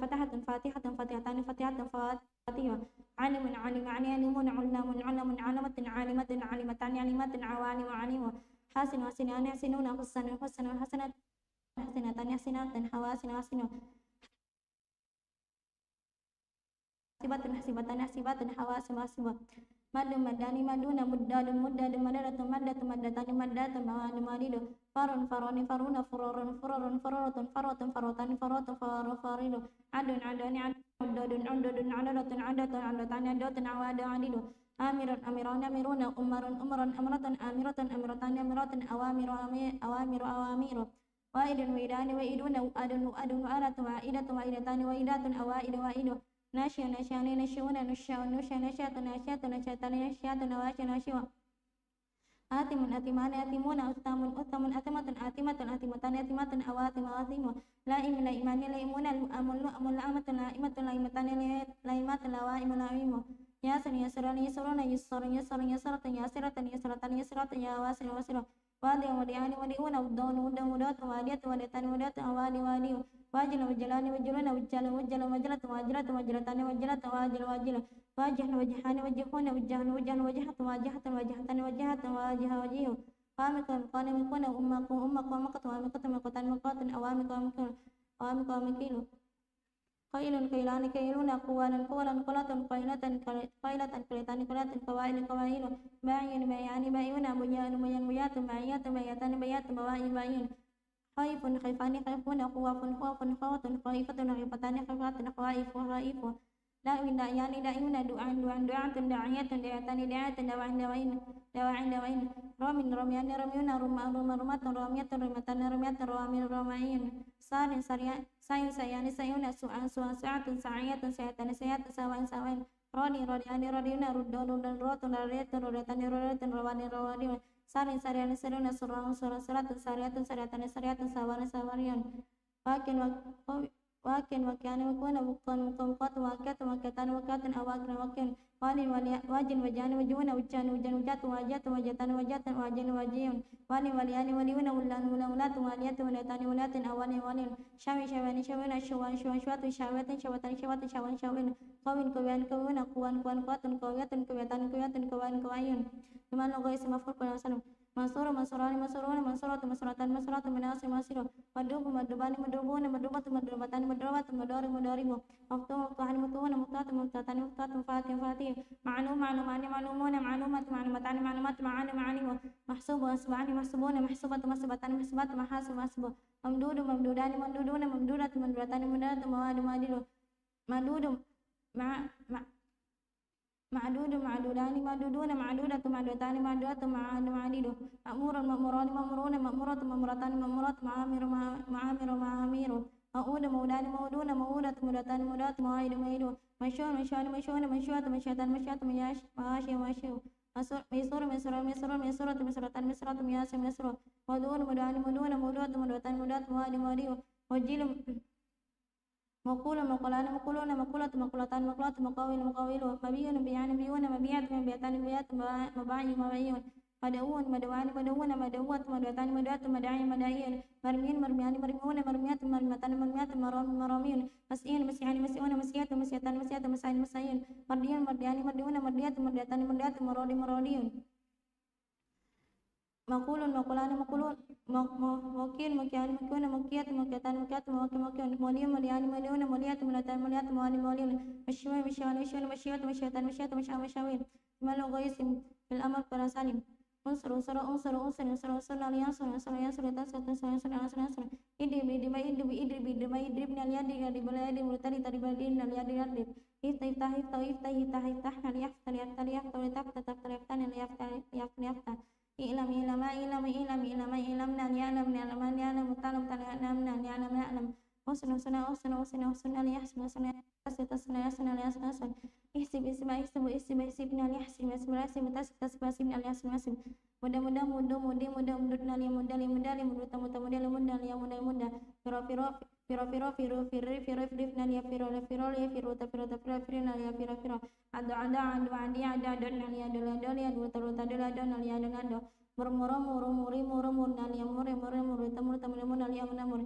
fatahatun fatihatun fatihatani fatihatun fatihah alimun alim alimun ullamun ulamun alamatin alimatin alimatan alimatin awani wa alimu hasin hasinani hasinuna hasanun hasanun hasanat hasinatan hasinatan hawasin hasinu Sibatun hasibatun hasibatun hawas wasibah madu madani maduna muddadun muddadun madadatun maddatun maddatani maddatun mawani maridu farun faroni faruna furorun furorun furoratun farotun farotani farotun faru faridu adun adani adun udadun adadatun adatun adatani adatun awadu adidu amirun amirun amiruna umarun umarun amratun amiratun amiratani amiratun awamiru awamiru awamiru waidun waidani waiduna adun adun aratun waidatun waidatani waidatun awaidu waidu Nasya nasyani nasyuna nusyaun nusya nasyatun nasyatun nasyatani nasyatun nawasya nasya Atimun atimani atimuna utamun utamun atimatun atimatun atimatani atimatun awatim awatimu laim laimani laimuna lu'amun lu'amun la'amatun la'imatun laimatani laimatun lawaimun laimu Yasun yasurani yasuruna yusarun yasarun yasaratan yasiratan yasiratan yasiratan yawasin wasirah Wadi wadi'ani wadi'una uddaun uddaun udatun wadiyatun wadiyatani wadiyatun awadi wadi'u Wajil wajalani wajuluna wajalan wajalan wajalatan wajalatan wajalatani wajalatan wajil wajil Wajhan wajhani wajhuna wajhan wajhan wajhatan wajhatan wajhatani wajhatan wajha wajihu Wamikum qanimikuna ummakum ummakum makatu wamikatu makatan makatan awamikum awamikilu Qailun qailani qailuna quwalan quwalan qulatun qailatan qailatan qailatan qailatan qawailun qawailun Ba'in ba'yani ba'yuna buyan buyan buyatun ba'yatun ba'yatani ba'yatun ba'in ba'in Khaifun khaifani khaifuna khuwafun khuwafun khawatun khaifatun khaifatani khaifatun khaifu khaifu Da'win da'yani da'yuna du'an du'an du'atun da'ayatun da'yatani da'yatun da'wain da'wain da'wain da'wain Ramin ramyani ramyuna rumatun ramyatun rumatani ramyatun ramin ramayin Sarin sayin sayani sayuna su'an su'an su'atun sa'ayatun sayatani sayatun sawain sawain Rodi rodiani rodiuna ruddon ruddan rotun radiatun rodatani rodatun rawani rawani Sarin sariani saruna surang surang saratun sariatun sariatani sariatun sawana sawarian Wakin wakiani wakuna bukan wakiatun wakiatani wakiatun awakin wakin Wajin wajani wajuna wajani wajan wajatun wajatun wajatani wajatun wajani wajiyun waliani waliuna ulan ulatun waliatun waliatani waliatun awani walin Syami syawani syawina syuwan syuwan syuwatun syawatun syawatan syawatun syawan syawin Kawin kawian kawina kuwan kuwan kuwatun kawiyatun kawiyatan kawiyatun kawan kawayun Iman logoy semafur pada wasalam Mansura mansurani mansuruna mansuratu mansuratan mansuratu manasir masiro Madubu madubani madubuna madubatu madubatani madubatu madori madorimu Maftu maftuhani maftuhuna maftuhatu maftuhatani maftuhatu fatih fatih Ma'lum ma'lumani ma'lumuna ma'lumat ma'lumatani ma'lumat ma'ani ma'animu Mahsubu asbani mahsubuna mahsubatu mahsubatani mahsubatu mahasib mahsubu Mamdudu mamdudani mamduduna mamdudatu mamdudatani mamdudatu mawadu madilu Madudu معدود معدودان معدودون معدودة معدودتان معدودات معاديد مأمور مأموران مأمورون مأمورة مأمورتان مأمورات معامر معامر معامير مؤود مودان مودون مؤودة مودتان مودات معايد معيد مشون مشون مشون مشوات مشيتان مشيات ماشي ماشي ميسور ميسور ميسور ميسورة ميسورتان ميسورات مياس ميسور مدون مدان مدون مودات مودتان مودات مواد موادي وجيل مقول مقولان مقولون مقولة مقولتان مقولات مقاول مقاول مبيون مبيعان مبيون مبيعات مبيعتان مبيعات مباعي مباعيون مدعون مدعوان مدعون مدعوات مدعوتان مدعوات مداعي مداعيون مرمين مرميان مرميون مرميات مرمتان مرميات مراميون مسيين مسيحان مسيئون مسيئات مسيئتان مسيئات مسيئين مسيئين مرديان مرديان مرديون مرديات مرديتان مرديات مرادي مراديون مقول مقولان مقولون موكيل مكيان مكيون مكيات مكيتان مكيات موكي مكيون موليون مليان مليون مليات ملتان مليات موالي موليون مشوي مشوان مشوان مشيات مشيتان مشيات مشاو مشاوين مالو غيس بالأمر para salim unsur unsur unsur unsur unsur unsur nalian unsur unsur unsur unsur unsur unsur unsur unsur idrib idrib idrib idrib idrib idrib nalian di di balai di multani tadi balai nalian di adrib iftah iftah iftah iftah iftah nalian nalian nalian nalian tetap nalian nalian nalian ilam ilam ilam ilam ilam ilam nalian nalian nalian mutalam nalian nalian nalian usun usun usun usun usun nalian usun usun usun usun usun usun ihsib ihsib ihsib ihsib ihsib nalian ihsib ihsib ihsib ihsib ihsib nalian ihsib muda muda muda mudi muda mudut nalian muda li muda li muda tamu tamu nalian muda nalian muda muda firo firo firo firo firo firo firo firo nalian firo firo li firo ta firo firo nalian firo firo ado ado ado adi ado ado nalian ado ado ado taru taru ado nalian ado ado murmuro muru muri muru mur nalian mure mure muru tamu tamu tamu nalian muda mur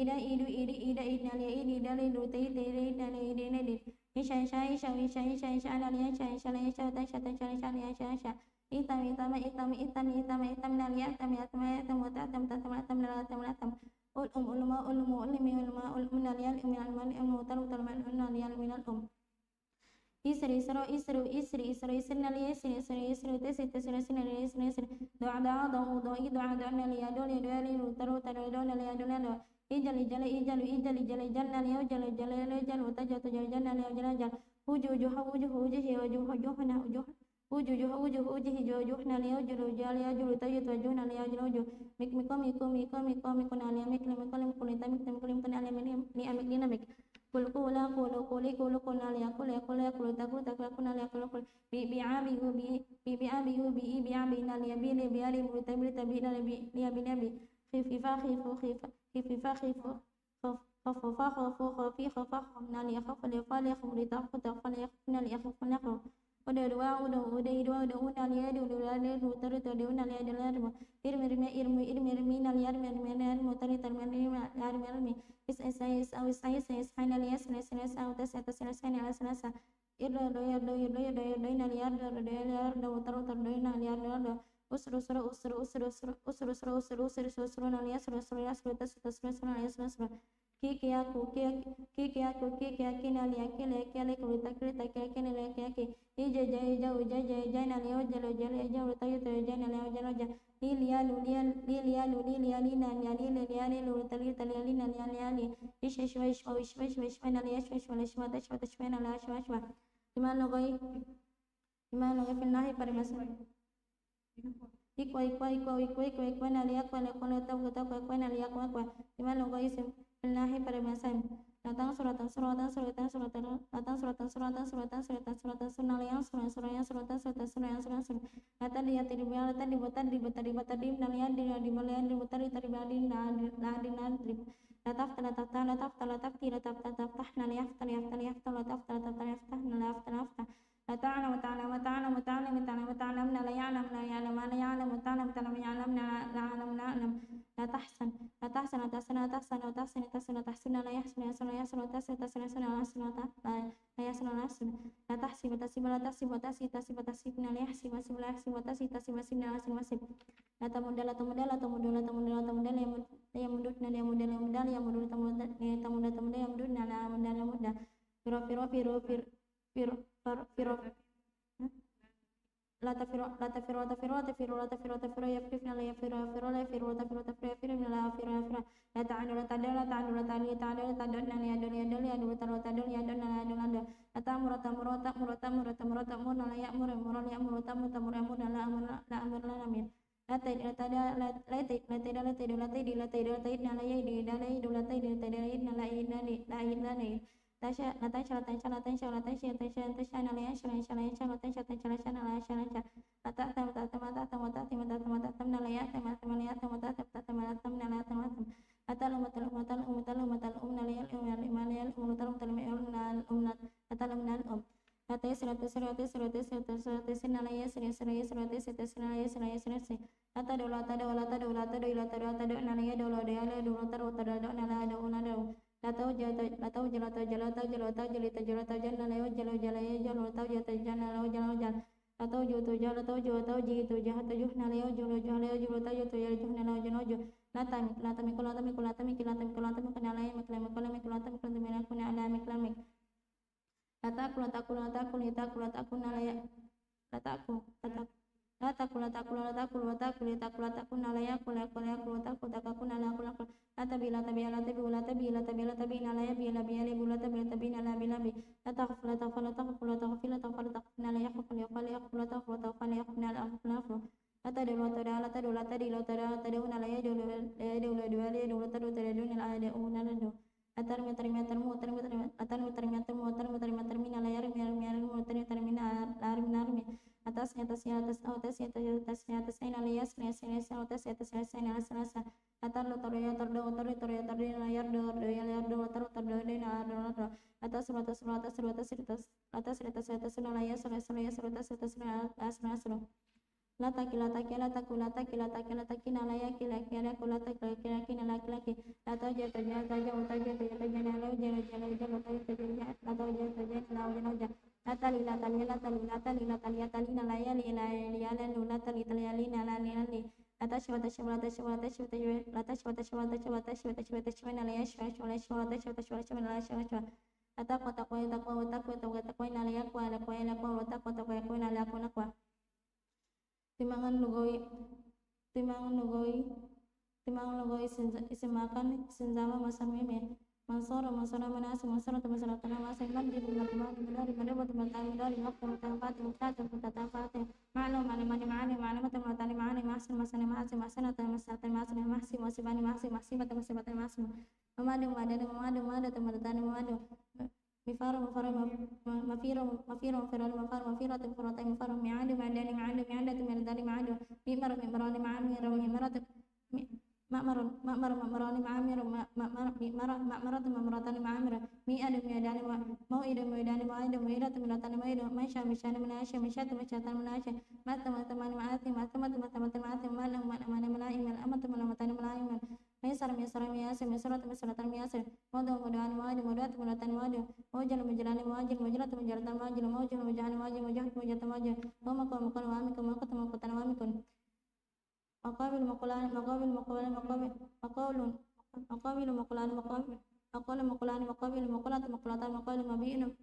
ida idu ida ida ida nalian ida ida idu ta ida ida ida ida ida ida isha isha isha isha isha isha nalian isha isha isha ta isha ta isha isha isha isha itam itam itam itam itam itam nalian itam itam itam itam itam itam itam itam ulma ulma ulmi ulma ulma nalian ilman ilmu taru taru nalian minal isri isro isru isri isru isri nalian isri isri isru tes tes isri nalian isri isri doa doa doa doa doa doa nalian doa doa doa taru taru doa nalian doa doa ijal ijal ijal ijal ijal ijal nalian ijal ijal ijal utajal utajal ijal nalian ijal ijal ujuh ujuh ujuh ujuh ujuh ujuh na ujuh ujuh ujuh ujuh ujuh ujuh nalian ujuh ujal ya ujuh utajal ujuh nalian ujuh ujuh mik miko miko miko miko miko nalian mik miko lim kulita mik miko lim nalian ni amik ni namik kul kula kulu kuli kulu nalian kul ya kul ya kul takul takul nalian kul kul bi abi bi abi bi abi nalian bi li bi ali bi tabi tabi nalian bi abi nabi khifa khifu khifa khifa khifu خفف خفف خفي خفف نالي خف لفال يخف لتخف تخف يخف نالي يخف نخف ودوا ودوا ودوا نالي يدوا نالي يدوا ترى تدوا نالي يدوا نالي إرمي إرمي إرمي إرمي نالي إرمي إرمي نالي متري ترمي إرمي إرمي إس إس إس أو إس إس إس حين نالي إس إس إس أو تس تس إس حين نالي إس إس يدوا يدوا يدوا يدوا يدوا يدوا نالي يدوا يدوا يدوا ترى ترى نالي يدوا أسر أسر أسر أسر أسر أسر أسر أسر أسر أسر نالي أسر أسر أسر تس تس أسر نالي أسر kiki aku kiki nali aki leki leki kurita kurita kiki nali aki aki ija ija uja ija ija nali oja lo ija lo ija urita yuta ija nali oja lo ija lilia lulia lilia lulia lina nali lilia li urita lita li nali ali ali isha ishwa ishwa ishwa ishwa ishwa nali ishwa ishwa ishwa ishwa ishwa nali ishwa ishwa gimana goi finahi parimasa ikwa nali akwa lekwa tahu tahu ikwa nali akwa gimana goi isim Allahi pada masa datang suratan suratan suratan suratan datang suratan suratan suratan suratan suratan sunalian suratan suratan suratan suratan suratan suratan datang dia tidak datang dibuat di nalian di malian dibuat di nalian di lataf tidak taf naliaf lataf naliaf تعلم تعلم تعلم تعلم تعلم تعلم لا يعلم لا يعلم لا يعلم تعلم تعلم يعلم لا يعلم لا يعلم لا تحسن لا تحسن لا تحسن لا تحسن لا تحسن لا تحسن لا تحسن لا يحسن يحسن لا يحسن لا تحسن تحسن يحسن لا يحسن لا يحسن لا يحسن لا تحسب تحسب لا تحسب تحسب تحسب تحسب لا يحسب تحسب لا يحسب تحسب تحسب تحسب لا يحسب تحسب لا تمد لا تمد لا تمد لا تمد لا تمد لا يمدنا لا يمد لا يمد لا يمد تمد تمد تمد يمدنا لا يمد لا يمد لا تفر لا تفر لا تفر لا تفر لا تفر لا تفر يفرنا لا يفر يفر لا يفر لا تفر تفر يفر لا يفر يفر la ta'adu la ta'adu la ta'adu la ta'adu la ta'adu la ta'adu na li adu li adu li adu la ta'adu la ta'adu li adu na la adu la adu la ta'muru ta'muru ta'muru ta'muru ta'muru ta'muru la ya'muru muru la ya'muru ta'muru ta'muru ya'muru la amru la amru la amir la ta'id la ta'ada la ta'id la ta'id la ta'id la ta'id la ta'id la ta'id na la ya'id la ta'id la ta'id la ta'id la ta'id na la ya'id la ya'id la ya'id tasha la tasha la tasha la tasha la tasha tasha tasha na la yasha la yasha la yasha la tasha tasha la yasha na la yasha la yasha la ta'tam ta'tam ta'tam ta'tam ta'tam ta'tam na la ya'tam ta'tam la ya'tam ta'tam ta'tam la ya'tam na la ya'tam atal umatal umatal umatal umatal umna la ya'al umal ya'al umatal umatal umal umna atal umnal Latai seratus seratus seratus seratus seratus nalaya seratus seratus seratus seratus nalaya seratus seratus lata do lata do lata do lata do lata do lata do nalaya do lo do ala do lata do lata do nalaya do una do latau jalata jalata jalata jalita jalata jana layo jalo jalaya jalo latau jata jana layo jalo jal latau jutu jalo latau jutu latau jitu jahatu juh nalayo jalo jalayo jalo latau jutu jalo juh nalayo jano juh lata mikul lata mikul lata mikil lata mikul lata mikul nalaya mikul mikul mikul lata mikul mikul mikul nalaya mikul mikul lataku lataku lataku lataku lataku nalaya lataku lataku lataku lataku lataku lataku lataku lataku nalaya aku laku laku lataku lataku nalaya aku laku latabi latabi latabi latabi latabi latabi nalaya bi labi labi latabi latabi nalabi labi lataku lataku lataku lataku lataku lataku nalaya aku laku lataku lataku nalaya aku nalaya aku laku latadu latadu latadu latadi latadu latadu nalaya dulu dulu dulu dulu latadu latadu nalaya dulu atar meter meter muter muter atar meter meter muter muter meter mina layar miar muter meter mina lar minar mi atas atas atas atas atas atas ina lias lias lias atas atas atas ina atas atar lo torya tordo torya torya torya layar do layar do tar do ina do atas atas atas atas atas atas atas ina layas lias lias atas atas atas lataki lataki lataku lataki lataki lataki nalaya kila kila kulataki kila kila laki laki latau jatuh jatuh jatuh jatuh jatuh jatuh lalu jatuh jatuh jatuh jatuh jatuh latau jatuh jatuh lalu jatuh latali latali latali latali latali latali nalaya li lalu latali latali nalali nalali atas atas atas atas atas atas nalaya shwa atak kotak kotak kotak kotak kotak nalaya kuala kuala kuala kotak kotak kuala nalaya kuala timangan lugoi isimakan sinzama masamime mansora manasi mansora mansora tanah masai mandi dari mana buat mentang dari waktu mentang pati mutata mutata pati malam mata matani mani masin masani masin atau masatan masin masih bani masih mata masih memadu mada teman memadu mifaro mi'adu mi'adani ma'adu mi'marani ma'amiru ma'marani ma'amiru ma'maratani ma'amiru mi'adu mi'adani mau'idu mi'adani mu'idatu mi'atani mu'idu maisha mishani minasya mishatu mishatani minasya mata-mata-mani ma'ati mata-mata-mata-mati ma'amani mala'imil amatu-mata-matani mala'imil Maisar misaratan miyasir Madu mudu'ani mudu'atan mudu Mujal mujalani mujalatan mujal Mujal mujahani mujahatan mujal Maqabil maqulan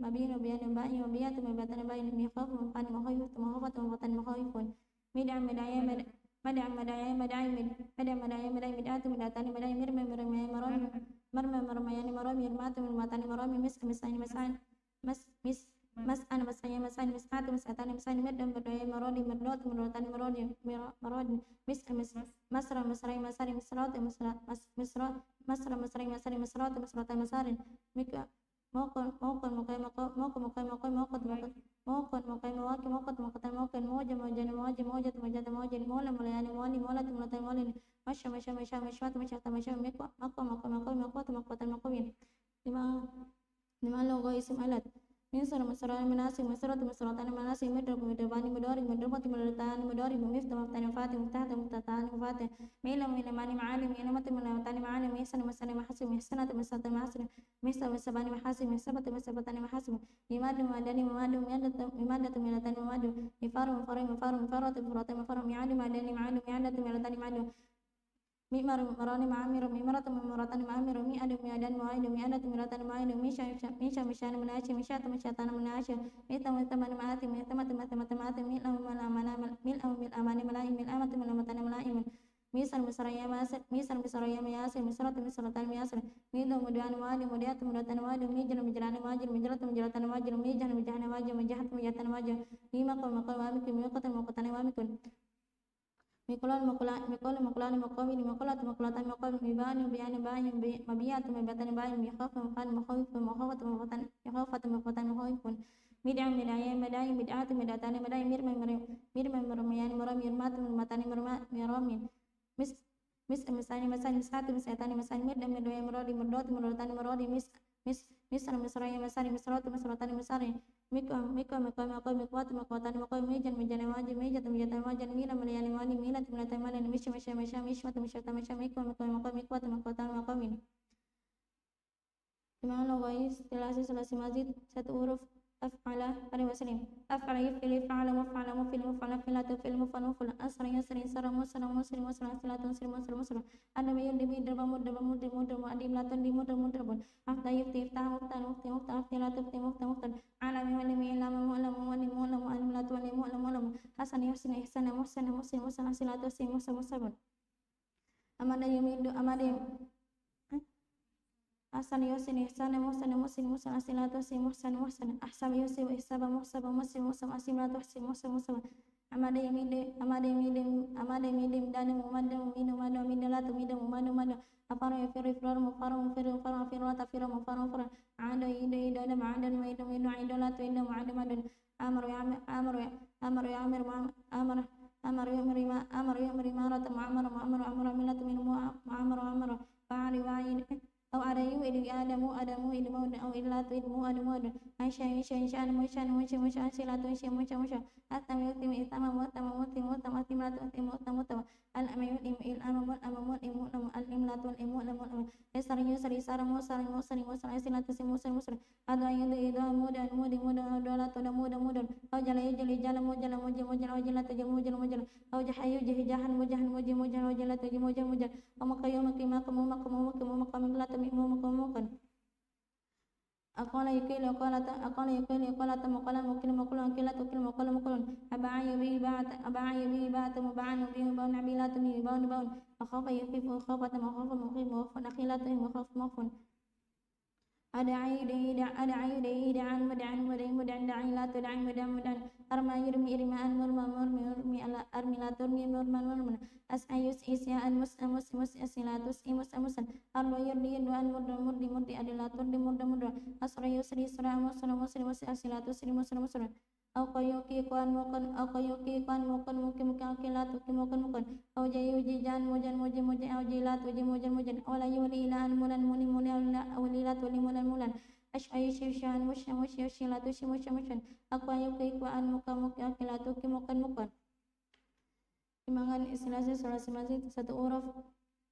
mabinu biyani ba'i mabiyatu mabiyatan ba'i miqafu mafani mahayutu mahafatu mafatan mahayufun mid'an mid'aya mid'atu mid'atani mid'ai mirme marmayani marami mirmatu mirmatani marami misani mis'atu mis'atani misani mirdam berdaya marodi mirdot mirdotani marodi masra masrai masari misrati misrati masarin mika mokon mokai mola mulayani mola tumulatai molin masya lima logo isim alat Minsar masarani manasi masaratan manasi midrabani midrabati midari miftah fatih muftah fatih milamani ma'alim milamati milamatani ma'alim misan masani mahasib misanat masatan mahasib misabani mahasib misabatani mahasib mimadu mimadatu milatani mimadu mifaru mi'adu mi'adatu milatani ma'adu marani ma'amiru mi'maratu mi'maratani ma'amiru mi'adu mi'adani mi'adatu mi'ratani ma'adu mishani manashi mishatu mishatana manashi mi'tamani ma'ati mi'tamati ma'ati mil'amani mala'i mil'amatu mi'lamatani mala'i misal misraya masal misal misraya mayasir misrata misratan mayasir midu muduan wadi mudiat mudatan wadi mijran mijran wajir mijrat mijratan wajir mijan mijan wajir mijahat mijatan wajir mimakul makul wamikul mikatan makatan wamikul mikulan makulan mikul makulan makomi makulat makulatan makomi mibani biyani bani mabiyat mabiyatan bani mikhaf makan makhawif makhawat makhawatan mikhafat makhawatan makhawifun mid'am mid'aya mid'aya mid'at mid'atani mid'ay mirma mirma mirmayani miram mirmat mirmatani miramin misani masani misati misatani masani mirdam mirdaya mirodi mirdoti mirdotani mirodi misra misraya masani misroti misrotani misari miko mikwat mikwatani miko mijan mijani wajib mijat mijatan wajan mila milayani wani milat milatani malani misya mishwat miko mikwat mikwatani mikomin Imam Nawawi selasi mazid satu huruf af'ala pada waslim af'ala yaf'il fa'ala maf'ala maf'il maf'ala filatu fil maf'al maf'al asra yasri sara musra muslim musra silatu muslim musra musra annabi yudbi darbamu adim latun dimudabun afta yufti iftah muftan mufti mufta aftilatu fti mufta muftan alami walimi ilama mu'lamu walimu ulamu alim latu walimu ulamu ulamu hasan yusin ihsana muhsana muslim musra silatu sim musra musabun amada yumidu amada Ahsan yusin ihsana muhsana muslim muhsana silatu si muhsana muhsana ahsan yusin ihsaba muhsaba muslim muhsana asimlatu si muhsana muhsana amada yamidim dana mumadda muminu madu amidalatu midam mumadu madu afaru yafiru ifraru mufaru mufiru mufaru afiru atafiru mufaru mufaru ado ido adam adan maidu idolatu ido muadu madun amaru yamir marata mu'amaru amilatu minu mu'amaru fa'ari wa'in أو أريم إلي آدم إلمود أو إلات إلمو أدمود أنشأ إنشاء مشان سلات مشا أتم يتم إتم متم أتمات متم الأميون الأممون الإملات والإمون يسر سلات سموسر أدو إدو مود دولات مود أو جل مجل أو جل أو جحيو جهن مجل ومقيوم مقام مقام أقال يكيل يقال مقال مقل أكل مقل أبعي به بات مبعن به بون عبيلات به بون أخاف يخيف خافة مخاف مخيف نخيلات مخاف أدعي دعان مدعن دعي لا تدعي مدعن أرمى يرمي مرمى أرمي لا ترمي مرمى أسعيس إسيا مس أسلاتس أمسن أرمى يرمي أن مرد أدلا ترد مرد أسرى يسري سرى مسر أسلاتس مسر أو قيوكي كان مكان ممكن أكلات ممكن أو جيوجي جان موجن أو جيلات موجن ولا يولي إلى أن مولى أو ليلات ولي أشعي شيشان مش يشيلات مشان أقوى يوكي كان مكان أكلات ممكن Imbangan istilahnya surah masjid satu huruf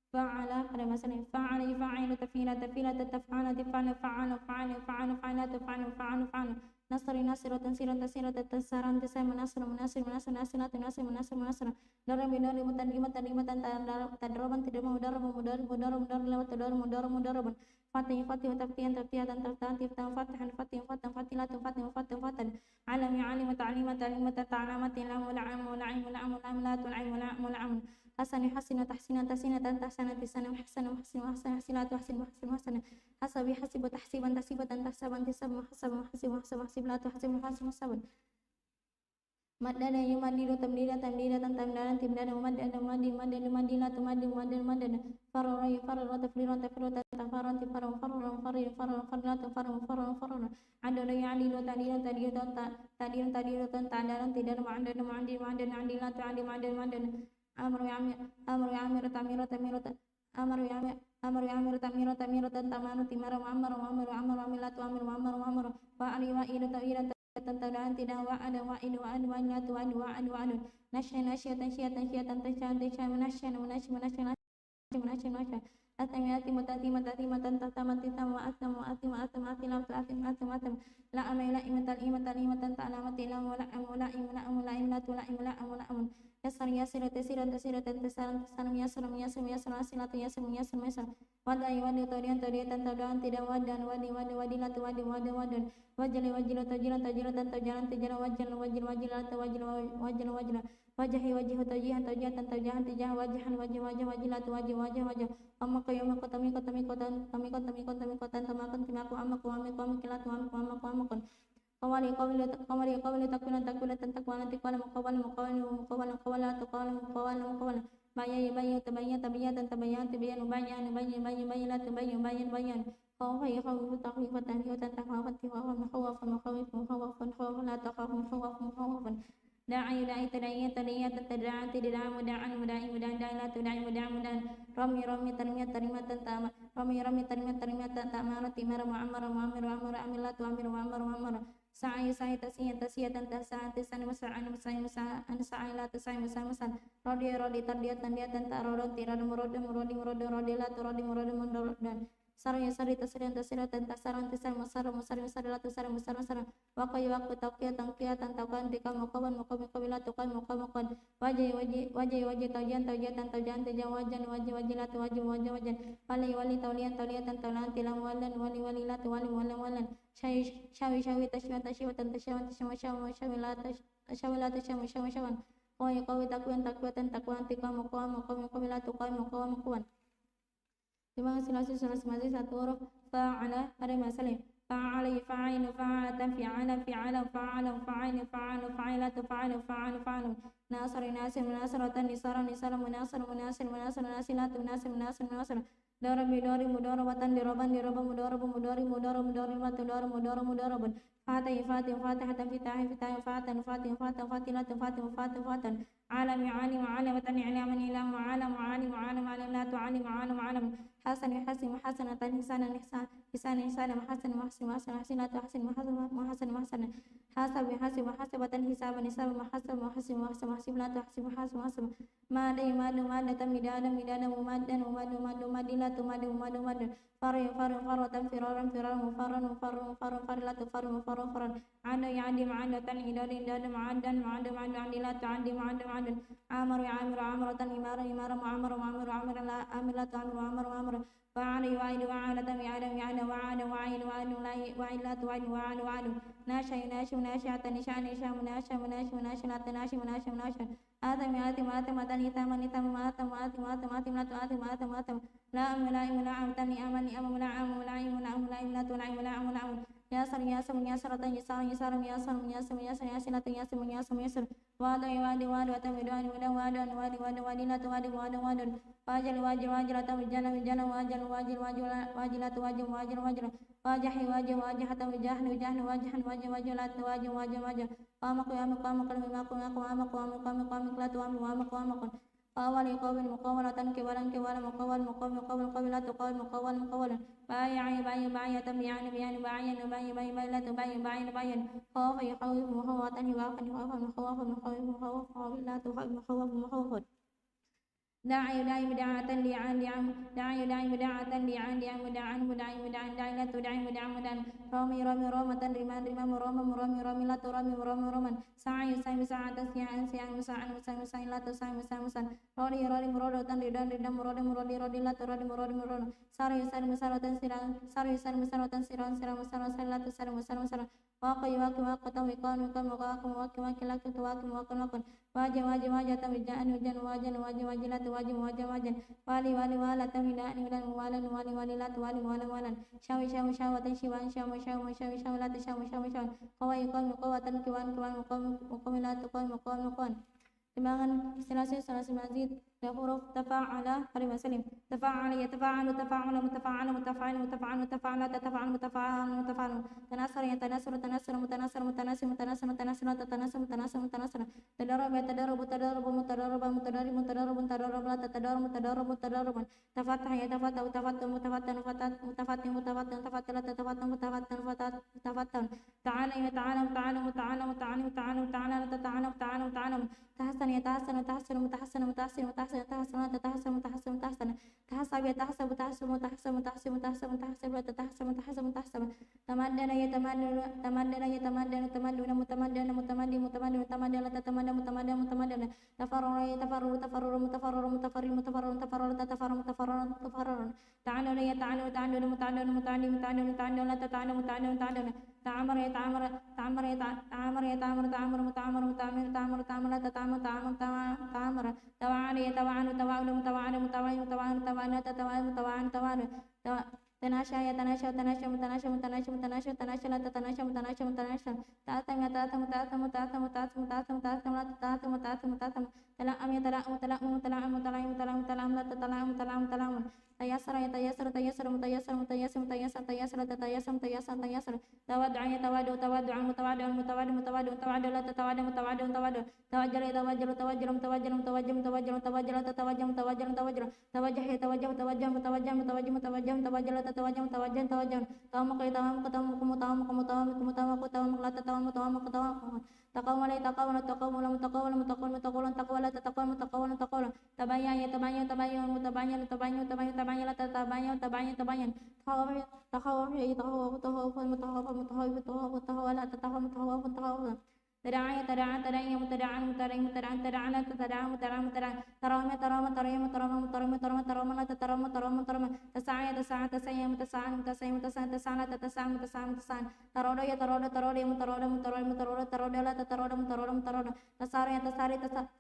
fa'ala pada masalah fa'ala yaf'alu tafila fa'ala nasratan tasaran nasir daram tadroban tidak mau daram lewat daram fatih taftihan fatan alam ta'limat حسن تحسين حسب تحسيبا حسب لا تحسب Madana yumadilu tamdilan timdana madina farara tafliran tafaron adana ya'lilu tadilu tadaran tidak ma'andana amru ya'mir tamiro tamanu timara amru amilatu fa'ali wa'idu tawiran tentang tidak wa'adu nasyatan atami matati matan tatamati atam la amila imatan ta'lamati la amula yasar yasir tasiran tasiran tasaran tasaran yasar yasar yasar asilatu yasar yasar yasar wadai wadi todian todian todaan tidak wadan wadi wadi wadilatu wadi wadi wadan wajil wajil tajiran tajiran tajaran tajaran wajil wajil wajil atau wajil wajil wajil wajahi wajih tajihan tajihan tajahan tajahan wajahan wajih wajih wajilatu wajih wajih wajih amma kayama kotami kotami kotan kami kotami kotami kotan tamakan timaku amaku amiku amikilatu amiku amaku amakon kawali kawali takwilan takwalan tikwala mukawala mukawala tukawala bayan tabayan la tabayan خوفي خوف تخويف تهويف تخوف مخوف مخوف مخوف خوف لا تخاف مخوف مخوف داعي داعي تداعي تداعي تداعي تداعي مداعي مداعي مداعي داعي لا تداعي مداعي مداعي رمي رمي ترمي ترمي تنتام رمي رمي ترمي ترمي تنتام تمر معمر معمر معمر عمل لا تعمر معمر معمر سعي سعي تسيا تسيا تنتسع تسان مسعى مسعى مسعى سعي لا تسعي مسعى مسعى رودي رودي ترديا تنديا تنتا رودي تيراد مرود مرودي مرود رودي لا ترودي مرود مرود sarya sari tasiran tasiran tasaran tisar masar masar masar la tasar masar masar wakai waku takia tangkia tantakan tika makawan makami kabila tukan makawan wajah wajah wajah wajah tajian tajian tajian tajian wajan wajah wajah la wajah wajah wajan wali wali taulian taulian tantalan tilam walan wali wali la wali walan walan shawi shawi shawi tashwan tashwan tashwan tashwan shawi shawi la tashwan la tashwan shawi shawan koi koi takwan takwan takwan tika makawan makami kabila tukan makawan makawan. Terima kasih satu huruf fa'ala ada masalah fa'ala fa'il fa'atan fi'ala fi'ala fa'ala fa'il fa'ala fa'ilatu fa'ala fa'ala fa'ala nasar nasir nasratan nisara nisara munasir munasir munasir nasilatu nasir nasir nasir darabi dari mudarabatan diraban dirabam mudarabu mudari mudara mudari matudara mudara mudaraban fatih fatih fatihatan fitahi fitahi fatan fatih fatan fatilatu fatih fatih fatan alam alim alamatan ilaman ilam alam alim alam alam la tu'alim alam alam hasan hasan hasanatan hisanan hisan hisan hisan hasan mahsin mahsin hasinatu hasin mahsan mahsan mahsan hasab hasib hasabatan hisaban hisab mahsan mahsin mahsin mahsin la tuhsib mahsin mahsin madai madu madatan midana midana mumaddan mumadu madu madilatu madu madu madu fari fari faratan firaran firaran mufarran mufarran mufarran farilatu farran mufarran farran anda ya'di ma'adatan idadi idadi ma'adan ma'adan ma'adan adilatu adi ma'adan ma'adan amaru ya'amiru amaratan imara imara mu'amaru mu'amaru amaran la amilatu amiru amaru amaru wa'ali wa'ili wa'alatan ya'adam ya'adam wa'adam wa'ili wa'ili wa'ilatu wa'ili wa'ali wa'ali nashay nashay nashyatan nishan nishan munashan munashan munashan atanashan munashan munashan atam atam atam atan hitam hitam atam atam atam atam latu atam atam atam la amla imla amtan ni amani amla amla imla amla imla tula imla amla am yasar yasar yasaratan yasar yasar yasar yasar yasar yasinatu yasar yasar yasar wada wadi wadi atam wadi wadi wadi wadi wadi wadi latu wadi wadi wadi wajal wajil wajil atam wijana wijana wajal wajil wajil wajilatu wajil wajil wajil wajahi wajih wajih atam wijahnu wijahnu wajahan wajih wajil latu wajih wajih wajih qamaku yamu qamaku mimaku yaku amaku amaku amaku amaku latu amaku amaku amaku qawali qawil muqawalatan kiwalan kiwalan muqawal muqawal muqawal qawilatu qawil muqawal muqawalan bayi bayi bayi atam yani yani bayi bayi bayi bayi latu bayi bayi bayi khawfi khawfi muhawatan hiwafan hiwafan muhawafan muhawif muhawaf qawilatu muhawaf muhawaf داعي داعي مداعة لعان لعان داعي داعي مداعة لعان لعان مداعا مداعي مداعا داعي لا تداعي مداعا مداعا رامي رامي رامة رمان رمان مرامة مرامي رامي لا ترامي مرامي رمان سعي سعي مساعة سيان سيان مساعة مساعة مساعة لا تسعي مساعة مساعة رادي رادي مرادة ردان ردان مرادي مرادي رادي لا ترادي مرادي مرادي ساري ساري مسارة سيران ساري ساري مسارة سيران سيران مسارة سيران لا تساري مسارة مسارة واقي واقي واقي تميقان وكم واقي واقي واقي لك تواقي واقي واقي واجه واجه واجه تمجان وجن واجن واجه واجه لا تواجه واجه واجن والي والي والا تميلان ولان والن والي والي لا توالي والا والن شاوي شاوي شاوة شوان شاوي شاوي شاوي شاوي لا تشاوي شاوي شاوي قوي قوم قوة كوان كوان مقام لا تقوم مقام مقام Timbangan istilasi salasi mazid ya huruf tafa'ala kalimah salim tafa'ala yatafa'alu tafa'ala mutafa'ala mutafa'al mutafa'al mutafa'ala tatafa'al mutafa'al mutafa'al tanasar ya tanasar tanasar mutanasar mutanasir mutanasir mutanasir tatanasar mutanasir mutanasir tadarrub ya tadarrub tadarrub mutadarrub mutadarrib mutadarrub tadarrub la tadarrub mutadarrub mutadarrub tafattah ya tafattah tafattu mutafattan mutafatti mutafattan tafattala tafattan mutafattan mutafattan ta'ala ya ta'ala ta'ala ta'ala ta'ala ta'ala ta'ala ta'ala ta'ala ta'ala tahassan ya tahassan tahassan mutahassan mutahassin mutahassin tahassan tahassan mutahassin mutahassin tahasab ya tahasab tahasab تحسب تحسب تحسب تحسب تحسب لا تتحسب تحسب تحسب تمدن يتمدن تمدن يتمدن تمدن متمدن متمدن متمدن تمدن لا تتمدن متمدن متمدن تفرر يتفرر تفرر متفرر متفرر متفرر تفرر تتفرر متفرر تفرر تعلل يتعلل تعلل متعلل متعلل متعلل متعلل لا تتعلل متعلل متعلل تعمر يتعمر تعمر يتعمر يتعمر تعمر متعمر متعمر تعمر تعمر لا تتعمر تعمر تعمر توعن يتوعن توعن متوعن متوعن متوعن توعن تتوعن متوعن توعن تناشى يتناشى تناشى متناشى متناشى متناشى تناشى لا تتناشى متناشى متناشى تأثم يتأثم تأثم تأثم تأثم تأثم تأثم لا تتأثم تأثم تأثم تلأم يتلأم تلأم متلأم متلأم متلأم متلأم لا تتلأم متلأم متلأم تيسر يتيسر تيسر متيسر متيسر متيسر تيسر تتيسر متيسر تيسر تودع يتوادع تودع متوادع متوادع متوادع متوادع لا تتوادع متوادع متوادع توجل يتوجل توجل متوجل متوجل متوجل متوجل تتوجل متوجل متوجل توجه يتوجه متوجه متوجه متوجه متوجه متوجل تتوجه متوجه توجه توامق يتوامق توامق متوامق متوامق متوامق توامق لا تتوامق توامق توامق تقوم لا تقوم تقوم لا متقوم متقوم متقوم تقوى لا تتقوم متقوم تقوم تبين يتبين تبين متبين تبين تبين تبين لا تتبين تبين تبين تخوف تخوف تخوف تخوف متخوف متخوف تخوف تخوف لا تتخوف متخوف تخوف تداعي تداعي تداعي متداعي متداعي متداعي تداعي لا تداعي متداعي متداعي ترام ترام ترام ترام ترام ترام ترام لا ترام ترام ترام تسعى تسعى تسعى متسعى متسعى متسعى تسعى لا تسعى متسعى متسعى ترود يا ترود ترود مترود مترود مترود ترود لا ترود مترود مترود تسار يا تسار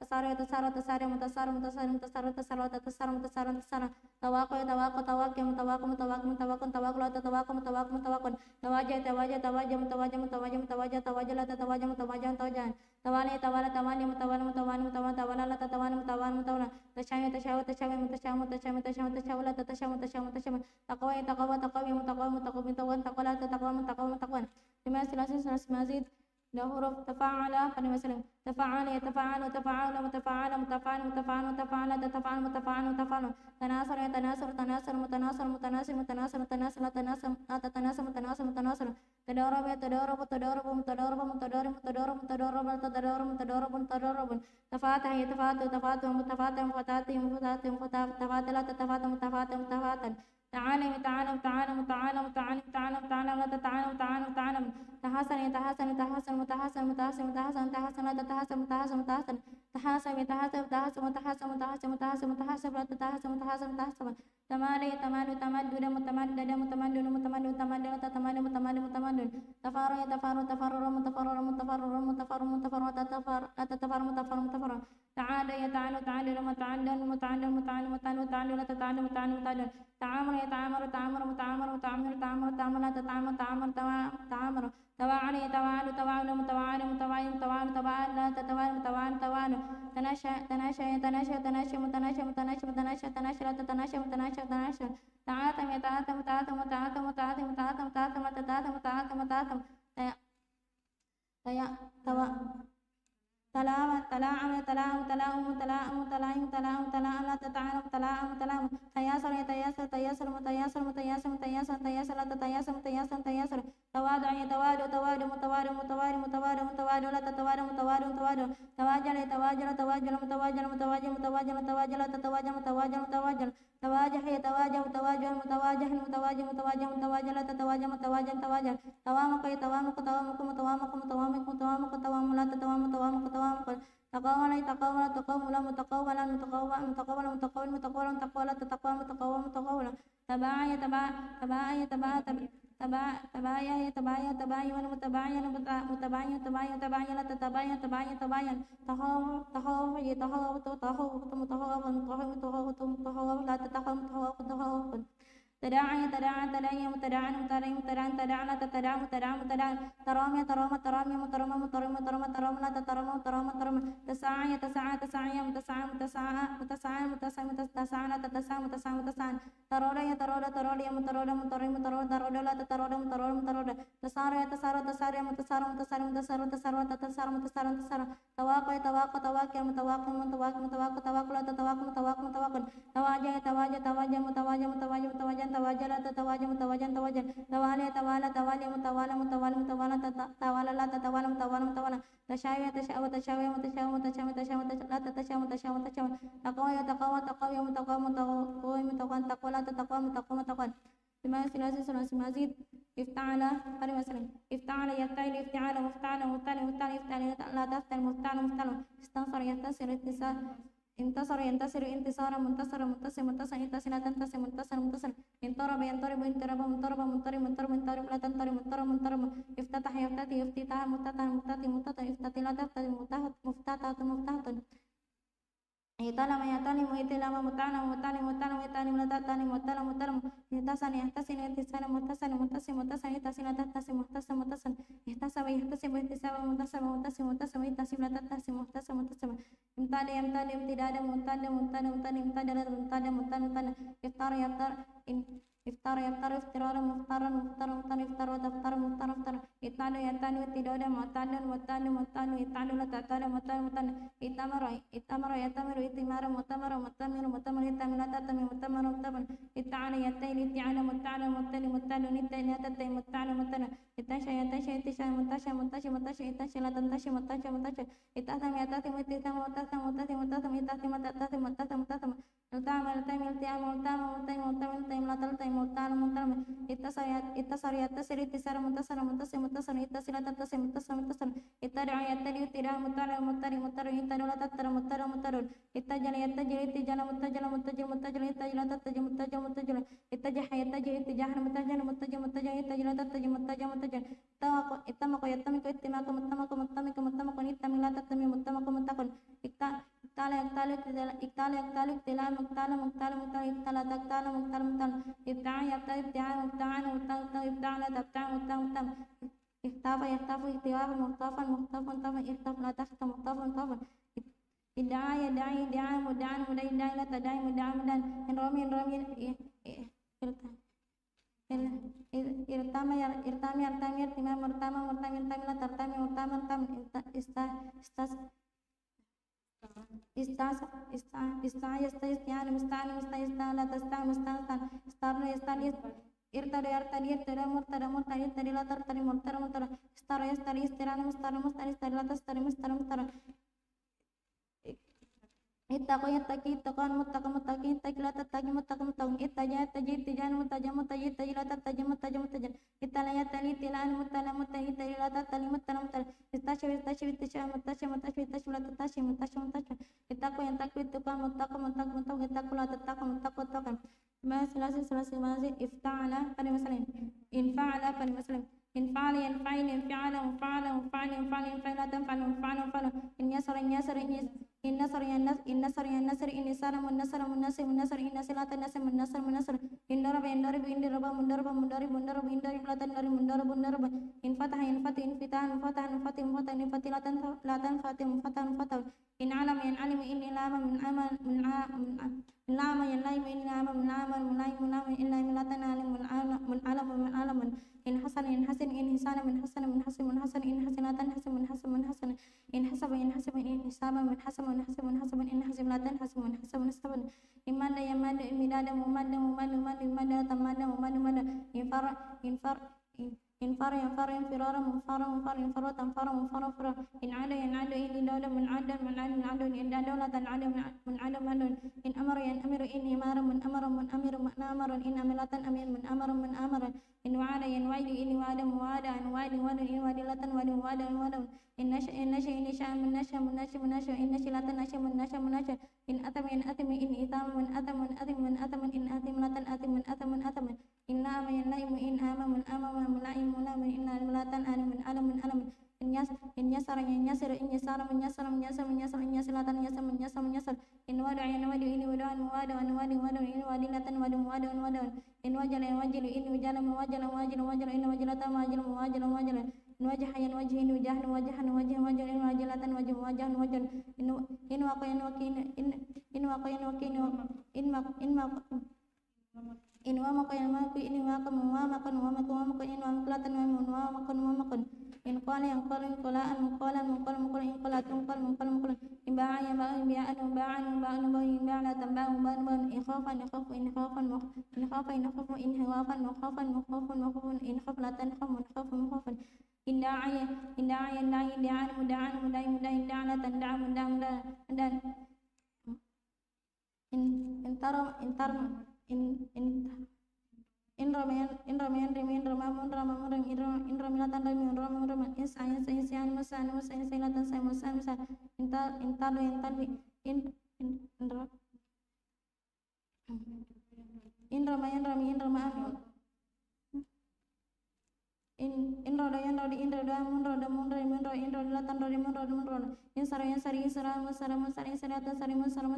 تسار تسار تسار متسار متسار متسار تسار تسار متسار تسار تواقع تواقع تواقع متواقع متواقع متواقع تواقع لا تواقع متواقع متواقع تواجه تواجه تواجه متواجه متواجه متواجه تواجه لا تواجه متواجه توجه توالي توالي توالي متوالي متوالي متوالي توالي لا تتوالي متوالي متوالي تشاوي تشاوي تشاوي متشاوي تشاوي تشاوي تشاوي لا تتشاوي تشاوي تشاوي تقوى تقوى تقوى متقوى متقوى متقوى تقوى لا تتقوى متقوى متقوى لما سلاسل مزيد له حروف تفاعل فلمثلا تفاعل يتفاعل وتفاعل متفاعل متفاعل متفاعل متفاعل تتفاعل متفاعل متفاعل تناصر يتناصر تناصر متناصر متناصر متناصر تناصر تناصر تتناصر متناصر متناصر تدارب يتدارب تدارب متدارب متدارب متدارب متدارب تدارب متدارب متدارب تفاتح يتفاتح تفاتح متفاتح مفتاتح مفتاتح مفتاتح تفاتح لا تتفاتح متفاتح متفاتح تعالى تعالى تعالى تعالى تعالى تعالى تعالى لا تعالى تعالى تعالى تحسن يتحسن يتحسن متحسن متحسن متحسن تحسن لا تتحسن متحسن متحسن تحاسب يتحاسب تحاسب متحسن متحسن متحسن متحسب لا تتحسن متحسن متحسب تمالي تمالي تمدد متمدد متمدد متمدد تمدد تتمدد متمدد متمدد تفارق يتفارق تفرر متفرر متفرر متفرر متفرر تتفر لا تتفر متفر متفرر تعالى يتعالى تعالى متعلل متعلل متعلل متعلل متعلل لا تتعلل متعلل متعلل تعامر يتعامر تعامر متعامر متعامر تعامر تعامر لا تتعامر تعامر تعامر توعن يتوعن توعن متوعن متوعن متوعن توعن لا تتوعن متوعن توعن تناشى تناشى يتناشى تناشى متناشى متناشى متناشى تناشى لا تتناشى متناشى تناشى تعاثم يتعاثم تعاثم متعاثم متعاثم متعاثم تعاثم لا تتعاثم متعاثم متعاثم توا تلاعم تلاعم تلاعم تلاعم تلاعم تلاعم تلاعم تلاعم لا تتعلم تلاعم تلاعم تياسر يتياسر تياسر متياسر متياسر متياسر تياسر لا تتياسر متياسر تياسر توادع يتوادع توادع متوادع متوادع متوادع متوادع لا تتوادع متوادع متوادع تواجل يتواجل تواجل متواجل متواجل متواجل متواجل لا تتواجل متواجل متواجل تواجه يتواجه متواجه متواجه متواجه متواجه متواجه لا تتواجه متواجه تواجه توامق يتوامق توامق متوامق متوامق متوامق توامق لا تتوامق توامق توامق تقاول يتقاول تقاول لا متقاول متقاول متقاول متقاول متقاول تقوى لا تتقوى متقوى متقاول تباع يتباع تباع يتباع تباين يتباين تباين متباين متباين تباين تباين لا تتباين تباين تباين تخوف تخوف يتخوف تخوف متخوف متخوف متخوف لا تتخوف متخوف تخوف تداعي تداعي تداعي متداعي متداعي متداعي تداعي لا تتداعي متداعي متداعي ترامي ترام ترامي مترام مترام مترام ترام لا تترام ترام ترام تسعى تسعى تسعى متسعى متسعى متسعى متسعى متسعى لا تتسعى متسعى متسعى ترود ترود ترود مترود مترود مترود ترود لا تترود مترود مترود تسار تسار تسار متسار متسار متسار تسار تتسار متسار تسار تواقع تواقع تواقع متواقع متواقع متواقع تواقع لا تتواقع متواقع متواقع تواجه تواجه تواجه متواجه متواجه متواجه mutawajala tatawaja mutawajan tawajan tawali tawala tawali mutawala mutawala mutawala tawala la tatawala mutawala mutawala tashawi tashawa tashawi mutashawa mutashawa tashawa la tatashawa mutashawa mutashawa taqwa taqwa taqwa mutaqwa mutaqwa mutaqwa taqwa la tataqwa mutaqwa mutaqwa بما ثلاثة ثلاث مزيد افتعل هذا مثلا افتعل يفتعل افتعال مفتعل مفتعل مفتعل افتعل لا تفتعل مفتعل مفتعل استنصر ينتصر اتصال انتصر ينتصر انتصارا منتصر منتصر منتصر انتصر لا تنتصر منتصر منتصر انطرب ينطرب انطرب منطرب منطرب منطرب منطرب لا تنطرب منطرب منطرب افتتح يفتتح افتتاح مفتتح مفتتح مفتتح افتتح لا تفتتح مفتتح مفتتح يتعلم يتعلم يتعلم متعلم متعلم متعلم يتعلم لا تعلم متعلم متعلم يحتسن يحتسن يحتسن متصل متصل متصل يحتسن لا تحتسن متصل متصل يحتسب يحتسب يحتسب متصل متصل متصل يحتسب لا تحتسب متصل متصل امتال يمتال امتداد ممتد ممتد ممتد امتداد ممتد ممتد ممتد يفتر يفتر إفطار يفطر افترارا مفطرا مفطر مفطر إفطار وتفطر مفطر مفطر إطعال يطعل اتداد معتال معتال معتال إطعال لا تعتال معتال معتال إتمر إتمر يتمر إتمار متمر متمر متمر إتمر لا تتمر متمر متمر إتعال يتعل إتعال متعال متعال متعال إتعال يتعل متعال متعال إتشى يتشى إتشى متشى متشى متشى إتشى لا تنتشى متشى متشى إتأثم يتأثم إتأثم متأثم متأثم متأثم إتأثم متأثم متأثم متأثم التعمل التعمل التعمل التعمل التعمل التعمل لا تلتعمل متعلم متعلم اتصل يتصل اتصال متصل متصل متصل اتصل تتصل متصل متصل اتبع يتبع اتباع متعلم متعلم متعلم اتبع لا تتبع متعلم متعلم اتجل يتجل اتجال متجل متجل متجل اتجل لا تتجل متجل متجل اتجح يتجه اتجاه متجل متجل متجل اتجل لا تتجل متجل متجل اتمق يتمق اتماق متمق متمق متمق اتمق لا تتمق متمق متقل اقتال يقتال اقتال يقتال اقتلال مقتال مقتال مقتال اقتال تقتال مقتال مقتال ابتاع يبتاع ابتاع مبتاع مبتاع ابتاع لا تبتاع مبتاع مبتاع اختاف يختاف اختفاف مختافا مختاف مختاف اختاف لا تختف مختاف مختاف ادعاء يدعي ادعاء مدعى مدعي ادعي لا تدعي مدعى مدعى ان رمي irtama irtami irtami irtima murtama murtami irtami la tartami murtama murtam istas istian mustan mustan la tastan mustan stan irtada irtadi irtada murtada murtadi irtadi la tartadi murtada murtada istara istari istirana mustara mustari istari la tastari mustara mustara ittaqu yattaqi ittaqan muttaqi muttaqi ittaqi la tattaqi muttaqi muttaqin ittaja ittaji ittijan muttaja muttaji ittaji la tattaji muttaja muttajan ittala yattali ittilan muttala muttaji ittali la tattali muttala muttala istashu istashu ittasha muttashi muttashi ittashu la tattashi muttashi muttashi ittaqu yattaqi ittaqan muttaqi muttaqi muttaqi ittaqu la tattaqi muttaqi muttaqin ma selasi mazi ifta'ala pada masalah infa'ala pada masalah infa'ala yanfa'il infa'ala infa'ala infa'ala infa'ala infa'ala tanfa'ala infa'ala infa'ala in yasara إن نصر إن نصر إن نصر إن نصر من نصر من نصر من نصر إن نصر لا تنصر من نصر من نصر إن ضرب إن ضرب إن ضرب من ضرب من ضرب من ضرب إن ضرب لا تنضرب من ضرب من ضرب إن فتح إن فتح إن فتح إن فتح إن فتح إن فتح إن فتح لا تنفتح إن فتح إن فتح إن علم إن علم إن علم من عمل من علم ينعم إن علم من عمل من عمل من عمل إن علم لا تنعلم من علم من علم إن حسن إن حسن إن حسن من حسن من حسن من حسن إن حسن لا تنحسن من حسن من حسن إن حسب إن حسب إن حساب من حسب من حسب من حسب إن حسب لا تنحسب من حسب من حسب إن مد يمد إن مداد ممد ممد ممد مد تمد ممد مد انفر ينفر انفرارا منفر منفر انفر تنفر منفر منفر إن عاد ينعاد إن دولة من عاد من عاد من عاد إن دولة عاد من عاد من إن أمر ينأمر إن إمارا من أمر من أمر من أمر إن أمرة أمير من أمر من أمر إن وعد ينوعد إن وعد موعد إن وعد وعد إن وعد لا تنوعد وعد وعد إن نشأ إن نشأ إن نشأ من نشأ من نشأ من نشأ إن نشأ لا تنشأ من نشأ من نشأ إن أتم إن أتم إن إتام من أتم من أتم من أتم إن أتم لا تنأتم من أتم من أتم إن نام ينام إن آم من آم من لائم من لام إن لا تنأل من ألم من ألم إن يسر إن يسر إن يسر من يسر من يسر من يسر إن يسر لا تنيسر من يسر من يسر إن ودع ينودع إن ودع مواد وأن واد واد إن واد لا تنود مواد وأن واد إن وجل يوجل إن وجل مواجل واجل واجل إن وجلت مواجل مواجل واجل إن وجه ينوجه إن وجه وجه وجه وجه إن وجلت وجه وجه وجل إن وقع وكين إن وقع وكين إن وامق ينمك إن واق موامق وامق وامق إن وامقلة وامق وامق إن قال ينقل إن قلاء مقالا مقال مقال إن قلت مقال مقال مقال إن إنباعا ينباع إنبياء وباعا وباعا إنباع تنباع وباع إخافا يخاف إنخافا إن خاف إنخاف إنخوافا مخافا مخوف مخوف إن خاف لا تنخف مخاف مخافا إن داعي إن داعي إن داعي داعا مداعا مداعي مداعي إن داع لا تندع مداع مداع إن ترى إن ترى إن رمي إن رمي لا تنرمي إن رمي إن سعي إن سعي مسعى لا تنسى مسعى إن تلوي إن رمى إن roda in roda mun roda latan roda in sara musara in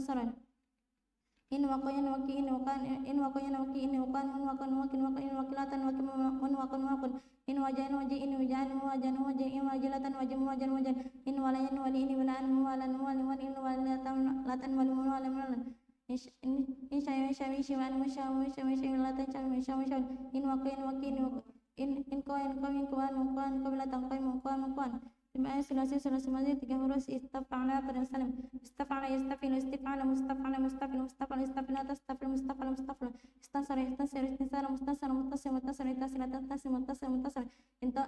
sara in wakan in wakilatan in wajilatan in wali in latan in shawi in kuan Jemaah sulasi sulasi 3 huruf istafala pada salam istafala istafil istifala mustafala mustafil mustafal istafila tastafil mustafala mustafil istasara istasir istisara mustasara mustasim mutasar itasila tasim mutasar mutasar inta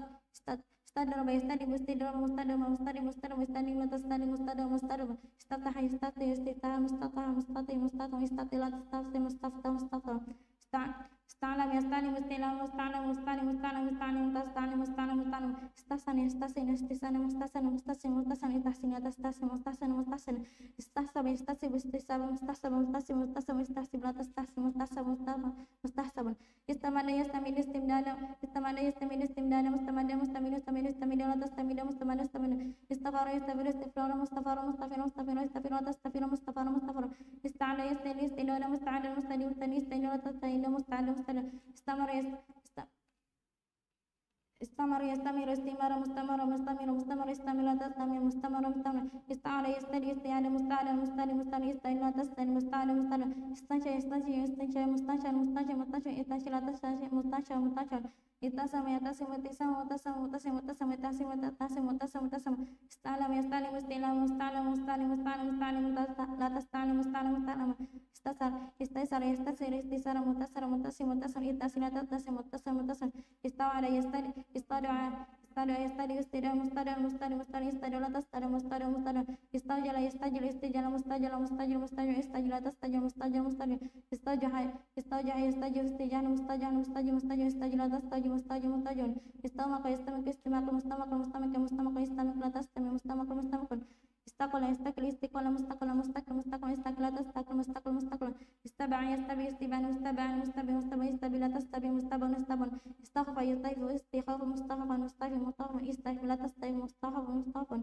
stadar ba istadi mustadar mustadar mustadi mustadar mustadi mustadi mustadar mustadar istatah istati istitah mustatah mustati mustatah istatilat istati mustafta mustafta Sta'lam yastani mustilam mustalam mustani mustalam mustani mustani mustani mustani istasani istasini istisani mustasani mustasi mustasani itasini atastasi mustasani mustasani istasab istasib istisab mustasab mustasi mustasab istasib latastasi mustasab mustasab istamada yastamid istimdala istamada yastamid istimdala mustamada mustamid istamid istamid latastamid mustamada istamid istafara istabir istifara mustafara mustafira mustafira istafira atastafira mustafara mustafara ista'ala yastali istilala musta'ala mustali mustali istilala tasta'ila musta'ala استمر يستمر استمر مستمر مستمر مستمر استمر تستمر مستمر مستمر استعلى يستعلى استعلى مستعلى مستعلى مستعلى استعلى تستعلى مستعلى مستعلى استنشى يستنشى يستنشى مستنشى مستنشى مستنشى استنشى لا تستنشى مستنشى مستنشى itasam yatasam mutisam mutasam mutasam mutasam yatasim yatasim mutasam mutasam istalam yastalim istilam mustalam mustalim mustalim mustalim latastalim mustalim mustalim istasar istasar istasir istisar mutasar mutasim mutasar itasim yatasim mutasam mutasam istawala yastali istadi istida mustada mustadi mustadi istada latastada mustada mustada istajala istajala istijala mustajala mustajala mustajala istajala tastajala mustajala mustajala istajaha istijala mustajala mustajala mustajala istajala tastajala mustajala mustajala istamaka istamaka istamaka mustamaka mustamaka mustamaka istamaka latastami mustamaka mustamaka istaqala istaqil istiqala mustaqala mustaqil mustaqil istaqila tastaqil mustaqil mustaqil istaba'a yastabi istiban mustaba'a mustabi mustabi istabila tastabi mustaban mustaban istaghfa yastaghifu istighafa mustaghfan mustaghfir mustaghfir istaghfir la tastaghfir mustaghfan mustaghfan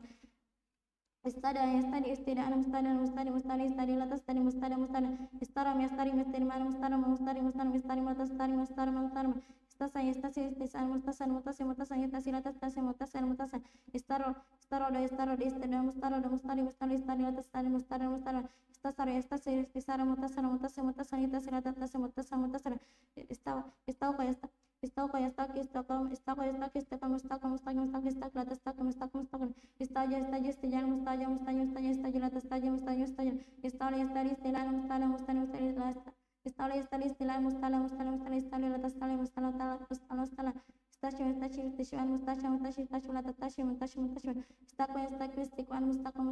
istada yastadi istidaan mustadan mustadi mustadi istadi la tastadi mustada mustada istaram yastari mustirman mustaram mustari mustaram istari mustari mustari mustari istasa istasi istisan mustasan mutasan mutasan istasi la tastasi mutasan mutasan istaro istaro istada mustaro mustari mustari istadi la tastadi mustari mustari istasara istasi istisara mutasan mutasan mutasan istasi la tastasi mutasan mutasan istauqa istaqi istaqam mustaqim istaqi la tastaqim mustaqim istaja istaja mustaja istajila tastaja mustaja istala istali istilal mustala mustali istala istali istilal mustala istali la tastali mustala istasya istasyan mustasya la tatasya istaqi istiqwan mustaqim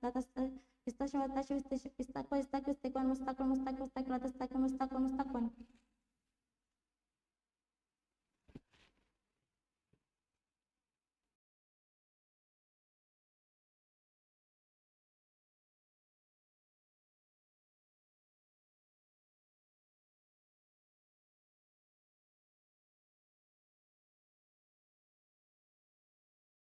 la tastasya istasya istaqi istiqwan mustaqim la tastaqi